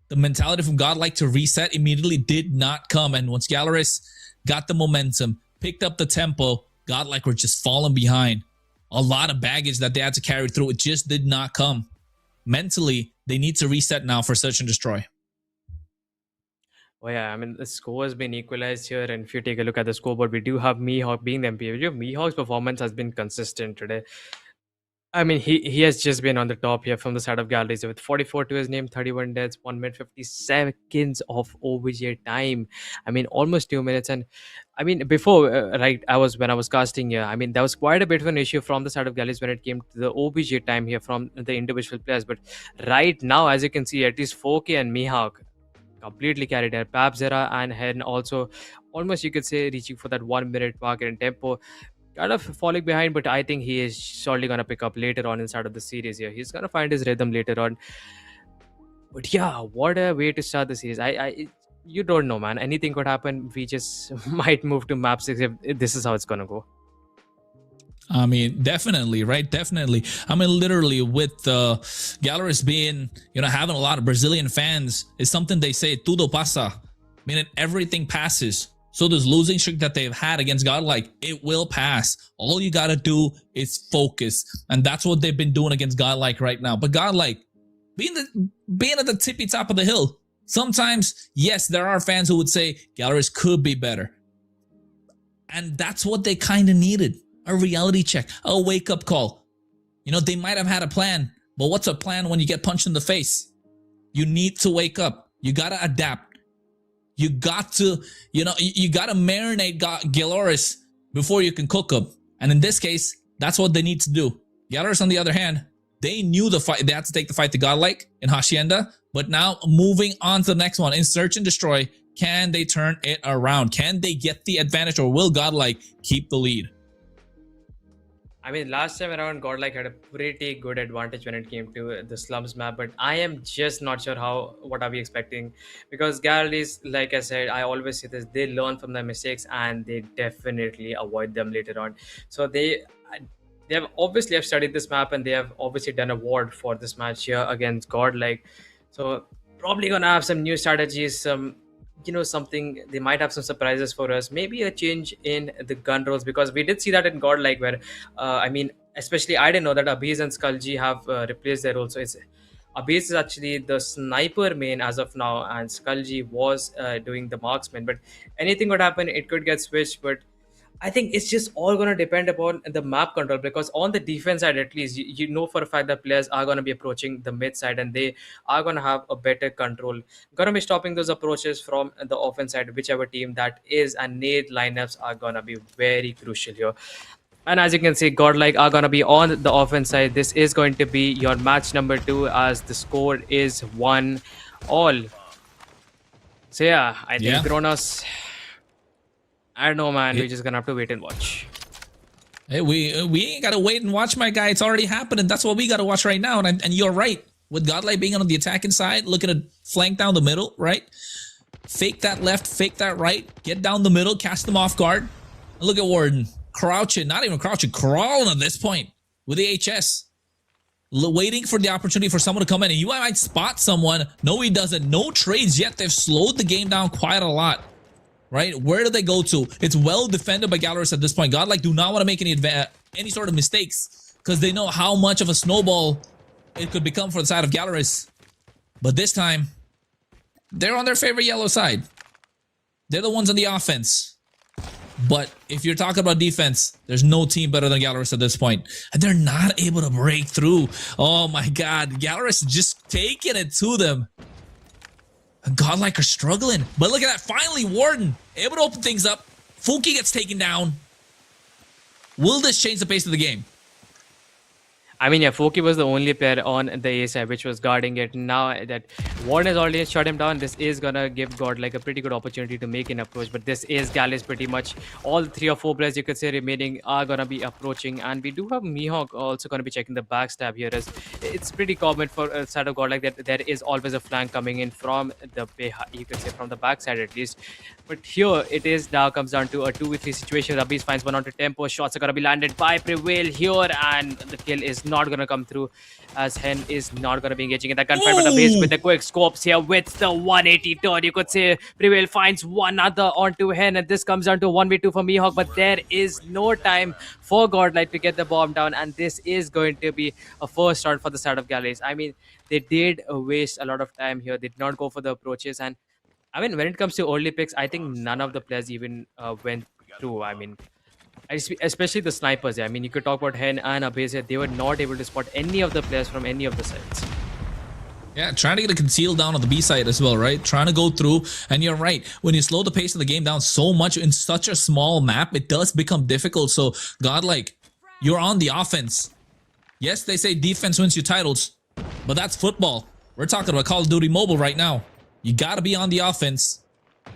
the mentality from Godlike to reset immediately did not come. And once Gallerus got the momentum, picked up the tempo, Godlike were just falling behind. A lot of baggage that they had to carry through. It just did not come. Mentally, they need to reset now for Search and Destroy. Oh yeah, I mean the score has been equalized here, and if you take a look at the scoreboard, we do have Mihawk being the MVP. Mihawk's performance has been consistent today. I mean, he has just been on the top here from the side of galleries with 44 to his name, 31 deaths, 1 minute 50 seconds of OBJ time. I mean, almost 2 minutes. And I mean, before, right, when I was casting here, I mean, there was quite a bit of an issue from the side of galleries when it came to the OBJ time here from the individual players. But right now, as you can see, at least 4K and Mihawk completely carried her. Papzera and Hen also almost, you could say, reaching for that 1 minute mark in tempo, kind of falling behind, but I think he is surely gonna pick up later on inside of the series here. He's gonna find his rhythm later on. But yeah, what a way to start the series. You don't know, man. Anything could happen. We just might move to map 6 if this is how it's gonna go. I mean, definitely, right? Definitely. I mean, literally, with Galleries being, having a lot of Brazilian fans, is something they say, tudo pasa, meaning everything passes. So this losing streak that they've had against Godlike, it will pass. All you got to do is focus. And that's what they've been doing against Godlike right now. But Godlike, being at the tippy top of the hill, sometimes, yes, there are fans who would say Galleries could be better. And that's what they kind of needed. A reality check, a wake-up call. They might have had a plan, but what's a plan when you get punched in the face? You need to wake up. You got to adapt. You got to, you got to marinate Galoris before you can cook them. And in this case, that's what they need to do. Galoris, on the other hand, they knew the fight. They had to take the fight to Godlike in Hacienda. But now moving on to the next one in Search and Destroy, can they turn it around? Can they get the advantage, or will Godlike keep the lead? I mean, last time around, Godlike had a pretty good advantage when it came to the slums map, but I am just not sure what are we expecting, because galleries, like I said, I always say this, they learn from their mistakes and they definitely avoid them later on. So they have obviously have studied this map, and they have obviously done a ward for this match here against Godlike. So probably gonna have some new strategies, something, they might have some surprises for us, maybe a change in the gun rolls, because we did see that in Godlike where I mean, especially I didn't know that Abiz and Skulji have replaced their role. So it's Abiz is actually the sniper main as of now, and Skulji was doing the marksman, but anything could happen, it could get switched. But I think it's just all going to depend upon the map control, because on the defense side, at least, you know for a fact that players are going to be approaching the mid side and they are going to have a better control. Going to be stopping those approaches from the offense side, whichever team that is, and nade lineups are going to be very crucial here. And as you can see, Godlike are going to be on the offense side. This is going to be your match number 2, as the score is 1-all. So yeah, I think Kronos, I don't know, man. We're just gonna have to wait and watch. Hey, we ain't gotta wait and watch, my guy. It's already happening. That's what we gotta watch right now. And you're right. With Godlike being on the attacking side, looking to flank down the middle, right? Fake that left, fake that right, get down the middle, catch them off guard. And look at Warden crouching, not even crouching, crawling at this point with the HS, waiting for the opportunity for someone to come in. And you might spot someone. No, he doesn't. No trades yet. They've slowed the game down quite a lot. Right? Where do they go to? It's well defended by Galleries at this point. Godlike do not want to make any sort of mistakes, because they know how much of a snowball it could become for the side of Galleries. But this time, they're on their favorite yellow side. They're the ones on the offense. But if you're talking about defense, there's no team better than Galleries at this point. And they're not able to break through. Oh my God. Galleries just taking it to them. Godlike are struggling. But look at that. Finally, Warden able to open things up. Fuki gets taken down. Will this change the pace of the game? I mean, yeah, Foki was the only player on the A side which was guarding it. Now that Warren has already shut him down, this is gonna give Godlike a pretty good opportunity to make an approach. But this is Gallus pretty much. All 3 or 4 players you could say remaining are gonna be approaching, and we do have Mihawk also gonna be checking the backstab here. As it's pretty common for a side of Godlike that there is always a flank coming in from the you could say from the backside at least. But here it is now comes down to a 2v3 situation. Rabis finds one onto tempo. Shots are gonna be landed by Prevail here, and the kill is not gonna come through, as Hen is not gonna be engaging in that gunfight. But Rabis with the quick scopes here with the 180 turn. You could say Prevail finds one other onto Hen, and this comes down to 1v2 for Mihawk. But there is no time for Godlike to get the bomb down, and this is going to be a first round for the side of Galleries. I mean, they did waste a lot of time here. They did not go for the approaches, and I mean, when it comes to early picks, I think none of the players even went through. I mean, especially the snipers. I mean, you could talk about Hen and Abese. They were not able to spot any of the players from any of the sides. Yeah, trying to get a conceal down on the B side as well, right? Trying to go through, and you're right. When you slow the pace of the game down so much in such a small map, it does become difficult. So, Godlike, you're on the offense. Yes, they say defense wins you titles, but that's football. We're talking about Call of Duty Mobile right now. You got to be on the offense,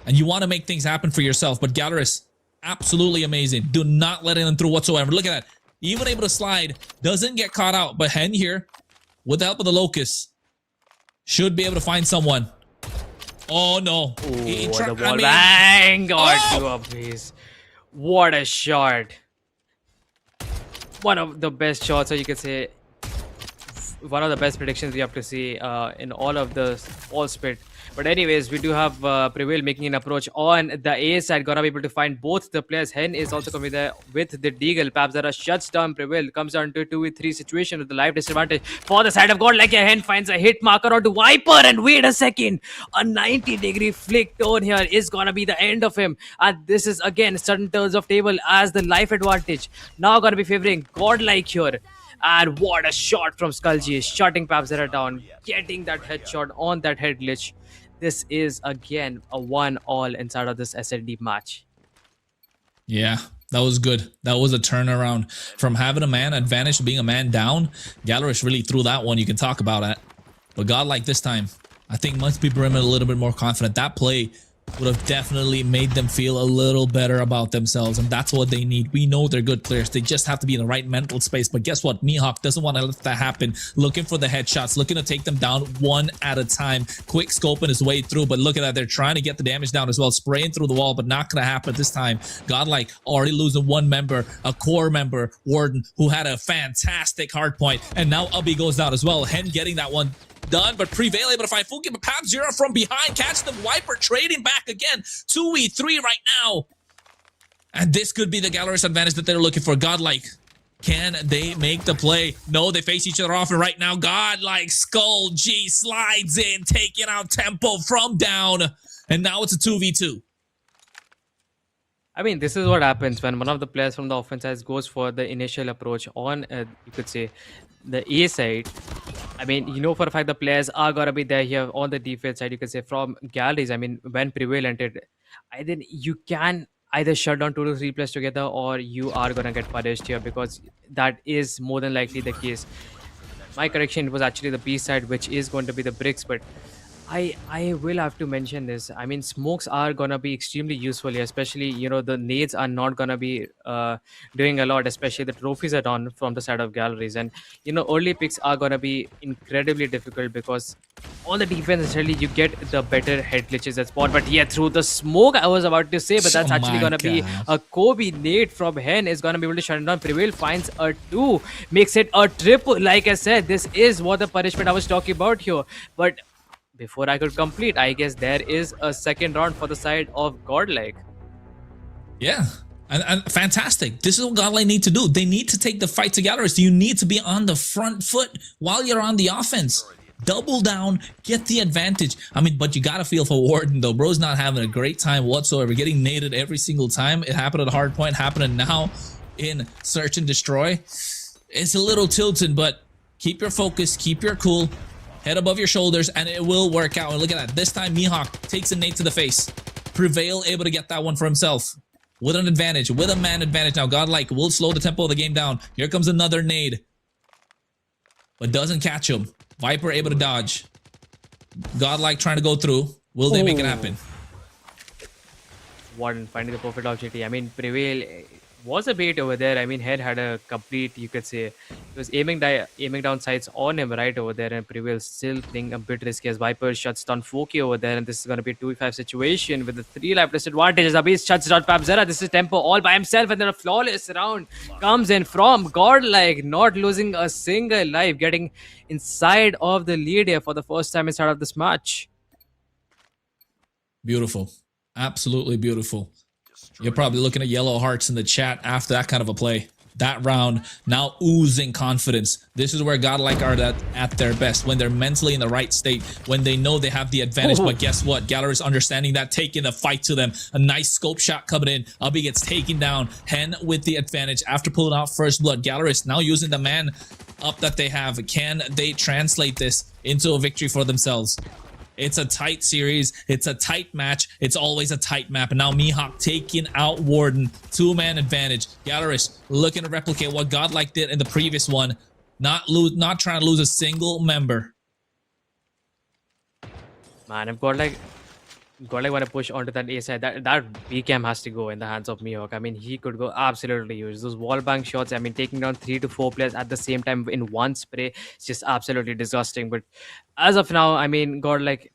and you want to make things happen for yourself. But Galaris, absolutely amazing. Do not let him through whatsoever. Look at that. Even able to slide, doesn't get caught out. But Hen here, with the help of the Locust, should be able to find someone. Oh no. Ooh, the wall bang! Please. What a shot. One of the best shots, or you could say one of the best predictions we have to see in all of the all split. But anyways, we do have Prevail making an approach on the A side. Gonna be able to find both the players. Hen is also coming there with the Deagle. Papzara shuts down Prevail. Comes down to a 2v3 situation with the live disadvantage for the side of God. Like a Hen finds a hit marker onto Viper. And wait a second. A 90-degree flick turn here is gonna be the end of him. And this is again sudden turns of table as the life advantage. Now gonna be favoring Godlike here. And what a shot from Skulji, shutting Papzera down, getting that headshot on that head glitch. This is again a 1-all inside of this SLD match. Yeah, that was good. That was a turnaround from having a man advantage to being a man down. Galaris really threw that one. You can talk about that. But Godlike this time, I think must be Brim a little bit more confident. That play would have definitely made them feel a little better about themselves, and that's what they need. We know they're good players. They just have to be in the right mental space. But guess what? Mihawk doesn't want to let that happen. Looking for the headshots, looking to take them down one at a time. Quick scoping his way through, but look at that. They're trying to get the damage down as well, spraying through the wall, but not going to happen this time. Godlike already losing one member, a core member, Warden, who had a fantastic hard point, and now Ubby goes down as well. Hen getting that one done, but Prevail able to find Fuki, but Papzera from behind, catch the Viper, trading back again. 2v3 right now. And this could be the Galaris advantage that they're looking for. Godlike, can they make the play? No, they face each other off, and right now, Godlike, Skull G slides in, taking out Tempo from down, and now it's a 2v2. I mean, this is what happens when one of the players from the offense side goes for the initial approach on, you could say, the A side. I mean, you know for a fact the players are gonna be there here on the defense side. You could say from galleries. I mean, when Prevail entered, I think you can either shut down 2 to 3 players together, or you are gonna get punished here, because that is more than likely the case. My correction, it was actually the B side, which is going to be the bricks, but I will have to mention this. I mean, smokes are gonna be extremely useful here, especially, you know, the nades are not gonna be doing a lot, especially the trophies are done from the side of galleries. And you know, early picks are gonna be incredibly difficult because on the defense essentially you get the better head glitches at spot. But yeah, through the smoke I was about to say, but that's actually gonna be a Kobe nade from Hen is gonna be able to shut it down. Prevail finds a 2, makes it a triple. Like I said, this is what the punishment I was talking about here. But before I could complete, I guess there is a second round for the side of Godlike. Yeah, and fantastic. This is what Godlike need to do. They need to take the fight to Galaris. You need to be on the front foot while you're on the offense. Double down, get the advantage. I mean, but you gotta feel for Warden though. Bro's not having a great time whatsoever. Getting naded every single time. It happened at hard point, happening now in Search and Destroy. It's a little tilted, but keep your focus, keep your cool. Head above your shoulders, and it will work out. And look at that. This time, Mihawk takes a nade to the face. Prevail able to get that one for himself. With an advantage, with a man advantage. Now, Godlike will slow the tempo of the game down. Here comes another nade. But doesn't catch him. Viper able to dodge. Godlike trying to go through. Will they make it happen? Warden finding the perfect opportunity. I mean, Prevail was a bait over there. I mean, Head had a complete, you could say, he was aiming down sights on him right over there, and Prevail still playing a bit risky as Viper shuts down Foki over there, and this is going to be a 2v5 situation with the 3 life disadvantage. Abis shuts down Papzera. This is Tempo all by himself, and then a flawless round comes in from Godlike, not losing a single life, getting inside of the lead here for the first time inside of this match. Beautiful. Absolutely beautiful. You're probably looking at yellow hearts in the chat after that kind of a play. that round, now oozing confidence. This is where Godlike are at their best, when they're mentally in the right state, when they know they have the advantage. But guess what? Gallerist understanding that, taking the fight to them. A nice scope shot coming in. Ubby gets taken down. Hen with the advantage after pulling out first blood. Gallerist now using the man up that they have. Can they translate this into a victory for themselves? It's a tight series. It's a tight match. It's always a tight map. And now Mihawk taking out Warden. 2-man advantage. Gallerist looking to replicate what Godlike did in the previous one. Not trying to lose a single member. Man, if Godlike want to push onto that A side, that B cam has to go in the hands of Mihawk. I mean, he could go absolutely huge. Those wall bank shots, I mean, taking down 3 to 4 players at the same time in one spray, it's just absolutely disgusting. But as of now, I mean, Godlike,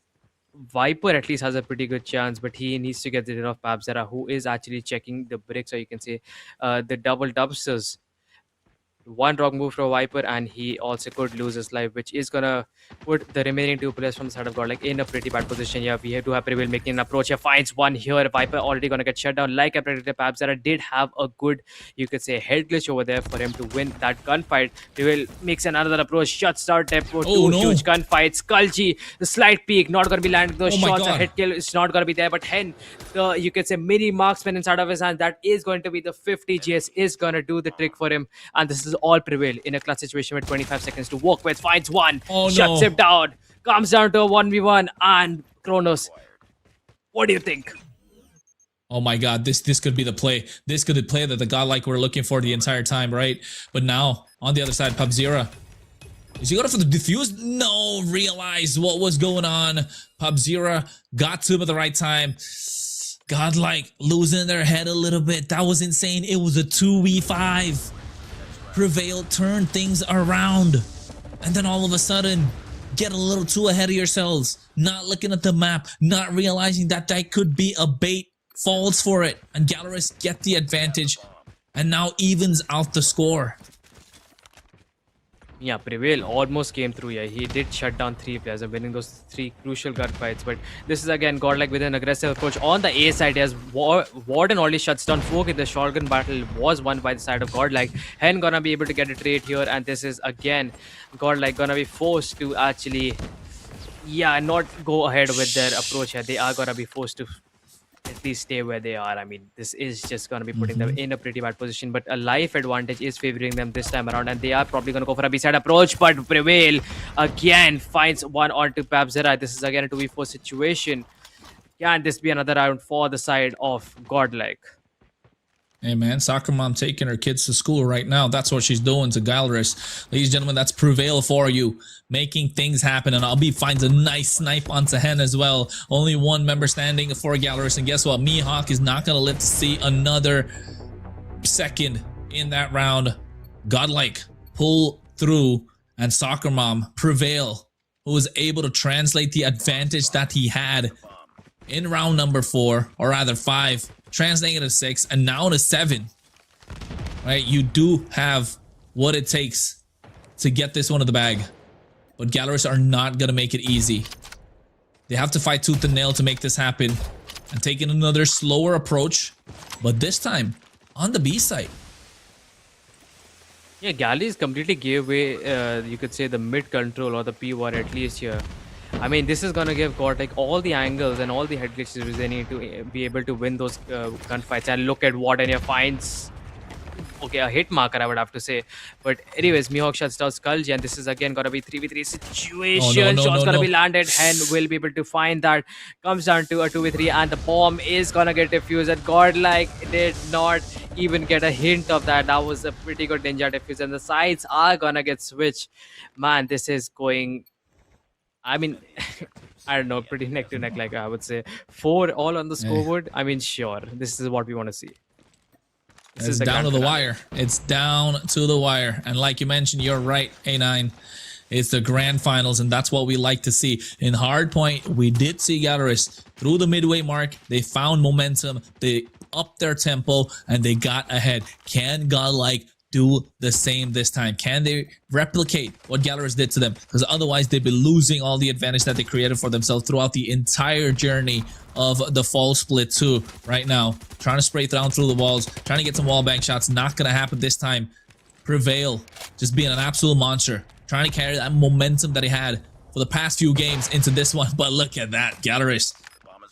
Viper at least has a pretty good chance, but he needs to get rid of Pabzera, who is actually checking the bricks, or you can say the double dubsters. One wrong move from Viper, and he also could lose his life, which is gonna put the remaining 2 players from the side of Godlike in a pretty bad position. Yeah, we have to have Prevail making an approach here, finds one here. Viper already gonna get shut down. Like I predicted, Pabzera did have a good, you could say, head glitch over there for him to win that gunfight. Prevail makes another approach, shuts down Tempo. Huge gunfights. Skulji, the slight peek, not gonna be landing those shots. A hit kill is not gonna be there, but Hen, the, you could say, mini marksman inside of his hand, that is going to be the 50 GS, is gonna do the trick for him, and this is all Prevail in a clutch situation with 25 seconds to work with. Finds one, shuts him down, comes down to a 1v1, and Kronos, what do you think? Oh my god, this could be the play. This could be the play that the Godlike were looking for the entire time, right? But now, on the other side, Pabzera. Is he going for the defuse? No, realized what was going on. Pabzera got to him at the right time. Godlike losing their head a little bit. That was insane. It was a 2v5. Prevail, turn things around, and then all of a sudden get a little too ahead of yourselves, not looking at the map, not realizing that could be a bait, falls for it, and Gallerist get the advantage and now evens out the score. Yeah, Prevail almost came through here. He did shut down 3 players and winning those 3 crucial gunfights. But this is again Godlike with an aggressive approach on the A side as Warden already shuts down Folk in the shotgun battle was won by the side of Godlike. Hen gonna be able to get a trade here, and this is again Godlike gonna be forced to actually, not go ahead with their approach here. They are gonna be forced to at least stay where they are. I mean, this is just going to be putting them in a pretty bad position, but a life advantage is favoring them this time around, and they are probably going to go for a B-side approach, but Prevail again finds one onto Pabzera. This is again a 2v4 situation. Can this be another round for the side of Godlike? Hey man, soccer mom taking her kids to school right now. That's what she's doing to Gallerist. Ladies and gentlemen, that's Prevail for you. Making things happen, and Albie finds a nice snipe onto Hen as well. Only 1 member standing for Gallerist, and guess what? Mihawk is not going to live to see another second in that round. Godlike pull through, and soccer mom, Prevail, who was able to translate the advantage that he had in round number 4, or rather 5, translating it to 6, and now to 7. Right, you do have what it takes to get this one in the bag, but Gallerist are not gonna make it easy. They have to fight tooth and nail to make this happen, and taking another slower approach, but this time on the B side. Yeah, Galleys completely gave away, you could say, the mid control, or the P1 at least here. I mean, this is gonna give Godlike all the angles and all the head glitches which they need to be able to win those gunfights. And look at what Enya finds. Okay, a hit marker, I would have to say. But anyways, Mihawk shuts down Skulji, and this is again gonna be 3v3 situation. Shots gonna be landed. Hen will be able to find that. Comes down to a 2v3, and the bomb is gonna get defused. And Godlike did not even get a hint of that. That was a pretty good ninja defuse, and the sides are gonna get switched. Man, this is going, I mean, I don't know, pretty neck to neck, like I would say. 4 all on the scoreboard. I mean, sure, this is what we want to see. It's down to the wire. It's down to the wire. And like you mentioned, you're right, A9. It's the grand finals, and that's what we like to see. In Hardpoint, we did see Gallerist through the midway mark. They found momentum. They upped their tempo, and they got ahead. Can Godlike do the same this time? Can they replicate what Gallerus did to them? Because otherwise they'd be losing all the advantage that they created for themselves throughout the entire journey of the fall split 2 right now. Trying to spray down through the walls, trying to get some wall bang shots. Not going to happen this time. Prevail, just being an absolute monster. Trying to carry that momentum that he had for the past few games into this one. But look at that, Gallerus.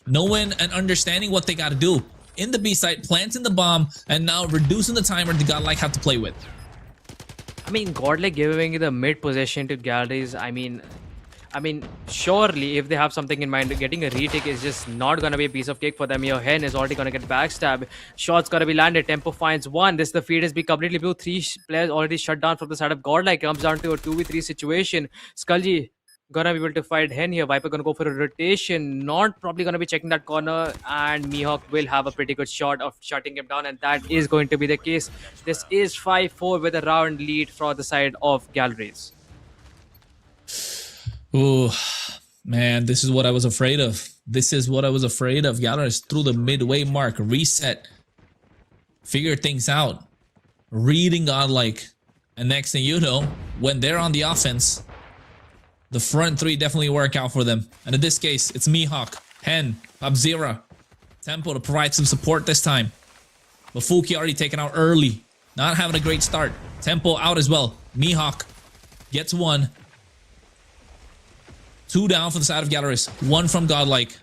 Knowing and understanding what they got to do. In the B site, planting the bomb, and now reducing the timer the Godlike have to play with. I mean, Godlike giving the mid position to Galleries. I mean, surely if they have something in mind, getting a retake is just not gonna be a piece of cake for them. Your Hen is already gonna get backstab. Shots gotta be landed. Tempo finds one. This the feed is be completely blue. 3 players already shut down from the side of Godlike. Comes down to a 2v3 situation. Skullji gonna be able to fight Hen here. Viper gonna go for a rotation. Not probably gonna be checking that corner, and Mihawk will have a pretty good shot of shutting him down, and that is going to be the case. This is 5-4 with a round lead for the side of Galleries. Ooh, man, this is what I was afraid of. This is what I was afraid of. Gallerus through the midway mark, reset, figure things out, reading Godlike, and next thing you know, when they're on the offense, the front 3 definitely work out for them. And in this case, it's Mihawk, Hen, Abzira, Tempo to provide some support this time. But Fuki already taken out early. Not having a great start. Tempo out as well. Mihawk gets 1. 2 down for the side of Gallerus. 1 from Godlike.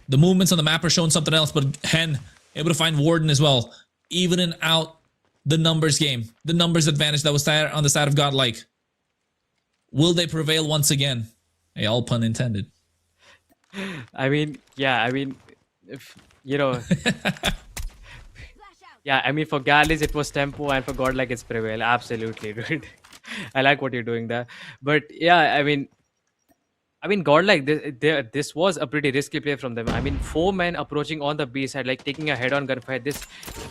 The movements on the map are showing something else, but Hen able to find Warden as well. Evening out the numbers game. The numbers advantage that was there on the side of Godlike. Will they prevail once again? Hey, all pun intended. I mean, yeah, I mean, if, you know... yeah, I mean, for Galleries, it was Tempo, and for Godlike, it's Prevail. Absolutely, dude. I like what you're doing there. But, yeah, I mean, Godlike, this was a pretty risky play from them. I mean, 4 men approaching on the B side, like taking a head-on gunfight.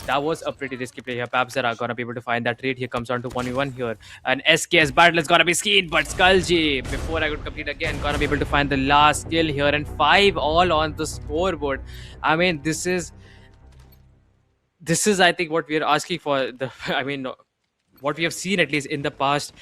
That was a pretty risky play here. Perhaps they're gonna be able to find that trade. Here comes down to 1v1 here. And SKS battle is gonna be skinned, but Skullji, before I could complete again, gonna be able to find the last kill here, and 5 all on the scoreboard. I mean, this is I think what we're asking for. I mean, what we have seen at least in the past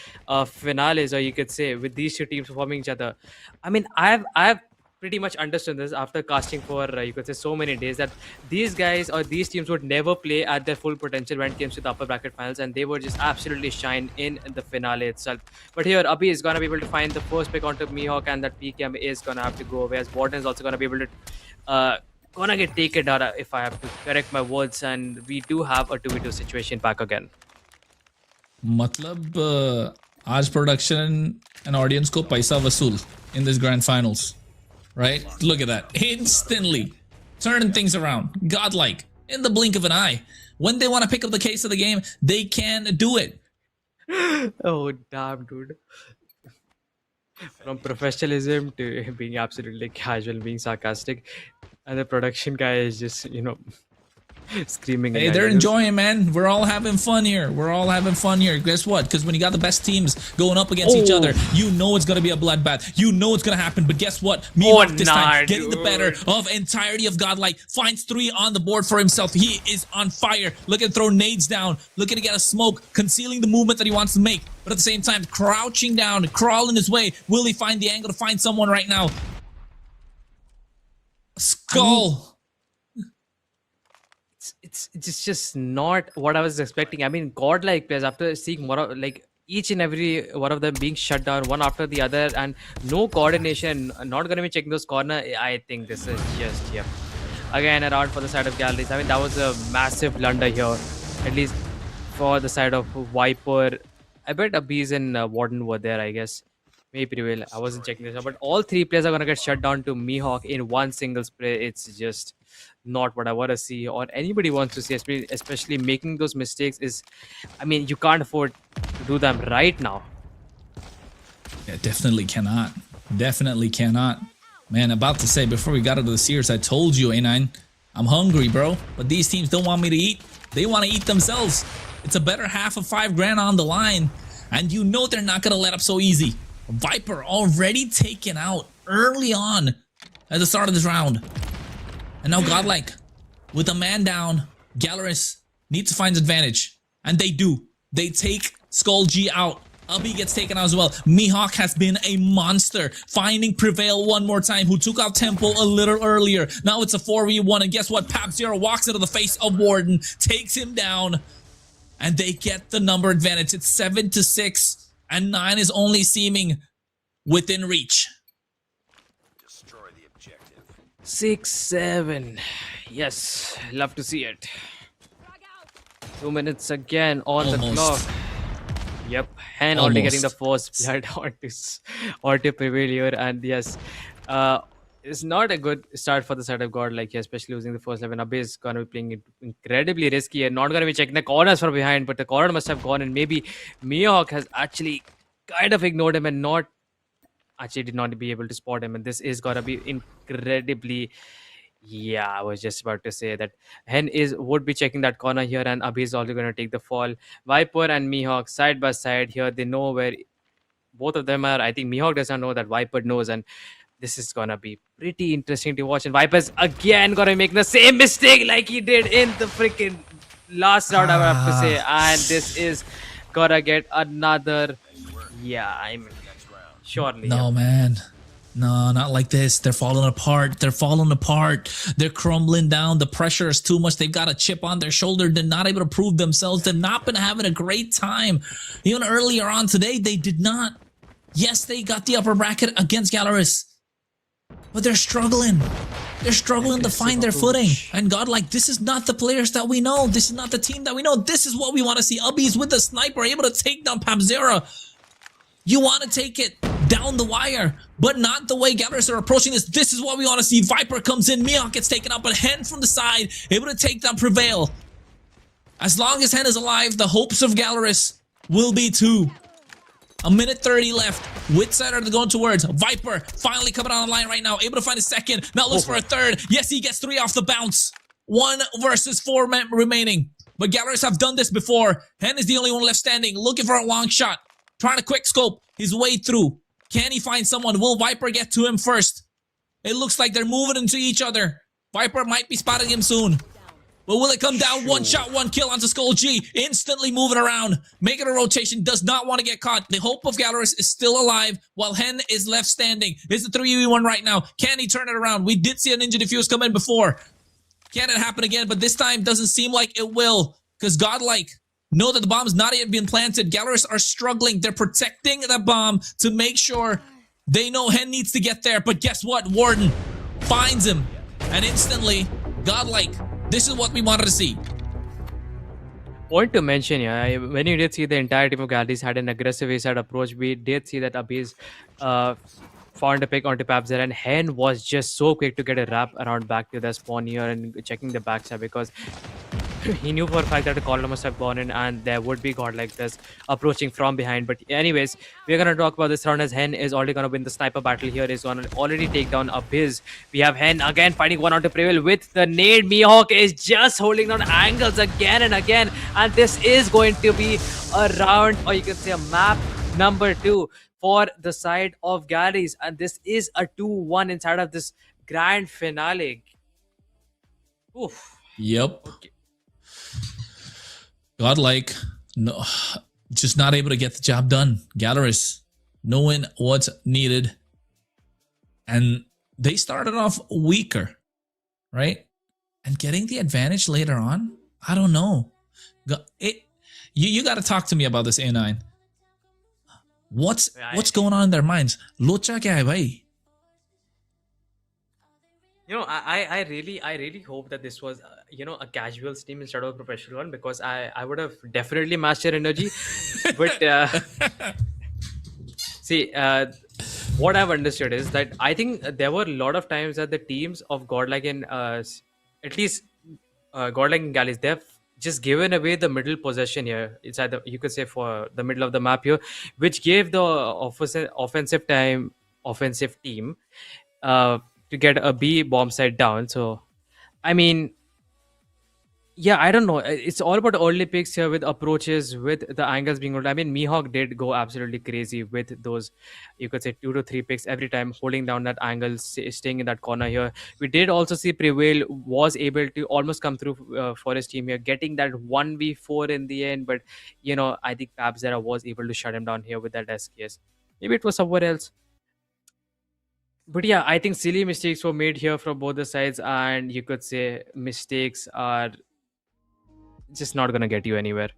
finales, or you could say with these 2 teams performing each other. I mean, I've pretty much understood this after casting for you could say so many days, that these guys or these teams would never play at their full potential when it comes to the upper bracket finals, and they would just absolutely shine in the finale itself. But here Abhi is gonna be able to find the first pick onto Mihawk, and that PKM is gonna have to go away, as Warden is also gonna be able to gonna get taken out, if I have to correct my words, and we do have a 2v2 situation back again. मतलब आज production and audience को पैसा वसूल in this grand finals, right? Look at that, instantly turning things around. Godlike in the blink of an eye. When they want to pick up the case of the game, they can do it. Oh damn, dude. From professionalism to being absolutely casual, being sarcastic, and the production guy is just, you know, screaming. Hey, they're enjoying, man. We're all having fun here. We're all having fun here. Guess what? Because when you got the best teams going up against each other, you know it's gonna be a bloodbath. You know it's gonna happen. But guess what? Mihawk this time getting the better of entirety of Godlike. Finds 3 on the board for himself. He is on fire. Look at throw nades down. Looking to get a smoke, concealing the movement that he wants to make. But at the same time, crouching down, crawling his way. Will he find the angle to find someone right now? Skull. It's just not what I was expecting. I mean, Godlike players, after seeing more of, like each and every one of them being shut down one after the other, and no coordination, not going to be checking those corner. I think this is just, yeah, again a round for the side of Galleries. I mean, that was a massive blunder here, at least for the side of Viper. I bet Abiz and Warden were there, I guess. Maybe Prevail. I wasn't checking this out, but all 3 players are going to get shut down to Mihawk in one single spray. It's just not what I want to see, or anybody wants to see, especially making those mistakes is, I mean, you can't afford to do them right now. Yeah, definitely cannot. Definitely cannot. Man, about to say, before we got into the series, I told you, A9, I'm hungry, bro. But these teams don't want me to eat. They want to eat themselves. It's a better half of 5 grand on the line. And you know they're not going to let up so easy. Viper already taken out early on at the start of this round. And now Godlike, with a man down, Gallerus needs to find advantage. And they do. They take Skull G out. Ubby gets taken out as well. Mihawk has been a monster, finding Prevail one more time, who took out Tempo a little earlier. Now it's a 4v1, and guess what? Pap Zero walks into the face of Warden, takes him down, and they get the number advantage. It's 7-6, and 9 is only seeming within reach. Destroy the objective. 6-7. Yes, love to see it. 2 minutes again on the Almost. clock. Yep, Hen already getting the Almost. first blood onto Prevailier, and yes, it's not a good start for the side of God, like especially losing the first 11. Abe is gonna be playing it incredibly risky and not gonna be checking the corners from behind, but the corner must have gone, and maybe Mihawk has actually kind of ignored him and not actually did not be able to spot him, and this is gonna be incredibly. Yeah, I was just about to say that Hen would be checking that corner here, and Abhi is also going to take the fall. Viper and Mihawk side by side here. They know where both of them are. I think Mihawk does not know that Viper knows, and this is going to be pretty interesting to watch. And Viper's again going to make the same mistake like he did in the freaking last round, I would have to say. And this is going to get another. Yeah, I mean, surely. No, man. No, not like this. They're falling apart. They're falling apart. They're crumbling down. The pressure is too much. They've got a chip on their shoulder. They're not able to prove themselves. They've not been having a great time. Even earlier on today, they did not. Yes, they got the upper bracket against Galaris, but they're struggling. They're struggling to find their footing. And God, like, this is not the players that we know. This is not the team that we know. This is what we want to see. Ubby's with the sniper, able to take down Pabzera. You want to take it down the wire, but not the way Galaris are approaching this. This is what we want to see. Viper comes in, Mihawk gets taken out, but Hen from the side, able to take down Prevail. As long as Hen is alive, the hopes of Galaris will be 2. A minute 30 left. Which side are they going towards? Viper finally coming on the line right now, able to find a second. Now looks for a third. Yes, he gets 3 off the bounce. 1 versus 4 men remaining. But Galaris have done this before. Hen is the only one left standing, looking for a long shot. Trying to quick scope his way through. Can he find someone? Will Viper get to him first? It looks like they're moving into each other. Viper might be spotting him soon. But will it come down? One shot, one kill onto Skull G. Instantly moving around. Making a rotation. Does not want to get caught. The hope of Galaris is still alive while Hen is left standing. It's a 3v1 right now. Can he turn it around? We did see a Ninja Diffuse come in before. Can it happen again? But this time doesn't seem like it will. Because Godlike know that the bomb's not yet been planted. Galaris are struggling. They're protecting the bomb to make sure they know Hen needs to get there. But guess what? Warden finds him. And instantly, Godlike, this is what we wanted to see. Point to mention, yeah, when you did see the entire team of Galleries had an aggressive A-side approach, we did see that Abhi's found a pick onto Pabzer, and Hen was just so quick to get a wrap around back to the spawn here and checking the backside, because he knew for a fact that the caller must have gone in and there would be God like this approaching from behind. But anyways, we're going to talk about this round as Hen is already going to win the sniper battle here. Is going to already take down Abiz. We have Hen again fighting one on to Prevail with the nade. Mihawk is just holding down angles again and again. And this is going to be a round, or you can say a map number 2 for the side of Galleries. And this is a 2-1 inside of this grand finale. Oof. Yep. Okay. Godlike, no, just not able to get the job done. Galaris, knowing what's needed. And they started off weaker, right? And getting the advantage later on, I don't know. You got to talk to me about this A9. What's going on in their minds? Locha kya hai bhai? You know, I really hope that this was, a casual stream instead of a professional one, because I would have definitely matched your energy. But see, what I've understood is that I think there were a lot of times that the teams of Godlike and at least Godlike and Galleys, they've just given away the middle possession here. It's either, you could say, for the middle of the map here, which gave the offensive team to get a B bomb site down. So, I mean, Yeah, I don't know. It's all about early picks here with approaches, with the angles being old. I mean, Mihawk did go absolutely crazy with those, you could say, 2 to 3 picks every time, holding down that angle, staying in that corner here. We did also see Prevail was able to almost come through for his team here, getting that 1v4 in the end. But, I think Pabzera was able to shut him down here with that SKS. Maybe it was somewhere else. But yeah, I think silly mistakes were made here from both the sides, and you could say mistakes are just not gonna get you anywhere.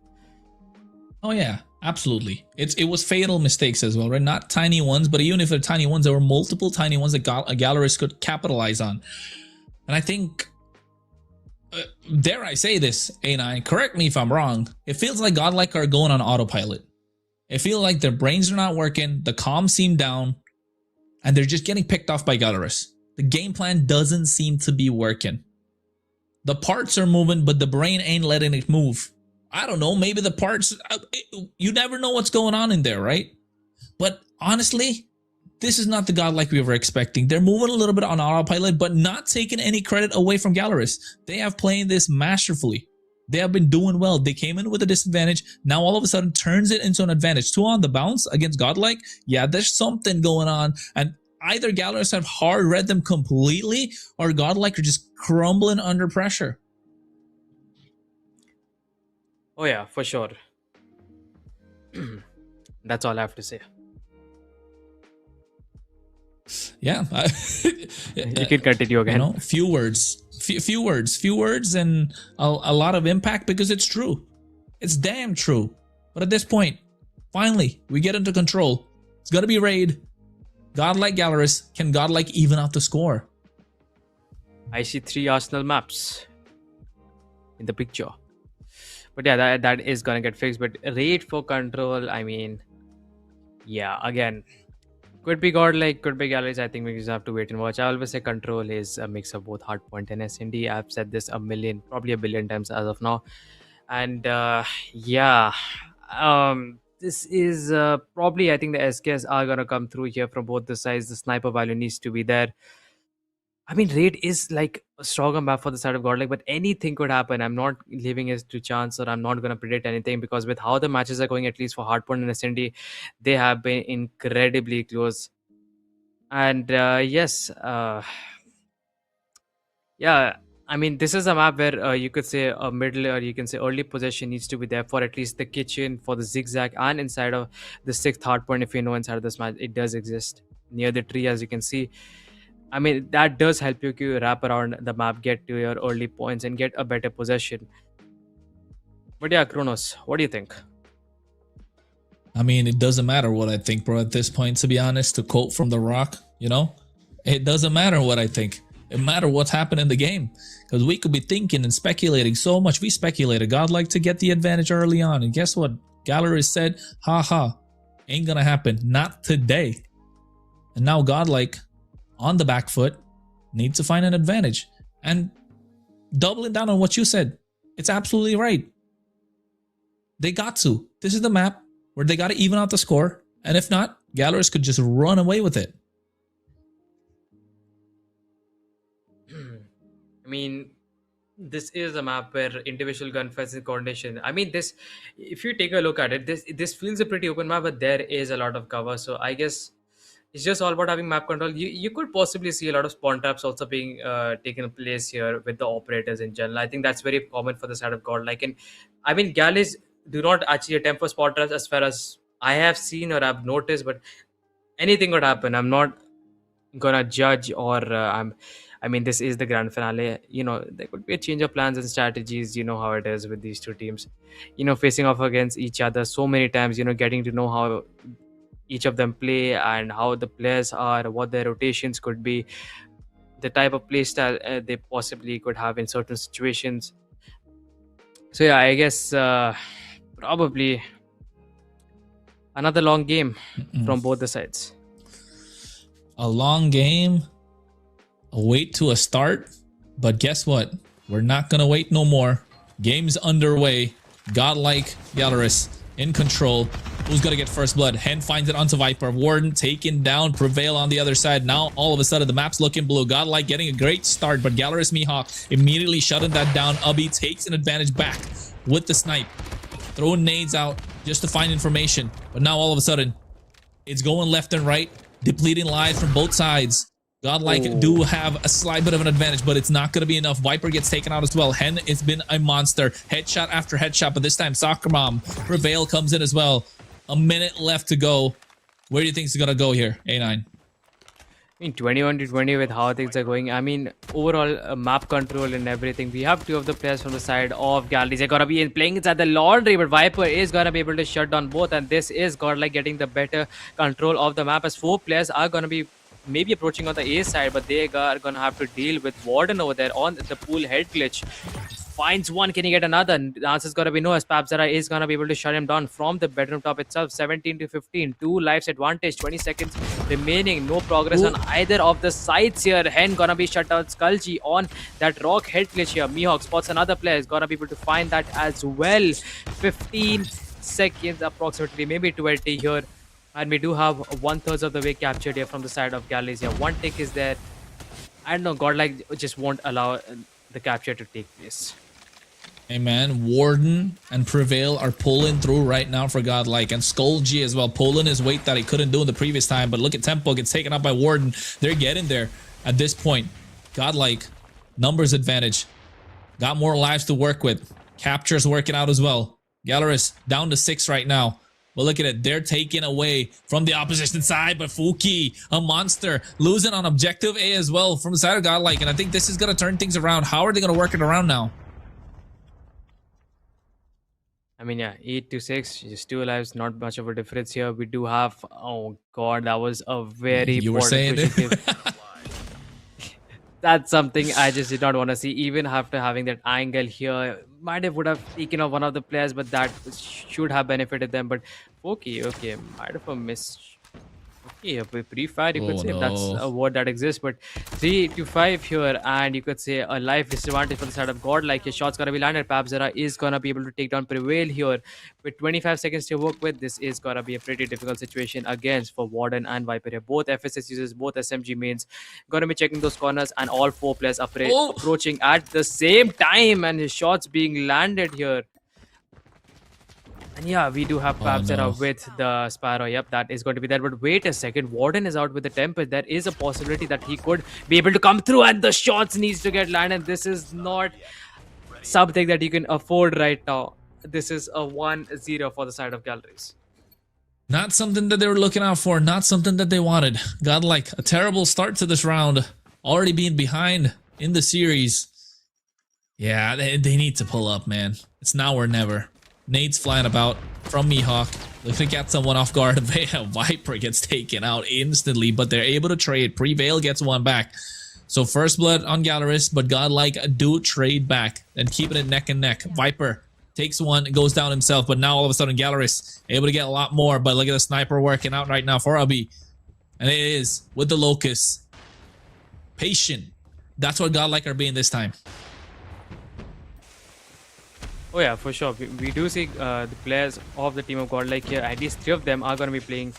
Oh yeah, absolutely. It was fatal mistakes as well, right? Not tiny ones, but even if they're tiny ones, there were multiple tiny ones that a Gallerist could capitalize on. And I think, dare I say this, A9, correct me if I'm wrong, it feels like Godlike are going on autopilot. It feels like their brains are not working, the comms seem down, and they're just getting picked off by Gallerist. The game plan doesn't seem to be working. The parts are moving, but the brain ain't letting it move. I don't know, maybe the parts, you never know what's going on in there, right? But honestly, this is not the Godlike we were expecting. They're moving a little bit on autopilot, but not taking any credit away from Gallerist. They have played this masterfully. They have been doing well. They came in with a disadvantage. Now all of a sudden turns it into an advantage. 2 on the bounce against Godlike. Yeah, there's something going on. And either Gallerist have hard read them completely, or Godlike are just crumbling under pressure. Oh yeah, for sure. That's all I have to say. Yeah. You can continue again. Few words, and a lot of impact, because it's true. It's damn true. But at this point, finally, we get into control. It's got to be raid. Godlike Gallerist. Can Godlike even out the score? I see 3 Arsenal maps in the picture. But yeah, that is gonna get fixed. But raid for control, I mean, yeah, again, could be Godlike, could be Galleries. I think we just have to wait and watch. I always say control is a mix of both hardpoint and SND. I've said this probably a billion times as of now. And yeah, this is probably, I think the SKS are gonna come through here from both the sides. The sniper value needs to be there. I mean, raid is like a stronger map for the side of Godlike, but anything could happen. I'm not leaving it to chance, or I'm not going to predict anything, because with how the matches are going, at least for Hardpoint and SND, they have been incredibly close. And yes, yeah, I mean, this is a map where you could say a middle, or you can say early possession needs to be there for at least the kitchen, for the zigzag, and inside of the 6th hardpoint. If you know, inside of this match, it does exist near the tree, as you can see. I mean, that does help you to wrap around the map, get to your early points, and get a better possession. But yeah, Kronos, what do you think? I mean, it doesn't matter what I think, bro, at this point, to be honest. To quote from The Rock, it doesn't matter what I think. It matters what's happened in the game. Because we could be thinking and speculating so much. We speculated Godlike to get the advantage early on. And guess what? Gallery said, haha, ain't gonna happen. Not today. And now Godlike, on the back foot, need to find an advantage. And doubling down on what you said, it's absolutely right. They got to. This is the map where they got to even out the score. And if not, Gallerist could just run away with it. I mean, this is a map where individual gunfights and coordination. I mean, this, if you take a look at it, this feels a pretty open map, but there is a lot of cover. So I guess it's just all about having map control. You could possibly see a lot of spawn traps also being taken place here with the operators in general. I think that's very common for the side of Godlike. And I mean, galleys do not actually attempt for spawn traps as far as I have seen or I've noticed, but anything could happen. I'm not gonna judge, or I mean, this is the grand finale. There could be a change of plans and strategies. You know how it is with these two teams. Facing off against each other so many times. Getting to know how each of them play and how the players are, what their rotations could be, the type of play style they possibly could have in certain situations. So yeah, I guess probably another long game from both the sides. A long game, a wait to a start, but guess what? We're not gonna wait no more. Game's underway. Godlike Gallerist in control. Who's gonna get first blood? Hen finds it onto Viper. Warden taken down. Prevail on the other side. Now all of a sudden the map's looking blue. Godlike getting a great start, but Gallerus Mihawk immediately shutting that down. Ubby takes an advantage back with the snipe. Throwing nades out just to find information. But now all of a sudden it's going left and right. Depleting lives from both sides. Godlike do have a slight bit of an advantage, but it's not going to be enough. Viper gets taken out as well. Hen, it's been a monster. Headshot after headshot, but this time Soccer Mom. Prevail comes in as well. A minute left to go. Where do you think it's going to go here, A9? I mean, 21 to 20 with how things are going. I mean, overall map control and everything. We have two of the players from the side of Galleries. They're gonna be playing inside the laundry, but Viper is gonna be able to shut down both, and this is Godlike getting the better control of the map, as 4 players are gonna be maybe approaching on the A side, but they are gonna have to deal with Warden over there on the pool head glitch. Finds one, can he get another? The answer's gotta be no, as Papzera is gonna be able to shut him down from the bedroom top itself. 17 to 15, 2 lives advantage, 20 seconds remaining. No progress on either of the sides here. Hen gonna be shut down. Skullgy on that rock head glitch here. Mihawk spots another player, is gonna be able to find that as well. 15 seconds approximately, maybe 20 here. And we do have 1/3 of the way captured here from the side of Galleys here. One tick is there. I don't know, Godlike just won't allow the capture to take place. Hey man, Warden and Prevail are pulling through right now for Godlike, and Skull G as well, pulling his weight that he couldn't do in the previous time. But look at Tempo, gets taken up by Warden. They're getting there at this point. Godlike, numbers advantage. Got more lives to work with. Capture's working out as well. Gallerus down to 6 right now. But look at it, they're taken away from the opposition side, but Fuki, a monster, losing on objective A as well from the side of Godlike, and I think this is going to turn things around. How are they going to work it around now? I mean, yeah, 8 to 6, just 2 lives, not much of a difference here. We do have, oh god, that was a very You were saying important it. That's something I just did not want to see, even after having that angle here. Might have would have taken off one of the players, but that should have benefited them. But okay, might have a miss. Okay, a pre-fire, you could say, if that's a word that exists. But 3 to 5 here, and you could say a life disadvantage for the side of Godlike. His shot's gonna be landed. Papzera is gonna be able to take down Prevail here with 25 seconds to work with. This is gonna be a pretty difficult situation against for Warden and Viper here. Both FSS users, both SMG mains, gonna be checking those corners, and all 4 players are approaching at the same time, and his shots being landed here. And yeah, we do have Papzera with the Sparrow. Yep, that is going to be there. But wait a second, Warden is out with the Tempest. There is a possibility that he could be able to come through, and the shots needs to get landed. This is not something that you can afford right now. This is a 1-0 for the side of Galleries. Not something that they were looking out for. Not something that they wanted. Godlike, a terrible start to this round. Already being behind in the series. Yeah, they need to pull up, man. It's now or never. Nades flying about from Mihawk. Looking to get someone off guard. Viper gets taken out instantly, but they're able to trade. Prevail gets one back. So first blood on Gallerus, but Godlike do trade back and keeping it neck and neck. Viper takes one, goes down himself, but now all of a sudden Gallerus able to get a lot more. But look at the sniper working out right now for Ubby. And it is with the Locust. Patient. That's what Godlike are being this time. Oh yeah, for sure. We do see the players of the team of Godlike here. At least 3 of them are going to be playing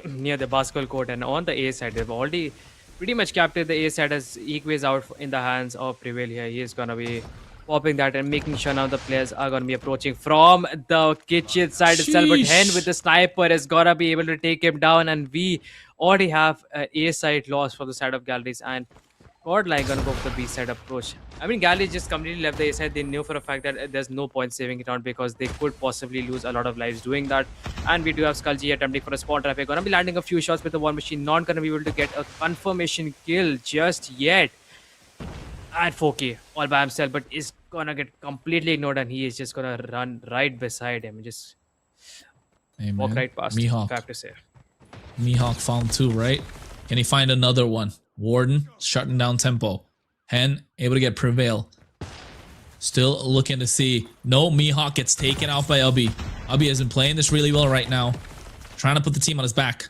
near the basketball court, and on the A side, they've already pretty much captured the A side as Equi is out in the hands of Prevail here. He is going to be popping that and making sure now the players are going to be approaching from the kitchen side itself. But Hen with the sniper is going to be able to take him down, and we already have A side loss for the side of Galleries, and Godlike gonna go for the B side approach. I mean, Galleries just completely left the A side. They knew for a fact that there's no point saving it on because they could possibly lose a lot of lives doing that. And we do have Skullgy attempting for a spawn trap. We're gonna be landing a few shots with the War Machine, not gonna be able to get a confirmation kill just yet. And 4K all by himself, but is gonna get completely ignored, and he is just gonna run right beside him and just walk right past him, I have to say. Mihawk found 2, right? Can he find another one? Warden shutting down Tempo. Hen able to get Prevail. Still looking to see. No, Mihawk gets taken out by Ubby. Ubby has been playing this really well right now. Trying to put the team on his back.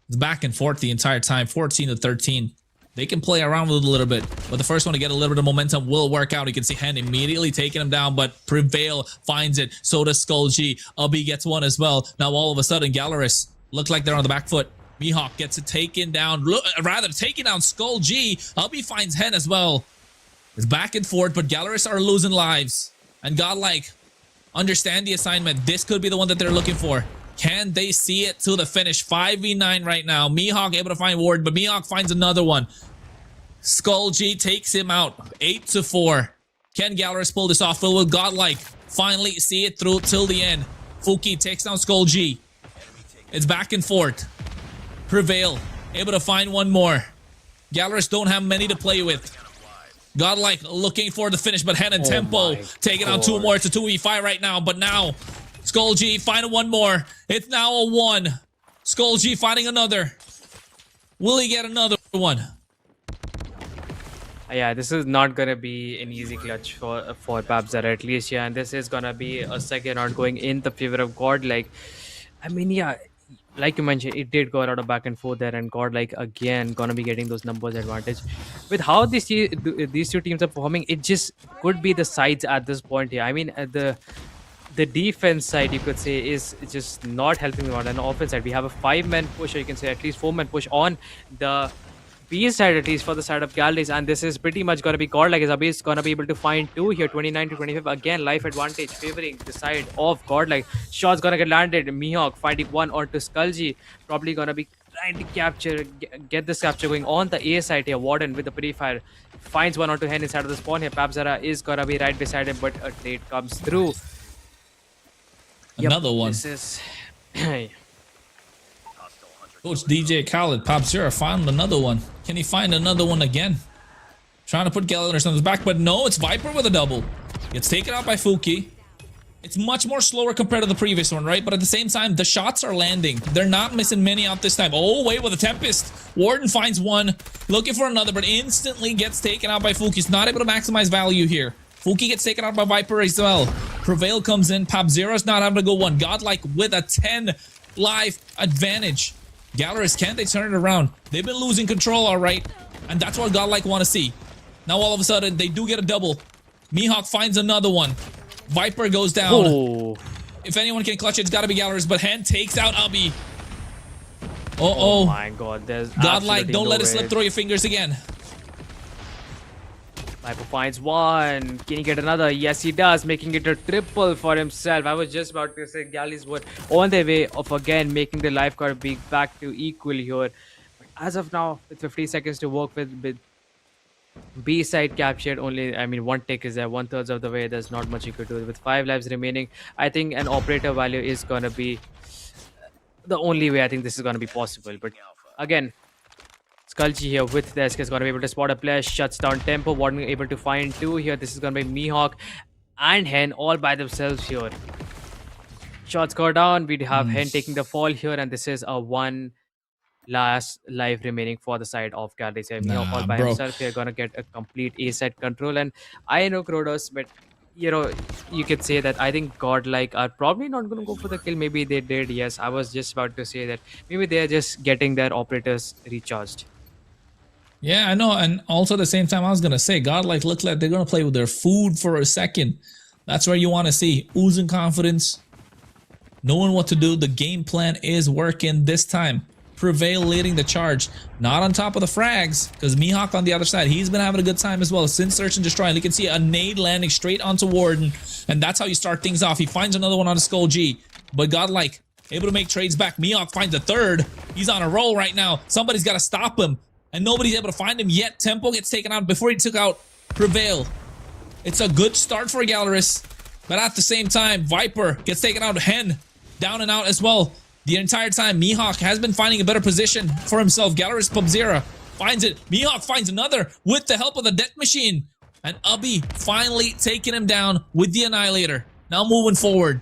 It's back and forth the entire time. 14 to 13. They can play around with it a little bit, but the first one to get a little bit of momentum will work out. You can see Hen immediately taking him down, but Prevail finds it. So does Skull G. Ubby gets one as well. Now all of a sudden, Galaris look like they're on the back foot. Mihawk gets it taken down, rather taking down Skull G. Ubby finds Hen as well. It's back and forth, but Galaris are losing lives. And Godlike understand the assignment. This could be the one that they're looking for. Can they see it to the finish? 5v9 right now. Mihawk able to find Ward, but Mihawk finds another one. Skull G takes him out. 8-4. Can Galaris pull this off? Will Godlike finally see it through till the end? Fuki takes down Skull G. It's back and forth. Prevail able to find one more. Galaris don't have many to play with. Godlike looking for the finish, but Hen and Tempo taking out two more. It's a 2v5 right now, but now Skull G finding one more. It's now a 1. Skull G finding another. Will he get another one? Yeah, this is not gonna be an easy clutch for Pabzara at least, yeah, and this is gonna be a second round going in the favor of Godlike. I mean, yeah, like you mentioned, it did go a lot of back and forth there, and Godlike again gonna be getting those numbers advantage. With how these two teams are performing, it just could be the sides at this point here. I mean, the defense side, you could say, is just not helping them out. And the offense side, we have a 5-man push, or you can say at least 4-man push on the B side, at least for the side of Galleries, and this is pretty much going to be Godlike. Zabi is going to be able to find 2 here, 29-25. Again, life advantage favoring the side of Godlike. Shot's going to get landed. Mihawk finding one onto Skullji. Probably going to be trying to capture, get this capture going on the A side here. Warden with the pre-fire finds one onto Hen inside of the spawn here. Pabzara is going to be right beside him, but a trade comes through. Another one. This is... Coach DJ Khaled, Pabzara found another one. Can he find another one again? Trying to put Galaris on his back, but no, it's Viper with a double. Gets taken out by Fuki. It's much more slower compared to the previous one, right? But at the same time, the shots are landing. They're not missing many out this time. Oh, wait, with a Tempest. Warden finds one, looking for another, but instantly gets taken out by Fuki. He's not able to maximize value here. Fuki gets taken out by Viper as well. Prevail comes in. Pabzera's not able to go one. Godlike with a 10 life advantage. Galaris, can't they turn it around? They've been losing control, all right. And that's what Godlike want to see. Now, all of a sudden, they do get a double. Mihawk finds another one. Viper goes down. Oh. If anyone can clutch it, it's got to be Galaris. But Hen takes out Ubby. Oh my god, there's Godlike, don't let it slip through your fingers again. Viper finds one. Can he get another? Yes, he does, making it a triple for himself. I was just about to say Galleys were on their way of again making the life card be back to equal here. But as of now, with 50 seconds to work with B side captured, only, I mean, one tick is there, 1/3 of the way. There's not much you could do. With 5 lives remaining, I think an operator value is gonna be the only way I think this is gonna be possible. But again, Skullji here with the SK is going to be able to spot a player, shuts down Tempo. Warden able to find 2 here. This is going to be Mihawk and Hen all by themselves here. Shots go down. We have Hen taking the fall here, and this is a 1 last life remaining for the side of Galleries. Mihawk all by himself here, going to get a complete A side control. And I know Kronos, but you know, you could say that I think Godlike are probably not going to go for the kill. Maybe they did, yes. I was just about to say that maybe they're just getting their operators recharged. Yeah, I know. And also at the same time, I was going to say, Godlike look like they're going to play with their food for a second. That's where you want to see. Oozing confidence. Knowing what to do. The game plan is working this time. Prevail leading the charge. Not on top of the frags, because Mihawk on the other side, he's been having a good time as well. Since Search and Destroy, and you can see a nade landing straight onto Warden. And that's how you start things off. He finds another one on the Skull G. But Godlike able to make trades back. Mihawk finds a third. He's on a roll right now. Somebody's got to stop him. And nobody's able to find him yet. Tempo gets taken out before he took out Prevail. It's a good start for Galaris. But at the same time, Viper gets taken out. Hen down and out as well. The entire time, Mihawk has been finding a better position for himself. Galaris Pabzera finds it. Mihawk finds another with the help of the Death Machine. And Ubby finally taking him down with the Annihilator. Now moving forward.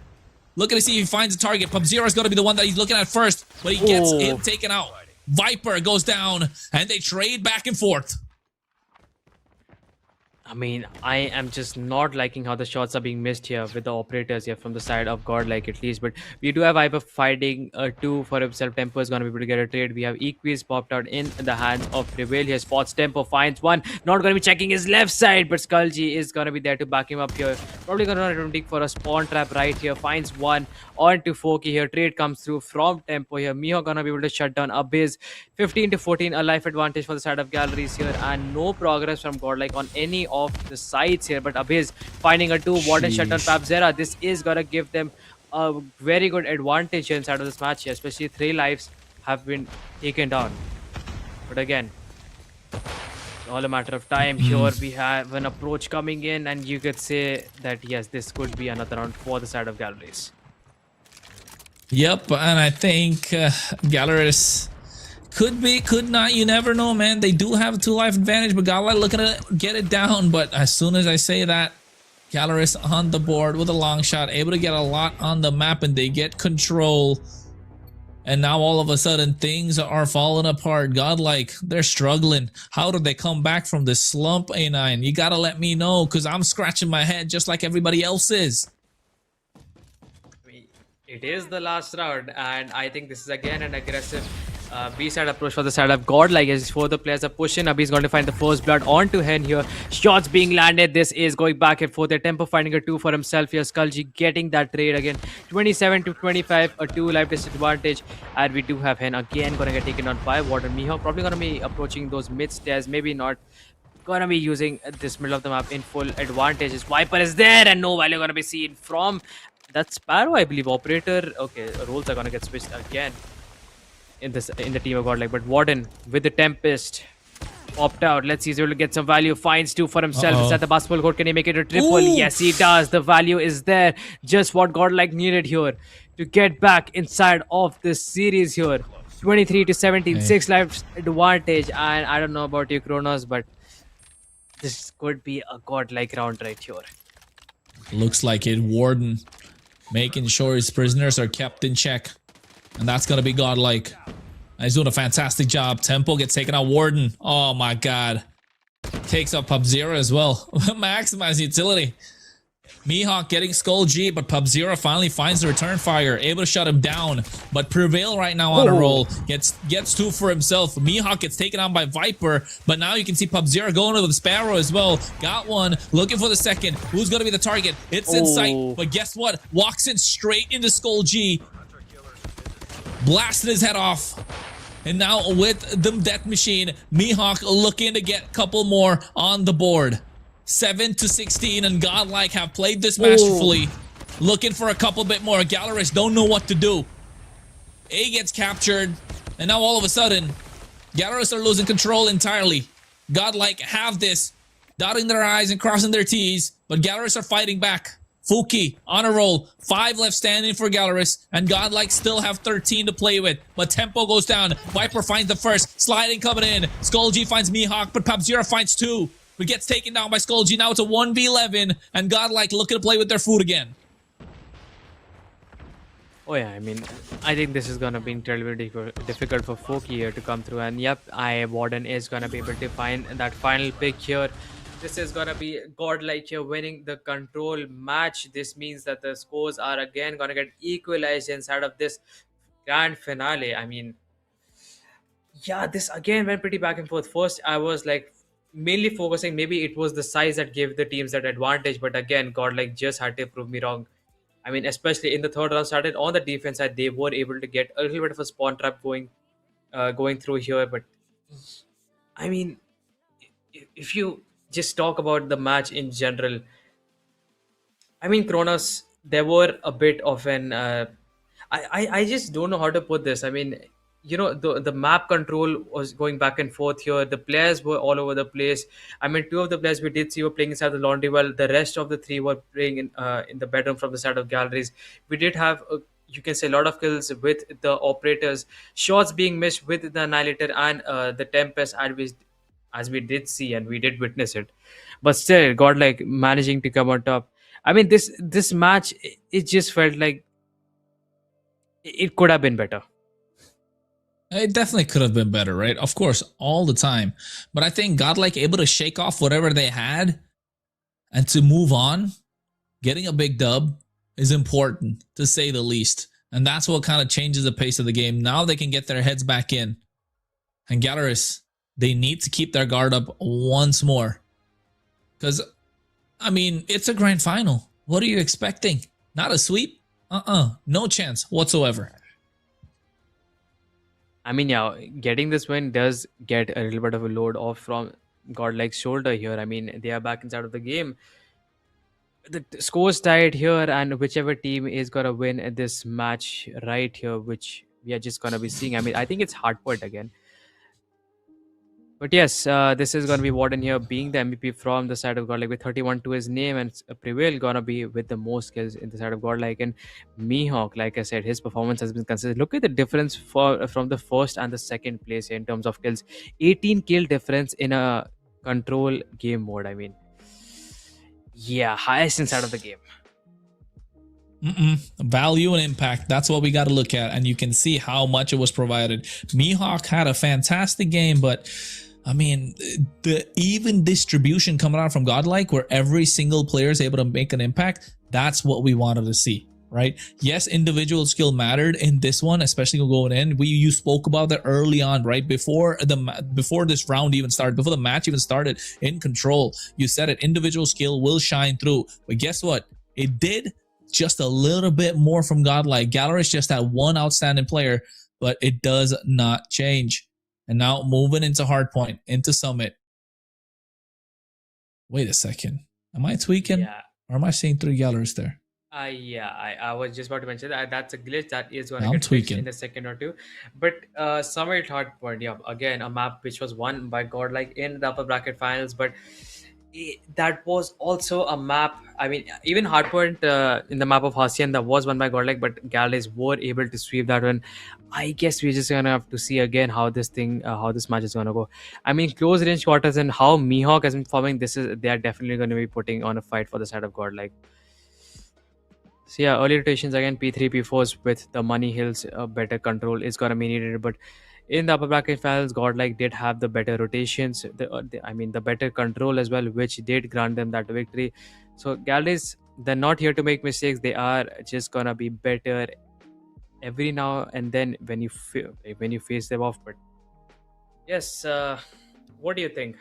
Looking to see if he finds a target. Pabzera is going to be the one that he's looking at first. But he gets him taken out. Viper goes down, and they trade back and forth. I mean, I am just not liking how the shots are being missed here with the operators here from the side of Godlike at least. But we do have Viper fighting two for himself. Tempo is going to be able to get a trade. We have Equiz popped out in the hands of Prevail here. Spots Tempo, finds one. Not going to be checking his left side, but Skullgy is going to be there to back him up here. Probably going to run for a spawn trap right here. Finds one on to Foki here. Trade comes through from Tempo here. Miho going to be able to shut down Abyss. 15 to 14, a life advantage for the side of Galleries here, and no progress from Godlike on any of the sides here. But Abyss finding a 2, Warden shut down Pabzera. This is gonna give them a very good advantage here inside of this match here, especially 3 lives have been taken down. But again, it's all a matter of time. Here we have an approach coming in, and you could say that yes, this could be another round for the side of Galleries. Yep, and I think Galeris could be, could not. You never know, man. They do have a 2-life advantage, but Godlike looking to get it down. But as soon as I say that, Galeris on the board with a long shot, able to get a lot on the map, and they get control. And now all of a sudden things are falling apart. Godlike, they're struggling. How do they come back from this slump, A9? You gotta let me know, because I'm scratching my head just like everybody else is. It is the last round, and I think this is again an aggressive B-side approach for the side of Godlike as 4 the players are pushing. Abhi's going to find the first blood onto Hen here. Shots being landed. This is going back and forth. Their Tempo finding a 2 for himself here. Skullgy getting that trade again. 27 to 25, a 2 life disadvantage. And we do have Hen again going to get taken on by Warden. Miho probably going to be approaching those mid stairs. Maybe not. Gonna be using this middle of the map in full advantage. His Viper is there, and no value gonna be seen from that Sparrow, I believe. Operator. Okay, roles are gonna get switched again in the team of Godlike. But Warden with the Tempest popped out. Let's see, he's able to get some value. Finds 2 for himself. Is that the basketball court? Can he make it a triple? Ooh. Yes, he does. The value is there. Just what Godlike needed here to get back inside of this series here. 23 to 17, 6 lives advantage. And I don't know about you, Kronos, but this could be a Godlike round right here. Looks like it. Warden making sure his prisoners are kept in check. And that's going to be Godlike. He's doing a fantastic job. Tempo gets taken out. Warden. Oh my god. Takes up Pub-Zero as well. Maximize utility. Mihawk getting Skull G, but Pub-Zero finally finds the return fire. Able to shut him down. But Prevail right now on a roll. Gets 2 for himself. Mihawk gets taken on by Viper. But now you can see Pub-Zero going to the Sparrow as well. Got one. Looking for the second. Who's going to be the target? It's in sight. But guess what? Walks in straight into Skull G. Blasting his head off. And now with the Death Machine, Mihawk looking to get a couple more on the board. 7 to 16, and Godlike have played this masterfully. Looking for a couple bit more. Galeris don't know what to do. A gets captured, and now all of a sudden, Galeris are losing control entirely. Godlike have this, dotting their I's and crossing their T's, but Galeris are fighting back. Fuki on a roll, 5 left standing for Galeris, and Godlike still have 13 to play with, but Tempo goes down. Viper finds the first, sliding coming in. Skull G finds Mihawk, but Pub-Zero finds 2. But gets taken down by Skull G. Now it's a 1v11, and Godlike looking to play with their food again. Oh yeah, I mean, I think this is gonna be incredibly difficult for Foki here to come through. And yep, Warden is gonna be able to find that final pick here. This is gonna be Godlike here winning the control match. This means that the scores are again gonna get equalized inside of this grand finale. I mean, yeah, this again went pretty back and forth. First, I was like mainly focusing, maybe it was the size that gave the teams that advantage, but again, Godlike just had to prove me wrong. I mean, especially in the third round, started on the defense side, they were able to get a little bit of a spawn trap going through here. But I mean, if you just talk about the match in general, I mean, Kronos, there were a bit of an I just don't know how to put this. I mean, you know, the map control was going back and forth here. The players were all over the place. I mean, 2 of the players we did see were playing inside the laundry well. The rest of the 3 were playing in the bedroom from the side of Galleries. We did have you can say a lot of kills with the operators. Shots being missed with the Annihilator and the Tempest, as we did see and we did witness it. But still, Godlike managing to come on top. I mean, this match, it just felt like it could have been better. It definitely could have been better, right? Of course, all the time. But I think Godlike able to shake off whatever they had And to move on, getting a big dub is important, to say the least. And that's what kind of changes the pace of the game. Now they can get their heads back in. And Galeris, they need to keep their guard up once more. Because, I mean, it's a grand final. What are you expecting? Not a sweep? No chance whatsoever. I mean, yeah, getting this win does get a little bit of a load off from Godlike's shoulder here. I mean, they are back inside of the game. The score's tied here, and whichever team is gonna win this match right here, which we are just gonna be seeing. I mean, I think it's Hardpoint again. But yes, this is gonna be Warden here being the MVP from the side of Godlike with 31 to his name, and Prevail gonna be with the most kills in the side of Godlike. And Mihawk, like I said, his performance has been consistent. Look at the difference from the first and the second place here in terms of kills. 18 kill difference in a control game mode. I mean, yeah, highest inside of the game. Value and impact, that's what we got to look at, and you can see how much it was provided. Mihawk had a fantastic game, but I mean, the even distribution coming out from Godlike, where every single player is able to make an impact, that's what we wanted to see, right? Yes, individual skill mattered in this one, especially going in. You spoke about that early on, right? Before this round even started, before the match even started in Control, you said it, individual skill will shine through. But guess what? It did just a little bit more from Godlike. Galeris just had one outstanding player, but it does not change. And now moving into Hardpoint, into Summit. Wait a second. Am I tweaking? Yeah. Or am I seeing 3 Galeris there? Yeah, I was just about to mention that that's a glitch that is going to I'm get fixed tweaking. in a second or two. But Summit Hardpoint, yeah, again, a map which was won by Godlike in the upper bracket finals, but that was also a map. I mean, even Hardpoint in the map of Hacienda that was won by Godlike, but Gales were able to sweep that one. I guess we're just gonna have to see again how this match is gonna go. I mean, close range quarters and how Mihawk has been forming. They are definitely going to be putting on a fight for the side of Godlike. So yeah, early rotations again, P3, P4s with the money hills, better control is gonna be needed, but in the upper bracket finals, Godlike did have the better rotations. The better control as well, which did grant them that victory. So Galleys, they're not here to make mistakes. They are just gonna be better every now and then when you face them off. But yes, what do you think?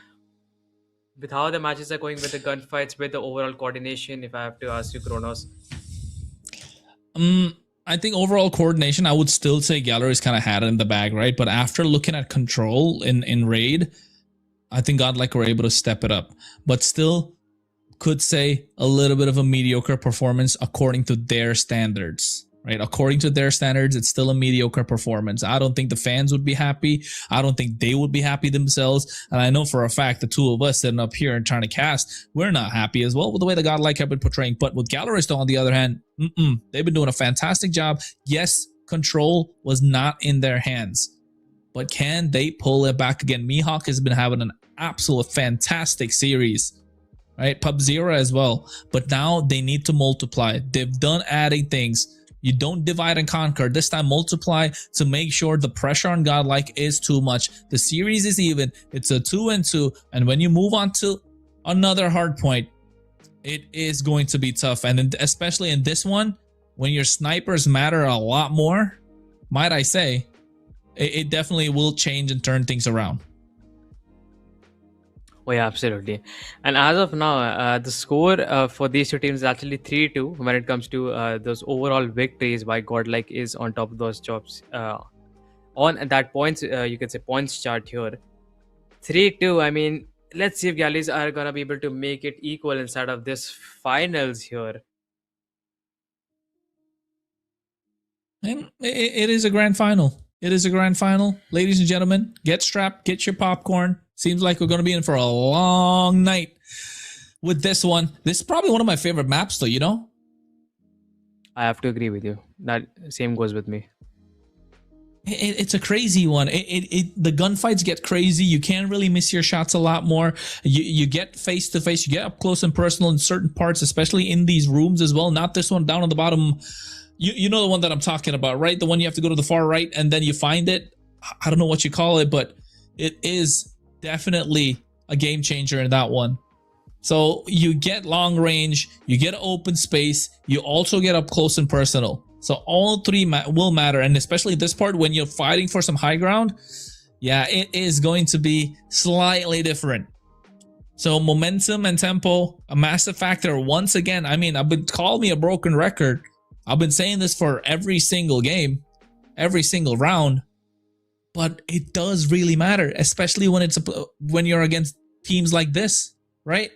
With how the matches are going, with the gunfights, with the overall coordination, if I have to ask you, Kronos. I think overall coordination, I would still say Galeris kind of had it in the bag, right? But after looking at Control in Raid, I think Godlike were able to step it up. But still could say a little bit of a mediocre performance according to their standards, right? According to their standards, it's still a mediocre performance. I don't think the fans would be happy. I don't think they would be happy themselves. And I know for a fact the two of us sitting up here and trying to cast, we're not happy as well with the way the Godlike have been portraying. But with Galeris, on the other hand, they've been doing a fantastic job. Yes, Control was not in their hands, but can they pull it back again? Mihawk has been having an absolute fantastic series, right? PUBG as well. But now they need to multiply. They've done adding things. You don't divide and conquer. This time, multiply to make sure the pressure on Godlike is too much. The series is even. It's a 2-2. And when you move on to another hard point, it is going to be tough. And especially in this one, when your snipers matter a lot more, might I say, it definitely will change and turn things around. Oh yeah, absolutely. And as of now, the score for these two teams is actually 3-2 when it comes to those overall victories. Why Godlike is on top of those jobs. On that points, you can say points chart here. 3-2. I mean, let's see if Galleys are gonna be able to make it equal inside of this finals here. And it is a grand final. It is a grand final. Ladies and gentlemen, get strapped, get your popcorn. Seems like we're going to be in for a long night with this one. This is probably one of my favorite maps though, you know? I have to agree with you. That same goes with me. It's a crazy one. The gunfights get crazy. You can't really miss your shots a lot more. You get face to face. You get up close and personal in certain parts, especially in these rooms as well. Not this one down on the bottom. You know the one that I'm talking about, right? The one you have to go to the far right and then you find it. I don't know what you call it, but it is definitely a game changer in that one. So you get long range, you get open space, you also get up close and personal. So all three will matter, and especially this part when you're fighting for some high ground, yeah, it is going to be slightly different. So momentum and tempo, a massive factor. Once again, I mean, call me a broken record. I've been saying this for every single game, every single round, but it does really matter, especially when you're against teams like this, right?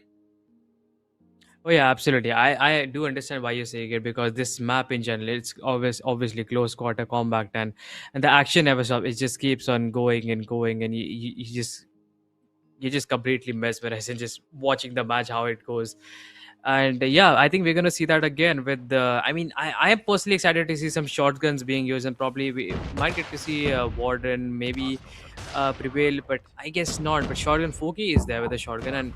Oh yeah, absolutely. I do understand why you're saying it, because this map in general, it's obviously close quarter combat, and the action never stops. It just keeps on going and going, and you just completely mesmerized and just watching the match how it goes. And yeah, I think we're gonna see that again with the. I mean, I am personally excited to see some shotguns being used, and probably we might get to see Warden, maybe Prevail, but I guess not. But shotgun Foki is there with the shotgun, and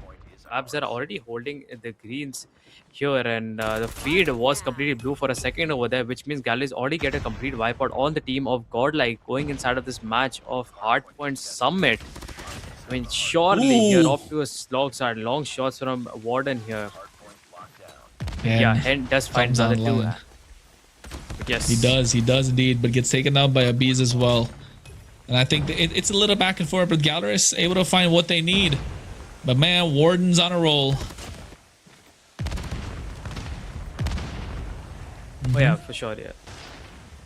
Abs are already holding the greens here, and the feed was completely blue for a second over there, which means Galleys already get a complete wipeout on the team of Godlike going inside of this match of Hardpoint Summit. I mean, surely you're off to a slog start. Long shots from Warden here. And yeah, Hen does find comes another two. online. Yes, He does indeed, but gets taken out by Abiz as well. And I think it's a little back and forth, but Galleris able to find what they need. But man, Warden's on a roll. Oh yeah, for sure, yeah.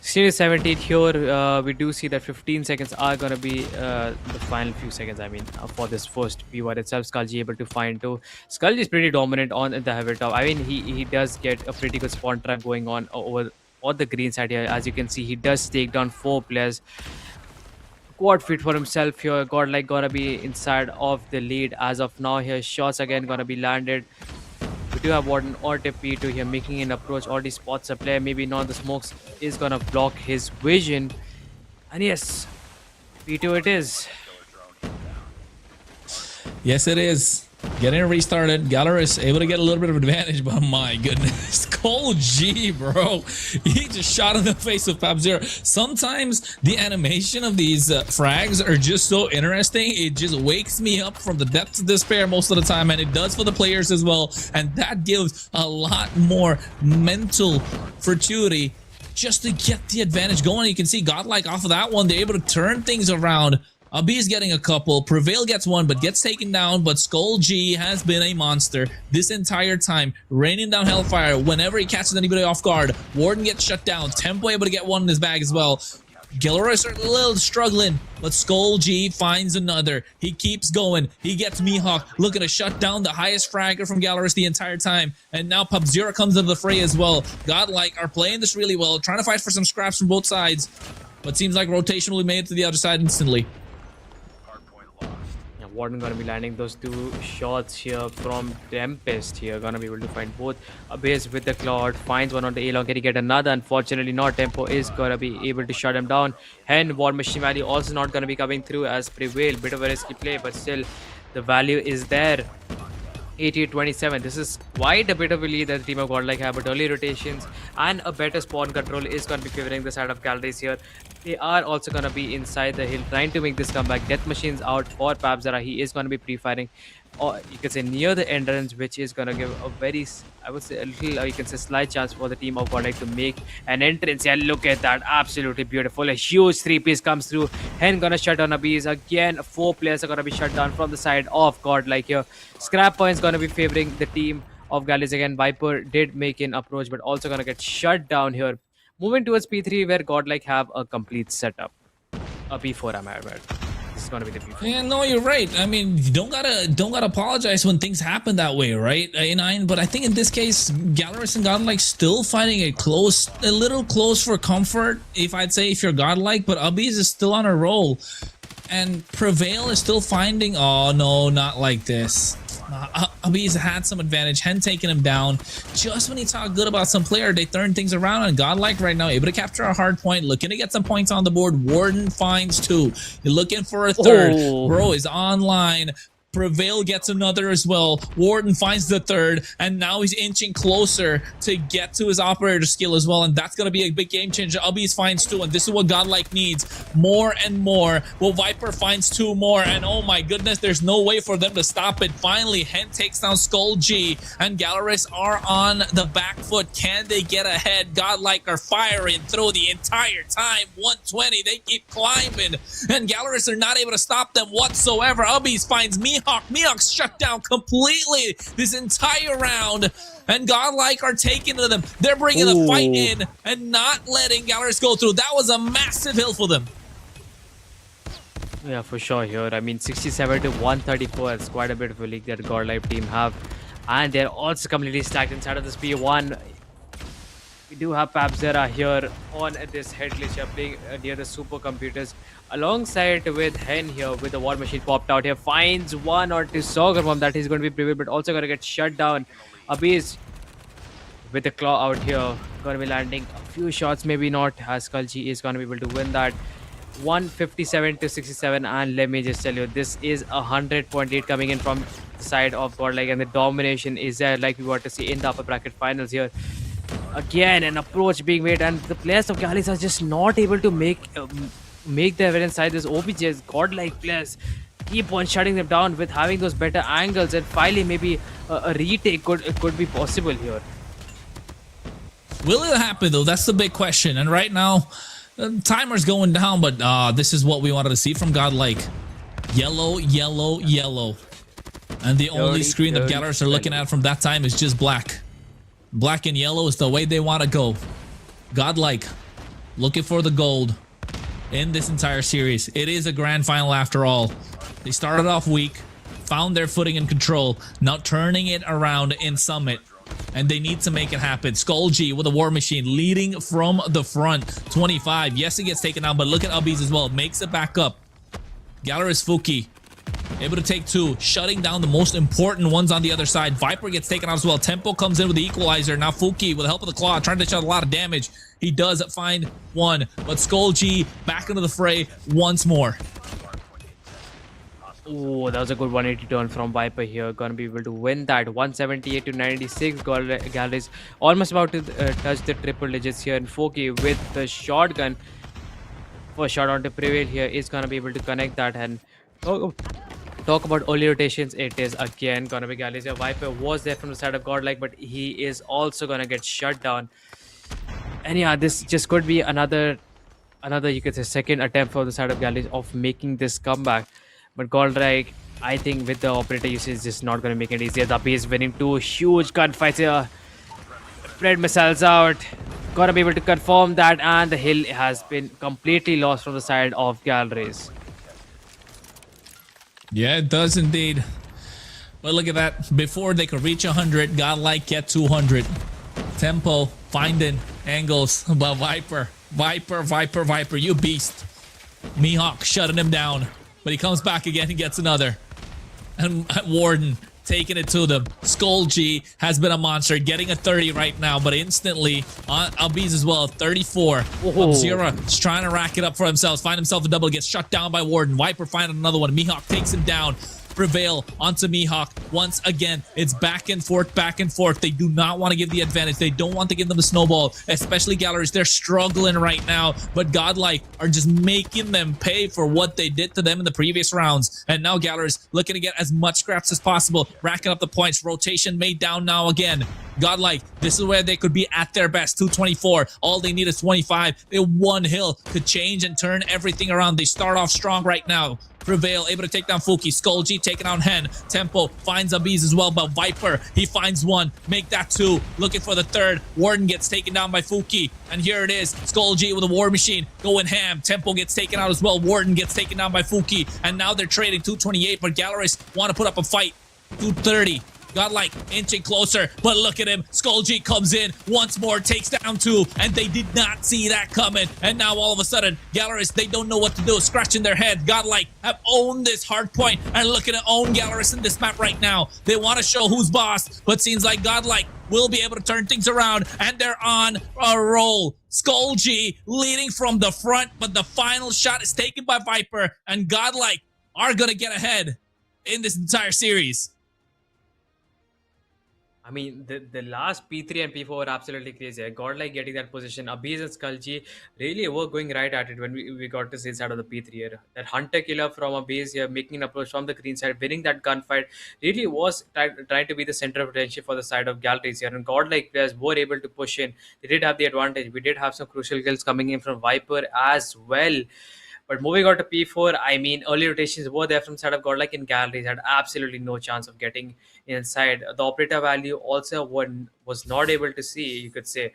16-17 here, we do see that 15 seconds are going to be the final few seconds, I mean, for this first P1 itself. Skulji able to find two. Skulji is pretty dominant on the heavy top. I mean, he does get a pretty good spawn trap going on over on the green side here. As you can see, he does take down 4 players. Quad feet for himself here. Godlike gonna be inside of the lead as of now here. Shots again gonna be landed. We do have Warden or P2 here making an approach. Already spots a player. Maybe not. The smokes is gonna block his vision. And yes, P2 it is. Yes, it is. Getting restarted. Galleris able to get a little bit of advantage, but my goodness. Cole G, bro. He just shot in the face of Pab0. Sometimes the animation of these frags are just so interesting. It just wakes me up from the depths of despair most of the time, and it does for the players as well. And that gives a lot more mental fortitude just to get the advantage going. You can see Godlike off of that one. They're able to turn things around. Abi is getting a couple. Prevail gets one, but gets taken down. But Skull G has been a monster this entire time, raining down Hellfire whenever he catches anybody off guard. Warden gets shut down. Tempo able to get one in his bag as well. Gilroy's a little struggling, but Skull G finds another. He keeps going. He gets Mihawk looking to shut down the highest fragger from Galaris the entire time. And now Pub0 comes into the fray as well. Godlike are playing this really well, trying to fight for some scraps from both sides. But seems like rotation will be made to the other side instantly. Warden gonna be landing those 2 shots here from Tempest here. Gonna be able to find both. Abyss with the Cloud. Finds one on the A-long. Can he get another? Unfortunately not. Tempo is gonna be able to shut him down. And War Machine Valley also not gonna be coming through as Prevail. Bit of a risky play, but still the value is there. 88-27. This is quite a bit of a lead that the team of Godlike have, but early rotations and a better spawn control is going to be favoring the side of Galleries here. They are also going to be inside the hill trying to make this comeback. Death Machine's out for Pabzara. He is going to be pre-firing, or you can say near the entrance, which is going to give a very, I would say, a little, you can say, slight chance for the team of Godlike to make an entrance. Yeah, look at that. Absolutely beautiful. A huge 3-piece comes through. Hen gonna shut down Abyss. Again, 4 players are gonna be shut down from the side of Godlike here. Scrap Point's gonna be favoring the team of Galleys again. Viper did make an approach, but also gonna get shut down here. Moving towards P3, where Godlike have a complete setup. A P4, I'm aware. This is gonna be the P4. Yeah, no, you're right. I mean, you don't gotta apologize when things happen that way, right? But I think in this case, Galleris and Godlike still finding it close, a little close for comfort, if I'd say, if you're Godlike, but Abiz is still on a roll. And Prevail is still finding, oh no, not like this. Abiz had some advantage, Hen taking him down. Just when he talked good about some player, they turn things around, and Godlike right now able to capture a hard point, looking to get some points on the board. Warden finds 2. You're looking for a third. Bro is online. Prevail gets another as well. Warden finds the third, and now he's inching closer to get to his operator skill as well, and that's going to be a big game changer. Ubbies finds two, and this is what Godlike needs. More and more. Well, Viper finds two more, and oh my goodness, there's no way for them to stop it. Finally, Hen takes down Skull G, and Galleris are on the back foot. Can they get ahead? Godlike are firing through the entire time. 120, they keep climbing, and Galleris are not able to stop them whatsoever. Ubbies finds Mihawk. Mihawk's shut down completely this entire round, and Godlike are taking to them. They're bringing the fight in and not letting Galleris go through. That was a massive hill for them. Yeah, for sure here. I mean, 67 to 134 is quite a bit of a lead that Godlike team have. And they're also completely stacked inside of this P1. We do have Pabzera here on this head glitch here, playing near the supercomputers. Alongside with Hen here, with the War Machine popped out here. Finds one or two Sogar from that. He's going to be prevailed, but also going to get shut down. Abiz with the claw out here. Going to be landing a few shots, maybe not, as Kalchi is going to be able to win that. 157 to 67, and let me just tell you, this is 100-point lead coming in from the side of Godlike, and the domination is there like we want to see in the upper bracket finals here. Again, an approach being made, and the players of Galis are just not able to make the evidence side. This OBJ's Godlike players keep on shutting them down with having those better angles, and finally maybe a retake could be possible here. Will it happen though? That's the big question. And right now, timer's going down, but this is what we wanted to see from Godlike. Yellow, yellow, yellow. And the only screen that Galleris are looking at from that time is just black. Black and yellow is the way they want to go. Godlike looking for the gold in this entire series. It is a grand final after all. They started off weak, found their footing and control, now turning it around in Summit. And they need to make it happen. Skull G with a War Machine leading from the front. 25. Yes, it gets taken down, but look at Ubbies as well. Makes it back up. Galleris Fuki able to take two, shutting down the most important ones on the other side. Viper gets taken out as well. Tempo comes in with the equalizer. Now Fuki, with the help of the claw, trying to shut a lot of damage. He does find one, but Skull G back into the fray once more. Oh, that was a good 180 turn from Viper here. Gonna be able to win that. 178 to 96. Galleris almost about to touch the triple digits here. And Foki with the shotgun. First shot on to Prevail here is gonna be able to connect that. And talk about early rotations. It is again gonna be Galleris. Viper was there from the side of Godlike, but he is also gonna get shut down. And yeah, this just could be another you could say second attempt for the side of Galleris of making this comeback. But Godlike, I think with the operator usage, is just not going to make it easier. The is winning two huge gunfights here. Spread missiles out. Gotta be able to confirm that, and the hill has been completely lost from the side of Galleries. Yeah, it does indeed. But look at that. Before they could reach 100, Godlike get 200. Tempo finding angles, but Viper, you beast. Mihawk shutting him down. But he comes back again and gets another. And Warden taking it to them. Skull G has been a monster, getting a 30 right now, but instantly on Ubbies as well, 34. Zira is trying to rack it up for himself, find himself a double, gets shut down by Warden. Viper finding another one. Mihawk takes him down. Prevail onto Mihawk. Once again, it's back and forth, back and forth. They do not want to give the advantage. They don't want to give them a snowball, especially Galleries. They're struggling right now, but Godlike are just making them pay for what they did to them in the previous rounds. And now Galleries looking to get as much scraps as possible, racking up the points. Rotation made down now again. Godlike, this is where they could be at their best. 224. All they need is 25. They one hill to change and turn everything around. They start off strong right now. Prevail, able to take down Fuki. Skull G taking out Hen. Tempo finds Ubbies as well, but Viper, he finds one. Make that two. Looking for the third. Warden gets taken down by Fuki. And here it is. Skull G with a War Machine going ham. Tempo gets taken out as well. Warden gets taken down by Fuki. And now they're trading 228, but Galleris want to put up a fight. 230. Godlike inching closer, but look at him. Skull G comes in once more, takes down two, and they did not see that coming. And now all of a sudden, Galleris, they don't know what to do, scratching their head. Godlike have owned this hard point and looking to own Galleris in this map right now. They want to show who's boss, but seems like Godlike will be able to turn things around, and they're on a roll. Skull G leading from the front, but the final shot is taken by Viper, and Godlike are gonna get ahead. in this entire series. I mean, the last P3 and P4 were absolutely crazy. I got like getting that position. Abiz and Skulji really were going right at it when we got to see side of the P3 here. That hunter killer from Abiz here, making an approach from the green side, winning that gunfight, really was trying to be the center of attention for the side of Galleries here. And godlike players were able to push in. They did have the advantage. We did have some crucial kills coming in from Viper as well. But moving on to P4, I mean, early rotations were there from side of Godlike in Galleries, had absolutely no chance of getting inside. The operator value also was not able to see, you could say.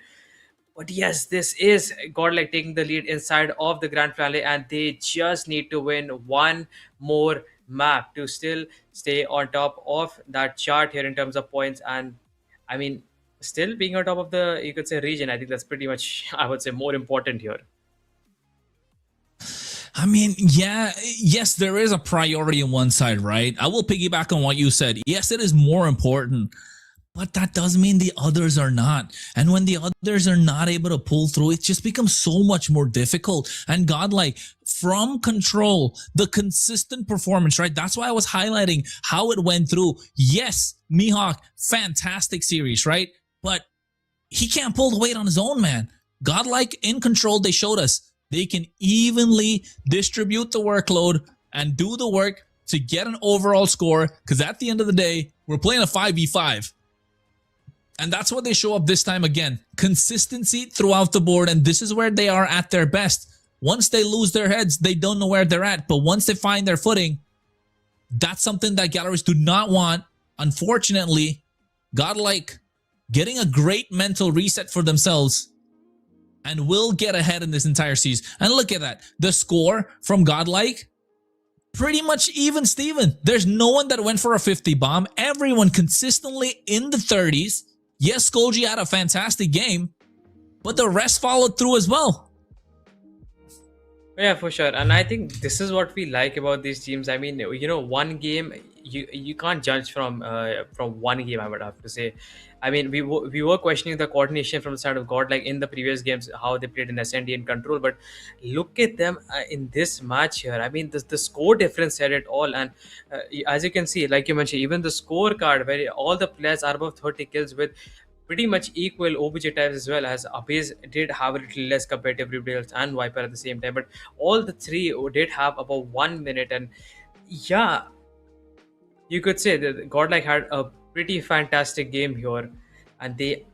But yes, this is Godlike taking the lead inside of the grand finale, and they just need to win one more map to still stay on top of that chart here in terms of points. And I mean, still being on top of the, you could say, region, I think that's pretty much, I would say, more important here. I mean, yeah, yes, there is a priority on one side, right? I will piggyback on what you said. Yes, it is more important, but that does mean the others are not. And when the others are not able to pull through, it just becomes so much more difficult. And godlike, from control, the consistent performance, right? That's why I was highlighting how it went through. Yes, Mihawk, fantastic series, right? But he can't pull the weight on his own, man. Godlike in control, they showed us. They can evenly distribute the workload and do the work to get an overall score, because at the end of the day, we're playing a 5v5. And that's what they show up this time again. Consistency throughout the board, and this is where they are at their best. Once they lose their heads, they don't know where they're at. But once they find their footing, that's something that galleries do not want. Unfortunately, godlike getting a great mental reset for themselves and will get ahead in this entire season. And look at that. The score from Godlike, pretty much even Steven. There's no one that went for a 50 bomb. Everyone consistently in the 30s. Yes, Skolji had a fantastic game, but the rest followed through as well. Yeah, for sure. And I think this is what we like about these teams. I mean, you know, one game, you can't judge from one game, I would have to say. I mean, we were questioning the coordination from the side of God, like in the previous games, how they played in SND and control. But look at them in this match here. I mean, the score difference said it all. And as you can see, like you mentioned, even the scorecard, where all the players are above 30 kills with pretty much equal OBJ types, as well as Abiz did have a little less compared to everybody else and Viper at the same time. But all the three did have about 1 minute. And yeah, you could say that Godlike had a pretty fantastic game here, and they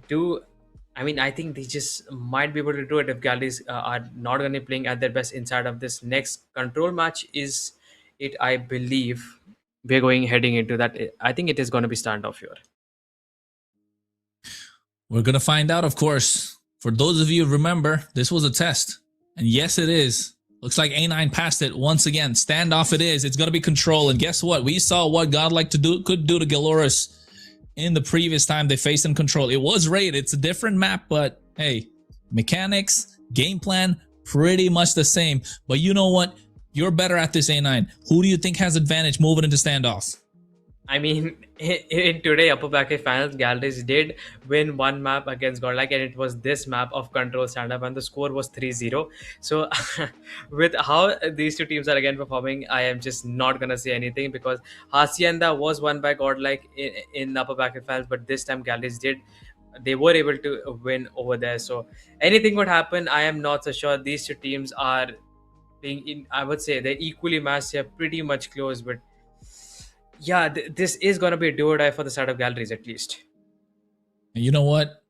do. I mean, I think they just might be able to do it if Galleries are not going to be playing at their best inside of this next control match. Is it? I believe we're going heading into that. I think it is going to be standoff here. We're going to find out, of course. For those of you who remember, this was a test. And yes, it is. Looks like A9 passed it once again. Standoff it is. It's going to be control. And guess what? We saw what Godlike could do to Galorus in the previous time they faced in control. It was raid. It's a different map, but hey, mechanics, game plan, pretty much the same. But you know what? You're better at this, A9. Who do you think has advantage moving into standoff? I mean, in today upper bracket finals, Galleries did win one map against Godlike, and it was this map of control stand-up, and the score was 3-0. So with how these two teams are again performing, I am just not gonna say anything, because Hacienda was won by Godlike in upper bracket finals, but this time Galleries they were able to win over there. So anything could happen. I am not so sure. These two teams are being in, I would say they're equally matched here, pretty much close, but yeah, this is going to be a do or die for the side of Galleries at least. And you know what?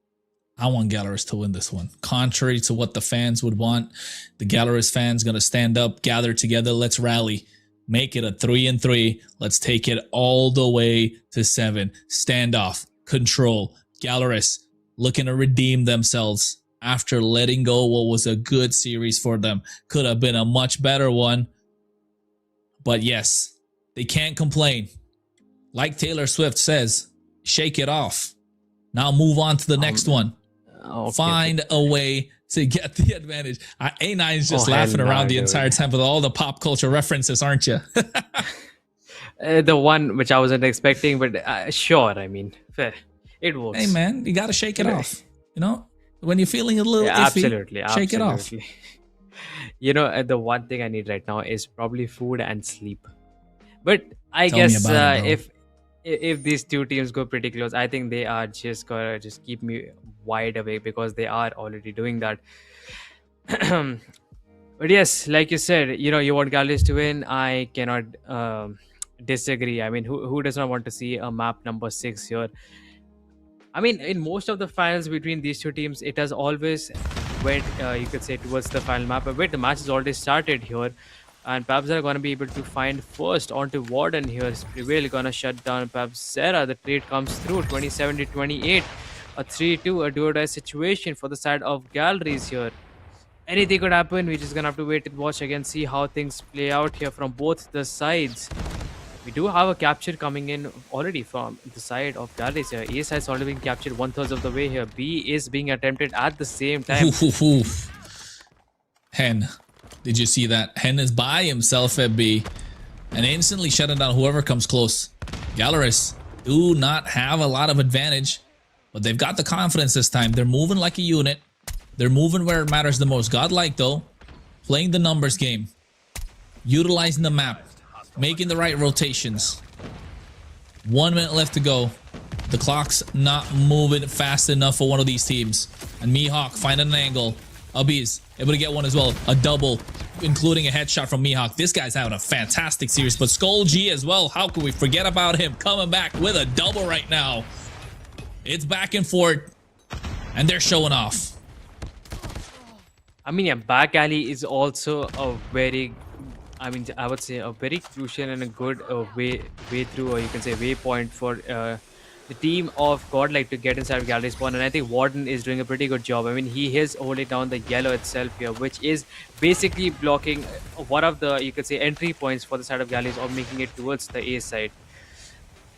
I want Galleries to win this one. Contrary to what the fans would want, the Galleries fans going to stand up, gather together. Let's rally. Make it a 3-3. Let's take it all the way to 7. Standoff. Control. Galleries looking to redeem themselves after letting go what was a good series for them. Could have been a much better one. But yes, they can't complain. Like Taylor Swift says, shake it off. Now move on to the next one. Okay. Find a way to get the advantage. A9 is just laughing around the entire time with all the pop culture references, aren't you? The one which I wasn't expecting, but sure, I mean, fair. It works. Hey, man, you got to shake it off. You know, when you're feeling a little iffy, shake it off. You know, the one thing I need right now is probably food and sleep. But I Tell me guess about it, bro. if these two teams go pretty close, I think they are just gonna just keep me wide awake because they are already doing that. But yes, like you said, you want Gallis to win. I cannot disagree. I mean, who does not want to see a map number 6 here? I mean, in most of the finals between these two teams, it has always went, you could say, towards the final map. But the match has already started here, and Pabs are going to be able to find first onto Warden here. Prevail going to shut down Pabsera. The trade comes through 27 to 28. A 3-2, a do-or-die situation for the side of Galleries here. Anything could happen. We're just going to have to wait and watch again, see how things play out here from both the sides. We do have a capture coming in already from the side of Galleries here. A side's already been captured 1/3 of the way here. B is being attempted at the same time. Oof, oof, oof. Hen, did you see that? Hen is by himself at B and instantly shutting down whoever comes close. Galleries do not have a lot of advantage, but they've got the confidence this time. They're moving like a unit. They're moving where it matters the most. Godlike, though, playing the numbers game, utilizing the map, making the right rotations. 1 minute left to go. The clock's not moving fast enough for one of these teams. And Mihawk finding an angle. Abiz able to get one as well. A double, including a headshot from Mihawk. This guy's having a fantastic series. But Skull G as well. How can we forget about him coming back with a double right now? It's back and forth. And they're showing off. I mean, yeah, back alley is also a very, I would say a very crucial and a good way through, or you can say waypoint for the team of Godlike to get inside of Gallery spawn. And I think Warden is doing a pretty good job. I mean, he is holding down the yellow itself here, which is basically blocking one of the, you could say, entry points for the side of Galleries or making it towards the A side.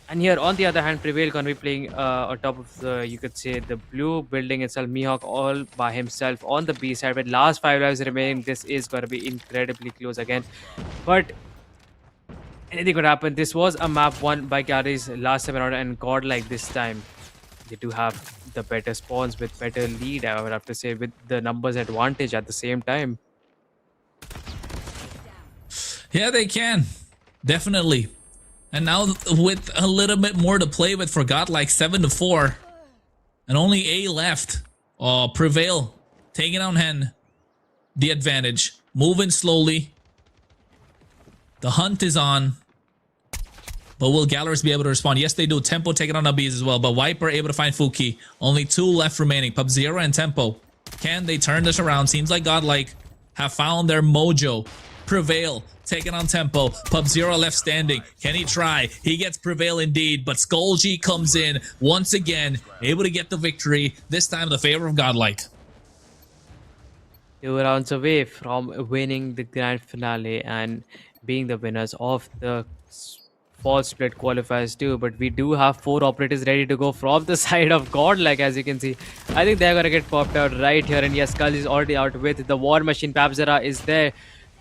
And here, on the other hand, Prevail going to be playing on top of the, you could say, the blue building itself. Mihawk all by himself on the B side. With last 5 lives remaining, this is going to be incredibly close again. But anything could happen. This was a map won by Galleries last time around, and Godlike this time. They do have the better spawns with better lead, I would have to say, with the numbers advantage at the same time. Yeah, they can. Definitely. And now with a little bit more to play with for Godlike, 7-4. And only A left. Oh, Prevail taking on Hen. The advantage. Moving slowly. The hunt is on. But will Galleries be able to respond? Yes, they do. Tempo taking on Abiz as well. But Viper able to find Fuki. Only 2 left remaining. Pub0 and Tempo. Can they turn this around? Seems like Godlike have found their mojo. Prevail taking on Tempo. Pub0 left standing. Can he try? He gets Prevail indeed, but Skull G comes in once again, able to get the victory, this time in the favor of Godlike. 2 rounds away from winning the grand finale and being the winners of the fall split qualifiers too. But we do have 4 operators ready to go from the side of Godlike, as you can see. I think they're gonna get popped out right here, and yes, Skull is already out with the War Machine. Pabzera is there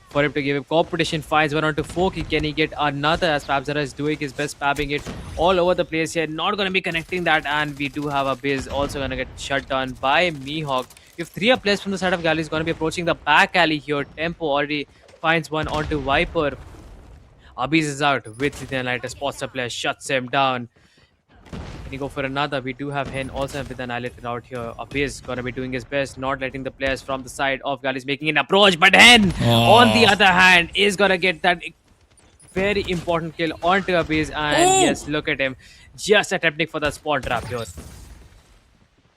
for him to give him competition. Finds one onto Foki. Can he get another, as Pabzera is doing his best, spamming it all over the place here. Not going to be connecting that, and we do have a Biz also going to get shut down by Mihawk. If 3 players from the side of Galley is going to be approaching the back alley here. Tempo already finds one onto Viper. Abiz is out with the Annihilator, spots a player, shuts him down. Can he go for another? We do have Hen also with an Annihilator out here. Abiz going to be doing his best, not letting the players from the side of Gallis making an approach. But Hen, on the other hand, is going to get that very important kill onto Abiz. And yes, look at him. Just attempting for the spawn trap here.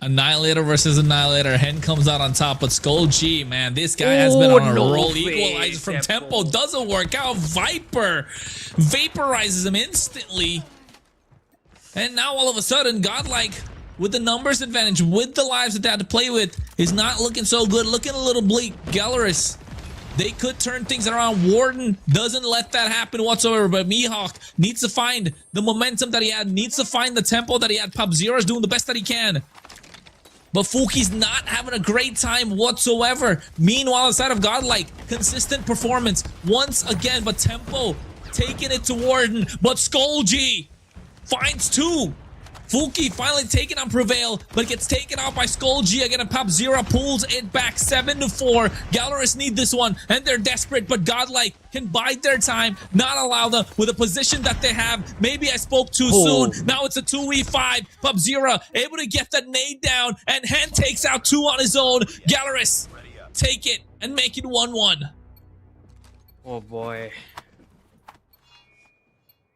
Annihilator versus Annihilator. Hen comes out on top, but Skull G, man, this guy has been on a roll. Equalizer from Tempo doesn't work out. Viper vaporizes him instantly. And now all of a sudden, Godlike, with the numbers advantage, with the lives that they had to play with, is not looking so good. Looking a little bleak. Galleris, they could turn things around. Warden doesn't let that happen whatsoever, but Mihawk needs to find the momentum that he had, needs to find the tempo that he had. Pub0 is doing the best that he can. But Fuki's not having a great time whatsoever. Meanwhile, inside of Godlike, consistent performance once again, but Tempo taking it to Warden, but Skull G finds 2. Fuki finally taken on Prevail, but gets taken out by Skull G again, and Pop Zero pulls it back 7-4. Gallerus need this one, and they're desperate, but Godlike can bide their time, not allow them with the position that they have. Maybe I spoke too soon. Now it's a 2v5. Pop Zero able to get the nade down, and Hen takes out 2 on his own. Gallerus take it and make it 1-1. Oh boy.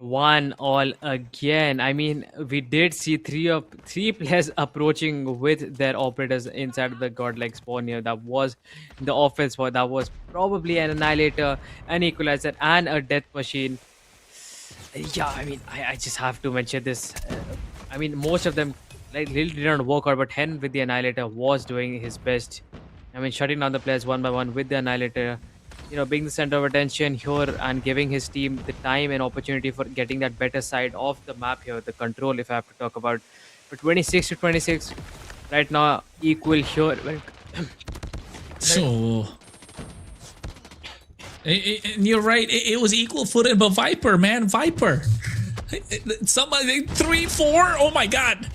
1-1 again. I mean, we did see three players approaching with their operators inside the godlike spawn here. That was the offense for that was probably an annihilator, an equalizer, and a death machine. Yeah, I mean, I just have to mention this. I mean, most of them like really didn't work out, but Hen with the annihilator was doing his best. I mean, shutting down the players one by one with the annihilator. You know, being the center of attention here and giving his team the time and opportunity for getting that better side of the map here, the control, if I have to talk about. But 26-26, right now, equal here. So, and you're right, it was equal footed, but Viper, man, Viper. Somebody 3-4. Oh my god.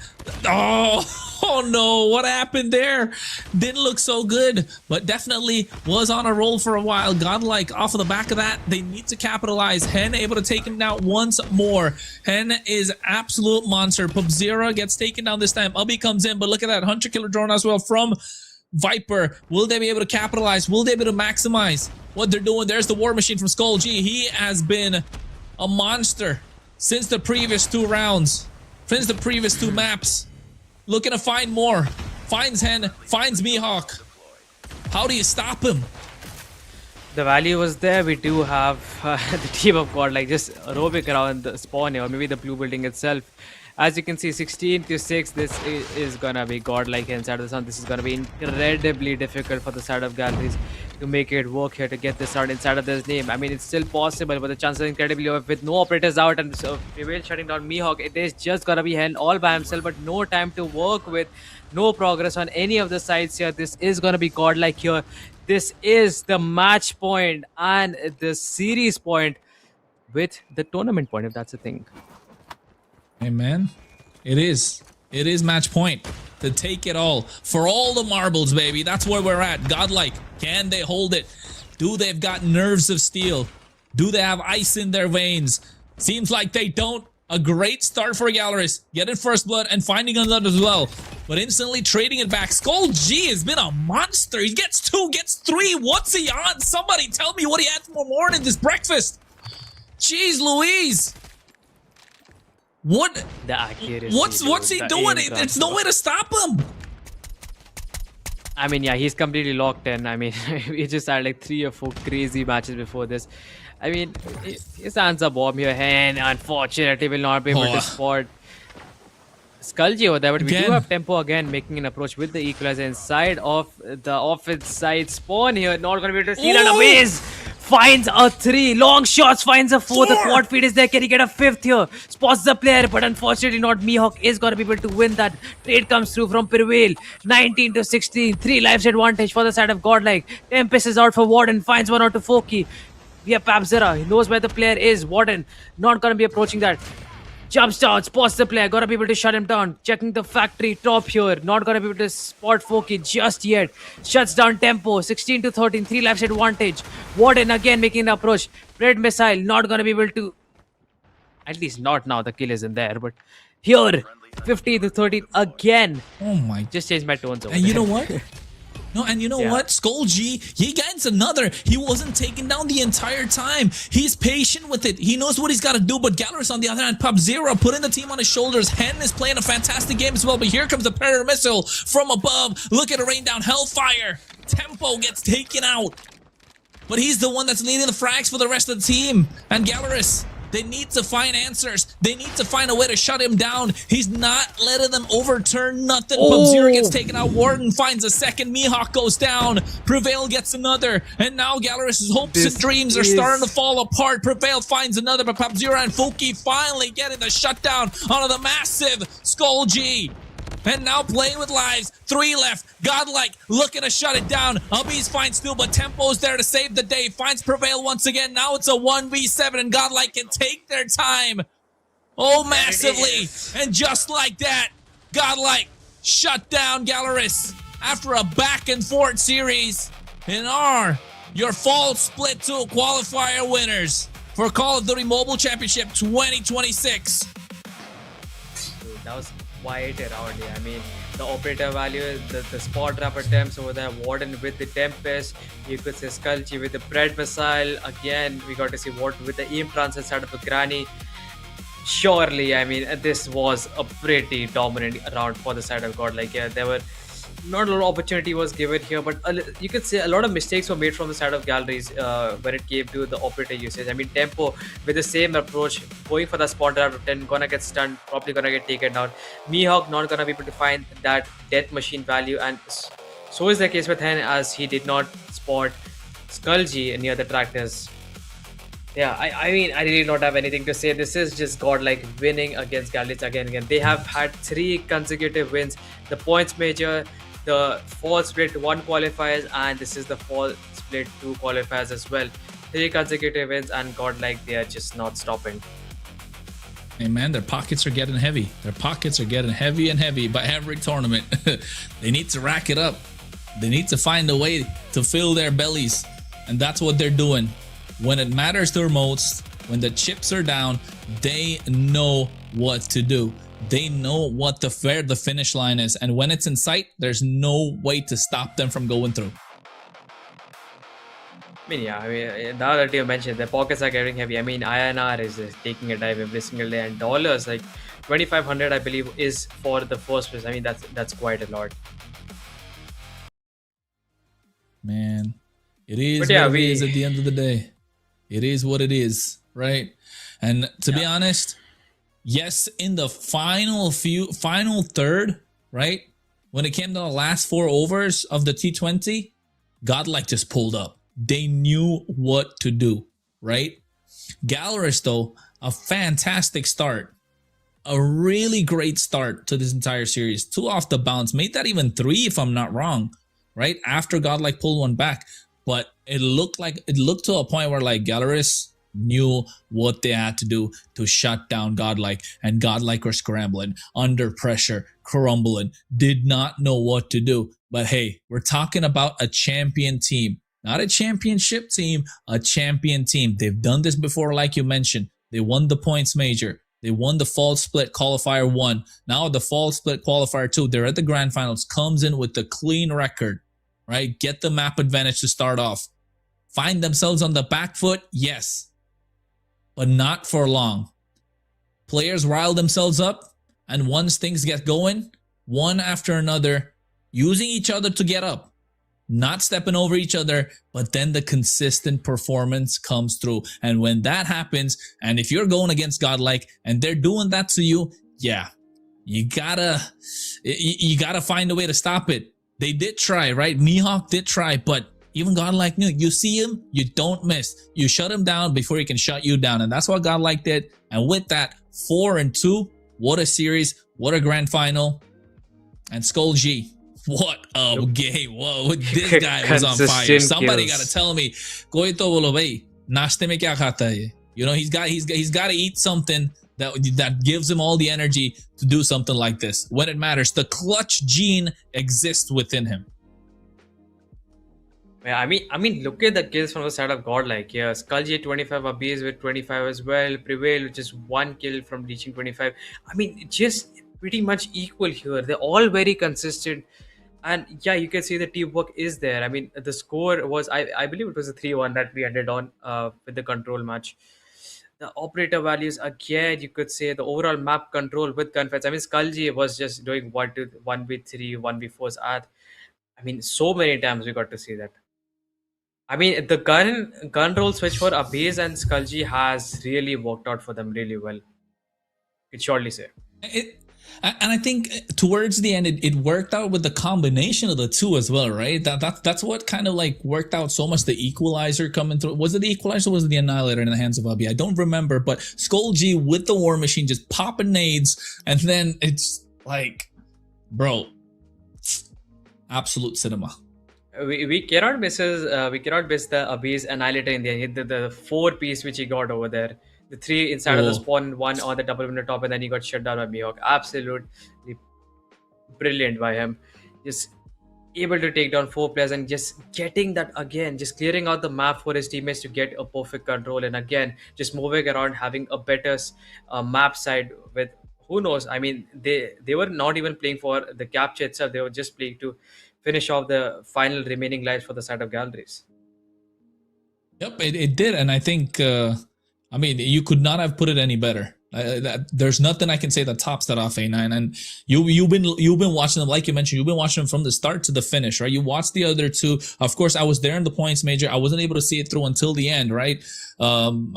Oh no, what happened there? Didn't look so good, but definitely was on a roll for a while. Godlike off of the back of that, they need to capitalize. Hen able to take him down once more. Hen is absolute monster. Pub-Zero gets taken down this time. Ubby comes in, but look at that Hunter Killer drone as well from Viper. Will they be able to capitalize? Will they be able to maximize what they're doing? There's the War Machine from Skull G. He has been a monster since the previous 2 rounds, since the previous 2 maps. Looking to find more. Finds Hen, finds Mihawk. How do you stop him? The value was there. We do have the team of God like just roving around the spawn here, or maybe the blue building itself. As you can see, 16-6. This is gonna be godlike inside the sun. This is gonna be incredibly difficult for the side of galleries to make it work here to get this out inside of this name. I mean, it's still possible, but the chances are incredibly low with no operators out and so Prevail shutting down Mihawk. It is just gonna be Hen all by himself, but no time to work with, no progress on any of the sides here. This is gonna be godlike here. This is the match point and the series point with the tournament point, if that's a thing. Hey man, it is match point to take it all for all the marbles, baby. That's where we're at. Godlike, can they hold it? Do they've got nerves of steel? Do they have ice in their veins? Seems like they don't. A great start for Gallerus, getting first blood and finding another as well, but instantly trading it back. Skull G has been a monster. He gets 2, gets 3. What's he on? Somebody tell me what he had for morning this breakfast. Jeez Louise. What? The accuracy. What's he doing? There's no way to stop him. I mean, yeah, he's completely locked in. I mean, we just had like 3 or 4 crazy matches before this. I mean, his hands are bomb here, and unfortunately will not be able to spot Skullji over there. But we do have Tempo again making an approach with the equalizer inside of the offense side spawn here. Not going to be able to see that. Amaze finds a 3. Long shots, finds a 4th. The quad feed is there. Can he get a 5th here? Spots the player, but unfortunately not. Mihawk is going to be able to win that. Trade comes through from Prevail. 19-16. 3 lives advantage for the side of Godlike. Tempest is out for Warden. Finds one out to Foki. We have Papzera. He knows where the player is. Warden not going to be approaching that. Jumps down, spots the player. Gotta be able to shut him down. Checking the factory top here. Not gonna be able to spot Foki just yet. Shuts down Tempo. 16-13. 3 lives advantage. Warden again making an approach. Red Missile. Not gonna be able to. At least not now. The kill isn't there. But here, 15-13 again. Oh my. Just changed my tones over And there. you know what? No, and you know what? Skull G, he gets another. He wasn't taken down the entire time. He's patient with it. He knows what he's got to do. But Gallerus, on the other hand, Pub-Zero putting the team on his shoulders. Hen is playing a fantastic game as well. But here comes the Predator missile from above. Look at it rain down. Hellfire. Tempo gets taken out. But he's the one that's leading the frags for the rest of the team. And Gallerus, they need to find answers. They need to find a way to shut him down. He's not letting them overturn nothing. Pub-Zero gets taken out. Warden finds a second. Mihawk goes down. Prevail gets another. And now Gallerus' hopes and dreams are starting to fall apart. Prevail finds another, but Pub-Zero and Foki finally getting the shutdown onto the massive Skull G. And now playing with lives. 3 left. Godlike looking to shut it down. Ubby's fine still, but Tempo's there to save the day. Finds Prevail once again. Now it's a 1v7 and Godlike can take their time. Oh, There it massively. is. And just like that, Godlike shut down Galeris after a back and forth series. And are your fall split 2 qualifier winners for Call of Duty Mobile Championship 2026. Dude, that was quite a round. I mean, the operator value, the spot trap attempts over there, Warden with the Tempest, you could say Skulchi with the Bread Missile. Again, we got to see what with the aim transfer side of the Granny. Surely, I mean, this was a pretty dominant round for the side of God. Like, yeah, there were not a lot of opportunity was given here, but you could say a lot of mistakes were made from the side of galleries when it came to the operator usage. I mean, Tempo with the same approach, going for the spot out of 10, gonna get stunned, probably gonna get taken down. Mihawk not gonna be able to find that death machine value, and so is the case with Hen as he did not spot Skulji near the tractors. Yeah, I mean, I really don't have anything to say. This is just godlike winning against Gallis again and again. They have had 3 consecutive wins. The points major, the fall split 1 qualifiers, and this is the fall split 2 qualifiers as well. 3 consecutive wins, and godlike, they are just not stopping. Hey man, their pockets are getting heavy. Their pockets are getting heavy and heavy by every tournament. They need to rack it up. They need to find a way to fill their bellies. And that's what they're doing. When it matters the most, when the chips are down, they know what to do. They know what where the finish line is. And when it's in sight, there's no way to stop them from going through. I mean, yeah, I mean, now that you mentioned, the pockets are getting heavy. I mean, INR is taking a dive every single day, and dollars, like 2,500, I believe, is for the first place. I mean, that's quite a lot. Man, it is But yeah, what it is at the end of the day. It is what it is, right? And to be honest, yes, in the final third, right? When it came to the last 4 overs of the T20, Godlike just pulled up. They knew what to do, right? Galeris, though, a fantastic start. A really great start to this entire series. 2 off the bounce. Made that even 3 if I'm not wrong, right? After Godlike pulled one back. But it looked to a point where like Galeris knew what they had to do to shut down Godlike, and Godlike were scrambling under pressure, crumbling, did not know what to do. But hey, we're talking about a champion team, not a championship team, a champion team. They've done this before, like you mentioned. They won the points major. They won the fall split qualifier 1. Now the fall split qualifier 2. They're at the grand finals. Comes in with the clean record. Right? Get the map advantage to start off. Find themselves on the back foot? Yes. But not for long. Players rile themselves up, and once things get going, one after another, using each other to get up. Not stepping over each other, but then the consistent performance comes through. And when that happens, and if you're going against Godlike, and they're doing that to you, yeah, you gotta find a way to stop it. They did try, right? Mihawk did try, but even Godlike knew. You see him, you don't miss. You shut him down before he can shut you down. And that's what Godlike did. And with that, 4-2, what a series, what a grand final. And Skull G, what a game. Whoa, this guy was on fire. Consistent Somebody kills. got to tell me, "Koi to bolo bhai, naashte mein kya khata hai?" You know, he's got to eat something that gives him all the energy to do something like this. When it matters, the clutch gene exists within him. Yeah, I mean, look at the kills from the side of Godlike. Yeah, Skulji 25, Abiz with 25 as well. Prevail with just 1 kill from reaching 25. I mean, just pretty much equal here. They're all very consistent. And yeah, you can see the teamwork is there. I mean, the score was, I believe it was a 3-1 that we ended on with the control match. The operator values, again, you could say the overall map control with gunfights. I mean, Skulji was just doing 1v3, 1v4s at. I mean, so many times we got to see that. I mean, the gun roll switch for Abiz and Skulji has really worked out for them really well. Could surely say. And I think towards the end, it worked out with the combination of the two as well, right? That's what kind of like worked out so much. The equalizer coming through. Was it the equalizer or was it the annihilator in the hands of Abi? I don't remember, but Skull G with the war machine just popping nades, and then it's like, bro, absolute cinema. We cannot miss the Abiz annihilator in the end. The 4 piece which he got over there. The 3 inside of the Oh. spawn, 1 on the double window top, and then he got shut down by Mihawk. Absolutely brilliant by him. Just able to take down 4 players and just getting that again, just clearing out the map for his teammates to get a perfect control, and again just moving around, having a better map side with, who knows, I mean, they were not even playing for the capture itself, they were just playing to finish off the final remaining lives for the side of Galleries. Yep, it did, and I think I mean, you could not have put it any better. There's nothing I can say that tops that off, A9. And you've been watching them, like you mentioned, you've been watching them from the start to the finish, right? You watched the other two. Of course, I was there in the points major. I wasn't able to see it through until the end, right?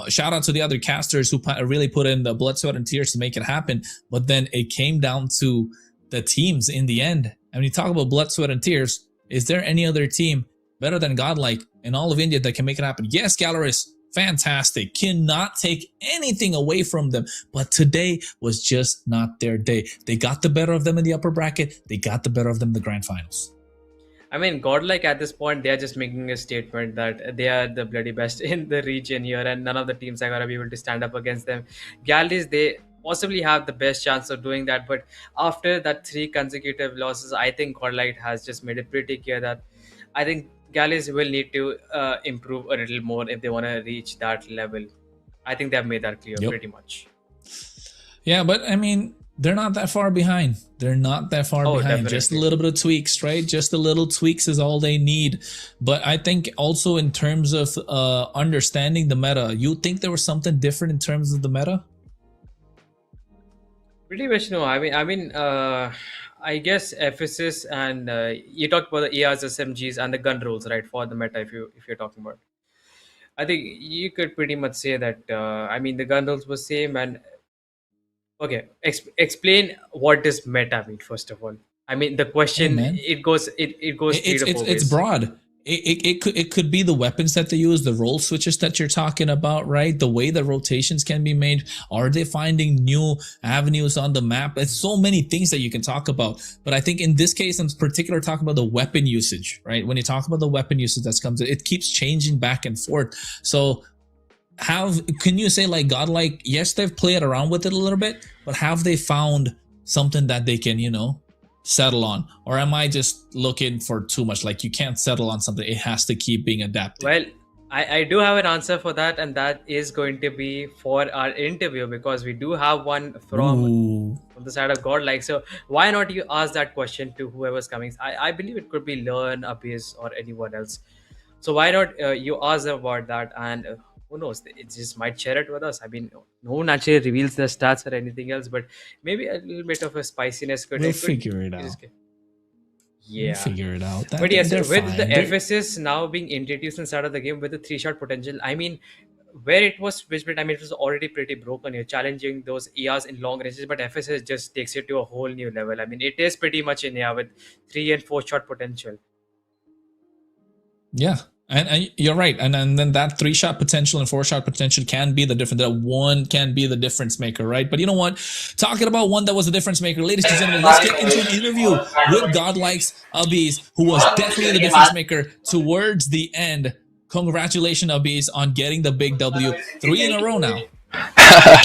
Shout out to the other casters who really put in the blood, sweat, and tears to make it happen. But then it came down to the teams in the end. And when you talk about blood, sweat, and tears, is there any other team better than Godlike in all of India that can make it happen? Yes, Galleries, fantastic. Cannot take anything away from them. But today was just not their day. They got the better of them in the upper bracket. They got the better of them in the grand finals. I mean, Godlike at this point, they are just making a statement that they are the bloody best in the region here, and none of the teams are going to be able to stand up against them. Galleries, they possibly have the best chance of doing that, but after that 3 consecutive losses, I think Godlike has just made it pretty clear that I think Galleries will need to improve a little more if they want to reach that level. I think they have made that clear pretty much. Yeah, but I mean, they're not that far behind. They're not that far behind. Definitely. Just a little bit of tweaks, right? Just a little tweaks is all they need. But I think also in terms of understanding the meta, you think there was something different in terms of the meta? Pretty much no. I guess FSS and you talked about the ARs, SMGs, and the gun rolls, right? For the meta, if you're talking about, I think you could pretty much say that. I mean, the gun rolls were same. And okay, explain what does meta mean first of all. I mean, the question it goes 3 to 4 ways. It's broad. It could be the weapons that they use, the role switches that you're talking about, right? The way the rotations can be made. Are they finding new avenues on the map? It's so many things that you can talk about. But I think in this case, in particular, talking about the weapon usage, right? When you talk about the weapon usage that comes, it keeps changing back and forth. So can you say like Godlike, yes, they've played around with it a little bit, but have they found something that they can, settle on? Or am I just looking for too much? Like, you can't settle on something. It has to keep being adapted. Well, I do have an answer for that, and that is going to be for our interview, because we do have one from the side of Godlike. So why not you ask that question to whoever's coming? I believe it could be Learn, Abyss, or anyone else. So why not you ask them about that, and who knows, it just might share it with us. I mean, no one actually reveals their stats or anything else, but maybe a little bit of a spiciness could... We'll figure it out. Yeah. We'll figure it out. But yes, with the FSS now being introduced inside of the game with the 3-shot potential, I mean, where it was switchblade, I mean, it was already pretty broken. You're challenging those ARs in long ranges, but FSS just takes it to a whole new level. I mean, it is pretty much in here with 3 and 4-shot potential. Yeah. And you're right. And then that 3-shot potential and 4-shot potential can be the difference. That one can be the difference maker, right? But you know what? Talking about one that was a difference maker, ladies and gentlemen, let's get into an interview with Godlike's Abiz, who was definitely the difference maker towards the end. Congratulations, Abiz, on getting the big W. 3 in a row now.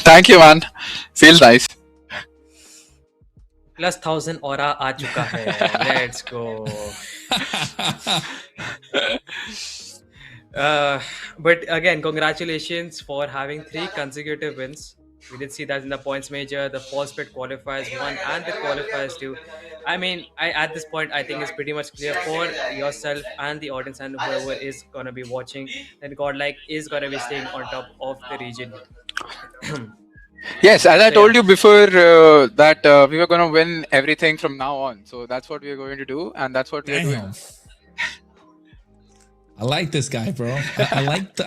Thank you, man. Feels nice. Plus 1000 aura aa chuka hai. Let's go. But again, congratulations for having 3 consecutive wins. We did see that in the points major, the fall split qualifiers 1 and the qualifiers 2. I mean, at this point, I think it's pretty much clear for yourself and the audience and whoever is going to be watching that Godlike is going to be staying on top of the region. Yes, as I told you before, that we were going to win everything from now on. So that's what we are going to do, and that's what we are doing. I like this guy, bro. I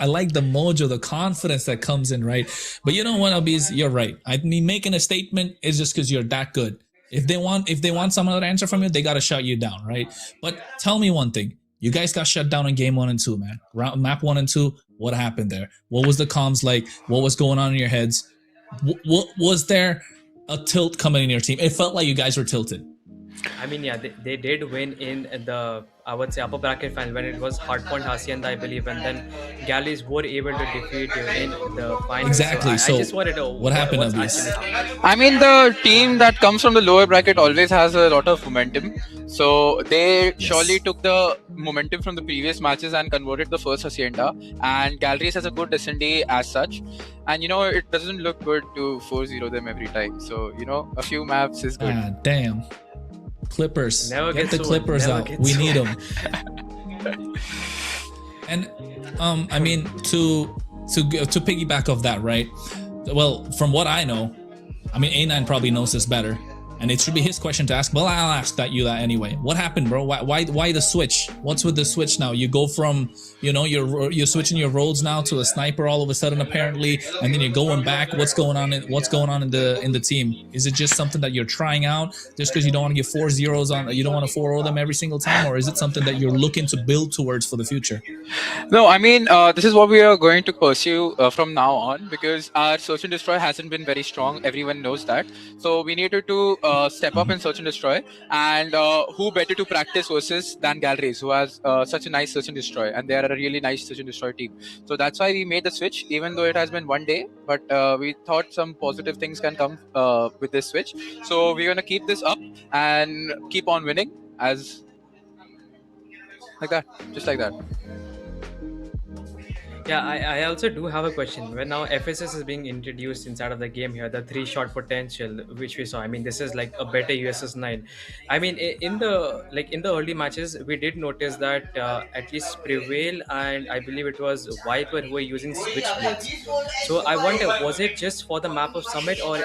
like the mojo, the confidence that comes in, right? But you know what, Abiz, you're right. I mean, making a statement is just because you're that good. If they want some other answer from you, they gotta shut you down, right? But tell me one thing. You guys got shut down in game 1 and 2, man. Map 1 and 2, what happened there? What was the comms like? What was going on in your heads? What was there a tilt coming in your team? It felt like you guys were tilted. I mean, yeah, they did win in the, I would say, upper bracket final when it was Hardpoint Hacienda, I believe, and then Galleys were able to defeat you in the final. So Exactly. I So just wanted to know what happened, what's Abis? actually happening. I mean, the team that comes from the lower bracket always has a lot of momentum. So they surely took the momentum from the previous matches and converted the first hacienda. And Galleries has a good descendee as such. And it doesn't look good to 4-0 them every time. So a few maps is good. Ah, damn. Clippers. Never Get gets the old. Clippers Never out. gets We old. need them. And I mean, to piggyback off that, right? Well, from what I know, I mean, A9 probably knows this better, and it should be his question to ask. But I'll ask that anyway. What happened, bro? Why the switch? What's with the switch now? You go from you're switching your roles now to a sniper all of a sudden apparently, and then you're going back. What's going on in the team? Is it just something that you're trying out just because you don't want to get 4 zeros on? You don't want to 4-0 them every single time, or is it something that you're looking to build towards for the future? No, I mean, this is what we are going to pursue from now on, because our search and destroy hasn't been very strong. Everyone knows that. So we needed to step up in search and destroy. And who better to practice versus than Galleries, who has such a nice search and destroy. And they are a really nice search and destroy team. So that's why we made the switch, even though it has been one day. But we thought some positive things can come with this switch. So we're going to keep this up and keep on winning as like that, just like that. Yeah, I also do have a question. When now FSS is being introduced inside of the game here, the 3-shot potential which we saw. I mean, this is like a better USS 9. I mean, in the early matches, we did notice that at least Prevail and I believe it was Viper who were using switchblades. So I wonder, was it just for the map of Summit, or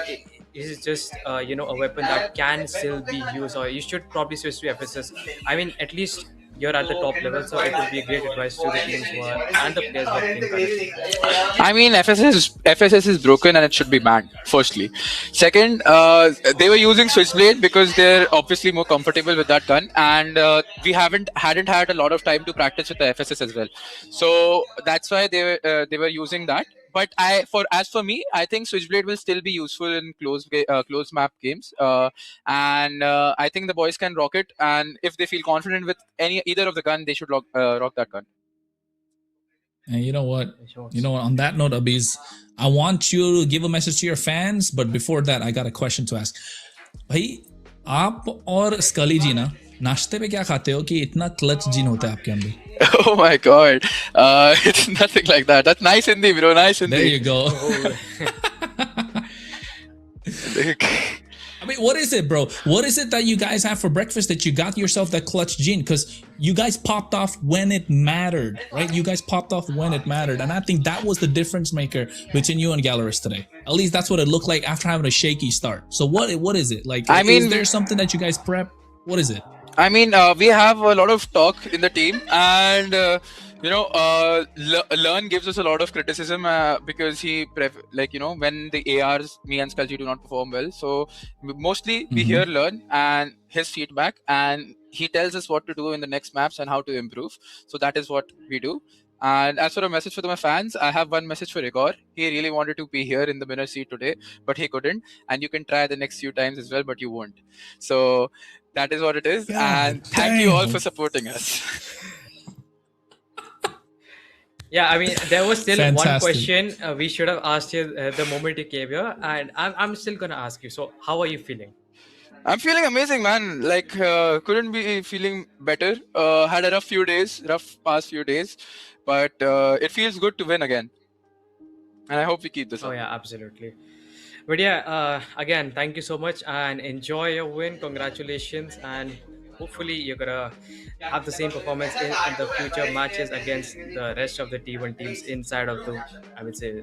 is it just a weapon that can still be used, or you should probably switch to FSS? I mean, at least you're at the top level, so it would be a great advice to the teams who are and the players who are playing currently. I mean, FSS is broken and it should be banned. Firstly, second, they were using Switchblade because they're obviously more comfortable with that gun, and we hadn't had a lot of time to practice with the FSS as well. So that's why they were using that. But as for me, I think Switchblade will still be useful in close map games, and I think the boys can rock it. And if they feel confident with either of the gun, they should rock that gun. And you know what? On that note, Abis, I want you to give a message to your fans. But before that, I got a question to ask. भाई, आप और स्कली जी ना नाश्ते पे क्या खाते हो कि इतना क्लच जीन होता है आपके अंदर? Oh my god, it's nothing like that. That's nice Hindi, bro. Nice Hindi. There you go. I mean, what is it, bro? What is it that you guys have for breakfast that you got yourself that clutch gene? Because you guys popped off when it mattered, right? You guys popped off when it mattered. And I think that was the difference maker between you and Gallerist today. At least that's what it looked like after having a shaky start. So what is it? Like, is there something that you guys prep? What is it? I mean, we have a lot of talk in the team, and Learn gives us a lot of criticism because when the ARs, me and Skulji do not perform well. So mostly we hear Learn and his feedback, and he tells us what to do in the next maps and how to improve. So that is what we do. And as for a message for my fans, I have one message for Igor. He really wanted to be here in the winner seat today, but he couldn't. And you can try the next few times as well, but you won't. So that is what it is. And thank you all for supporting us. Yeah, I mean, there was still one Fantastic. question we should have asked you the moment you came here, and I'm still gonna ask you. So, how are you feeling? I'm feeling amazing, man. Like, couldn't be feeling better. Had a rough past few days, but it feels good to win again. And I hope we keep this up. Oh yeah, absolutely. But yeah, again, thank you so much and enjoy your win. Congratulations, and hopefully you're gonna have the same performance in the future matches against the rest of the T1 teams inside of the, I would say,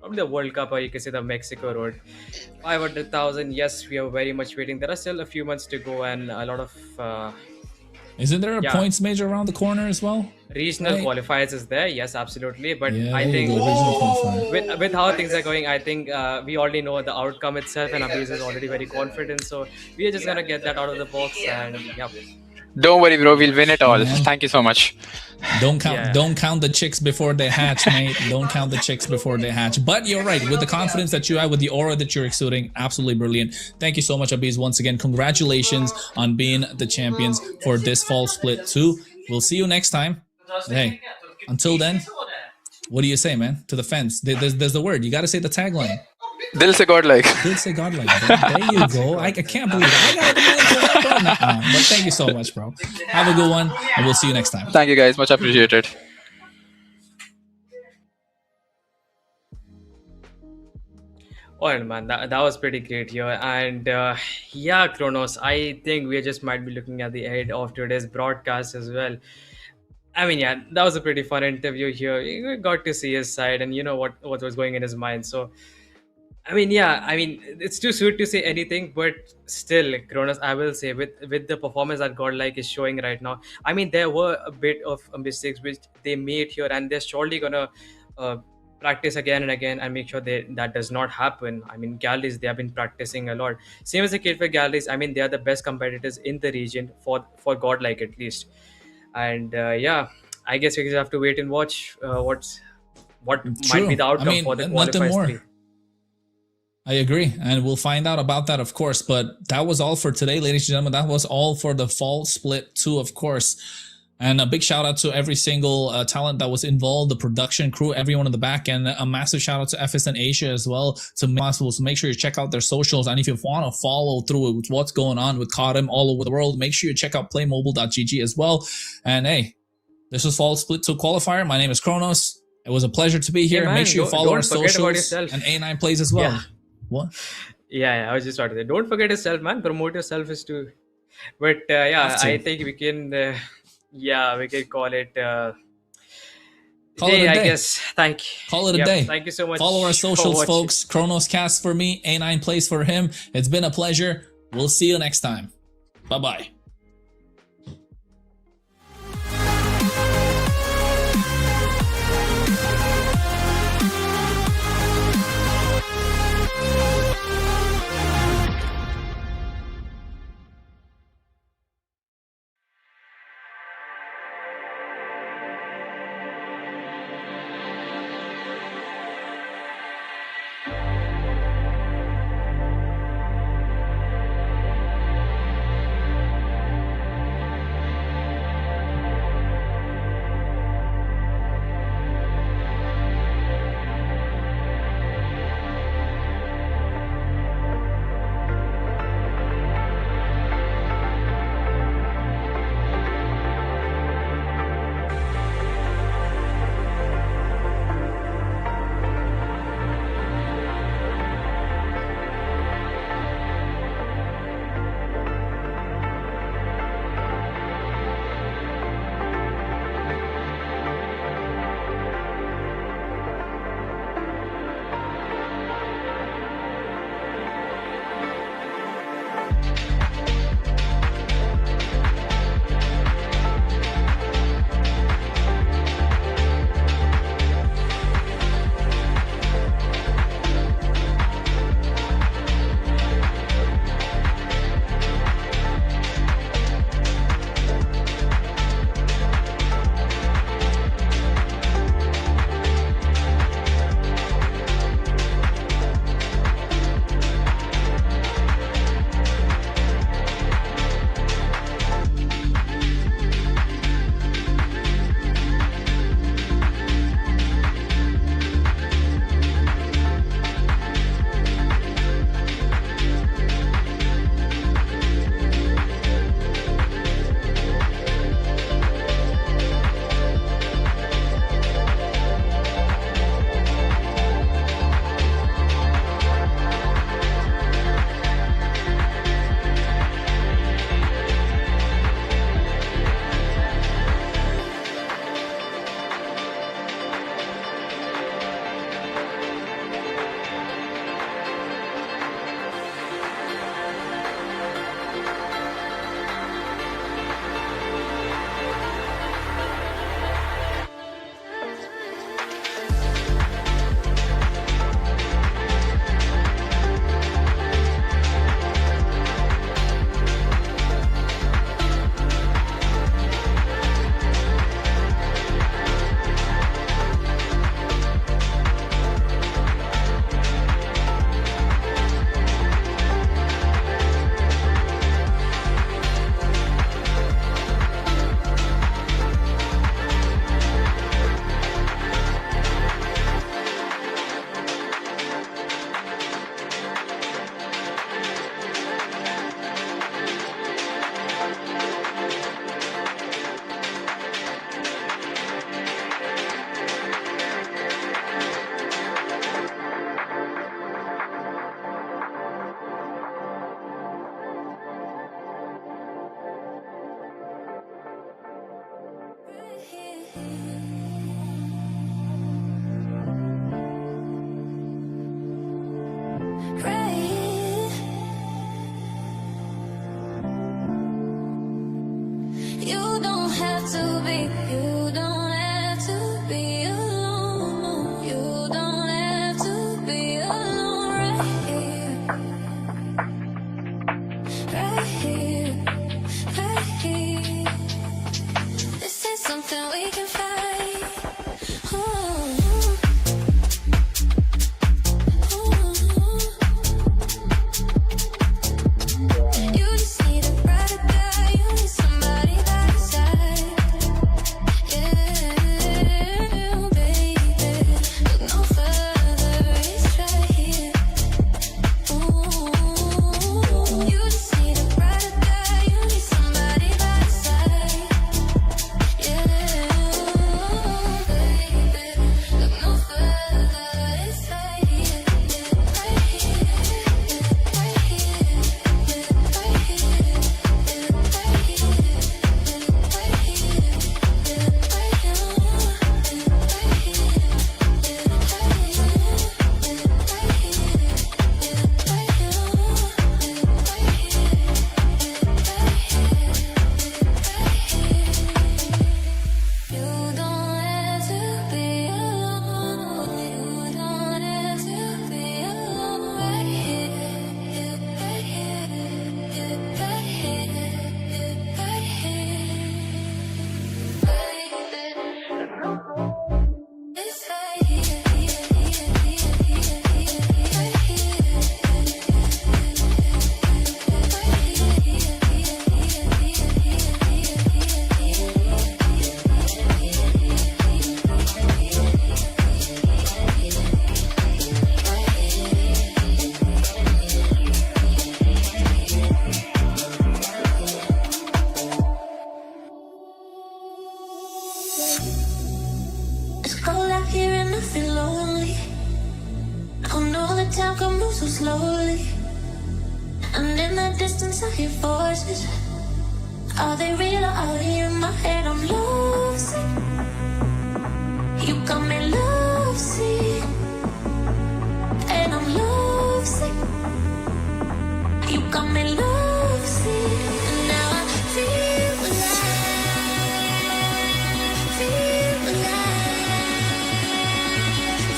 probably the World Cup, or you can say the Mexico Road. 500,000. Yes, we are very much waiting. There are still a few months to go, and a lot of Isn't there a points major around the corner as well? regional qualifiers is there. Yes, absolutely. But Yeah, I there you think go, regional qualifier. with how things are going, I think we already know the outcome itself, and Abiz is already very confident. So we are just gonna get that out of the box, and yeah, Don't worry, bro. We'll win it all. Man. Thank you so much. Don't count Yeah. don't count the chicks before they hatch, mate. Don't count the chicks before they hatch. But you're right, with the confidence that you have, with the aura that you're exuding, absolutely brilliant. Thank you so much, Abiz. Once again, congratulations on being the champions for this fall split 2. We'll see you next time. Hey, until then, what do you say, man? To the fans. There's the word. You got to say the tagline. Dil se godlike. Dil se godlike. There you go. I can't believe it. I got to go into that now. But thank you so much, bro. Have a good one, and we'll see you next time. Thank you, guys. Much appreciated. Oh man, that was pretty great here. And yeah, Kronos, I think we just might be looking at the end of today's broadcast as well. I mean, yeah, that was a pretty fun interview here. You got to see his side and you know what was going in his mind. So I mean, yeah, I mean, it's too soon to say anything, but still, Kronos, I will say, with the performance that Godlike is showing right now, I mean, there were a bit of mistakes which they made here, and they're surely gonna uh, practice again and again and make sure that does not happen. I mean, galleries, they have been practicing a lot. Same as the kid for galleries. I mean, they are the best competitors in the region for Godlike at least. And yeah, I guess we just have to wait and watch what might be the outcome for the nothing qualifiers more. 3. I agree, and we'll find out about that, of course. But that was all for today, ladies and gentlemen. That was all for the fall split 2, of course. And a big shout out to every single talent that was involved, the production crew, everyone in the back, and a massive shout out to FSN Asia as well. To make sure you check out their socials, and if you want to follow through with what's going on with CODM all over the world, make sure you check out playmobile.gg as well. And hey, this was fall split 2 qualifier. My name is Kronos. It was a pleasure to be here. Yeah, man, make sure you follow our don't forget about socials yourself. and A9 plays as well. Yeah. What? Yeah, I was just about to say, don't forget yourself, man. Promote yourself is too. But yeah, Have to. I think we can. We can call it. Call it a I day. guess. Call it a Yep, day. Thank you so much. Follow our for socials, watching. folks. Kronos Cast for me, A9 plays for him. It's been a pleasure. We'll see you next time. Bye-bye. have to be. You don't have to be alone. No, you don't have to be alone. Right here, right here. This is something we can fight. Oh. You just need a brighter guy. You need somebody by your side. Yeah, baby. Look no further. It's right here. Ooh, you just need a brighter guy. You need somebody by your side. Yeah, baby. Look no further. It's right here. Right here. Right here. You don't have to be alone. You don't have to be alone. Right here, right here, right here, right here. It's right here, It's cold out here and I feel lonely. I know the time can move so slowly. And in the distance I hear voices. Are they real or are they in my head? I'm lovesick. You got me lovesick. And I'm lovesick. You got me lovesick. And now I feel alive. Feel alive.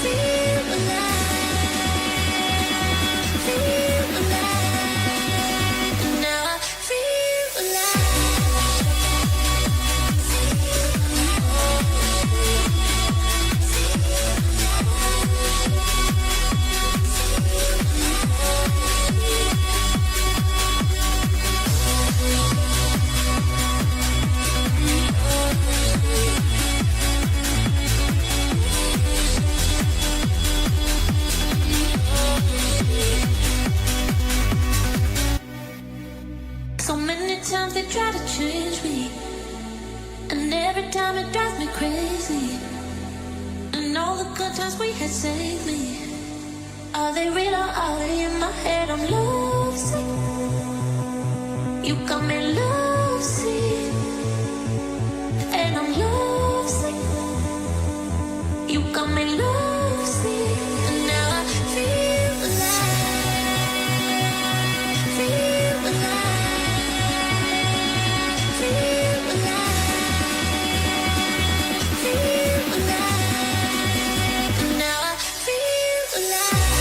Feel alive. Feel alive. And now I feel So many times they try to change me, and every time it drives me crazy. And all the good times we had saved me. Are they real or are they in my head? I'm lovesick. You got me lovesick. And I'm lovesick. You got me lovesick. And now I feel alive. Feel alive. Feel alive. Feel alive. And now I feel alive.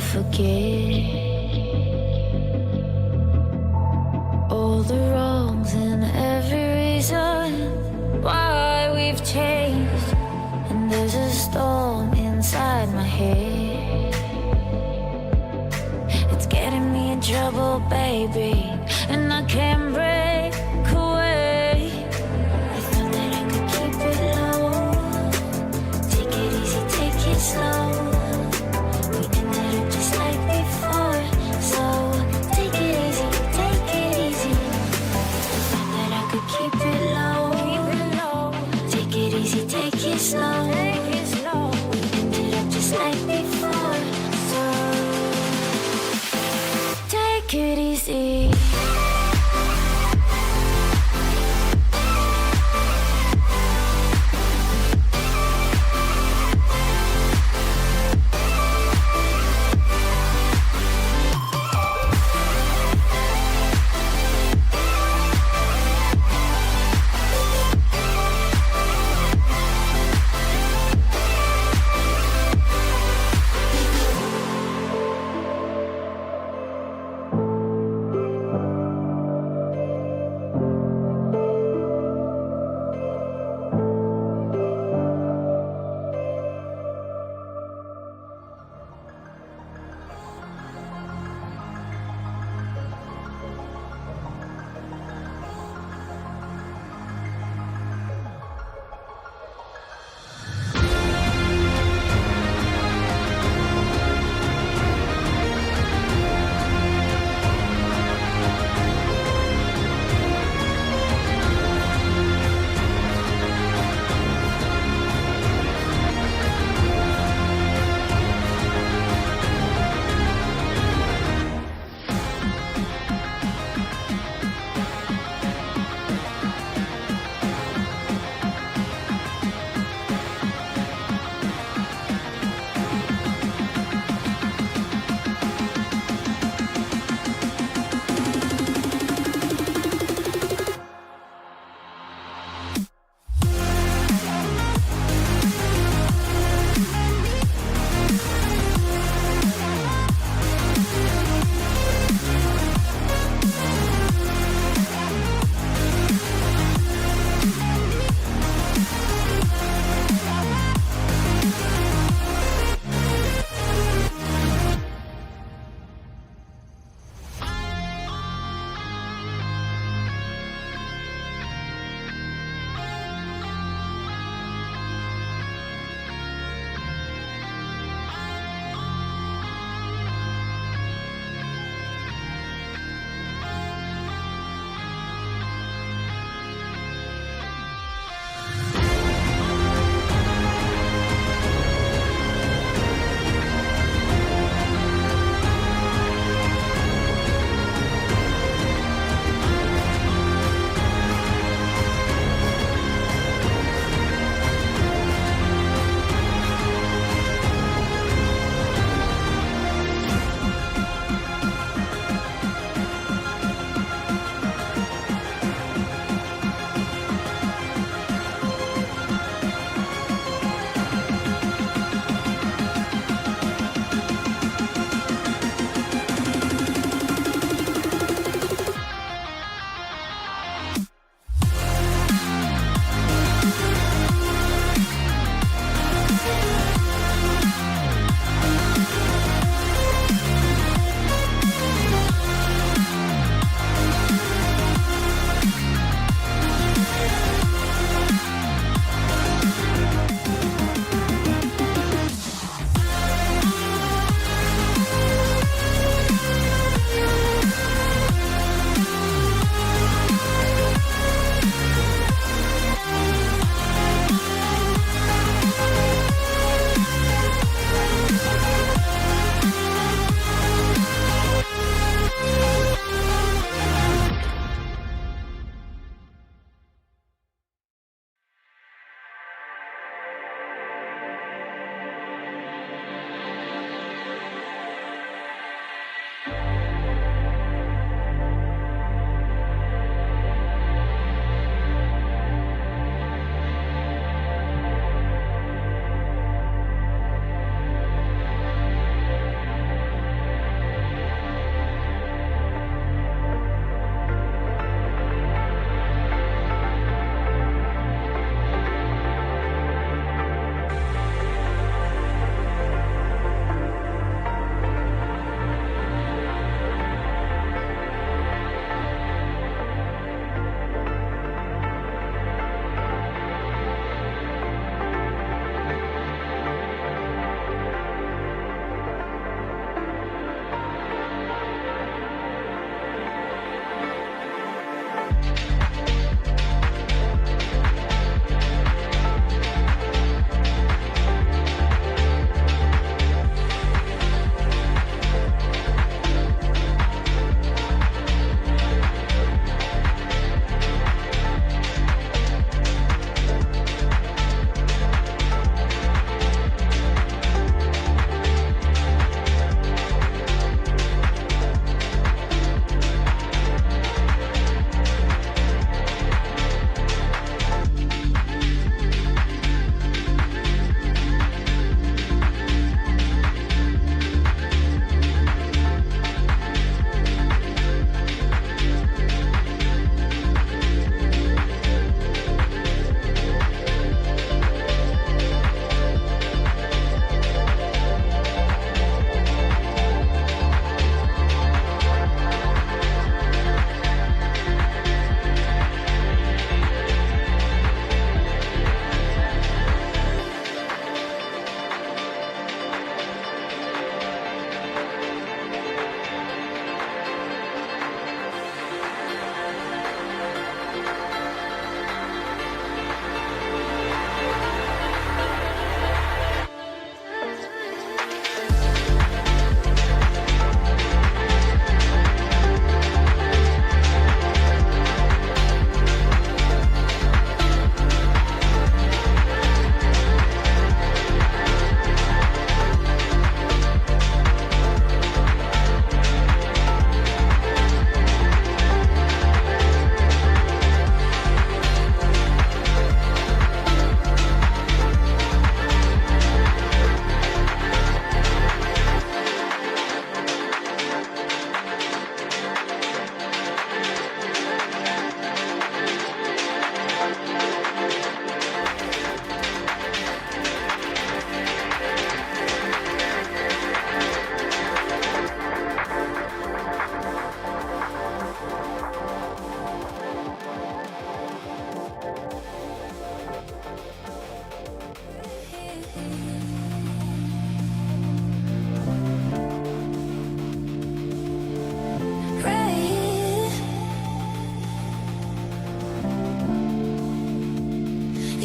forget all the wrongs and every reason why we've changed. And there's a storm inside my head. It's getting me in trouble, baby, and I can't break away. I thought that I could keep it low. Take it easy, take it slow. We ended up just like before, so take it easy, take it easy. I thought that I could keep it low. Take it easy, take it slow. We ended up just like before, so take it easy.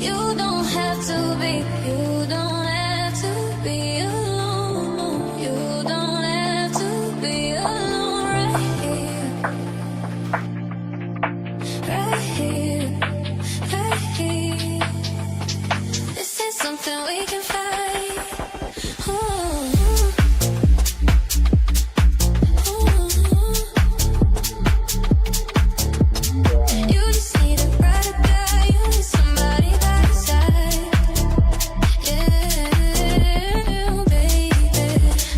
You don't have to be, you don't have to be alone. You don't have to be alone right here. Right here, right here. This is something we can fight. Ooh. You just need a brighter guy, you need somebody by your side. Yeah, baby,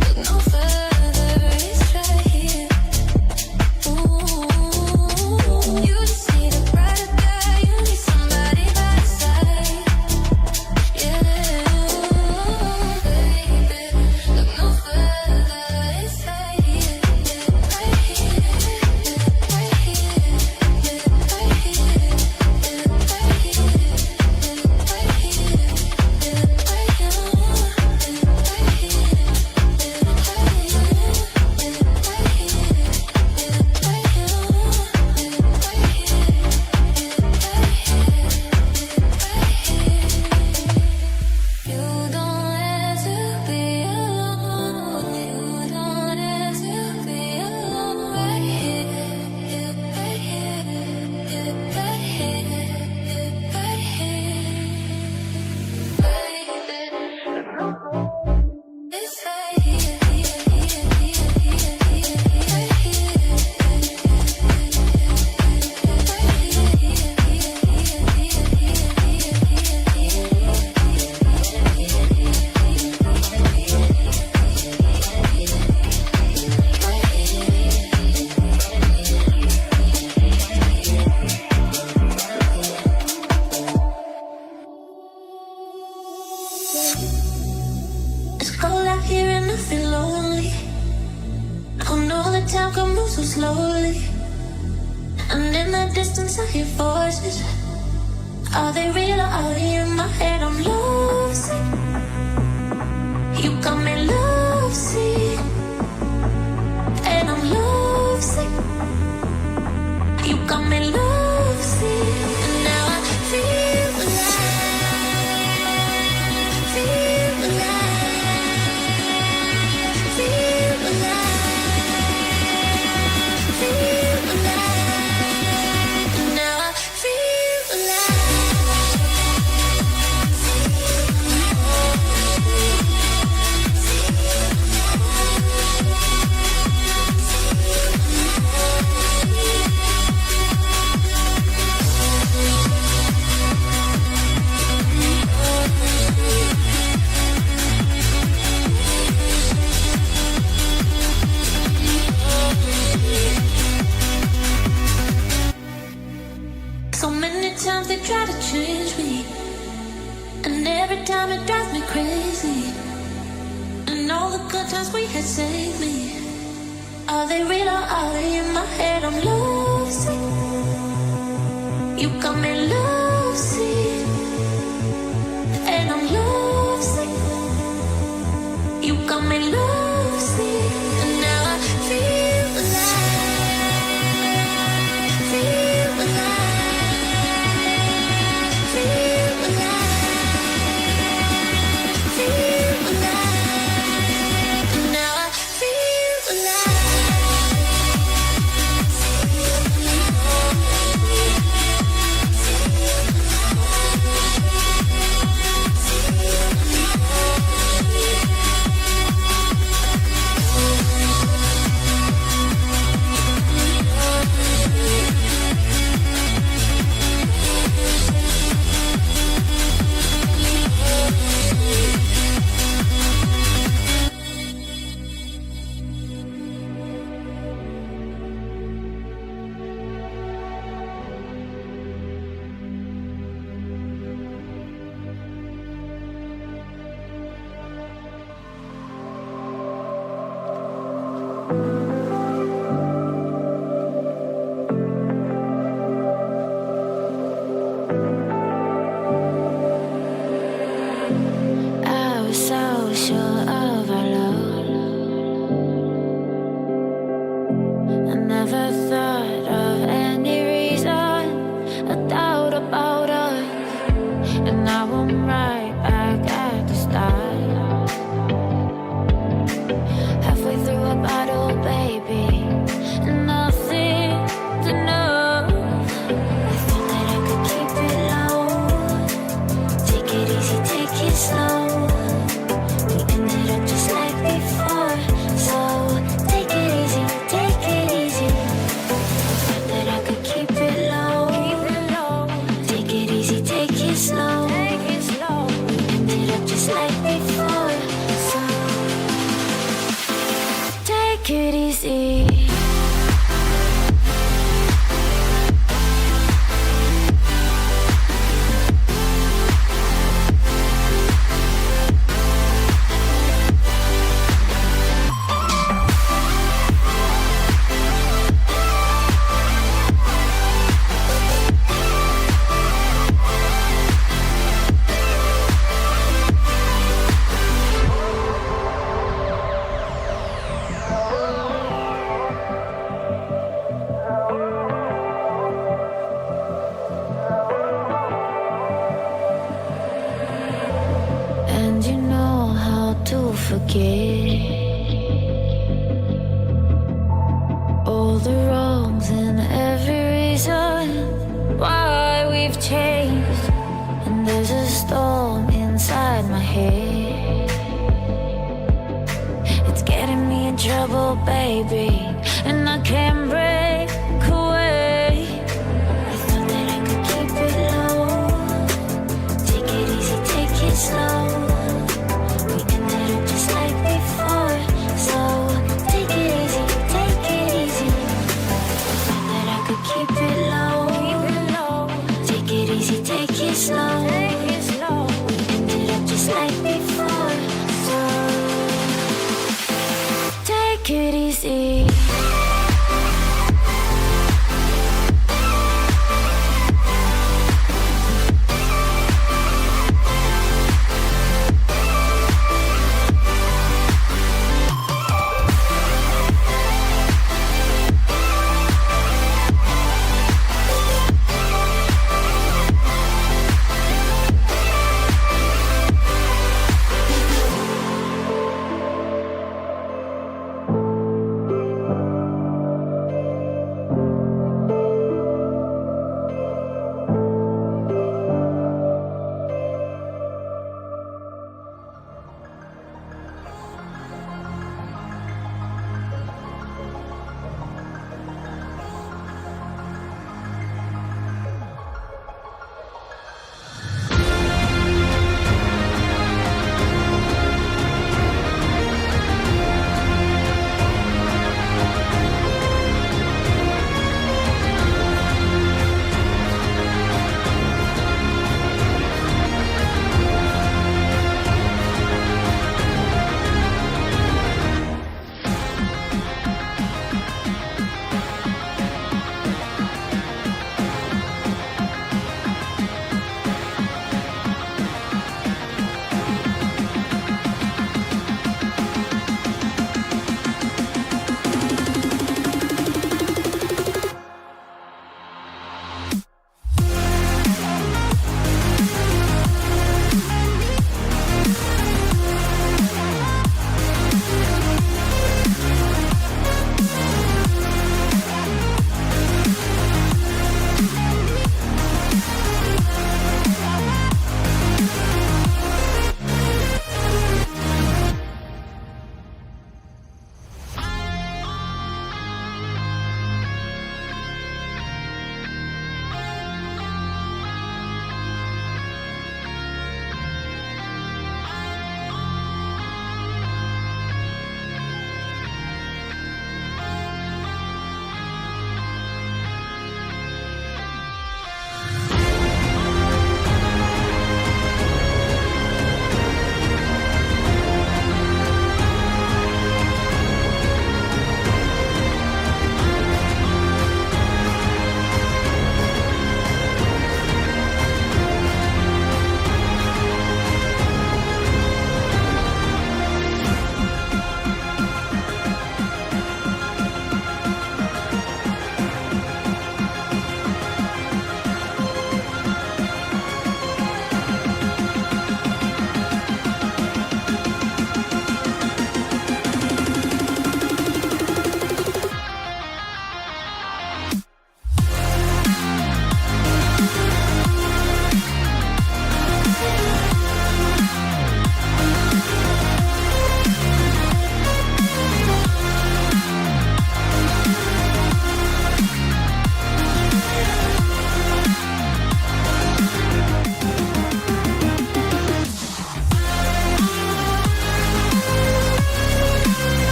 look no further, it's right here. Ooh, you just need a brighter guy, you need somebody by your side. Yeah, baby, look no further, it's right here. Right here, right here. You don't have to be alone. You don't have to be alone. Right here, right here, right here, right here. It's right here, It's cold out here and I feel lonely. I know the time can move so slowly. And in the distance I hear voices. Are they real or are they in my head? I'm lovesick. You got me lovesick. And I'm lovesick. You got me lovesick. And now I feel alive. Feel alive. Feel alive. Feel alive. And now I feel So many times they try to change me, and every time it drives me crazy. And all the good times we had saved me. Are they real or are they in my head? I'm lovesick. You got me lovesick. And I'm lovesick. You got me lovesick. And now I feel alive. Feel alive. Feel alive. Feel alive. And now I feel alive. slow. We ended up just like before. So take it easy, take it easy. Thought that I could keep it low. Take it easy, take it slow. We ended up just like before. So take it easy. And you know how to forget all the wrongs and every reason why we've changed. And there's a storm inside my head. It's getting me in trouble, baby.